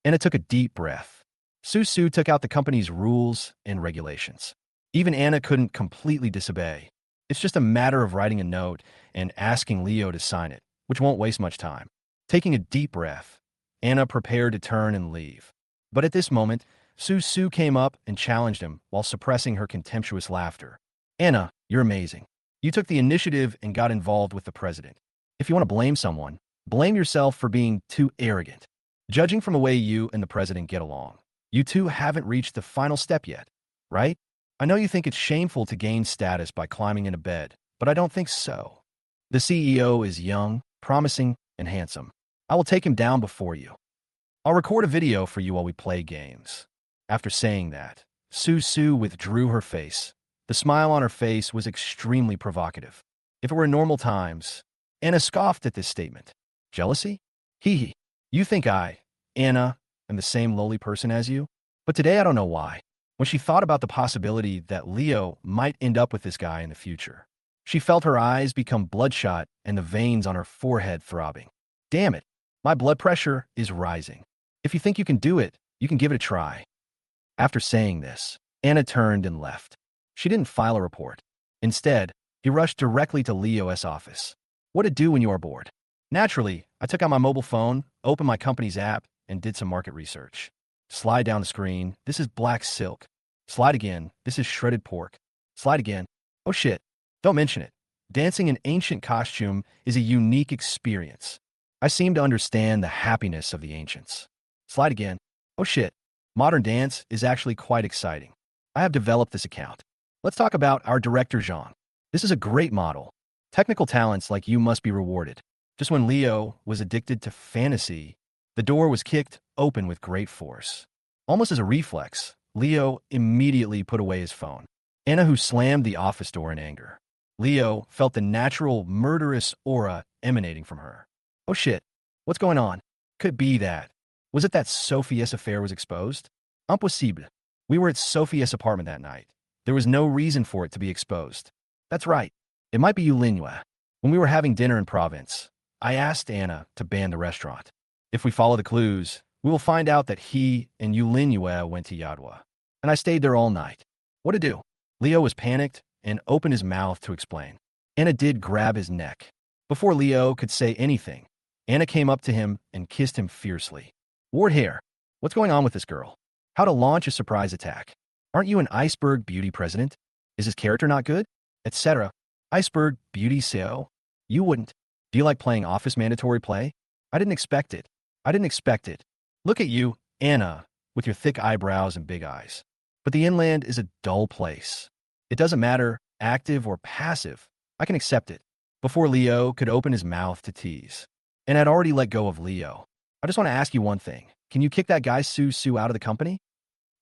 Anna took a deep breath. Su took out the company's rules and regulations. Even Anna couldn't completely disobey. It's just a matter of writing a note and asking Leo to sign it, which won't waste much time. Taking a deep breath, Anna prepared to turn and leave. But at this moment, Su came up and challenged him while suppressing her contemptuous laughter. Anna, you're amazing. You took the initiative and got involved with the president. If you want to blame someone, blame yourself for being too arrogant. Judging from the way you and the president get along, you two haven't reached the final step yet, right? I know you think it's shameful to gain status by climbing into bed, but I don't think so. The CEO is young, promising, and handsome. I will take him down before you. I'll record a video for you while we play games. After saying that, Su withdrew her face. The smile on her face was extremely provocative. If it were normal times, Anna scoffed at this statement. Jealousy? Hee. You think I, Anna, am the same lowly person as you? But today I don't know why. When she thought about the possibility that Leo might end up with this guy in the future, She felt her eyes become bloodshot and the veins on her forehead throbbing. Damn it, my blood pressure is rising. If you think you can do it, you can give it a try. After saying this, Anna turned and left. She didn't file a report. Instead, he rushed directly to Leo's office. What to do when you are bored? Naturally, I took out my mobile phone, opened my company's app, and did some market research. Slide down the screen. This is black silk. Slide again. This is shredded pork. Slide again. Oh shit. Don't mention it. Dancing in ancient costume is a unique experience. I seem to understand the happiness of the ancients. Slide again. Oh shit. Modern dance is actually quite exciting. I have developed this account. Let's talk about our director Jean. This is a great model. Technical talents like you must be rewarded. Just when Leo was addicted to fantasy, the door was kicked open with great force. Almost as a reflex, Leo immediately put away his phone. Anna, who slammed the office door in anger. Leo felt the natural murderous aura emanating from her. Oh shit, what's going on? Could be that. Was it that Sophia's affair was exposed? Impossible. We were at Sophia's apartment that night. There was no reason for it to be exposed. That's right. It might be Manhwa. When we were having dinner in Province, I asked Anna to ban the restaurant. If we follow the clues, we will find out that he and Manhwa went to Yadwa. And I stayed there all night. What to do? Leo was panicked and opened his mouth to explain. Anna did grab his neck. Before Leo could say anything, Anna came up to him and kissed him fiercely. Ward hair, what's going on with this girl? How to launch a surprise attack? Aren't you an iceberg beauty president? Is his character not good? Etc. Iceberg beauty CEO? You wouldn't. Do you like playing office mandatory play? I didn't expect it. I didn't expect it. Look at you, Anna, with your thick eyebrows and big eyes. But the inland is a dull place. It doesn't matter, active or passive. I can accept it. Before Leo could open his mouth to tease. And I'd already let go of Leo. I just want to ask you one thing. Can you kick that guy Sue out of the company?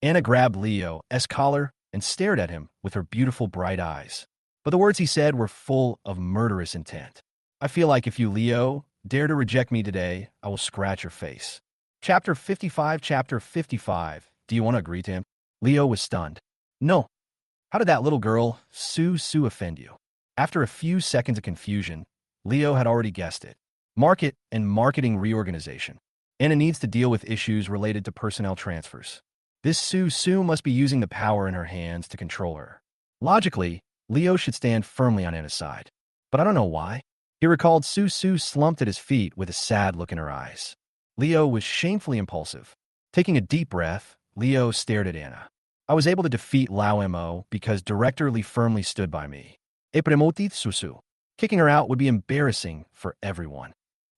Anna grabbed Leo's collar and stared at him with her beautiful bright eyes. But the words he said were full of murderous intent. I feel like if you, Leo, dare to reject me today, I will scratch your face. Chapter 55. Do you want to agree to him? Leo was stunned. No. How did that little girl, Sue, offend you? After a few seconds of confusion, Leo had already guessed it. Market and marketing reorganization. Anna needs to deal with issues related to personnel transfers. This Sue must be using the power in her hands to control her. Logically, Leo should stand firmly on Anna's side. But I don't know why. He recalled Sue slumped at his feet with a sad look in her eyes. Leo was shamefully impulsive. Taking a deep breath, Leo stared at Anna. I was able to defeat Lao Mo because Director Lee firmly stood by me. Epremotit Susu. Kicking her out would be embarrassing for everyone.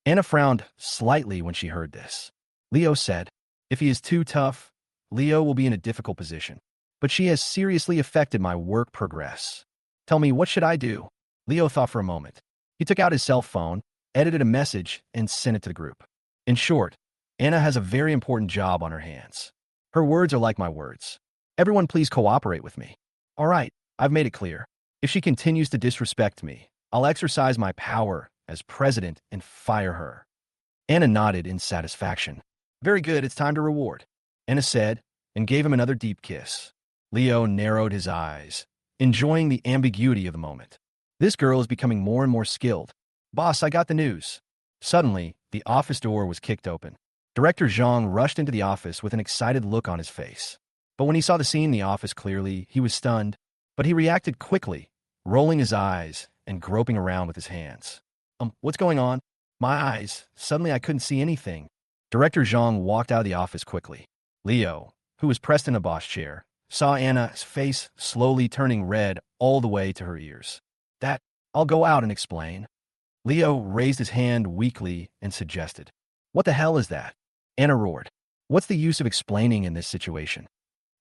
Anna frowned slightly when she heard this. Leo said, if he is too tough, Leo will be in a difficult position. But she has seriously affected my work progress. Tell me, what should I do? Leo thought for a moment. He took out his cell phone, edited a message, and sent it to the group. In short, Anna has a very important job on her hands. Her words are like my words. Everyone please cooperate with me. All right, I've made it clear. If she continues to disrespect me, I'll exercise my power as president and fire her. Anna nodded in satisfaction. Very good, it's time to reward. Anna said, and gave him another deep kiss. Leo narrowed his eyes, enjoying the ambiguity of the moment. This girl is becoming more and more skilled. Boss, I got the news. Suddenly, the office door was kicked open. Director Zhang rushed into the office with an excited look on his face. But when he saw the scene in the office clearly, he was stunned. But he reacted quickly, rolling his eyes and groping around with his hands. What's going on? My eyes. Suddenly I couldn't see anything. Director Zhang walked out of the office quickly. Leo, who was pressed in a boss chair, saw Anna's face slowly turning red all the way to her ears. I'll go out and explain. Leo raised his hand weakly and suggested. What the hell is that? Anna roared. What's the use of explaining in this situation?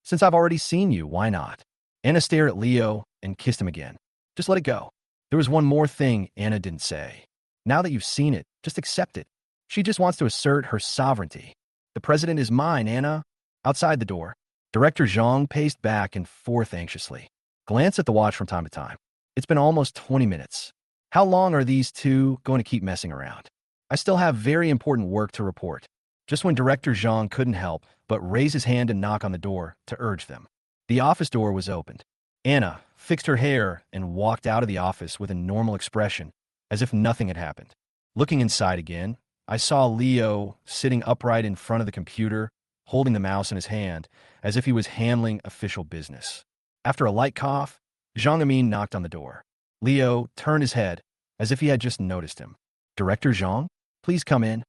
Since I've already seen you, why not? Anna stared at Leo and kissed him again. Just let it go. There was one more thing Anna didn't say. Now that you've seen it, just accept it. She just wants to assert her sovereignty. The president is mine, Anna. Outside the door, Director Zhang paced back and forth anxiously. Glanced at the watch from time to time. It's been almost 20 minutes. How long are these two going to keep messing around? I still have very important work to report. Just when Director Zhang couldn't help but raise his hand and knock on the door to urge them. The office door was opened. Anna, fixed her hair, and walked out of the office with a normal expression, as if nothing had happened. Looking inside again, I saw Leo sitting upright in front of the computer, holding the mouse in his hand, as if he was handling official business. After a light cough, Zhang Amin knocked on the door. Leo turned his head, as if he had just noticed him. "Director Zhang, please come in.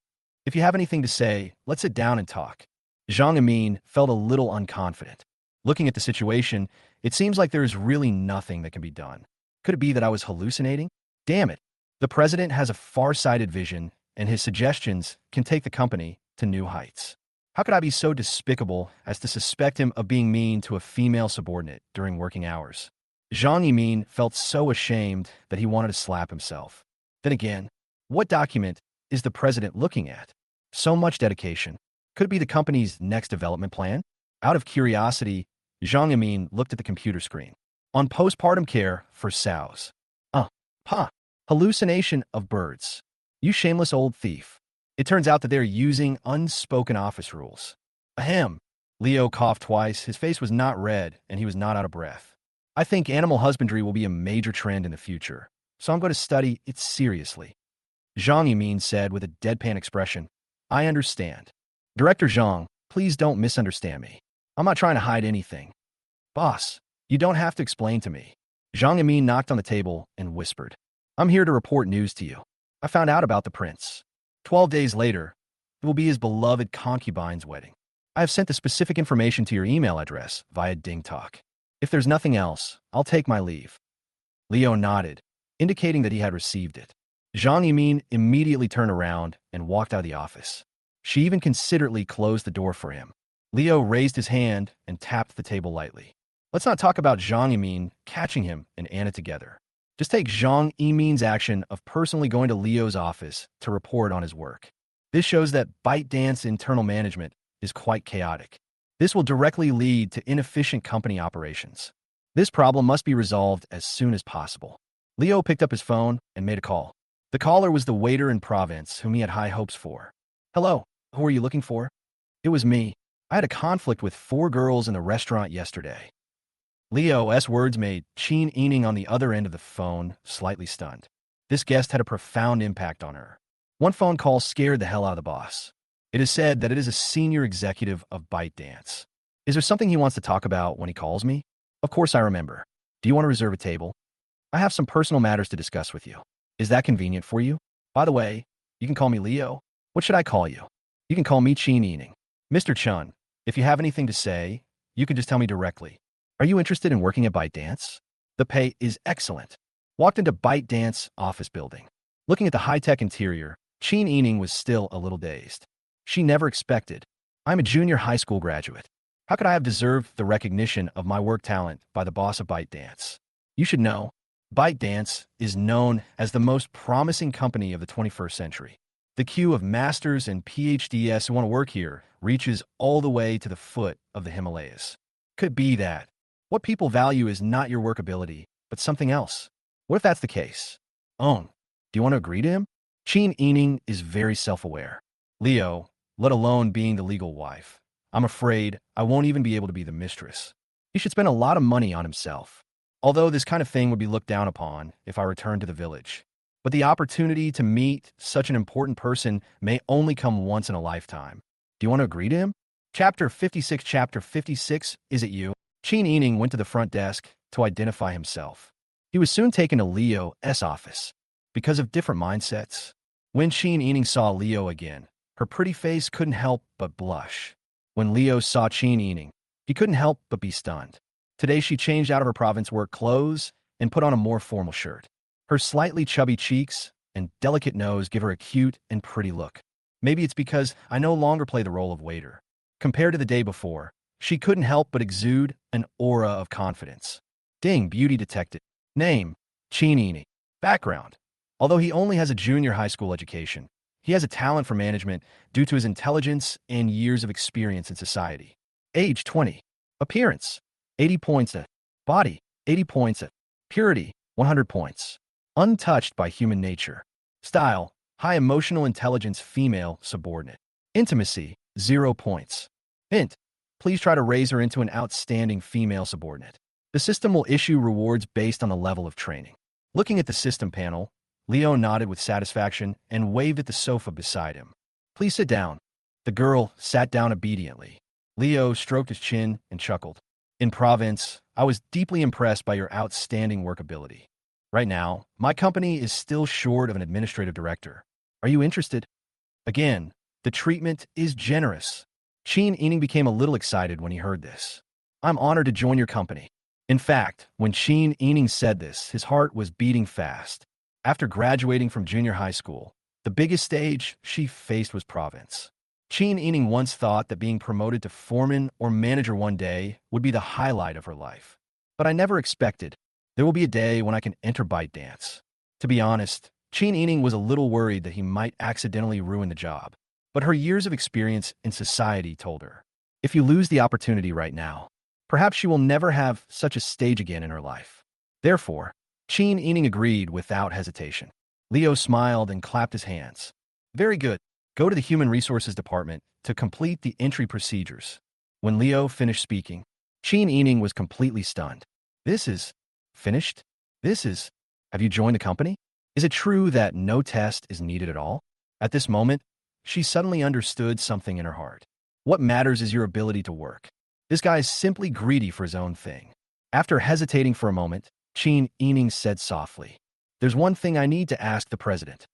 If you have anything to say, let's sit down and talk." Zhang Amin felt a little unconfident. Looking at the situation, it seems like there is really nothing that can be done. Could it be that I was hallucinating? Damn it. The president has a far-sighted vision, and his suggestions can take the company to new heights. How could I be so despicable as to suspect him of being mean to a female subordinate during working hours? Zhang Yimin felt so ashamed that he wanted to slap himself. Then again, what document is the president looking at? So much dedication. Could it be the company's next development plan? Out of curiosity, Zhang Yimin looked at the computer screen. On postpartum care for sows. Hallucination of birds. You shameless old thief. It turns out that they're using unspoken office rules. Ahem. Leo coughed twice. His face was not red, and he was not out of breath. I think animal husbandry will be a major trend in the future, so I'm going to study it seriously. Zhang Yimin said with a deadpan expression. I understand. Director Zhang, please don't misunderstand me. I'm not trying to hide anything. Boss, you don't have to explain to me. Zhang Yimin knocked on the table and whispered. I'm here to report news to you. I found out about the prince. 12 days later, it will be his beloved concubine's wedding. I have sent the specific information to your email address via DingTalk. If there's nothing else, I'll take my leave. Leo nodded, indicating that he had received it. Zhang Yimin immediately turned around and walked out of the office. She even considerately closed the door for him. Leo raised his hand and tapped the table lightly. Let's not talk about Zhang Yimin catching him and Anna together. Just take Zhang Yimin's action of personally going to Leo's office to report on his work. This shows that ByteDance internal management is quite chaotic. This will directly lead to inefficient company operations. This problem must be resolved as soon as possible. Leo picked up his phone and made a call. The caller was the waiter in Province whom he had high hopes for. Hello, who are you looking for? It was me. I had a conflict with 4 girls in the restaurant yesterday. Leo's words made Qin Yining on the other end of the phone slightly stunned. This guest had a profound impact on her. One phone call scared the hell out of the boss. It is said that it is a senior executive of ByteDance. Is there something he wants to talk about when he calls me? Of course I remember. Do you want to reserve a table? I have some personal matters to discuss with you. Is that convenient for you? By the way, you can call me Leo. What should I call you? You can call me Qin Yining. Mr. Chun, if you have anything to say, you can just tell me directly. Are you interested in working at ByteDance? The pay is excellent. Walked into ByteDance office building. Looking at the high-tech interior, Qin Yining was still a little dazed. She never expected. I'm a junior high school graduate. How could I have deserved the recognition of my work talent by the boss of ByteDance? You should know, ByteDance is known as the most promising company of the 21st century. The queue of masters and PhDs who want to work here reaches all the way to the foot of the Himalayas. Could be that. What people value is not your work ability, but something else. What if that's the case? Own. Do you want to agree to him? Qin Yining is very self-aware. Leo, let alone being the legal wife. I'm afraid I won't even be able to be the mistress. He should spend a lot of money on himself. Although this kind of thing would be looked down upon if I returned to the village. But the opportunity to meet such an important person may only come once in a lifetime. Do you want to agree to him? Chapter 56. Is it you? Qin Yining went to the front desk to identify himself. He was soon taken to Leo's office. Because of different mindsets, when Qin Yining saw Leo again, her pretty face couldn't help but blush. When Leo saw Qin Yining, he couldn't help but be stunned. Today she changed out of her province work clothes and put on a more formal shirt. Her slightly chubby cheeks and delicate nose give her a cute and pretty look. Maybe it's because I no longer play the role of waiter. Compared to the day before, she couldn't help but exude an aura of confidence. Ding, beauty detected. Name, Qin Yining. Background. Although he only has a junior high school education, he has a talent for management due to his intelligence and years of experience in society. Age 20. Appearance, 80 points. Body, 80 points. Purity, 100 points. Untouched by human nature. Style, high emotional intelligence female subordinate. Intimacy, 0 points. Hint, please try to raise her into an outstanding female subordinate. The system will issue rewards based on the level of training. Looking at the system panel, Leo nodded with satisfaction and waved at the sofa beside him. Please sit down. The girl sat down obediently. Leo stroked his chin and chuckled. In province, I was deeply impressed by your outstanding work ability. Right now, my company is still short of an administrative director. Are you interested? Again, the treatment is generous. Qin Yining became a little excited when he heard this. I'm honored to join your company. In fact, when Qin Yining said this, his heart was beating fast. After graduating from junior high school, the biggest stage she faced was province. Qin Yining once thought that being promoted to foreman or manager one day would be the highlight of her life. But I never expected there will be a day when I can enter ByteDance. To be honest, Qin Yining was a little worried that he might accidentally ruin the job. But her years of experience in society told her, if you lose the opportunity right now, perhaps she will never have such a stage again in her life. Therefore, Qin Yining agreed without hesitation. Leo smiled and clapped his hands. Very good. Go to the Human Resources Department to complete the entry procedures. When Leo finished speaking, Qin Yining was completely stunned. This is finished? Have you joined the company? Is it true that no test is needed at all? At this moment, she suddenly understood something in her heart. What matters is your ability to work. This guy is simply greedy for his own thing. After hesitating for a moment, Qin Yining said softly, there's one thing I need to ask the president.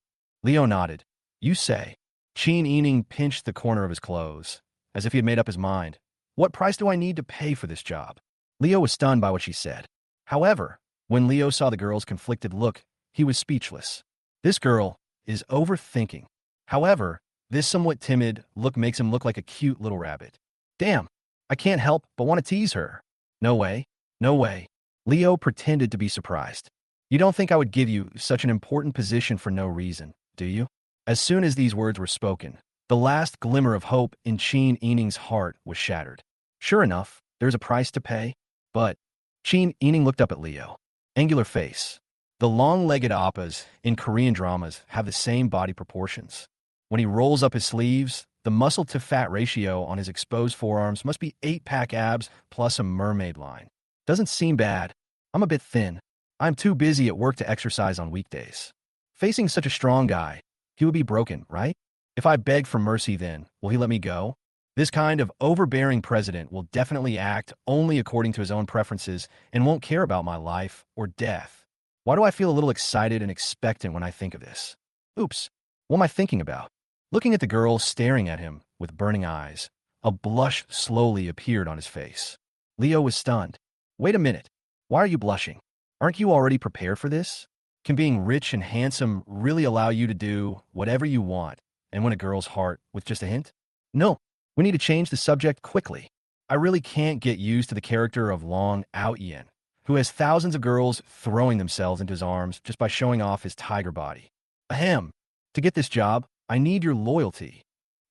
Leo nodded. You say. Qin Yining pinched the corner of his clothes, as if he had made up his mind. What price do I need to pay for this job? Leo was stunned by what she said. However, when Leo saw the girl's conflicted look, he was speechless. This girl is overthinking. However, this somewhat timid look makes him look like a cute little rabbit. Damn, I can't help but want to tease her. No way, no way. Leo pretended to be surprised. You don't think I would give you such an important position for no reason, do you? As soon as these words were spoken, the last glimmer of hope in Qin Yining's heart was shattered. Sure enough, there's a price to pay. But Qin Yining looked up at Leo. Angular face. The long-legged oppas in Korean dramas have the same body proportions. When he rolls up his sleeves, the muscle-to-fat ratio on his exposed forearms must be 8-pack abs plus a mermaid line. Doesn't seem bad. I'm a bit thin. I'm too busy at work to exercise on weekdays. Facing such a strong guy, he would be broken, right? If I beg for mercy then, will he let me go? This kind of overbearing president will definitely act only according to his own preferences and won't care about my life or death. Why do I feel a little excited and expectant when I think of this? Oops, what am I thinking about? Looking at the girl staring at him with burning eyes, a blush slowly appeared on his face. Leo was stunned. Wait a minute. Why are you blushing? Aren't you already prepared for this? Can being rich and handsome really allow you to do whatever you want and win a girl's heart with just a hint? No, we need to change the subject quickly. I really can't get used to the character of Long Out-yen, who has thousands of girls throwing themselves into his arms just by showing off his tiger body. Ahem. To get this job, I need your loyalty.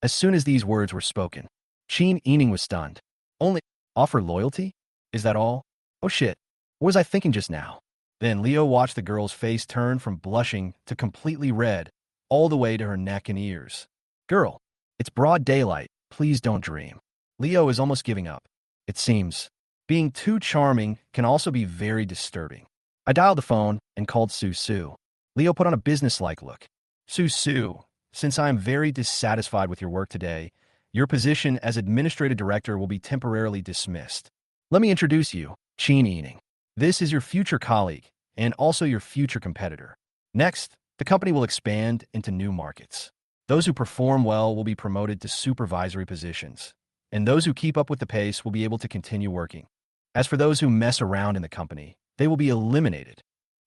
As soon as these words were spoken, Qin Yining was stunned. Only offer loyalty? Is that all? Oh shit. What was I thinking just now? Then Leo watched the girl's face turn from blushing to completely red, all the way to her neck and ears. Girl, it's broad daylight. Please don't dream. Leo is almost giving up. It seems being too charming can also be very disturbing. I dialed the phone and called Su. Leo put on a business-like look. Su, since I am very dissatisfied with your work today, your position as administrative director will be temporarily dismissed. Let me introduce you, Qin Yining. This is your future colleague and also your future competitor. Next, the company will expand into new markets. Those who perform well will be promoted to supervisory positions, and those who keep up with the pace will be able to continue working. As for those who mess around in the company, they will be eliminated.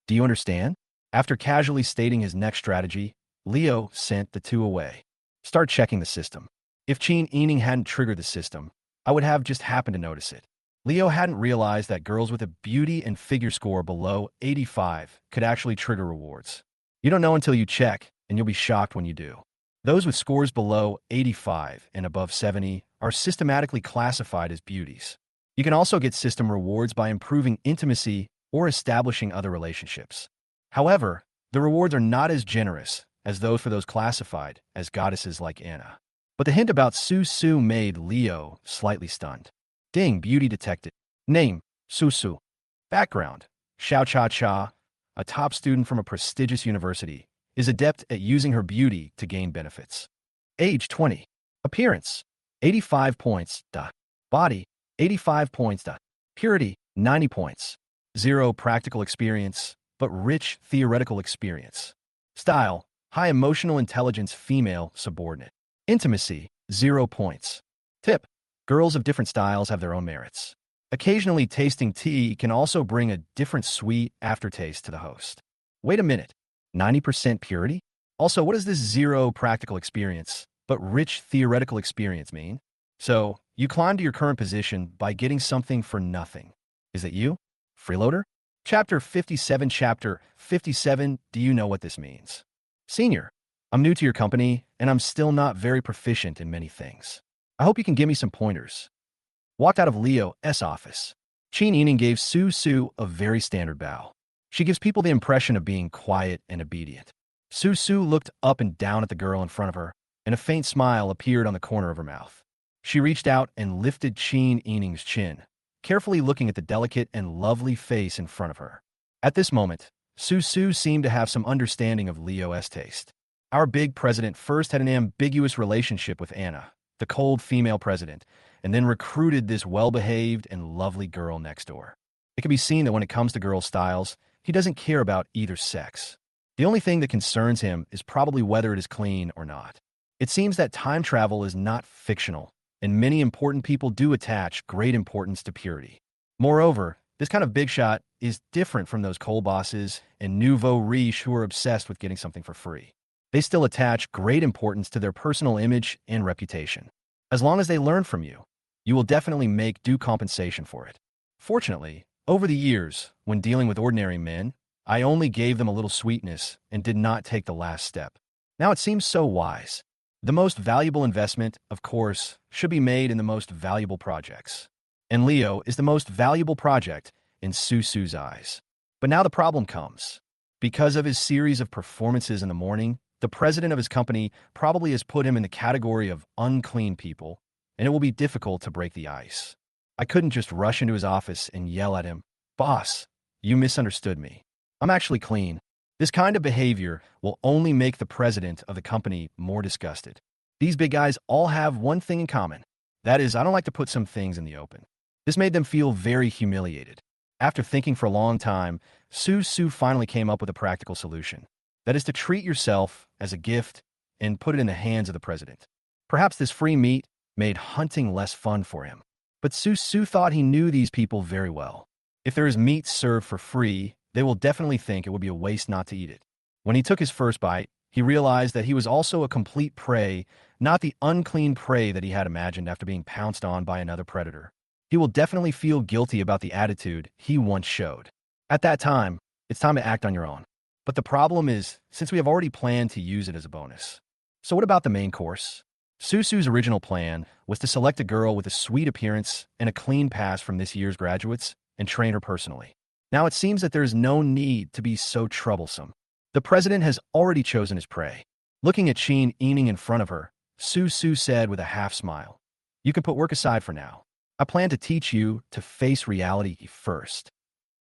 Do you understand? After casually stating his next strategy, Leo sent the two away. Start checking the system. If Qin Yining hadn't triggered the system, I would have just happened to notice it. Leo hadn't realized that girls with a beauty and figure score below 85 could actually trigger rewards. You don't know until you check, and you'll be shocked when you do. Those with scores below 85 and above 70 are systematically classified as beauties. You can also get system rewards by improving intimacy or establishing other relationships. However, the rewards are not as generous as those for those classified as goddesses like Anna. But the hint about Su made Leo slightly stunned. Ding, beauty detected. Name, Su. Background: Xiao Cha Cha, a top student from a prestigious university, is adept at using her beauty to gain benefits. Age 20. Appearance: 85 points. Body: 85 points. Purity: 90 points. Zero practical experience, but rich theoretical experience. Style: high emotional intelligence female subordinate. Intimacy: 0 points. Tip: girls of different styles have their own merits. Occasionally, tasting tea can also bring a different sweet aftertaste to the host. Wait a minute. 90% purity? Also, what does this zero practical experience, but rich theoretical experience mean? So, you climb to your current position by getting something for nothing. Is it you? Freeloader? Chapter 57. Chapter 57. Do you know what this means? Senior: I'm new to your company, and I'm still not very proficient in many things. I hope you can give me some pointers. Walked out of Leo's office. Chin Yining gave Su Su a very standard bow. She gives people the impression of being quiet and obedient. Su Su looked up and down at the girl in front of her, and a faint smile appeared on the corner of her mouth. She reached out and lifted Chin Yining's chin, carefully looking at the delicate and lovely face in front of her. At this moment, Su Su seemed to have some understanding of Leo's taste. Our big president first had an ambiguous relationship with Anna, the cold female president, and then recruited this well-behaved and lovely girl next door. It can be seen that when it comes to girls' styles, he doesn't care about either sex. The only thing that concerns him is probably whether it is clean or not. It seems that time travel is not fictional, and many important people do attach great importance to purity. Moreover, this kind of big shot is different from those coal bosses and nouveau riche who are obsessed with getting something for free. They still attach great importance to their personal image and reputation. As long as they learn from you, you will definitely make due compensation for it. Fortunately, over the years, when dealing with ordinary men, I only gave them a little sweetness and did not take the last step. Now it seems so wise. The most valuable investment, of course, should be made in the most valuable projects. And Leo is the most valuable project in Su Su's eyes. But now the problem comes. Because of his series of performances in the morning, the president of his company probably has put him in the category of unclean people, and it will be difficult to break the ice. I couldn't just rush into his office and yell at him, "Boss, you misunderstood me. I'm actually clean." This kind of behavior will only make the president of the company more disgusted. These big guys all have one thing in common. That is, I don't like to put some things in the open. This made them feel very humiliated. After thinking for a long time, Su Su finally came up with a practical solution. That is to treat yourself as a gift and put it in the hands of the president. Perhaps this free meat made hunting less fun for him. But Su Su thought he knew these people very well. If there is meat served for free, they will definitely think it would be a waste not to eat it. When he took his first bite, he realized that he was also a complete prey, not the unclean prey that he had imagined after being pounced on by another predator. He will definitely feel guilty about the attitude he once showed. At that time, it's time to act on your own. But the problem is, since we have already planned to use it as a bonus. So what about the main course? Su Su's original plan was to select a girl with a sweet appearance and a clean past from this year's graduates and train her personally. Now it seems that there is no need to be so troublesome. The president has already chosen his prey. Looking at Chin Yining in front of her, Su Su said with a half smile, "You can put work aside for now. I plan to teach you to face reality first."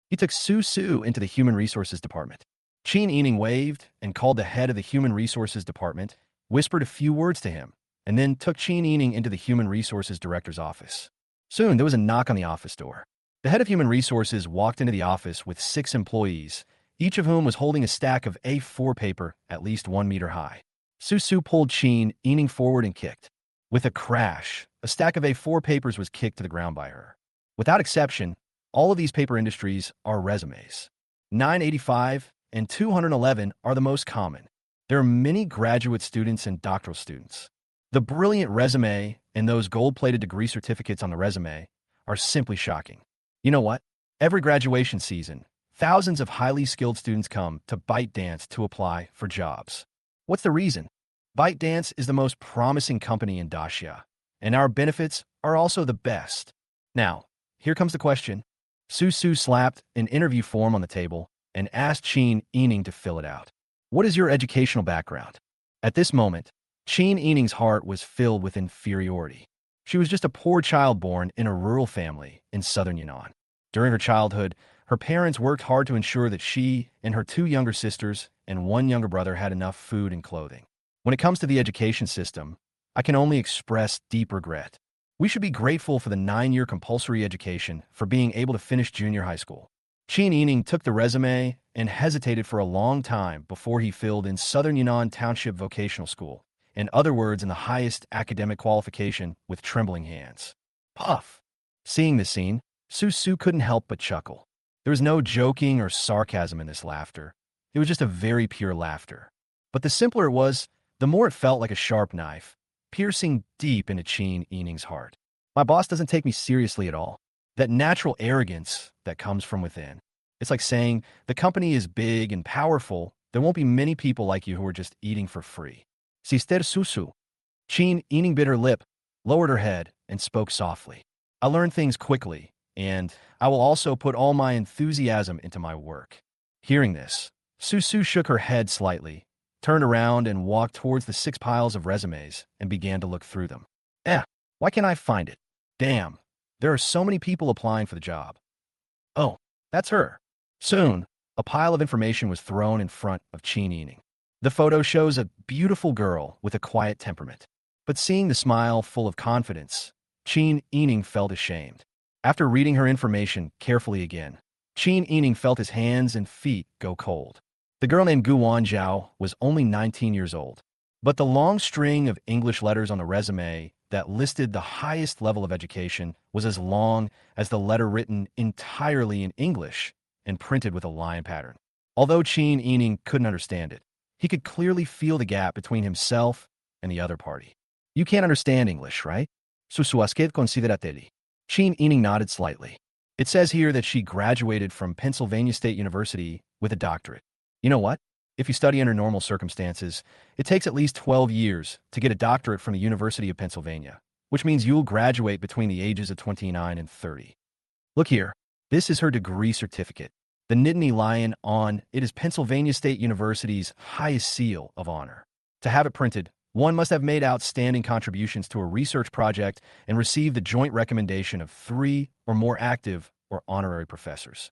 He took Su Su into the Human Resources Department. Chin Yining waved and called the head of the Human Resources Department, whispered a few words to him, and then took Chin Yining into the Human Resources Director's office. Soon, there was a knock on the office door. The head of Human Resources walked into the office with 6 employees, each of whom was holding a stack of A4 paper at least 1 meter high. Su Su pulled Chin Yining forward and kicked. With a crash, a stack of A4 papers was kicked to the ground by her. Without exception, all of these paper industries are resumes. 985 and 211 are the most common. There are many graduate students and doctoral students. The brilliant resume and those gold-plated degree certificates on the resume are simply shocking. You know what? Every graduation season, thousands of highly skilled students come to ByteDance to apply for jobs. What's the reason? ByteDance is the most promising company in Dacia, and our benefits are also the best. Now, here comes the question. Su Su slapped an interview form on the table and asked Chin Yining to fill it out. What is your educational background? At this moment, Chin Yining's heart was filled with inferiority. She was just a poor child born in a rural family in southern Yunnan. During her childhood, her parents worked hard to ensure that she and her two younger sisters and one younger brother had enough food and clothing. When it comes to the education system, I can only express deep regret. We should be grateful for the 9-year compulsory education for being able to finish junior high school. Chin Ening took the resume and hesitated for a long time before he filled in Southern Yunnan Township Vocational School, in other words, in the highest academic qualification, with trembling hands. Puff! Seeing this scene, Su couldn't help but chuckle. There was no joking or sarcasm in this laughter. It was just a very pure laughter. But the simpler it was, the more it felt like a sharp knife, piercing deep into Chin Ening's heart. My boss doesn't take me seriously at all. That natural arrogance that comes from within. It's like saying, the company is big and powerful, there won't be many people like you who are just eating for free. Sister Susu. Chin Ening bit her lip, lowered her head, and spoke softly. I learn things quickly, and I will also put all my enthusiasm into my work. Hearing this, Susu shook her head slightly, turned around and walked towards the 6 piles of resumes and began to look through them. Why can't I find it? Damn, there are so many people applying for the job. Oh, that's her. Soon, a pile of information was thrown in front of Chin Ening. The photo shows a beautiful girl with a quiet temperament. But seeing the smile full of confidence, Chin Ening felt ashamed. After reading her information carefully again, Chin Ening felt his hands and feet go cold. The girl named Gu Wanzhao was only 19 years old, but the long string of English letters on the resume that listed the highest level of education was as long as the letter written entirely in English and printed with a lion pattern. Although Chin Ening couldn't understand it, he could clearly feel the gap between himself and the other party. You can't understand English, right? Susuasque considerateli. Chin Ening nodded slightly. It says here that she graduated from Pennsylvania State University with a doctorate. You know what? If you study under normal circumstances, it takes at least 12 years to get a doctorate from the University of Pennsylvania, which means you'll graduate between the ages of 29 and 30. Look here. This is her degree certificate. The Nittany Lion on it is Pennsylvania State University's highest seal of honor. To have it printed, one must have made outstanding contributions to a research project and received the joint recommendation of 3 or more active or honorary professors.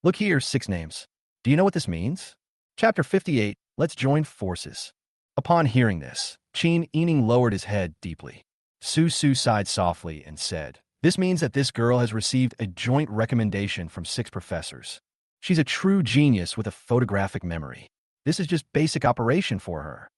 Look here, 6 names. Do you know what this means? Chapter 58, Let's Join Forces. Upon hearing this, Chin Ening lowered his head deeply. Su sighed softly and said, this means that this girl has received a joint recommendation from 6 professors. She's a true genius with a photographic memory. This is just basic operation for her.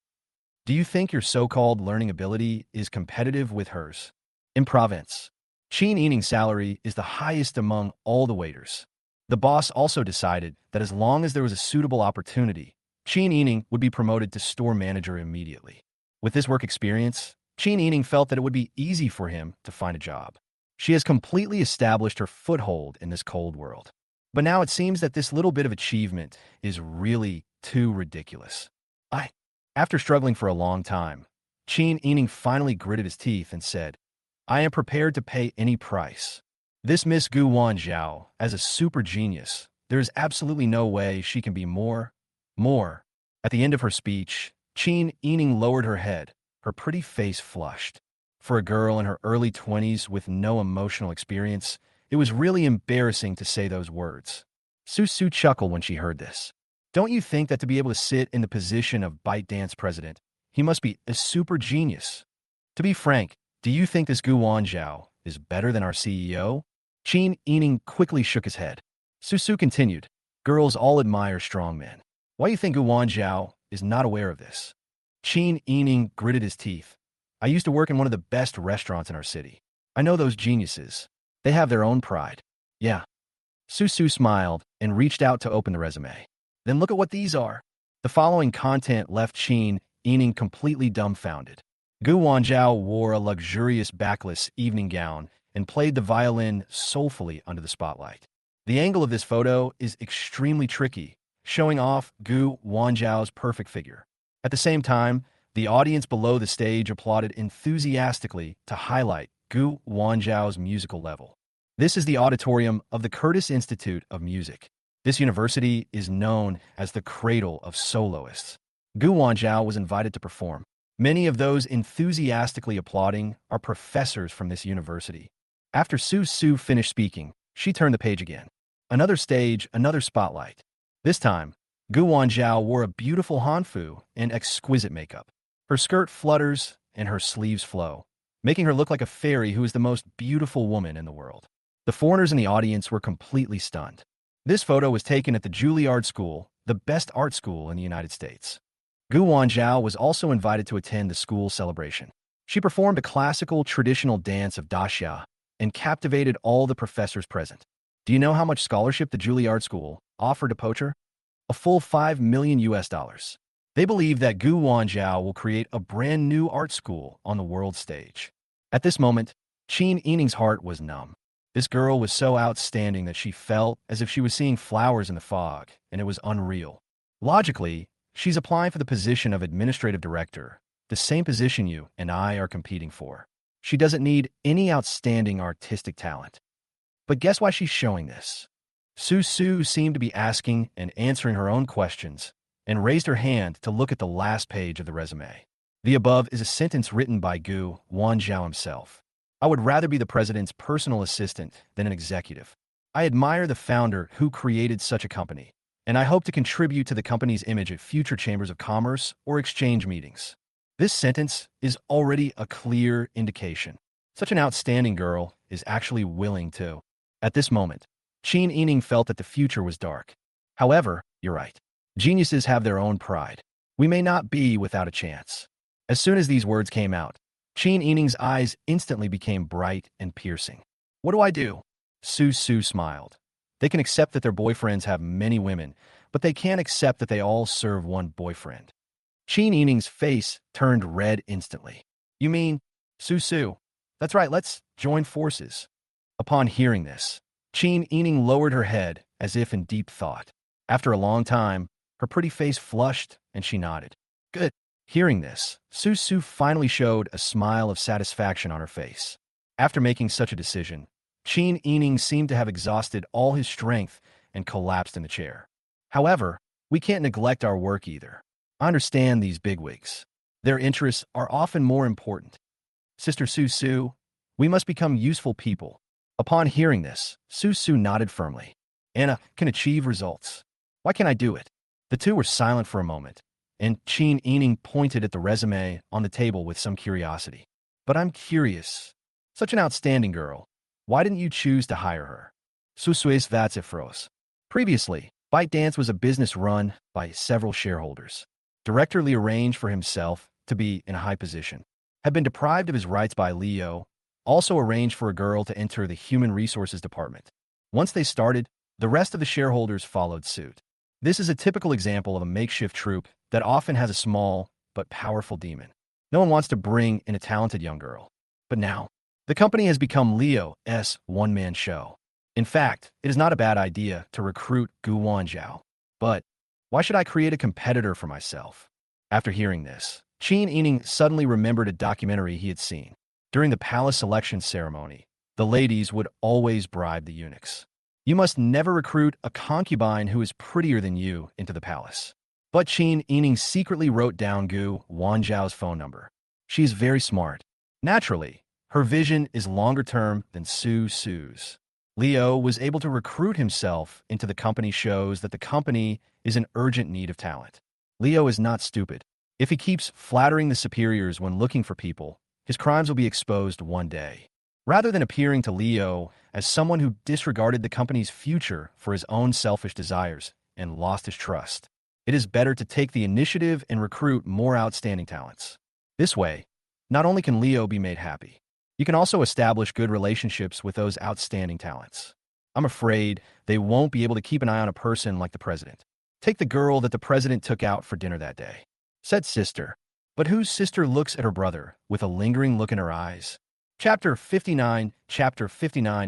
Do you think your so-called learning ability is competitive with hers? In province, Chin Ening's salary is the highest among all the waiters. The boss also decided that as long as there was a suitable opportunity, Chin Ening would be promoted to store manager immediately. With this work experience, Chin Ening felt that it would be easy for him to find a job. She has completely established her foothold in this cold world. But now it seems that this little bit of achievement is really too ridiculous. After struggling for a long time, Chin Ening finally gritted his teeth and said, I am prepared to pay any price. This Miss Gu Wanzhao, as a super genius, there is absolutely no way she can be more. At the end of her speech, Chin Ening lowered her head, her pretty face flushed. For a girl in her early 20s with no emotional experience, it was really embarrassing to say those words. Su chuckled when she heard this. Don't you think that to be able to sit in the position of ByteDance president, he must be a super genius? To be frank, do you think this Gu Wanzhao is better than our CEO? Chin Ening quickly shook his head. Su continued, girls all admire strong men. Why do you think Gu Wanzhao is not aware of this? Chin Ening gritted his teeth. I used to work in one of the best restaurants in our city. I know those geniuses. They have their own pride. Yeah. Su smiled and reached out to open the resume. Then look at what these are. The following content left Chin Ening completely dumbfounded. Gu Wanzhao wore a luxurious backless evening gown and played the violin soulfully under the spotlight. The angle of this photo is extremely tricky, showing off Gu Wanzhao's perfect figure. At the same time, the audience below the stage applauded enthusiastically to highlight Gu Wanzhao's musical level. This is the auditorium of the Curtis Institute of Music. This university is known as the cradle of soloists. Gu Wanzhao was invited to perform. Many of those enthusiastically applauding are professors from this university. After Su finished speaking, she turned the page again. Another stage, another spotlight. This time, Gu Wanzhao wore a beautiful hanfu and exquisite makeup. Her skirt flutters and her sleeves flow, making her look like a fairy who is the most beautiful woman in the world. The foreigners in the audience were completely stunned. This photo was taken at the Juilliard School, the best art school in the United States. Gu Wanzhao was also invited to attend the school celebration. She performed a classical traditional dance of daxia and captivated all the professors present. Do you know how much scholarship the Juilliard School offered to Poacher? A full $5 million US dollars. They believe that Gu Wanzhao will create a brand new art school on the world stage. At this moment, Qin Yining's heart was numb. This girl was so outstanding that she felt as if she was seeing flowers in the fog, and it was unreal. Logically, she's applying for the position of administrative director, the same position you and I are competing for. She doesn't need any outstanding artistic talent. But guess why she's showing this? Su seemed to be asking and answering her own questions and raised her hand to look at the last page of the resume. The above is a sentence written by Gu Wanzhao himself. I would rather be the president's personal assistant than an executive. I admire the founder who created such a company, and I hope to contribute to the company's image at future chambers of commerce or exchange meetings. This sentence is already a clear indication. Such an outstanding girl is actually willing to. At this moment, Qin Yining felt that the future was dark. However, you're right. Geniuses have their own pride. We may not be without a chance. As soon as these words came out, Qin Yining's eyes instantly became bright and piercing. What do I do? Su smiled. They can accept that their boyfriends have many women, but they can't accept that they all serve one boyfriend. Qin Yining's face turned red instantly. You mean, Su? That's right, let's join forces. Upon hearing this, Qin Yining lowered her head as if in deep thought. After a long time, her pretty face flushed and she nodded. Good. Hearing this, Su finally showed a smile of satisfaction on her face. After making such a decision, Qin Yining seemed to have exhausted all his strength and collapsed in the chair. However, we can't neglect our work either. I understand these bigwigs. Their interests are often more important. Sister Su, we must become useful people. Upon hearing this, Su nodded firmly. Anna can achieve results. Why can't I do it? The two were silent for a moment, and Qin Yining pointed at the resume on the table with some curiosity. But I'm curious. Such an outstanding girl. Why didn't you choose to hire her? Susues Vatsifros. Previously, ByteDance was a business run by several shareholders. Director Li arranged for himself to be in a high position. Had been deprived of his rights by Leo, also arranged for a girl to enter the human resources department. Once they started, the rest of the shareholders followed suit. This is a typical example of a makeshift troupe that often has a small but powerful demon. No one wants to bring in a talented young girl. But now, the company has become Leo's one-man show. In fact, it is not a bad idea to recruit Gu Wanzhao. But why should I create a competitor for myself? After hearing this, Qin Yining suddenly remembered a documentary he had seen. During the palace selection ceremony, the ladies would always bribe the eunuchs. You must never recruit a concubine who is prettier than you into the palace. But Qin Yining secretly wrote down Gu Wanzhao's phone number. She is very smart. Naturally, her vision is longer term than Su's. Leo was able to recruit himself into the company shows that the company is in urgent need of talent. Leo is not stupid. If he keeps flattering the superiors when looking for people, his crimes will be exposed one day. Rather than appearing to Leo as someone who disregarded the company's future for his own selfish desires and lost his trust, it is better to take the initiative and recruit more outstanding talents. This way, not only can Leo be made happy, you can also establish good relationships with those outstanding talents. I'm afraid they won't be able to keep an eye on a person like the president. Take the girl that the president took out for dinner that day. Said sister. But whose sister looks at her brother with a lingering look in her eyes? Chapter 59,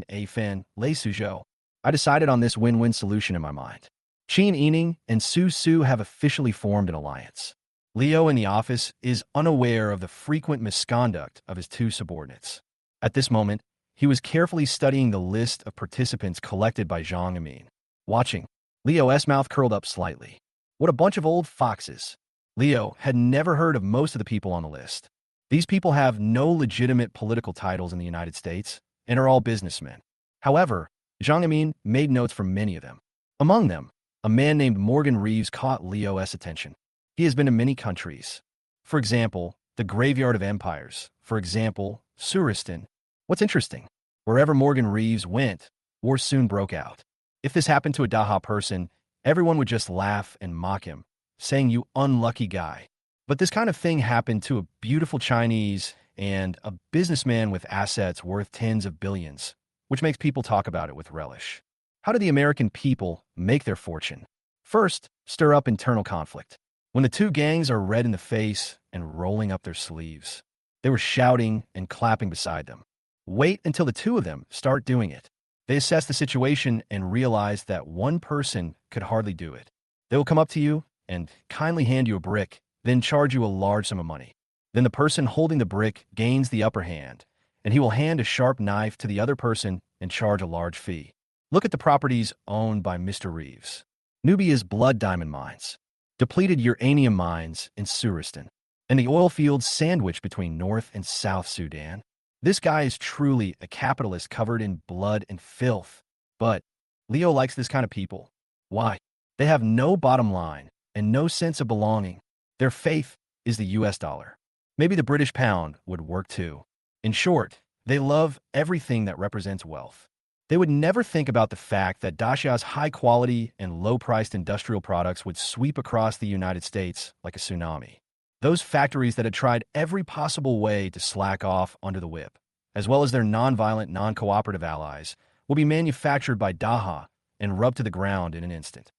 A Fin, Lei Suzhou. I decided on this win-win solution in my mind. Qin Yining and Su have officially formed an alliance. Leo in the office is unaware of the frequent misconduct of his two subordinates. At this moment, he was carefully studying the list of participants collected by Zhang Amin. Watching, Leo's mouth curled up slightly. What a bunch of old foxes. Leo had never heard of most of the people on the list. These people have no legitimate political titles in the United States and are all businessmen. However, Zhang Amin made notes for many of them. Among them, a man named Morgan Reeves caught Leo's attention. He has been to many countries. For example, the Graveyard of Empires. For example, Suristan. What's interesting? Wherever Morgan Reeves went, war soon broke out. If this happened to a Daha person, everyone would just laugh and mock him, saying, "You unlucky guy." But this kind of thing happened to a beautiful Chinese and a businessman with assets worth tens of billions, which makes people talk about it with relish. How did the American people make their fortune? First, stir up internal conflict. When the two gangs are red in the face and rolling up their sleeves, they were shouting and clapping beside them. Wait until the two of them start doing it. They assess the situation and realize that one person could hardly do it. They will come up to you and kindly hand you a brick, then charge you a large sum of money. Then the person holding the brick gains the upper hand, and he will hand a sharp knife to the other person and charge a large fee. Look at the properties owned by Mr. Reeves. Nubia's blood diamond mines, depleted uranium mines in Suristan, and the oil fields sandwiched between North and South Sudan. This guy is truly a capitalist covered in blood and filth. But Leo likes this kind of people. Why? They have no bottom line and no sense of belonging. Their faith is the US dollar. Maybe the British pound would work too. In short, they love everything that represents wealth. They would never think about the fact that Dacia's high-quality and low-priced industrial products would sweep across the United States like a tsunami. Those factories that had tried every possible way to slack off under the whip, as well as their non-violent, non-cooperative allies, will be manufactured by Daha and rubbed to the ground in an instant.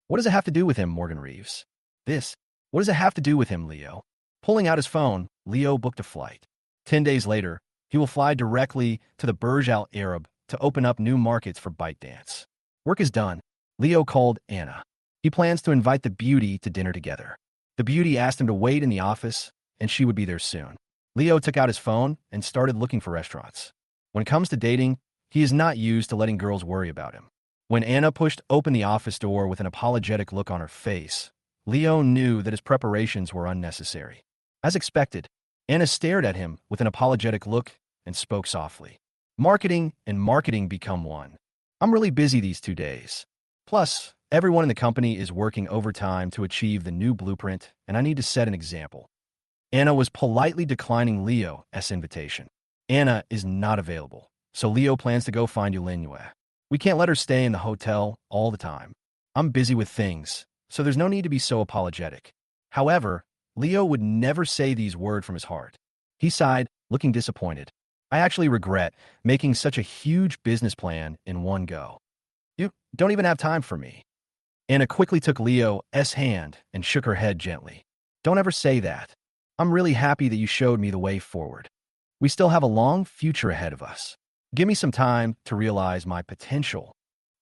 What does it have to do with him, Morgan Reeves? What does it have to do with him, Leo? Pulling out his phone, Leo booked a flight. 10 days later, he will fly directly to the Burj Al Arab to open up new markets for ByteDance. Work is done. Leo called Anna. He plans to invite the beauty to dinner together. The beauty asked him to wait in the office, and she would be there soon. Leo took out his phone and started looking for restaurants. When it comes to dating, he is not used to letting girls worry about him. When Anna pushed open the office door with an apologetic look on her face, Leo knew that his preparations were unnecessary. As expected, Anna stared at him with an apologetic look and spoke softly. Marketing and marketing become one. I'm really busy these 2 days. Plus, everyone in the company is working overtime to achieve the new blueprint, and I need to set an example. Anna was politely declining Leo's invitation. Anna is not available, so Leo plans to go find Manhwa. We can't let her stay in the hotel all the time. I'm busy with things, so there's no need to be so apologetic. However, Leo would never say these words from his heart. He sighed, looking disappointed. I actually regret making such a huge business plan in one go. You don't even have time for me. Anna quickly took Leo's hand and shook her head gently. Don't ever say that. I'm really happy that you showed me the way forward. We still have a long future ahead of us. Give me some time to realize my potential.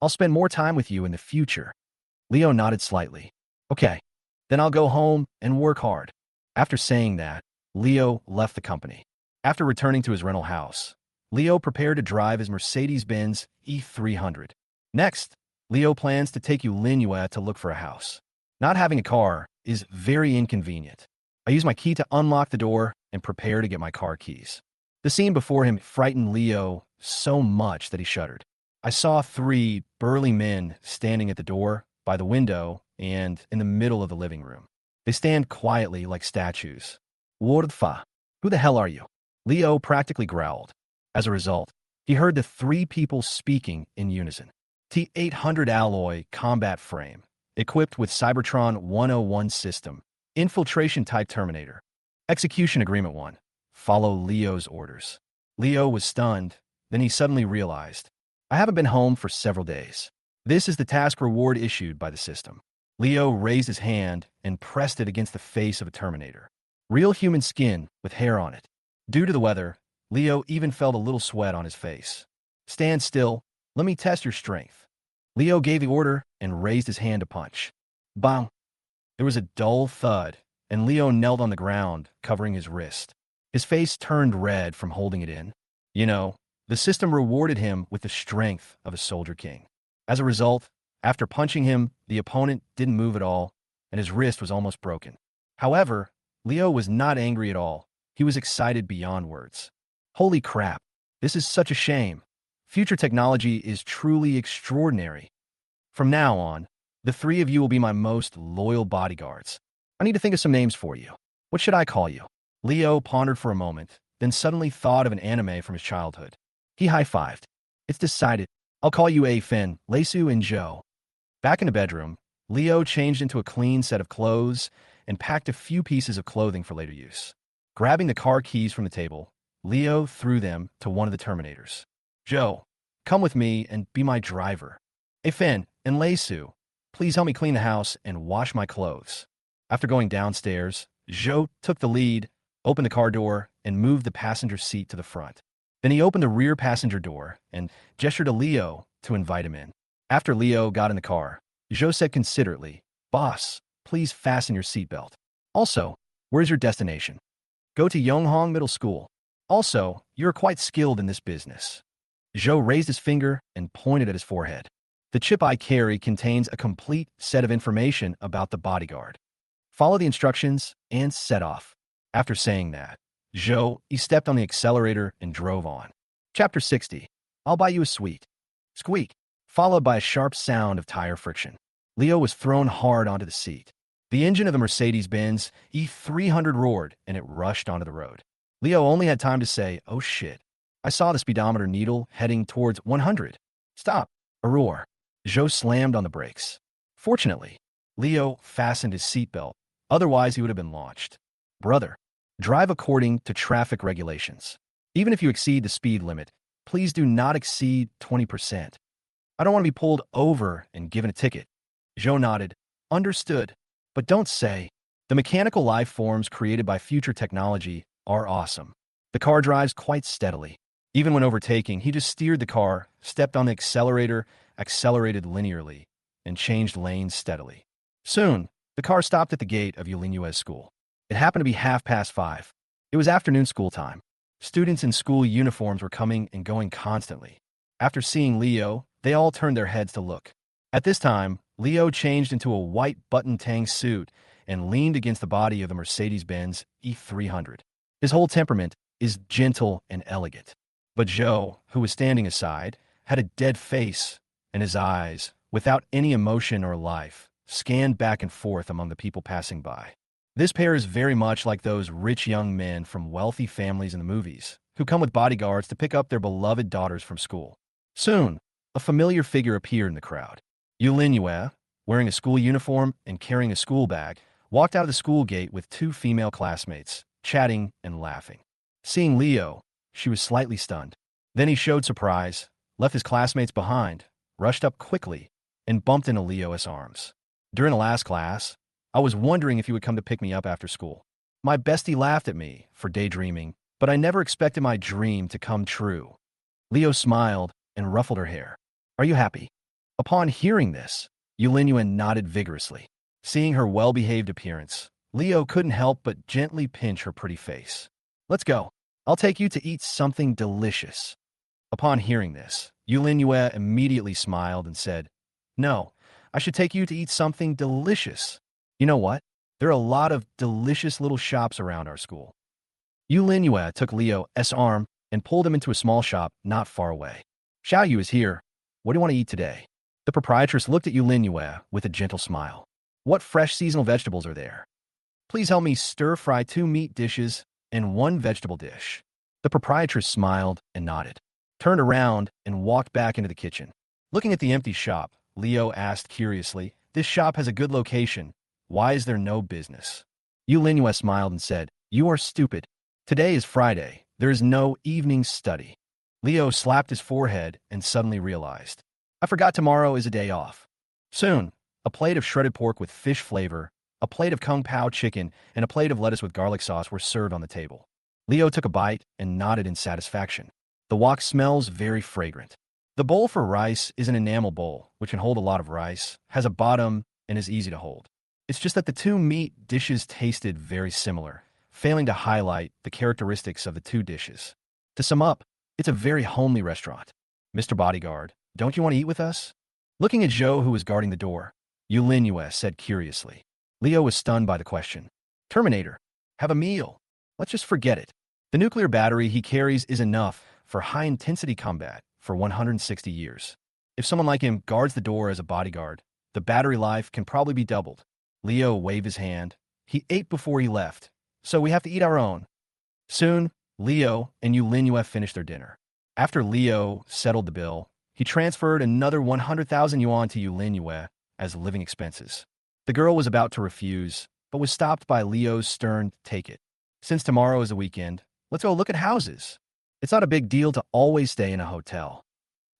I'll spend more time with you in the future. Leo nodded slightly. Okay, then I'll go home and work hard. After saying that, Leo left the company. After returning to his rental house, Leo prepared to drive his Mercedes-Benz E300. Next, Leo plans to take Manhwa to look for a house. Not having a car is very inconvenient. I use my key to unlock the door and prepare to get my car keys. The scene before him frightened Leo so much that he shuddered. I saw 3 burly men standing at the door, by the window, and in the middle of the living room. They stand quietly like statues. Wordfa, who the hell are you? Leo practically growled. As a result, he heard the 3 people speaking in unison. T-800 alloy combat frame, equipped with Cybertron 101 system, infiltration type Terminator. Execution Agreement 1. Follow Leo's orders. Leo was stunned, then he suddenly realized, I haven't been home for several days. This is the task reward issued by the system. Leo raised his hand and pressed it against the face of a Terminator. Real human skin with hair on it. Due to the weather, Leo even felt a little sweat on his face. Stand still. Let me test your strength. Leo gave the order and raised his hand to punch. Bang! There was a dull thud, and Leo knelt on the ground, covering his wrist. His face turned red from holding it in. You know, the system rewarded him with the strength of a soldier king. As a result, after punching him, the opponent didn't move at all, and his wrist was almost broken. However, Leo was not angry at all. He was excited beyond words. Holy crap, this is such a shame. Future technology is truly extraordinary. From now on, the three of you will be my most loyal bodyguards. I need to think of some names for you. What should I call you? Leo pondered for a moment, then suddenly thought of an anime from his childhood. He high-fived. It's decided. I'll call you A Finn, Leisu, and Joe. Back in the bedroom, Leo changed into a clean set of clothes and packed a few pieces of clothing for later use. Grabbing the car keys from the table, Leo threw them to one of the Terminators. Joe, come with me and be my driver. Hey Finn and Leisu, please help me clean the house and wash my clothes. After going downstairs, Joe took the lead, opened the car door, and moved the passenger seat to the front. Then he opened the rear passenger door and gestured to Leo to invite him in. After Leo got in the car, Joe said considerately, Boss, please fasten your seatbelt. Also, where's your destination? Go to Yonghong Middle School. Also, you're quite skilled in this business. Joe raised his finger and pointed at his forehead. The chip I carry contains a complete set of information about the bodyguard. Follow the instructions and set off. After saying that, Joe, he stepped on the accelerator and drove on. Chapter 60. I'll buy you a sweet. Squeak, followed by a sharp sound of tire friction. Leo was thrown hard onto the seat. The engine of the Mercedes-Benz E300 roared and it rushed onto the road. Leo only had time to say, oh shit. I saw the speedometer needle heading towards 100. Stop. A roar. Joe slammed on the brakes. Fortunately, Leo fastened his seatbelt. Otherwise, he would have been launched. Brother, drive according to traffic regulations. Even if you exceed the speed limit, please do not exceed 20%. I don't want to be pulled over and given a ticket. Joe nodded. Understood. But don't say. The mechanical life forms created by future technology are awesome. The car drives quite steadily. Even when overtaking, he just steered the car, stepped on the accelerator, accelerated linearly, and changed lanes steadily. Soon, the car stopped at the gate of Yulinue's school. It happened to be 5:30. It was afternoon school time. Students in school uniforms were coming and going constantly. After seeing Leo, they all turned their heads to look. At this time, Leo changed into a white button-tang suit and leaned against the body of the Mercedes-Benz E300. His whole temperament is gentle and elegant. But Joe, who was standing aside, had a dead face, and his eyes, without any emotion or life, scanned back and forth among the people passing by. This pair is very much like those rich young men from wealthy families in the movies, who come with bodyguards to pick up their beloved daughters from school. Soon, a familiar figure appeared in the crowd. Yulinue, wearing a school uniform and carrying a school bag, walked out of the school gate with two female classmates, chatting and laughing. Seeing Leo, she was slightly stunned. Then he showed surprise, left his classmates behind, rushed up quickly, and bumped into Leo's arms. During the last class, I was wondering if you would come to pick me up after school. My bestie laughed at me for daydreaming, but I never expected my dream to come true. Leo smiled and ruffled her hair. Are you happy? Upon hearing this, Yulinue nodded vigorously. Seeing her well-behaved appearance, Leo couldn't help but gently pinch her pretty face. Let's go. I'll take you to eat something delicious. Upon hearing this, Yulinue immediately smiled and said, No, I should take you to eat something delicious. You know what? There are a lot of delicious little shops around our school. Yulinue took Leo's arm and pulled him into a small shop not far away. Xiaoyu is here. What do you want to eat today? The proprietress looked at Yulinue with a gentle smile. What fresh seasonal vegetables are there? Please help me stir-fry 2 meat dishes and 1 vegetable dish. The proprietress smiled and nodded, turned around, and walked back into the kitchen. Looking at the empty shop, Leo asked curiously, This shop has a good location. Why is there no business? Yulinue smiled and said, You are stupid. Today is Friday. There is no evening study. Leo slapped his forehead and suddenly realized, I forgot tomorrow is a day off. Soon, a plate of shredded pork with fish flavor, a plate of kung pao chicken, and a plate of lettuce with garlic sauce were served on the table. Leo took a bite and nodded in satisfaction. The wok smells very fragrant. The bowl for rice is an enamel bowl, which can hold a lot of rice, has a bottom, and is easy to hold. It's just that the 2 meat dishes tasted very similar, failing to highlight the characteristics of the 2 dishes. To sum up, it's a very homely restaurant. Mr. Bodyguard, don't you want to eat with us? Looking at Joe, who was guarding the door, Yulinue said curiously. Leo was stunned by the question. Terminator, have a meal. Let's just forget it. The nuclear battery he carries is enough for high-intensity combat for 160 years. If someone like him guards the door as a bodyguard, the battery life can probably be doubled. Leo waved his hand. He ate before he left, so we have to eat our own. Soon, Leo and Yulinua finished their dinner. After Leo settled the bill, he transferred another 100,000 yuan to Yulinua as living expenses. The girl was about to refuse, but was stopped by Leo's stern take it. Since tomorrow is a weekend, let's go look at houses. It's not a big deal to always stay in a hotel.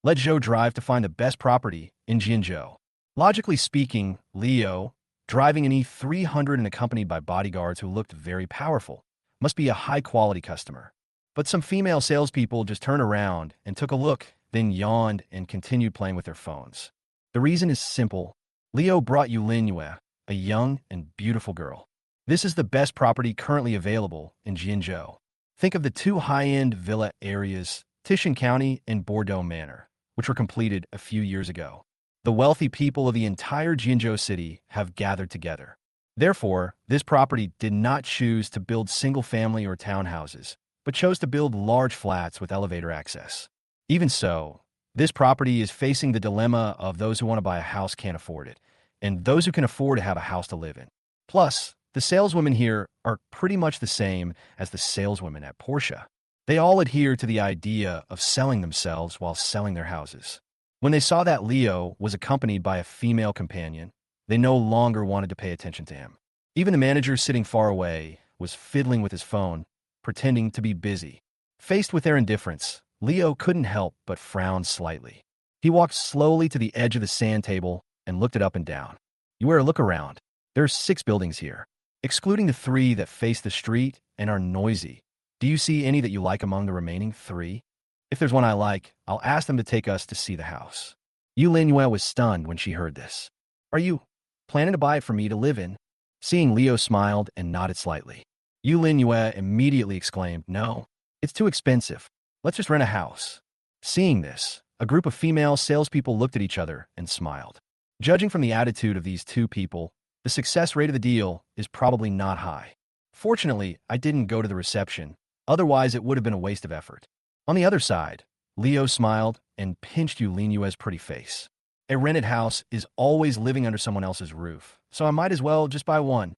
Let Zhou drive to find the best property in Jinzhou. Logically speaking, Leo, driving an E300 and accompanied by bodyguards who looked very powerful, must be a high-quality customer. But some female salespeople just turned around and took a look, then yawned and continued playing with their phones. The reason is simple. Leo brought Yulinua, a young and beautiful girl. This is the best property currently available in Jinzhou. Think of the two high-end villa areas, Tishan County and Bordeaux Manor, which were completed a few years ago. The wealthy people of the entire Jinzhou city have gathered together. Therefore, this property did not choose to build single-family or townhouses, but chose to build large flats with elevator access. Even so, this property is facing the dilemma of those who want to buy a house can't afford it, and those who can afford to have a house to live in. Plus, the saleswomen here are pretty much the same as the saleswomen at Porsche. They all adhere to the idea of selling themselves while selling their houses. When they saw that Leo was accompanied by a female companion, they no longer wanted to pay attention to him. Even the manager sitting far away was fiddling with his phone, pretending to be busy. Faced with their indifference, Leo couldn't help but frown slightly. He walked slowly to the edge of the sand table and looked it up and down. You wear a look around. There's 6 buildings here, excluding the 3 that face the street and are noisy. Do you see any that you like among the remaining 3? If there's one I like, I'll ask them to take us to see the house. Yulinua was stunned when she heard this. Are you planning to buy it for me to live in? Seeing Leo smiled and nodded slightly. Yulinua immediately exclaimed, No, it's too expensive. Let's just rent a house. Seeing this, a group of female salespeople looked at each other and smiled. Judging from the attitude of these 2 people, the success rate of the deal is probably not high. Fortunately, I didn't go to the reception, otherwise it would have been a waste of effort. On the other side, Leo smiled and pinched Yulinua's pretty face. A rented house is always living under someone else's roof, so I might as well just buy one.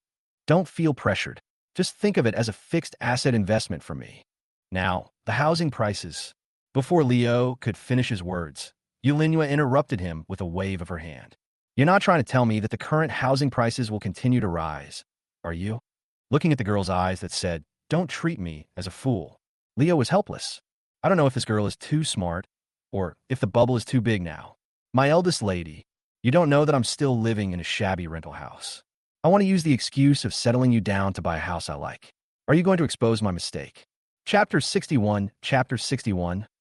Don't feel pressured. Just think of it as a fixed asset investment for me. Now, the housing prices. Before Leo could finish his words, Yulinua interrupted him with a wave of her hand. You're not trying to tell me that the current housing prices will continue to rise, are you? Looking at the girl's eyes that said, Don't treat me as a fool, Leo was helpless. I don't know if this girl is too smart, or if the bubble is too big now. My eldest lady, you don't know that I'm still living in a shabby rental house. I want to use the excuse of settling you down to buy a house I like. Are you going to expose my mistake? Chapter 61,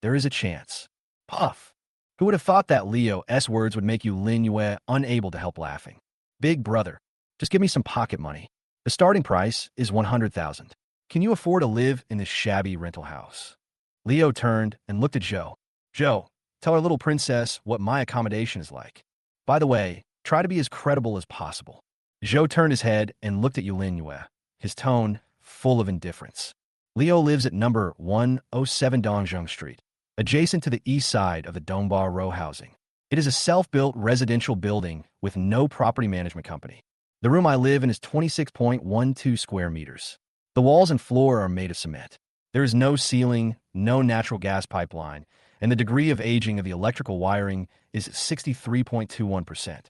there is a chance. Puff. Who would have thought that Leo's words would make Yulinua unable to help laughing? Big brother, just give me some pocket money. The starting price is 100,000. Can you afford to live in this shabby rental house? Leo turned and looked at Zhou. Zhou, tell our little princess what my accommodation is like. By the way, try to be as credible as possible. Zhou turned his head and looked at Yulinua, his tone full of indifference. Leo lives at number 107 Dongzheng Street, adjacent to the east side of the Dongba row housing. It is a self-built residential building with no property management company. The room I live in is 26.12 square meters. The walls and floor are made of cement. There is no ceiling, no natural gas pipeline, and the degree of aging of the electrical wiring is 63.21%.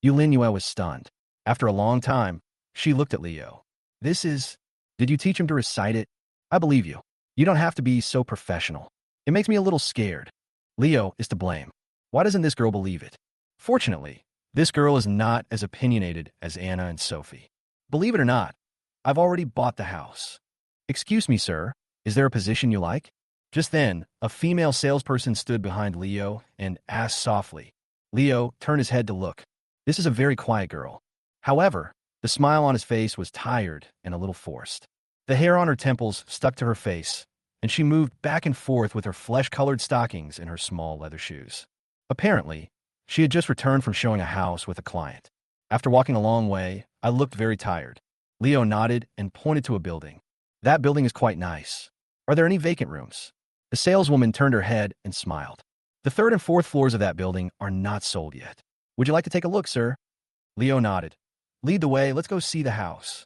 Yulinua was stunned. After a long time, she looked at Leo. Did you teach him to recite it? I believe you. You don't have to be so professional. It makes me a little scared. Leo is to blame. Why doesn't this girl believe it? Fortunately, this girl is not as opinionated as Anna and Sophie. Believe it or not, I've already bought the house. Excuse me, sir. Is there a position you like? Just then, a female salesperson stood behind Leo and asked softly. Leo turned his head to look. This is a very quiet girl. However, the smile on his face was tired and a little forced. The hair on her temples stuck to her face, and she moved back and forth with her flesh-colored stockings and her small leather shoes. Apparently, she had just returned from showing a house with a client. After walking a long way, I looked very tired. Leo nodded and pointed to a building. That building is quite nice. Are there any vacant rooms? The saleswoman turned her head and smiled. The third and fourth floors of that building are not sold yet. Would you like to take a look, sir? Leo nodded. Lead the way, let's go see the house.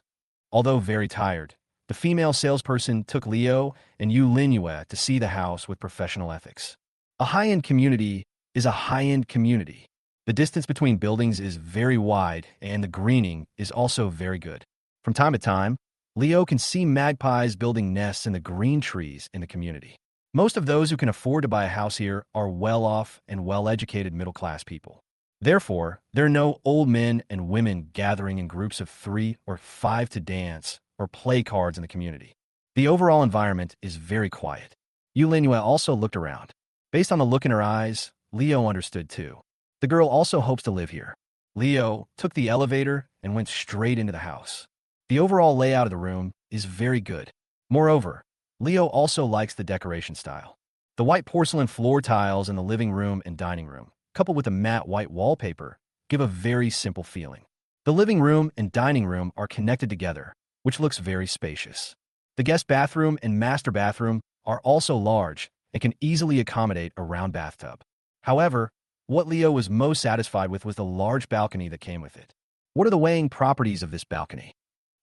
Although very tired, the female salesperson took Leo and Yu Linhua to see the house with professional ethics. A high-end community is a high-end community. The distance between buildings is very wide, and the greening is also very good. From time to time, Leo can see magpies building nests in the green trees in the community. Most of those who can afford to buy a house here are well-off and well-educated middle-class people. Therefore, there are no old men and women gathering in groups of 3 or 5 to dance or play cards in the community. The overall environment is very quiet. Yu Linhua also looked around. Based on the look in her eyes, Leo understood too. The girl also hopes to live here. Leo took the elevator and went straight into the house. The overall layout of the room is very good. Moreover, Leo also likes the decoration style. The white porcelain floor tiles in the living room and dining room, coupled with the matte white wallpaper, give a very simple feeling. The living room and dining room are connected together, which looks very spacious. The guest bathroom and master bathroom are also large and can easily accommodate a round bathtub. However, what Leo was most satisfied with was the large balcony that came with it. What are the weighing properties of this balcony?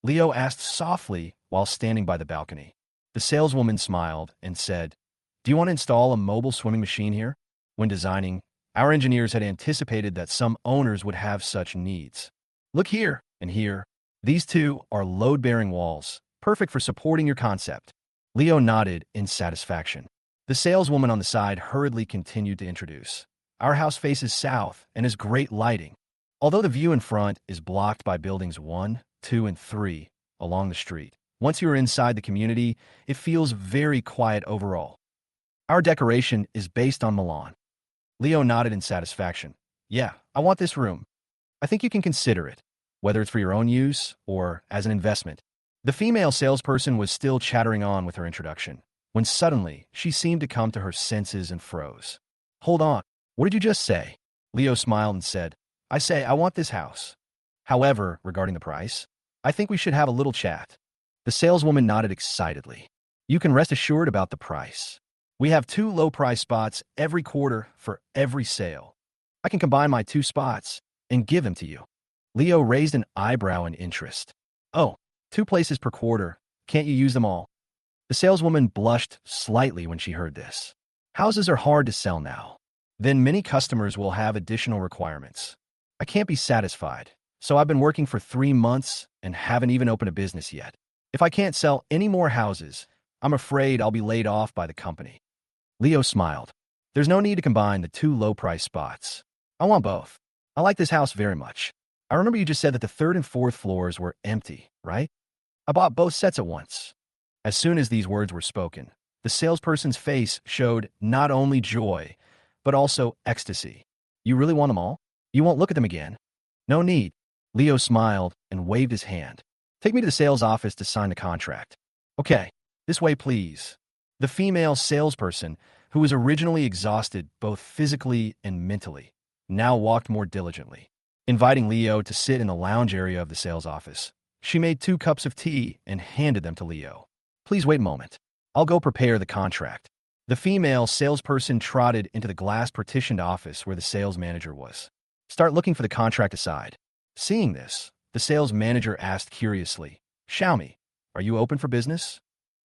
Leo asked softly while standing by the balcony. The saleswoman smiled and said, "Do you want to install a mobile swimming machine here?" When designing, our engineers had anticipated that some owners would have such needs. Look here and here. These two are load-bearing walls, perfect for supporting your concept. Leo nodded in satisfaction. The saleswoman on the side hurriedly continued to introduce. Our house faces south and has great lighting. Although the view in front is blocked by buildings 1, 2, and 3 along the street, once you are inside the community, it feels very quiet overall. Our decoration is based on Milan. Leo nodded in satisfaction. Yeah, I want this room. I think you can consider it, whether it's for your own use or as an investment. The female salesperson was still chattering on with her introduction, when suddenly she seemed to come to her senses and froze. Hold on, what did you just say? Leo smiled and said, I want this house. However, regarding the price, I think we should have a little chat. The saleswoman nodded excitedly. You can rest assured about the price. We have 2 low-price spots every quarter for every sale. I can combine my 2 spots and give them to you. Leo raised an eyebrow in interest. Oh, 2 places per quarter. Can't you use them all? The saleswoman blushed slightly when she heard this. Houses are hard to sell now. Then many customers will have additional requirements. I can't be satisfied, so I've been working for 3 months and haven't even opened a business yet. If I can't sell any more houses, I'm afraid I'll be laid off by the company. Leo smiled. There's no need to combine the 2 low-price spots. I want both. I like this house very much. I remember you just said that the 3rd and 4th floors were empty, right? I bought both sets at once. As soon as these words were spoken, the salesperson's face showed not only joy, but also ecstasy. You really want them all? You won't look at them again? No need. Leo smiled and waved his hand. Take me to the sales office to sign the contract. Okay, this way please. The female salesperson, who was originally exhausted both physically and mentally, now walked more diligently. Inviting Leo to sit in the lounge area of the sales office, she made 2 cups of tea and handed them to Leo. Please wait a moment. I'll go prepare the contract. The female salesperson trotted into the glass-partitioned office where the sales manager was. Start looking for the contract aside. Seeing this, the sales manager asked curiously, Xiaomi, are you open for business?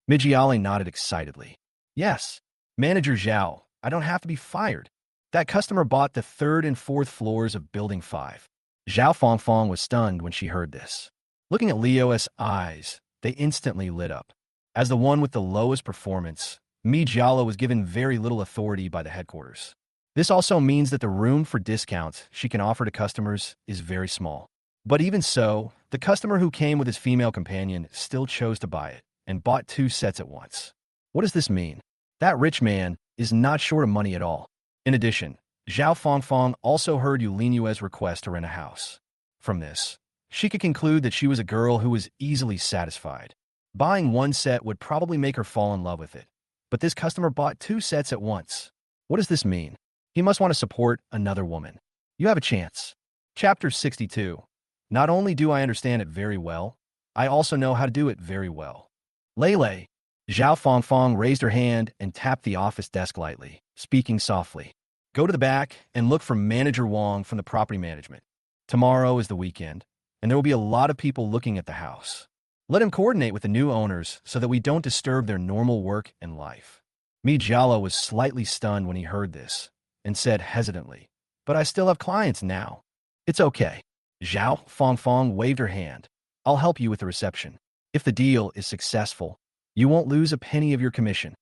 Mijiali nodded excitedly. Yes. Manager Zhao, I don't have to be fired. That customer bought the 3rd and 4th floors of Building 5. Zhao Fongfong was stunned when she heard this. Looking at Leo's eyes, they instantly lit up. As the one with the lowest performance, Mi Jiala was given very little authority by the headquarters. This also means that the room for discounts she can offer to customers is very small. But even so, the customer who came with his female companion still chose to buy it and bought 2 sets at once. What does this mean? That rich man is not short of money at all. In addition, Zhao Fongfong also heard Yu Linyue's request to rent a house. From this, she could conclude that she was a girl who was easily satisfied. Buying 1 set would probably make her fall in love with it. But this customer bought 2 sets at once. What does this mean? He must want to support another woman. You have a chance. Chapter 62. Not only do I understand it very well, I also know how to do it very well. Lele. Zhao Fongfong raised her hand and tapped the office desk lightly, speaking softly. Go to the back and look for Manager Wong from the property management. Tomorrow is the weekend, and there will be a lot of people looking at the house. Let him coordinate with the new owners so that we don't disturb their normal work and life. Mi Jialo was slightly stunned when he heard this and said hesitantly, "But I still have clients now." "It's okay." Zhao Fongfong waved her hand. "I'll help you with the reception. If the deal is successful, you won't lose a penny of your commission.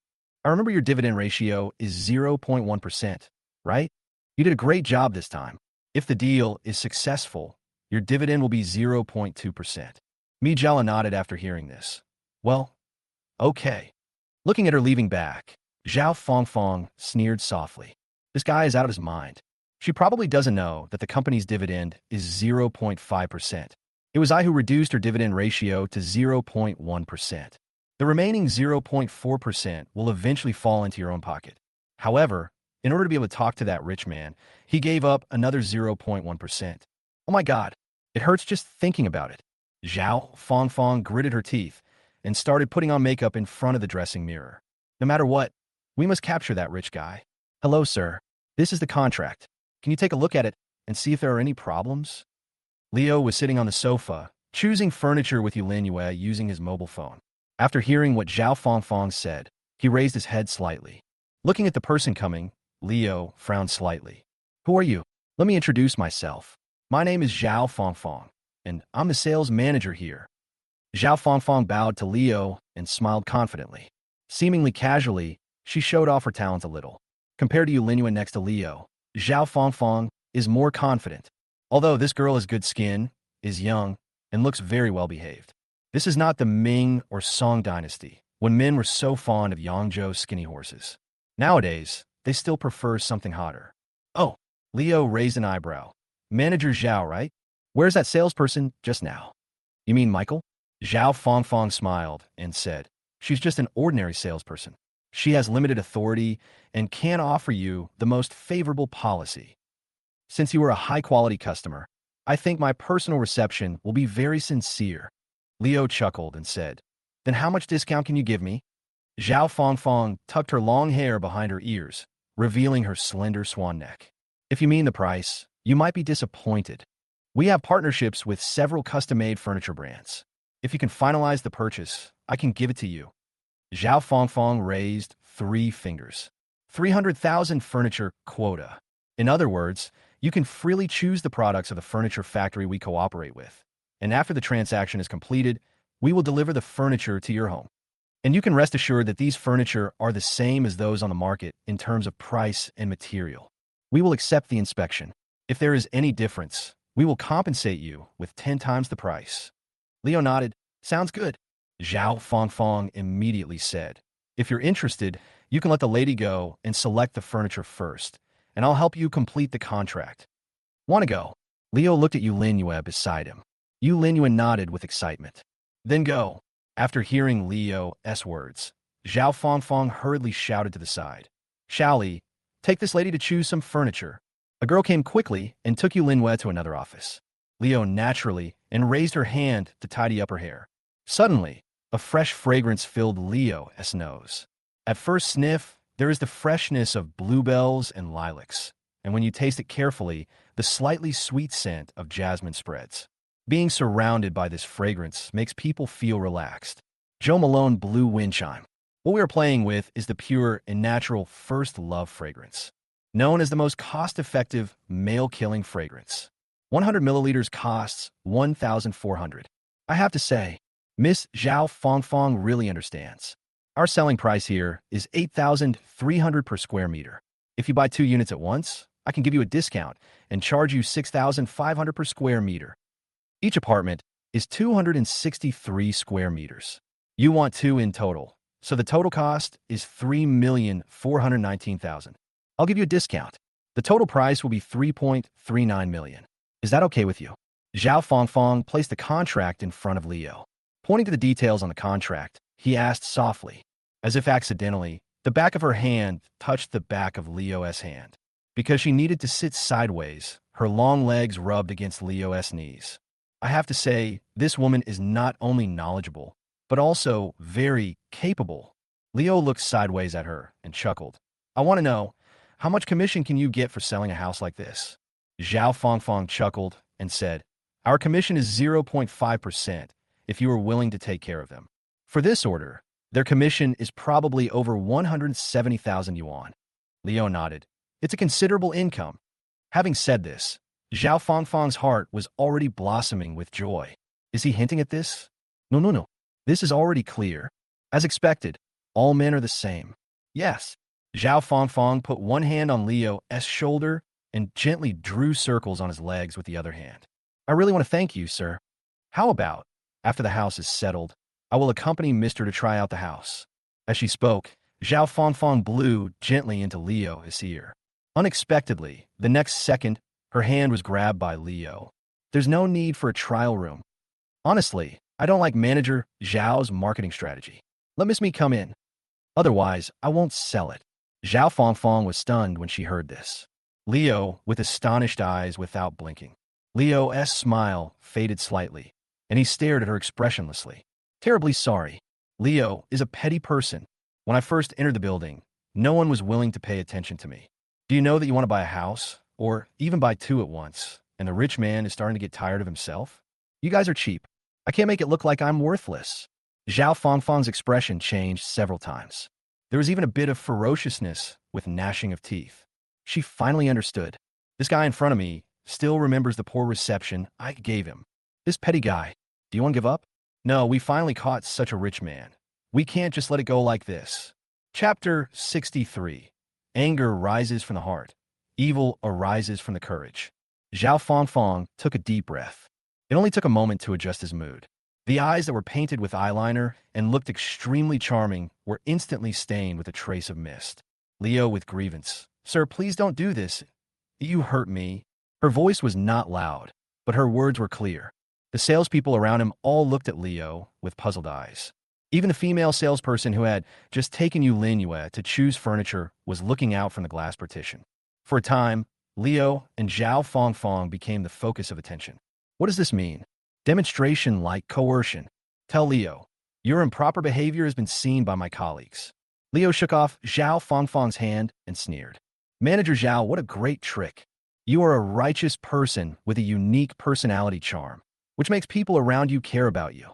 I remember your dividend ratio is 0.1%, right? You did a great job this time. If the deal is successful, your dividend will be 0.2%. Mi Jialo nodded after hearing this. "Well, okay." Looking at her leaving back, Zhao Fongfong sneered softly. "This guy is out of his mind. She probably doesn't know that the company's dividend is 0.5%. It was I who reduced her dividend ratio to 0.1%. The remaining 0.4% will eventually fall into your own pocket. However, in order to be able to talk to that rich man, he gave up another 0.1%. Oh my God, it hurts just thinking about it." Zhao Fongfong gritted her teeth and started putting on makeup in front of the dressing mirror. "No matter what, we must capture that rich guy. Hello, sir. This is the contract. Can you take a look at it and see if there are any problems?" Leo was sitting on the sofa, choosing furniture with Yulinyue using his mobile phone. After hearing what Zhao Fongfong said, he raised his head slightly. Looking at the person coming, Leo frowned slightly. "Who are you?" "Let me introduce myself. My name is Zhao Fongfong, and I'm the sales manager here." Zhao Fongfong bowed to Leo and smiled confidently. Seemingly casually, she showed off her talents a little. Compared to Yulinyue next to Leo, Zhao Fongfong is more confident. Although this girl has good skin, is young, and looks very well behaved. This is not the Ming or Song dynasty, when men were so fond of Yangzhou skinny horses. Nowadays, they still prefer something hotter. "Oh," Leo raised an eyebrow. "Manager Zhao, right? Where's that salesperson just now?" "You mean Michael?" Zhao Fongfong smiled and said, "She's just an ordinary salesperson. She has limited authority and can offer you the most favorable policy. Since you are a high-quality customer, I think my personal reception will be very sincere." Leo chuckled and said, "Then how much discount can you give me?" Zhao Fongfong tucked her long hair behind her ears, revealing her slender swan neck. "If you mean the price, you might be disappointed. We have partnerships with several custom-made furniture brands. If you can finalize the purchase, I can give it to you." Zhao Fongfong raised 3 fingers. 300,000 furniture quota. In other words, you can freely choose the products of the furniture factory we cooperate with. And after the transaction is completed, we will deliver the furniture to your home. And you can rest assured that these furniture are the same as those on the market in terms of price and material. We will accept the inspection. If there is any difference, we will compensate you with 10 times the price. Leo nodded. "Sounds good." Zhao Fongfong immediately said, "If you're interested, you can let the lady go and select the furniture first, and I'll help you complete the contract." "Want to go?" Leo looked at Yulinyue beside him. Yulinyue nodded with excitement. "Then go." After hearing Leo's words, Zhao Fongfong hurriedly shouted to the side, "Xiaoli, take this lady to choose some furniture." A girl came quickly and took Yulinyue to another office. Leo naturally and raised her hand to tidy up her hair. Suddenly, a fresh fragrance filled Leo's nose. At first sniff, there is the freshness of bluebells and lilacs, and when you taste it carefully, the slightly sweet scent of jasmine spreads. Being surrounded by this fragrance makes people feel relaxed. Joe Malone Blue Wind Chime. What we are playing with is the pure and natural First Love fragrance, known as the most cost-effective male-killing fragrance. 100 milliliters costs 1,400. I have to say, Miss Zhao Fongfong really understands. Our selling price here is 8,300 per square meter. If you buy 2 units at once, I can give you a discount and charge you 6,500 per square meter. Each apartment is 263 square meters. You want 2 in total, so the total cost is 3,419,000. I'll give you a discount. The total price will be 3.39 million. Is that okay with you? Zhao Fongfong placed the contract in front of Leo. Pointing to the details on the contract, he asked softly, as if accidentally, the back of her hand touched the back of Leo's hand. Because she needed to sit sideways, her long legs rubbed against Leo's knees. I have to say, this woman is not only knowledgeable, but also very capable. Leo looked sideways at her and chuckled. I want to know, how much commission can you get for selling a house like this? Zhao Fangfang chuckled and said, our commission is 0.5% if you are willing to take care of them. For this order, their commission is probably over 170,000 yuan. Leo nodded. It's a considerable income. Having said this, Zhao Fangfang's heart was already blossoming with joy. Is he hinting at this? No, no, no. This is already clear. As expected, all men are the same. Yes. Zhao Fangfang put one hand on Leo's shoulder and gently drew circles on his legs with the other hand. I really want to thank you, sir. How about, after the house is settled, I will accompany Mister to try out the house. As she spoke, Zhao Fangfang blew gently into Leo's ear. Unexpectedly, the next second, her hand was grabbed by Leo. There's no need for a trial room. Honestly, I don't like Manager Zhao's marketing strategy. Let Miss Me come in. Otherwise, I won't sell it. Zhao Fangfang was stunned when she heard this. Leo, with astonished eyes without blinking. Leo's smile faded slightly, and he stared at her expressionlessly. Terribly sorry. Leo is a petty person. When I first entered the building, no one was willing to pay attention to me. Do you know that you want to buy a house, or even buy two at once, and the rich man is starting to get tired of himself? You guys are cheap. I can't make it look like I'm worthless. Zhao Fangfang's expression changed several times. There was even a bit of ferociousness with gnashing of teeth. She finally understood. This guy in front of me still remembers the poor reception I gave him. This petty guy. Do you want to give up? No, we finally caught such a rich man. We can't just let it go like this. Chapter 63. Anger rises from the heart. Evil arises from the courage. Zhao Fangfang took a deep breath. It only took a moment to adjust his mood. The eyes that were painted with eyeliner and looked extremely charming were instantly stained with a trace of mist. Leo with grievance. Sir, please don't do this. You hurt me. Her voice was not loud, but her words were clear. The salespeople around him all looked at Leo with puzzled eyes. Even the female salesperson who had just taken Manhwa to choose furniture was looking out from the glass partition. For a time, Leo and Zhao Fangfang became the focus of attention. What does this mean? Demonstration like coercion. Tell Leo, your improper behavior has been seen by my colleagues. Leo shook off Zhao Fangfang's hand and sneered. Manager Zhao, what a great trick. You are a righteous person with a unique personality charm, which makes people around you care about you.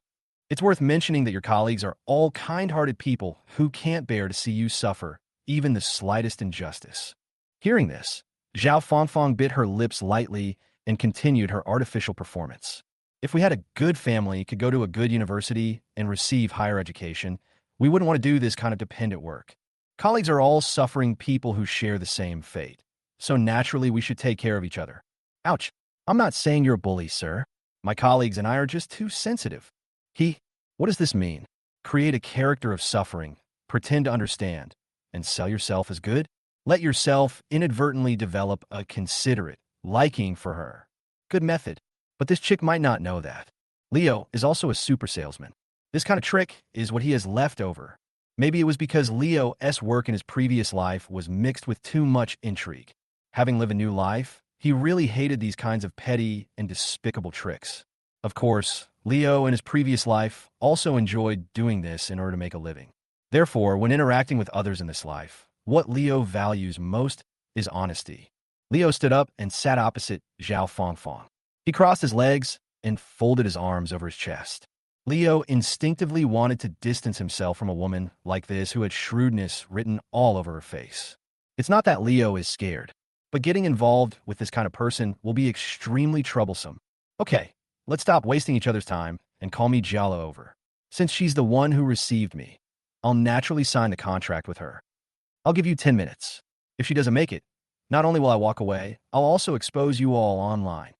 It's worth mentioning that your colleagues are all kind-hearted people who can't bear to see you suffer even the slightest injustice. Hearing this, Zhao Fangfang bit her lips lightly and continued her artificial performance. If we had a good family, could go to a good university, and receive higher education, we wouldn't want to do this kind of dependent work. Colleagues are all suffering people who share the same fate. So naturally, we should take care of each other. Ouch. I'm not saying you're a bully, sir. My colleagues and I are just too sensitive. What does this mean? Create a character of suffering, pretend to understand, and sell yourself as good? Let yourself inadvertently develop a considerate liking for her. Good method. But this chick might not know that. Leo is also a super salesman. This kind of trick is what he has left over. Maybe it was because Leo's work in his previous life was mixed with too much intrigue. Having lived a new life, he really hated these kinds of petty and despicable tricks. Of course, Leo in his previous life also enjoyed doing this in order to make a living. Therefore, when interacting with others in this life, what Leo values most is honesty. Leo stood up and sat opposite Zhao Fangfang. He crossed his legs and folded his arms over his chest. Leo instinctively wanted to distance himself from a woman like this who had shrewdness written all over her face. It's not that Leo is scared, but getting involved with this kind of person will be extremely troublesome. Okay, let's stop wasting each other's time and call me Jiala over. Since she's the one who received me, I'll naturally sign the contract with her. I'll give you 10 minutes. If she doesn't make it, not only will I walk away, I'll also expose you all online.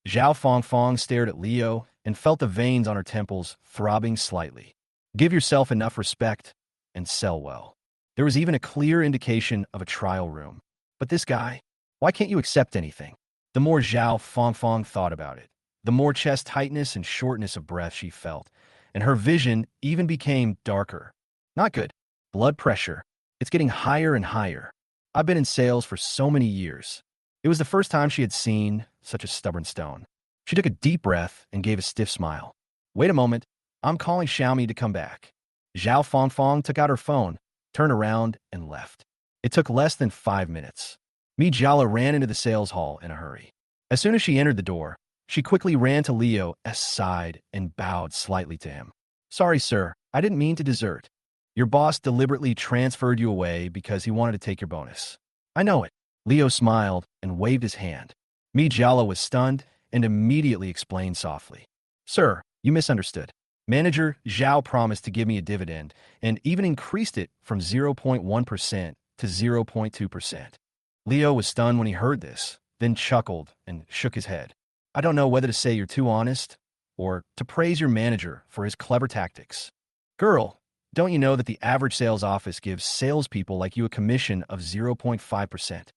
Zhao Fangfang stared at Leo and felt the veins on her temples throbbing slightly. Give yourself enough respect and sell well. There was even a clear indication of a trial room. But this guy, why can't you accept anything? The more Zhao Fangfang thought about it, the more chest tightness and shortness of breath she felt, and her vision even became darker. Not good. Blood pressure. It's getting higher and higher. I've been in sales for so many years. It was the first time she had seen such a stubborn stone. She took a deep breath and gave a stiff smile. Wait a moment. I'm calling Xiaomi to come back. Zhao Fangfang took out her phone, turned around, and left. It took less than 5 minutes. Mi Jala ran into the sales hall in a hurry. As soon as she entered the door, she quickly ran to Leo's side and bowed slightly to him. Sorry, sir, I didn't mean to desert. Your boss deliberately transferred you away because he wanted to take your bonus. I know it. Leo smiled and waved his hand. Mi Jala was stunned and immediately explained softly. Sir, you misunderstood. Manager Zhao promised to give me a dividend and even increased it from 0.1% to 0.2%. Leo was stunned when he heard this, then chuckled and shook his head. I don't know whether to say you're too honest or to praise your manager for his clever tactics. Girl, don't you know that the average sales office gives salespeople like you a commission of 0.5%?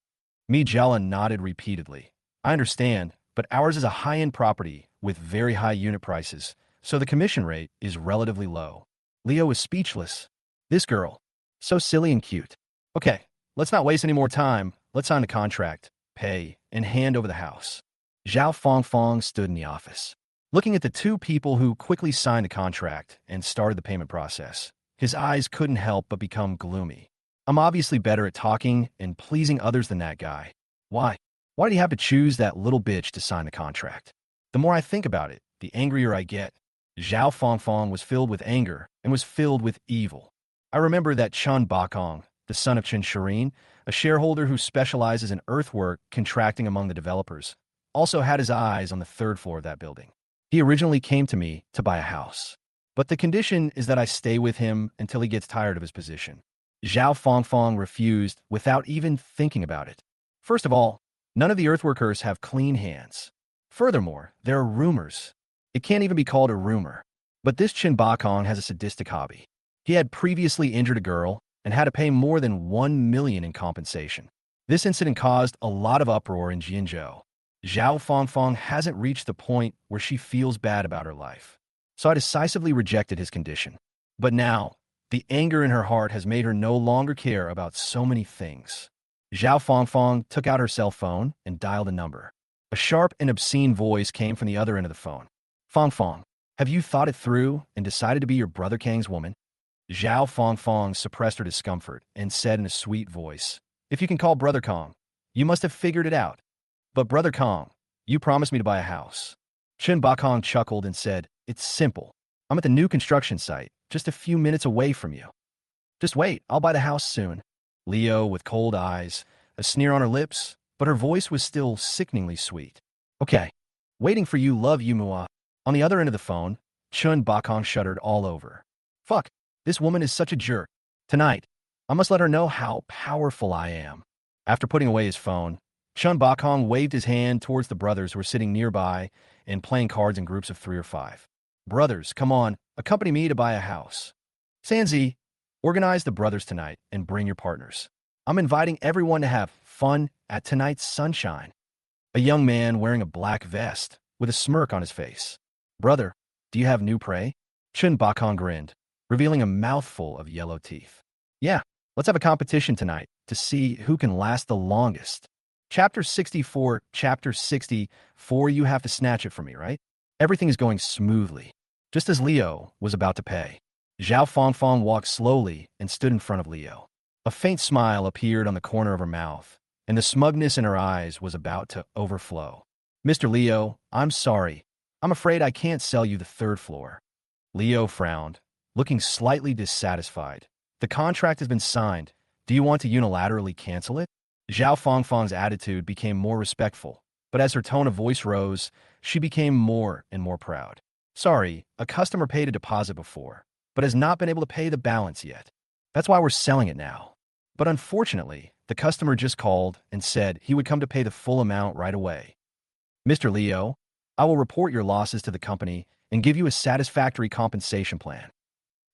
Mi Jala nodded repeatedly. I understand, but ours is a high-end property with very high unit prices, so the commission rate is relatively low. Leo was speechless. This girl, so silly and cute. Okay, let's not waste any more time. Let's sign the contract, pay, and hand over the house. Zhao Fongfong stood in the office, looking at the two people who quickly signed the contract and started the payment process. His eyes couldn't help but become gloomy. I'm obviously better at talking and pleasing others than that guy. Why? Why did he have to choose that little bitch to sign the contract? The more I think about it, the angrier I get. Zhao Fongfong was filled with anger and was filled with evil. I remember that Chun Bakong, the son of Chen Shirin, a shareholder who specializes in earthwork contracting among the developers, also had his eyes on the third floor of that building. He originally came to me to buy a house, but the condition is that I stay with him until he gets tired of his position. Zhao Fongfong refused without even thinking about it. First of all, none of the earthworkers have clean hands. Furthermore, there are rumors. It can't even be called a rumor. But this Chin Bakong has a sadistic hobby. He had previously injured a girl and had to pay more than 1 million in compensation. This incident caused a lot of uproar in Jianzhou. Zhao Fongfong hasn't reached the point where she feels bad about her life. So I decisively rejected his condition. But now, the anger in her heart has made her no longer care about so many things. Zhao Fongfong took out her cell phone and dialed a number. A sharp and obscene voice came from the other end of the phone. Fongfong, have you thought it through and decided to be your brother Kang's woman? Zhao Fongfong suppressed her discomfort and said in a sweet voice, If you can call Brother Kong, you must have figured it out. But Brother Kong, you promised me to buy a house. Chen Bakong chuckled and said, It's simple. I'm at the new construction site, just a few minutes away from you. Just wait, I'll buy the house soon. Leo, with cold eyes, a sneer on her lips, but her voice was still sickeningly sweet. Okay, waiting for you, love you, Mua. On the other end of the phone, Chun Bakong shuddered all over. Fuck, this woman is such a jerk. Tonight, I must let her know how powerful I am. After putting away his phone, Chun Bakong waved his hand towards the brothers who were sitting nearby and playing cards in groups of 3 or 5. Brothers, come on, accompany me to buy a house. Sanzi, organize the brothers tonight and bring your partners. I'm inviting everyone to have fun at tonight's sunshine. A young man wearing a black vest with a smirk on his face. Brother, do you have new prey? Chun Bakong grinned, revealing a mouthful of yellow teeth. Yeah, let's have a competition tonight to see who can last the longest. Chapter 64, Chapter 64, you have to snatch it from me, right? Everything is going smoothly. Just as Leo was about to pay, Zhao Fongfong walked slowly and stood in front of Leo. A faint smile appeared on the corner of her mouth, and the smugness in her eyes was about to overflow. Mr. Leo, I'm sorry. I'm afraid I can't sell you the 3rd floor. Leo frowned, looking slightly dissatisfied. The contract has been signed. Do you want to unilaterally cancel it? Zhao Fongfong's attitude became more respectful, but as her tone of voice rose, she became more and more proud. Sorry, a customer paid a deposit before, but has not been able to pay the balance yet. That's why we're selling it now. But unfortunately, the customer just called and said he would come to pay the full amount right away. Mr. Leo, I will report your losses to the company and give you a satisfactory compensation plan.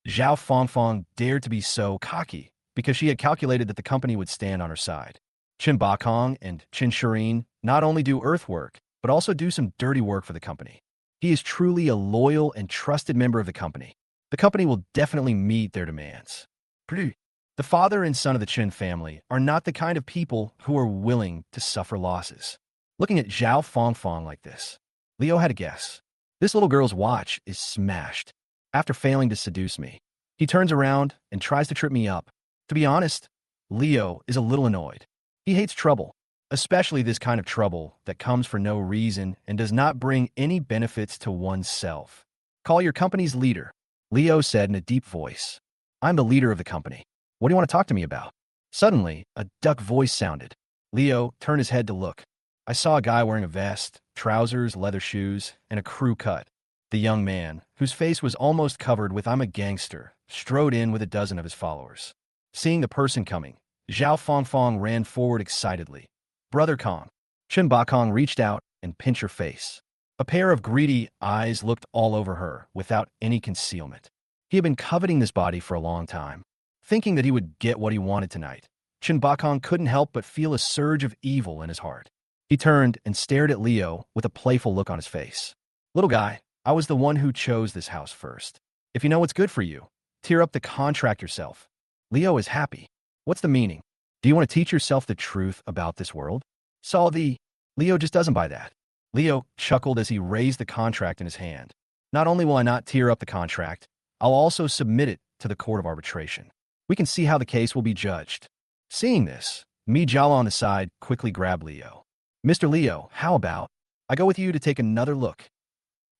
Zhao Fongfong dared to be so cocky because she had calculated that the company would stand on her side. Chen Bakong and Chen Shirin not only do earthwork, but also do some dirty work for the company. He is truly a loyal and trusted member of the company. The company will definitely meet their demands. The father and son of the Chen family are not the kind of people who are willing to suffer losses. Looking at Zhao Fongfong like this, Leo had a guess. This little girl's watch is smashed. After failing to seduce me, he turns around and tries to trip me up. To be honest, Leo is a little annoyed. He hates trouble, especially this kind of trouble that comes for no reason and does not bring any benefits to oneself. Call your company's leader, Leo said in a deep voice. I'm the leader of the company. What do you want to talk to me about? Suddenly, a duck voice sounded. Leo turned his head to look. I saw a guy wearing a vest, trousers, leather shoes, and a crew cut. The young man, whose face was almost covered with "I'm a gangster," strode in with a dozen of his followers. Seeing the person coming, Zhao Fongfong ran forward excitedly. Brother Kong. Chen Bakong reached out and pinched her face. A pair of greedy eyes looked all over her without any concealment. He had been coveting this body for a long time. Thinking that he would get what he wanted tonight, Chen Bakong couldn't help but feel a surge of evil in his heart. He turned and stared at Leo with a playful look on his face. Little guy, I was the one who chose this house first. If you know what's good for you, tear up the contract yourself. Leo is happy. What's the meaning? Do you want to teach yourself the truth about this world? Leo just doesn't buy that. Leo chuckled as he raised the contract in his hand. Not only will I not tear up the contract, I'll also submit it to the court of arbitration. We can see how the case will be judged. Seeing this, Mi Jiao on the side quickly grabbed Leo. Mr. Leo, how about I go with you to take another look?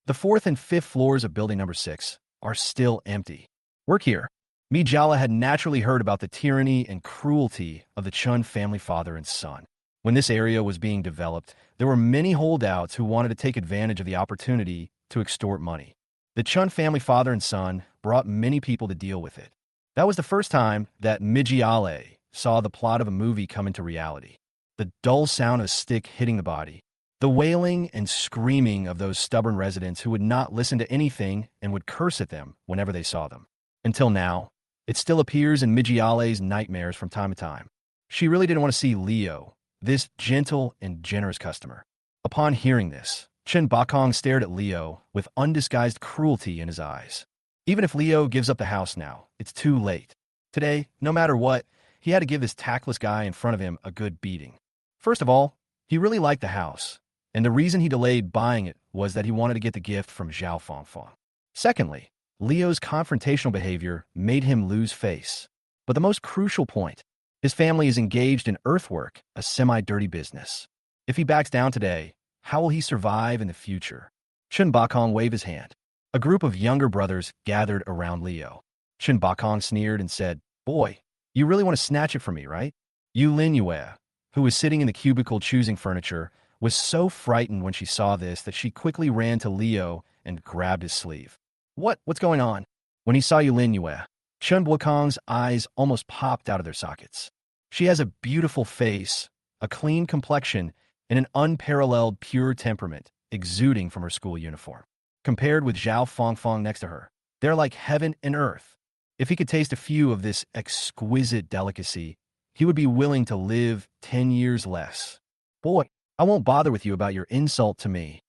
The fourth and fifth floors of building number 6 are still empty. Work here. Mi Jiao had naturally heard about the tyranny and cruelty of the Chun family father and son. When this area was being developed, there were many holdouts who wanted to take advantage of the opportunity to extort money. The Chun family father and son brought many people to deal with it. That was the first time that Mijiale saw the plot of a movie come into reality. The dull sound of a stick hitting the body, the wailing and screaming of those stubborn residents who would not listen to anything and would curse at them whenever they saw them. Until now, it still appears in Mijiale's nightmares from time to time. She really didn't want to see Leo, this gentle and generous customer. Upon hearing this, Chen Bakong stared at Leo with undisguised cruelty in his eyes. Even if Leo gives up the house now, it's too late. Today, no matter what, he had to give this tactless guy in front of him a good beating. First of all, he really liked the house, and the reason he delayed buying it was that he wanted to get the gift from Zhao Fongfong. Secondly, Leo's confrontational behavior made him lose face. But the most crucial point, his family is engaged in earthwork, a semi-dirty business. If he backs down today, how will he survive in the future? Chen Bakong waved his hand. A group of younger brothers gathered around Leo. Chen Bakong sneered and said, Boy, you really want to snatch it from me, right? Yu Linyue, who was sitting in the cubicle choosing furniture, was so frightened when she saw this that she quickly ran to Leo and grabbed his sleeve. What's going on? When he saw Yu Linyue, Chen Bakong's eyes almost popped out of their sockets. She has a beautiful face, a clean complexion, and an unparalleled pure temperament exuding from her school uniform. Compared with Zhao Fongfong next to her, they're like heaven and earth. If he could taste a few of this exquisite delicacy, he would be willing to live 10 years less. Boy, I won't bother with you about your insult to me.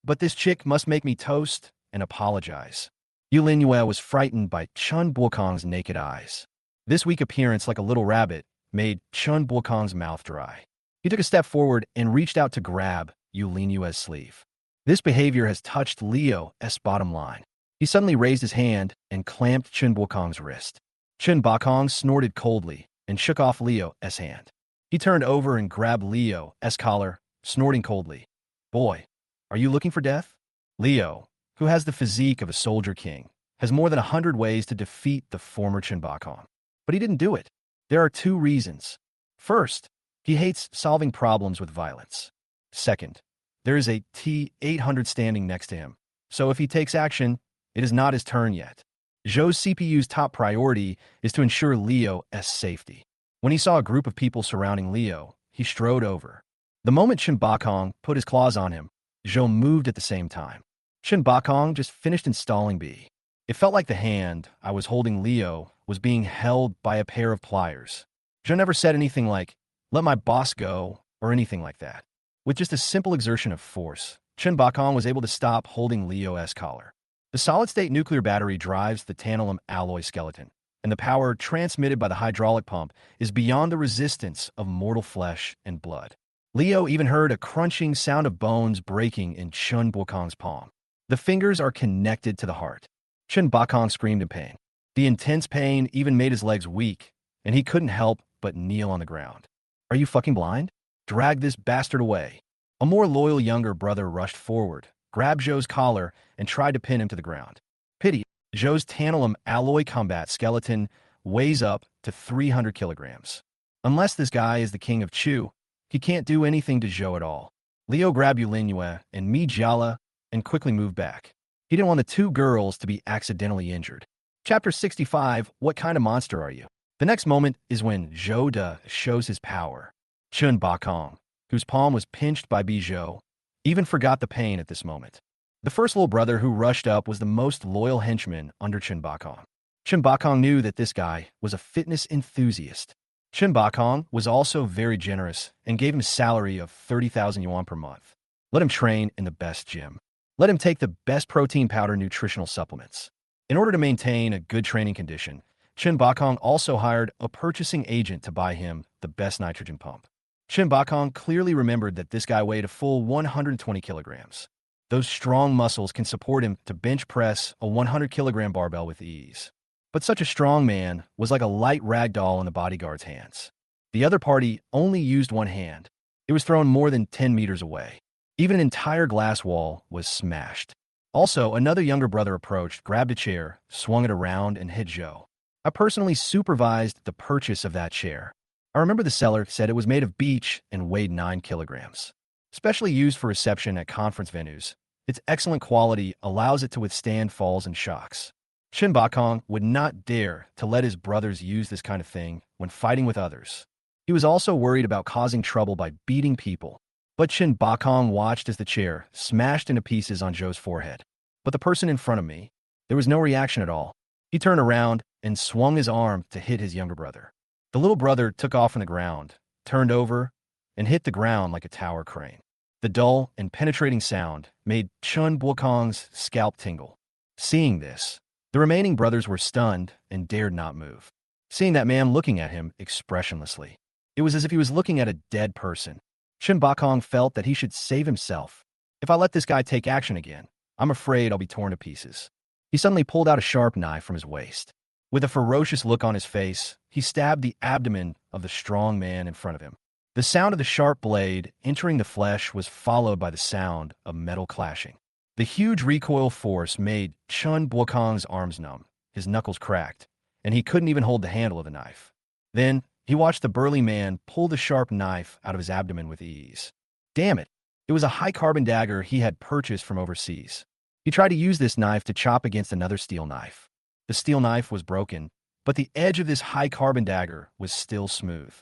But this chick must make me toast and apologize. Yu Linyue was frightened by Chen Bakong's naked eyes. This weak appearance like a little rabbit made Chen Bakong's mouth dry. He took a step forward and reached out to grab Yu Linyue's sleeve. This behavior has touched Leo's bottom line. He suddenly raised his hand and clamped Chen Bakong's wrist. Chen Bakong snorted coldly and shook off Leo's hand. He turned over and grabbed Leo's collar, snorting coldly. Boy, are you looking for death? Leo, who has the physique of a soldier king, has more than 100 ways to defeat the former Chen Bakong. But he didn't do it. There are 2 reasons. First, he hates solving problems with violence. Second, there is a T-800 standing next to him, so if he takes action, it is not his turn yet. Zhou's CPU's top priority is to ensure Leo's safety. When he saw a group of people surrounding Leo, he strode over. The moment Chen Bakong put his claws on him, Zhou moved at the same time. Chen Bakong just finished installing B. It felt like the hand I was holding Leo was being held by a pair of pliers. Zhou never said anything like, let my boss go, or anything like that. With just a simple exertion of force, Chen Bakong was able to stop holding Leo's collar. The solid-state nuclear battery drives the tantalum alloy skeleton, and the power transmitted by the hydraulic pump is beyond the resistance of mortal flesh and blood. Leo even heard a crunching sound of bones breaking in Chen Bakong's palm. The fingers are connected to the heart. Chen Bakong screamed in pain. The intense pain even made his legs weak, and he couldn't help but kneel on the ground. Are you fucking blind? Drag this bastard away. A more loyal younger brother rushed forward, grabbed Zhou's collar, and tried to pin him to the ground. Pity, Zhou's tantalum alloy combat skeleton weighs up to 300 kilograms. Unless this guy is the king of Chu, he can't do anything to Zhou at all. Liu grabbed Yulinhua and Mi Jiala and quickly moved back. He didn't want the two girls to be accidentally injured. Chapter 65, What kind of monster are you? The next moment is when Zhou De shows his power. Chun Bakong, whose palm was pinched by Bijou, even forgot the pain at this moment. The first little brother who rushed up was the most loyal henchman under Chun Bakong. Chun Bakong knew that this guy was a fitness enthusiast. Chun Bakong was also very generous and gave him a salary of 30,000 yuan per month. Let him train in the best gym. Let him take the best protein powder nutritional supplements. In order to maintain a good training condition, Chun Bakong also hired a purchasing agent to buy him the best nitrogen pump. Chun Bakong clearly remembered that this guy weighed a full 120 kilograms. Those strong muscles can support him to bench press a 100-kilogram barbell with ease. But such a strong man was like a light rag doll in the bodyguard's hands. The other party only used one hand. It was thrown more than 10 meters away. Even an entire glass wall was smashed. Also, another younger brother approached, grabbed a chair, swung it around, and hit Zhou. I personally supervised the purchase of that chair. I remember the seller said it was made of beech and weighed 9 kilograms. Specially used for reception at conference venues, its excellent quality allows it to withstand falls and shocks. Chun Bakong would not dare to let his brothers use this kind of thing when fighting with others. He was also worried about causing trouble by beating people. But Chun Bakong watched as the chair smashed into pieces on Zhou's forehead. But the person in front of me, there was no reaction at all. He turned around and swung his arm to hit his younger brother. The little brother took off on the ground, turned over, and hit the ground like a tower crane. The dull and penetrating sound made Chun Bakong's scalp tingle. Seeing this, the remaining brothers were stunned and dared not move. Seeing that man looking at him expressionlessly, it was as if he was looking at a dead person. Chun Bakong felt that he should save himself. If I let this guy take action again, I'm afraid I'll be torn to pieces. He suddenly pulled out a sharp knife from his waist. With a ferocious look on his face, he stabbed the abdomen of the strong man in front of him. The sound of the sharp blade entering the flesh was followed by the sound of metal clashing. The huge recoil force made Chun Bakong's arms numb, his knuckles cracked, and he couldn't even hold the handle of the knife. Then, he watched the burly man pull the sharp knife out of his abdomen with ease. Damn it! It was a high-carbon dagger he had purchased from overseas. He tried to use this knife to chop against another steel knife. The steel knife was broken, but the edge of this high-carbon dagger was still smooth.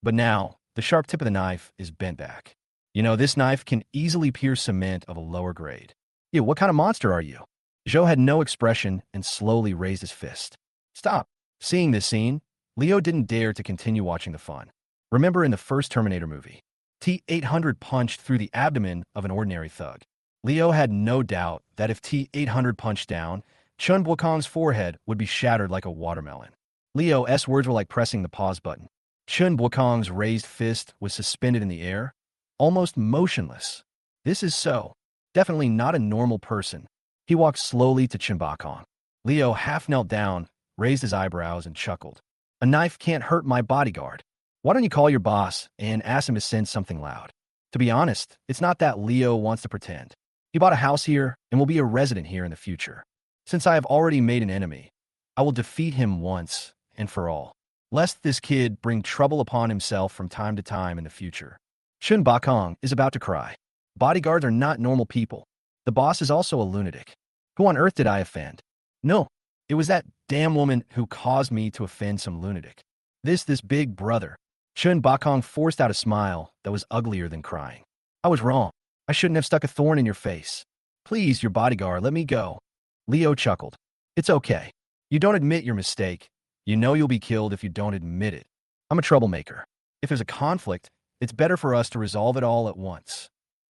But now, the sharp tip of the knife is bent back. You know, this knife can easily pierce cement of a lower grade. Yeah, what kind of monster are you? Zhou had no expression and slowly raised his fist. Stop. Seeing this scene, Leo didn't dare to continue watching the fun. Remember in the first Terminator movie, T-800 punched through the abdomen of an ordinary thug. Leo had no doubt that if T-800 punched down, Chun Bakong's forehead would be shattered like a watermelon. Leo's words were like pressing the pause button. Chun Bakong's raised fist was suspended in the air, almost motionless. This is so. Definitely not a normal person. He walked slowly to Chun Bakong. Leo half knelt down, raised his eyebrows, and chuckled. A knife can't hurt my bodyguard. Why don't you call your boss and ask him to send something loud? To be honest, it's not that Leo wants to pretend. He bought a house here and will be a resident here in the future. Since I have already made an enemy, I will defeat him once and for all, lest this kid bring trouble upon himself from time to time in the future. Chun Bakong is about to cry. Bodyguards are not normal people. The boss is also a lunatic. Who on earth did I offend? No, it was that damn woman who caused me to offend some lunatic. This big brother. Chun Bakong forced out a smile that was uglier than crying. I was wrong. I shouldn't have stuck a thorn in your face. Please, your bodyguard, let me go. Leo chuckled. It's okay. You don't admit your mistake. You know you'll be killed if you don't admit it. I'm a troublemaker. If there's a conflict, it's better for us to resolve it all at once.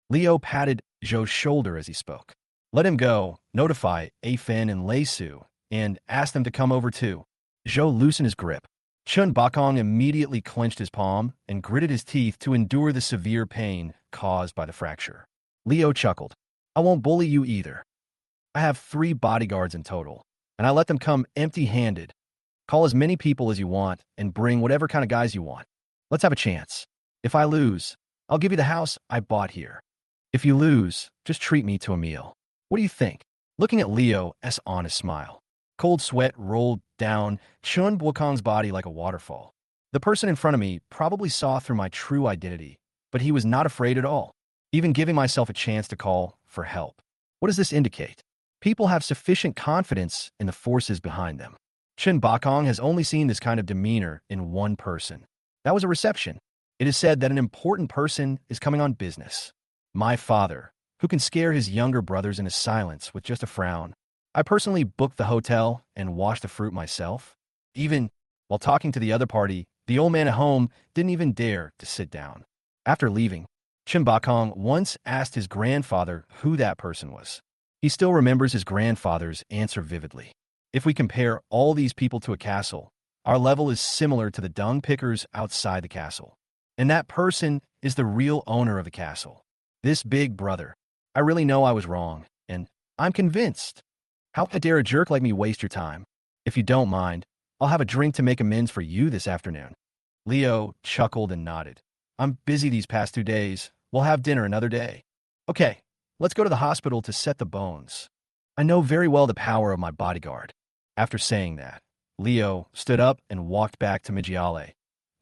Leo patted Zhou's shoulder as he spoke. Let him go, notify Afen and Lei Su, and ask them to come over too. Zhou loosened his grip. Chun Bakong immediately clenched his palm and gritted his teeth to endure the severe pain caused by the fracture. Leo chuckled. I won't bully you either. I have 3 bodyguards in total, and I let them come empty-handed. Call as many people as you want and bring whatever kind of guys you want. Let's have a chance. If I lose, I'll give you the house I bought here. If you lose, just treat me to a meal. What do you think? Looking at Leo's honest smile. Cold sweat rolled down Chun Bokong's body like a waterfall. The person in front of me probably saw through my true identity, but he was not afraid at all, even giving myself a chance to call for help. What does this indicate? People have sufficient confidence in the forces behind them. Chun Bokong has only seen this kind of demeanor in one person. That was a reception. It is said that an important person is coming on business. My father, who can scare his younger brothers into silence with just a frown. I personally booked the hotel and washed the fruit myself. Even while talking to the other party, the old man at home didn't even dare to sit down. After leaving, Chun Bokong once asked his grandfather who that person was. He still remembers his grandfather's answer vividly. If we compare all these people to a castle, our level is similar to the dung pickers outside the castle. And that person is the real owner of the castle. This big brother. I really know I was wrong, and I'm convinced. How dare a jerk like me waste your time? If you don't mind, I'll have a drink to make amends for you this afternoon. Leo chuckled and nodded. I'm busy these past 2 days. We'll have dinner another day. Okay, let's go to the hospital to set the bones. I know very well the power of my bodyguard. After saying that, Leo stood up and walked back to Mijiale.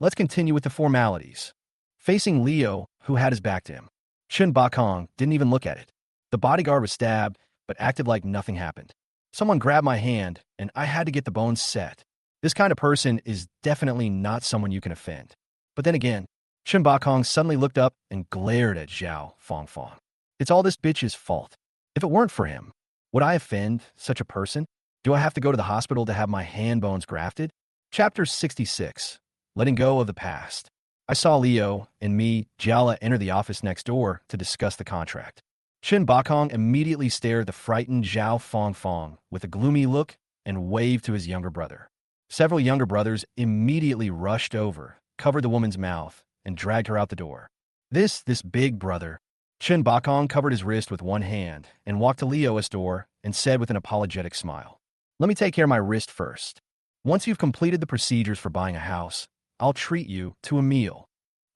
Let's continue with the formalities. Facing Leo, who had his back to him, Chun Bokong didn't even look at it. The bodyguard was stabbed, but acted like nothing happened. Someone grabbed my hand, and I had to get the bones set. This kind of person is definitely not someone you can offend. But then again, Chun Bokong suddenly looked up and glared at Zhao Fangfang. It's all this bitch's fault. If it weren't for him, would I offend such a person? Do I have to go to the hospital to have my hand bones grafted? Chapter 66. Letting go of the past. I saw Leo and Jala enter the office next door to discuss the contract. Chun Bokong immediately stared the frightened Zhao Fangfang with a gloomy look and waved to his younger brother. Several younger brothers immediately rushed over, covered the woman's mouth, and dragged her out the door. This big brother. Chun Bokong covered his wrist with one hand and walked to Leo's door and said with an apologetic smile, "Let me take care of my wrist first. Once you've completed the procedures for buying a house, I'll treat you to a meal.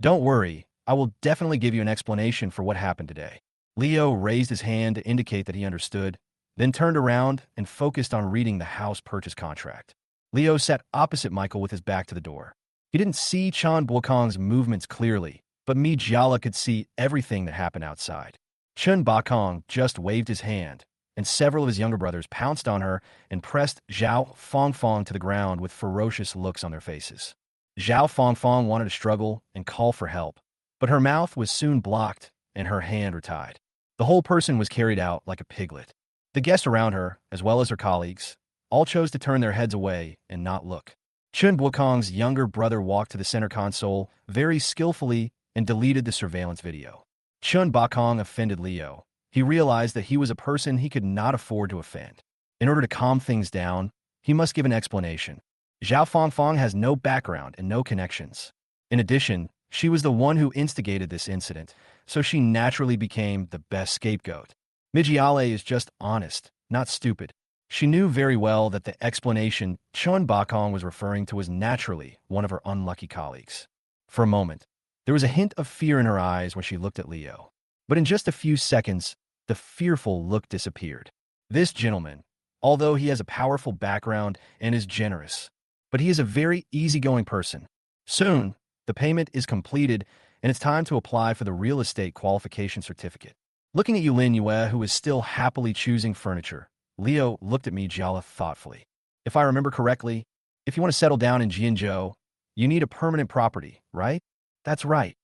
Don't worry, I will definitely give you an explanation for what happened today." Leo raised his hand to indicate that he understood, then turned around and focused on reading the house purchase contract. Leo sat opposite Michael with his back to the door. He didn't see Chun Bokong's movements clearly, but Jiala could see everything that happened outside. Chun Bokong just waved his hand, and several of his younger brothers pounced on her and pressed Zhao Fangfang to the ground with ferocious looks on their faces. Zhao Fangfang wanted to struggle and call for help, but her mouth was soon blocked and her hand were tied. The whole person was carried out like a piglet. The guests around her, as well as her colleagues, all chose to turn their heads away and not look. Chun Bokong's younger brother walked to the center console very skillfully and deleted the surveillance video. Chun Bokong offended Leo. He realized that he was a person he could not afford to offend. In order to calm things down, he must give an explanation. Zhao Fangfang has no background and no connections. In addition, she was the one who instigated this incident, so she naturally became the best scapegoat. Mijiale is just honest, not stupid. She knew very well that the explanation Chun Bokong was referring to was naturally one of her unlucky colleagues. For a moment, there was a hint of fear in her eyes when she looked at Leo. But in just a few seconds, the fearful look disappeared. This gentleman, although he has a powerful background and is generous, but he is a very easygoing person. Soon, the payment is completed, and it's time to apply for the real estate qualification certificate. Looking at Yulin Yue, who is still happily choosing furniture, Leo looked at me Jiala thoughtfully. If I remember correctly, if you want to settle down in Jianzhou, you need a permanent property, right? That's right.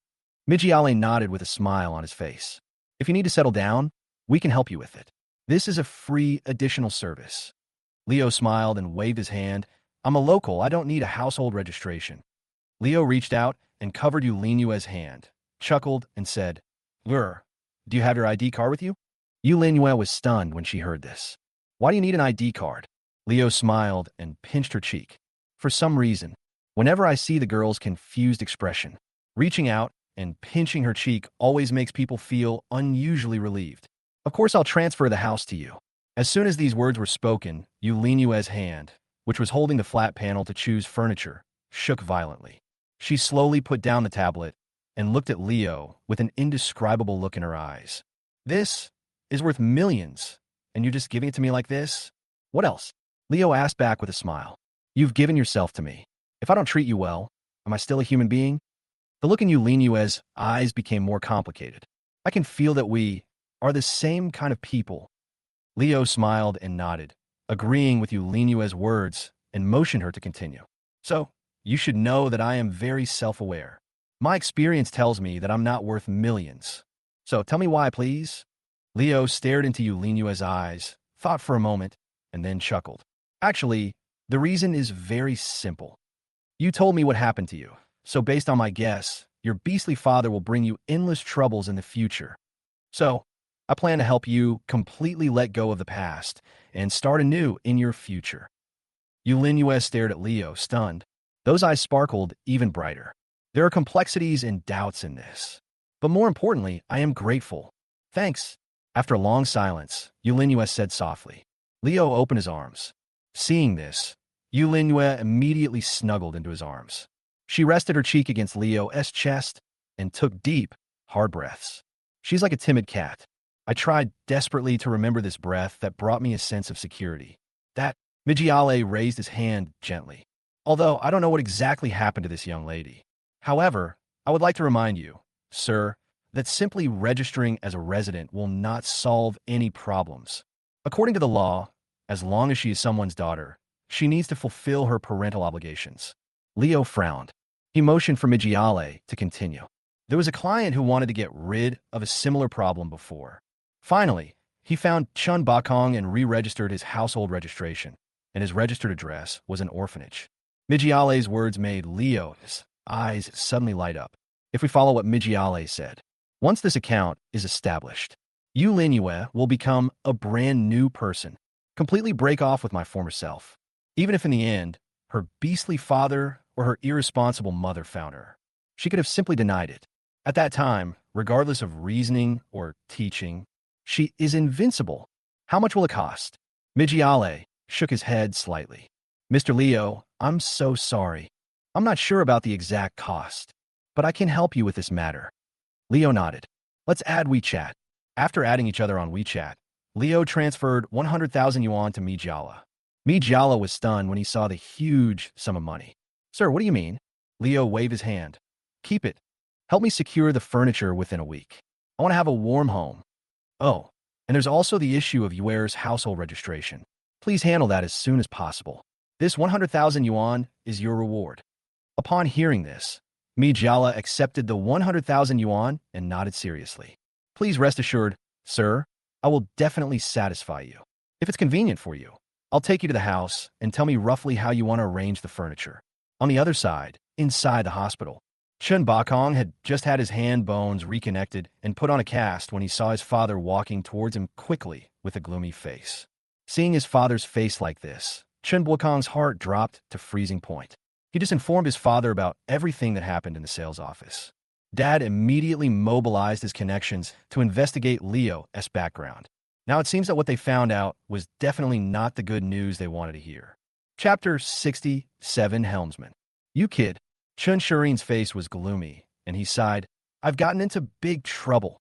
Mijiale nodded with a smile on his face. If you need to settle down, we can help you with it. This is a free additional service. Leo smiled and waved his hand. I'm a local, I don't need a household registration. Leo reached out and covered Yulin Yue's hand, chuckled, and said, "Lur, do you have your ID card with you?" Yulin Yue was stunned when she heard this. "Why do you need an ID card?" Leo smiled and pinched her cheek. For some reason, whenever I see the girl's confused expression, reaching out and pinching her cheek always makes people feel unusually relieved. "Of course I'll transfer the house to you." As soon as these words were spoken, Yulin Yue's hand, which was holding the flat panel to choose furniture, shook violently. She slowly put down the tablet and looked at Leo with an indescribable look in her eyes. This is worth millions, and you're just giving it to me like this? What else? Leo asked back with a smile. You've given yourself to me. If I don't treat you well, am I still a human being? The look in Yulinua's eyes became more complicated. I can feel that we are the same kind of people. Leo smiled and nodded, agreeing with Yulinua's words, and motioned her to continue. So, you should know that I am very self-aware. My experience tells me that I'm not worth millions. So tell me why, please? Leo stared into Yulinua's eyes, thought for a moment, and then chuckled. Actually, the reason is very simple. You told me what happened to you, so based on my guess, your beastly father will bring you endless troubles in the future. So, I plan to help you completely let go of the past and start anew in your future. Yulinua stared at Leo, stunned. Those eyes sparkled even brighter. There are complexities and doubts in this. But more importantly, I am grateful. Thanks. After a long silence, Yulinua said softly. Leo opened his arms. Seeing this, Yulinua immediately snuggled into his arms. She rested her cheek against Leo's chest and took deep, hard breaths. She's like a timid cat. I tried desperately to remember this breath that brought me a sense of security. That Mijiale raised his hand gently. Although I don't know what exactly happened to this young lady. However, I would like to remind you, sir, that simply registering as a resident will not solve any problems. According to the law, as long as she is someone's daughter, she needs to fulfill her parental obligations. Leo frowned. He motioned for Mijiale to continue. There was a client who wanted to get rid of a similar problem before. Finally, he found Chun Bakong and re-registered his household registration, and his registered address was an orphanage. Mijiale's words made Leo's eyes suddenly light up. If we follow what Mijiale said, once this account is established, Yu Linue will become a brand new person, completely break off with my former self, even if in the end, her beastly father or her irresponsible mother found her. She could have simply denied it. At that time, regardless of reasoning or teaching, she is invincible. How much will it cost? Mijiale shook his head slightly. Mr. Leo, I'm so sorry. I'm not sure about the exact cost, but I can help you with this matter. Leo nodded. Let's add WeChat. After adding each other on WeChat, Leo transferred 100,000 yuan to Mijiala. Mijiala was stunned when he saw the huge sum of money. Sir, what do you mean? Leo waved his hand. Keep it. Help me secure the furniture within a week. I want to have a warm home. Oh, and there's also the issue of Yuer's household registration. Please handle that as soon as possible. This 100,000 yuan is your reward. Upon hearing this, Mijiala accepted the 100,000 yuan and nodded seriously. Please rest assured, sir, I will definitely satisfy you. If it's convenient for you, I'll take you to the house and tell me roughly how you want to arrange the furniture. On the other side, inside the hospital, Chun Bakong had just had his hand bones reconnected and put on a cast when he saw his father walking towards him quickly with a gloomy face. Seeing his father's face like this, Chun Bakong's heart dropped to freezing point. He just informed his father about everything that happened in the sales office. Dad immediately mobilized his connections to investigate Leo's background. Now it seems that what they found out was definitely not the good news they wanted to hear. Chapter 67 Helmsman. You kid. Chun Shirin's face was gloomy, and he sighed. I've gotten into big trouble.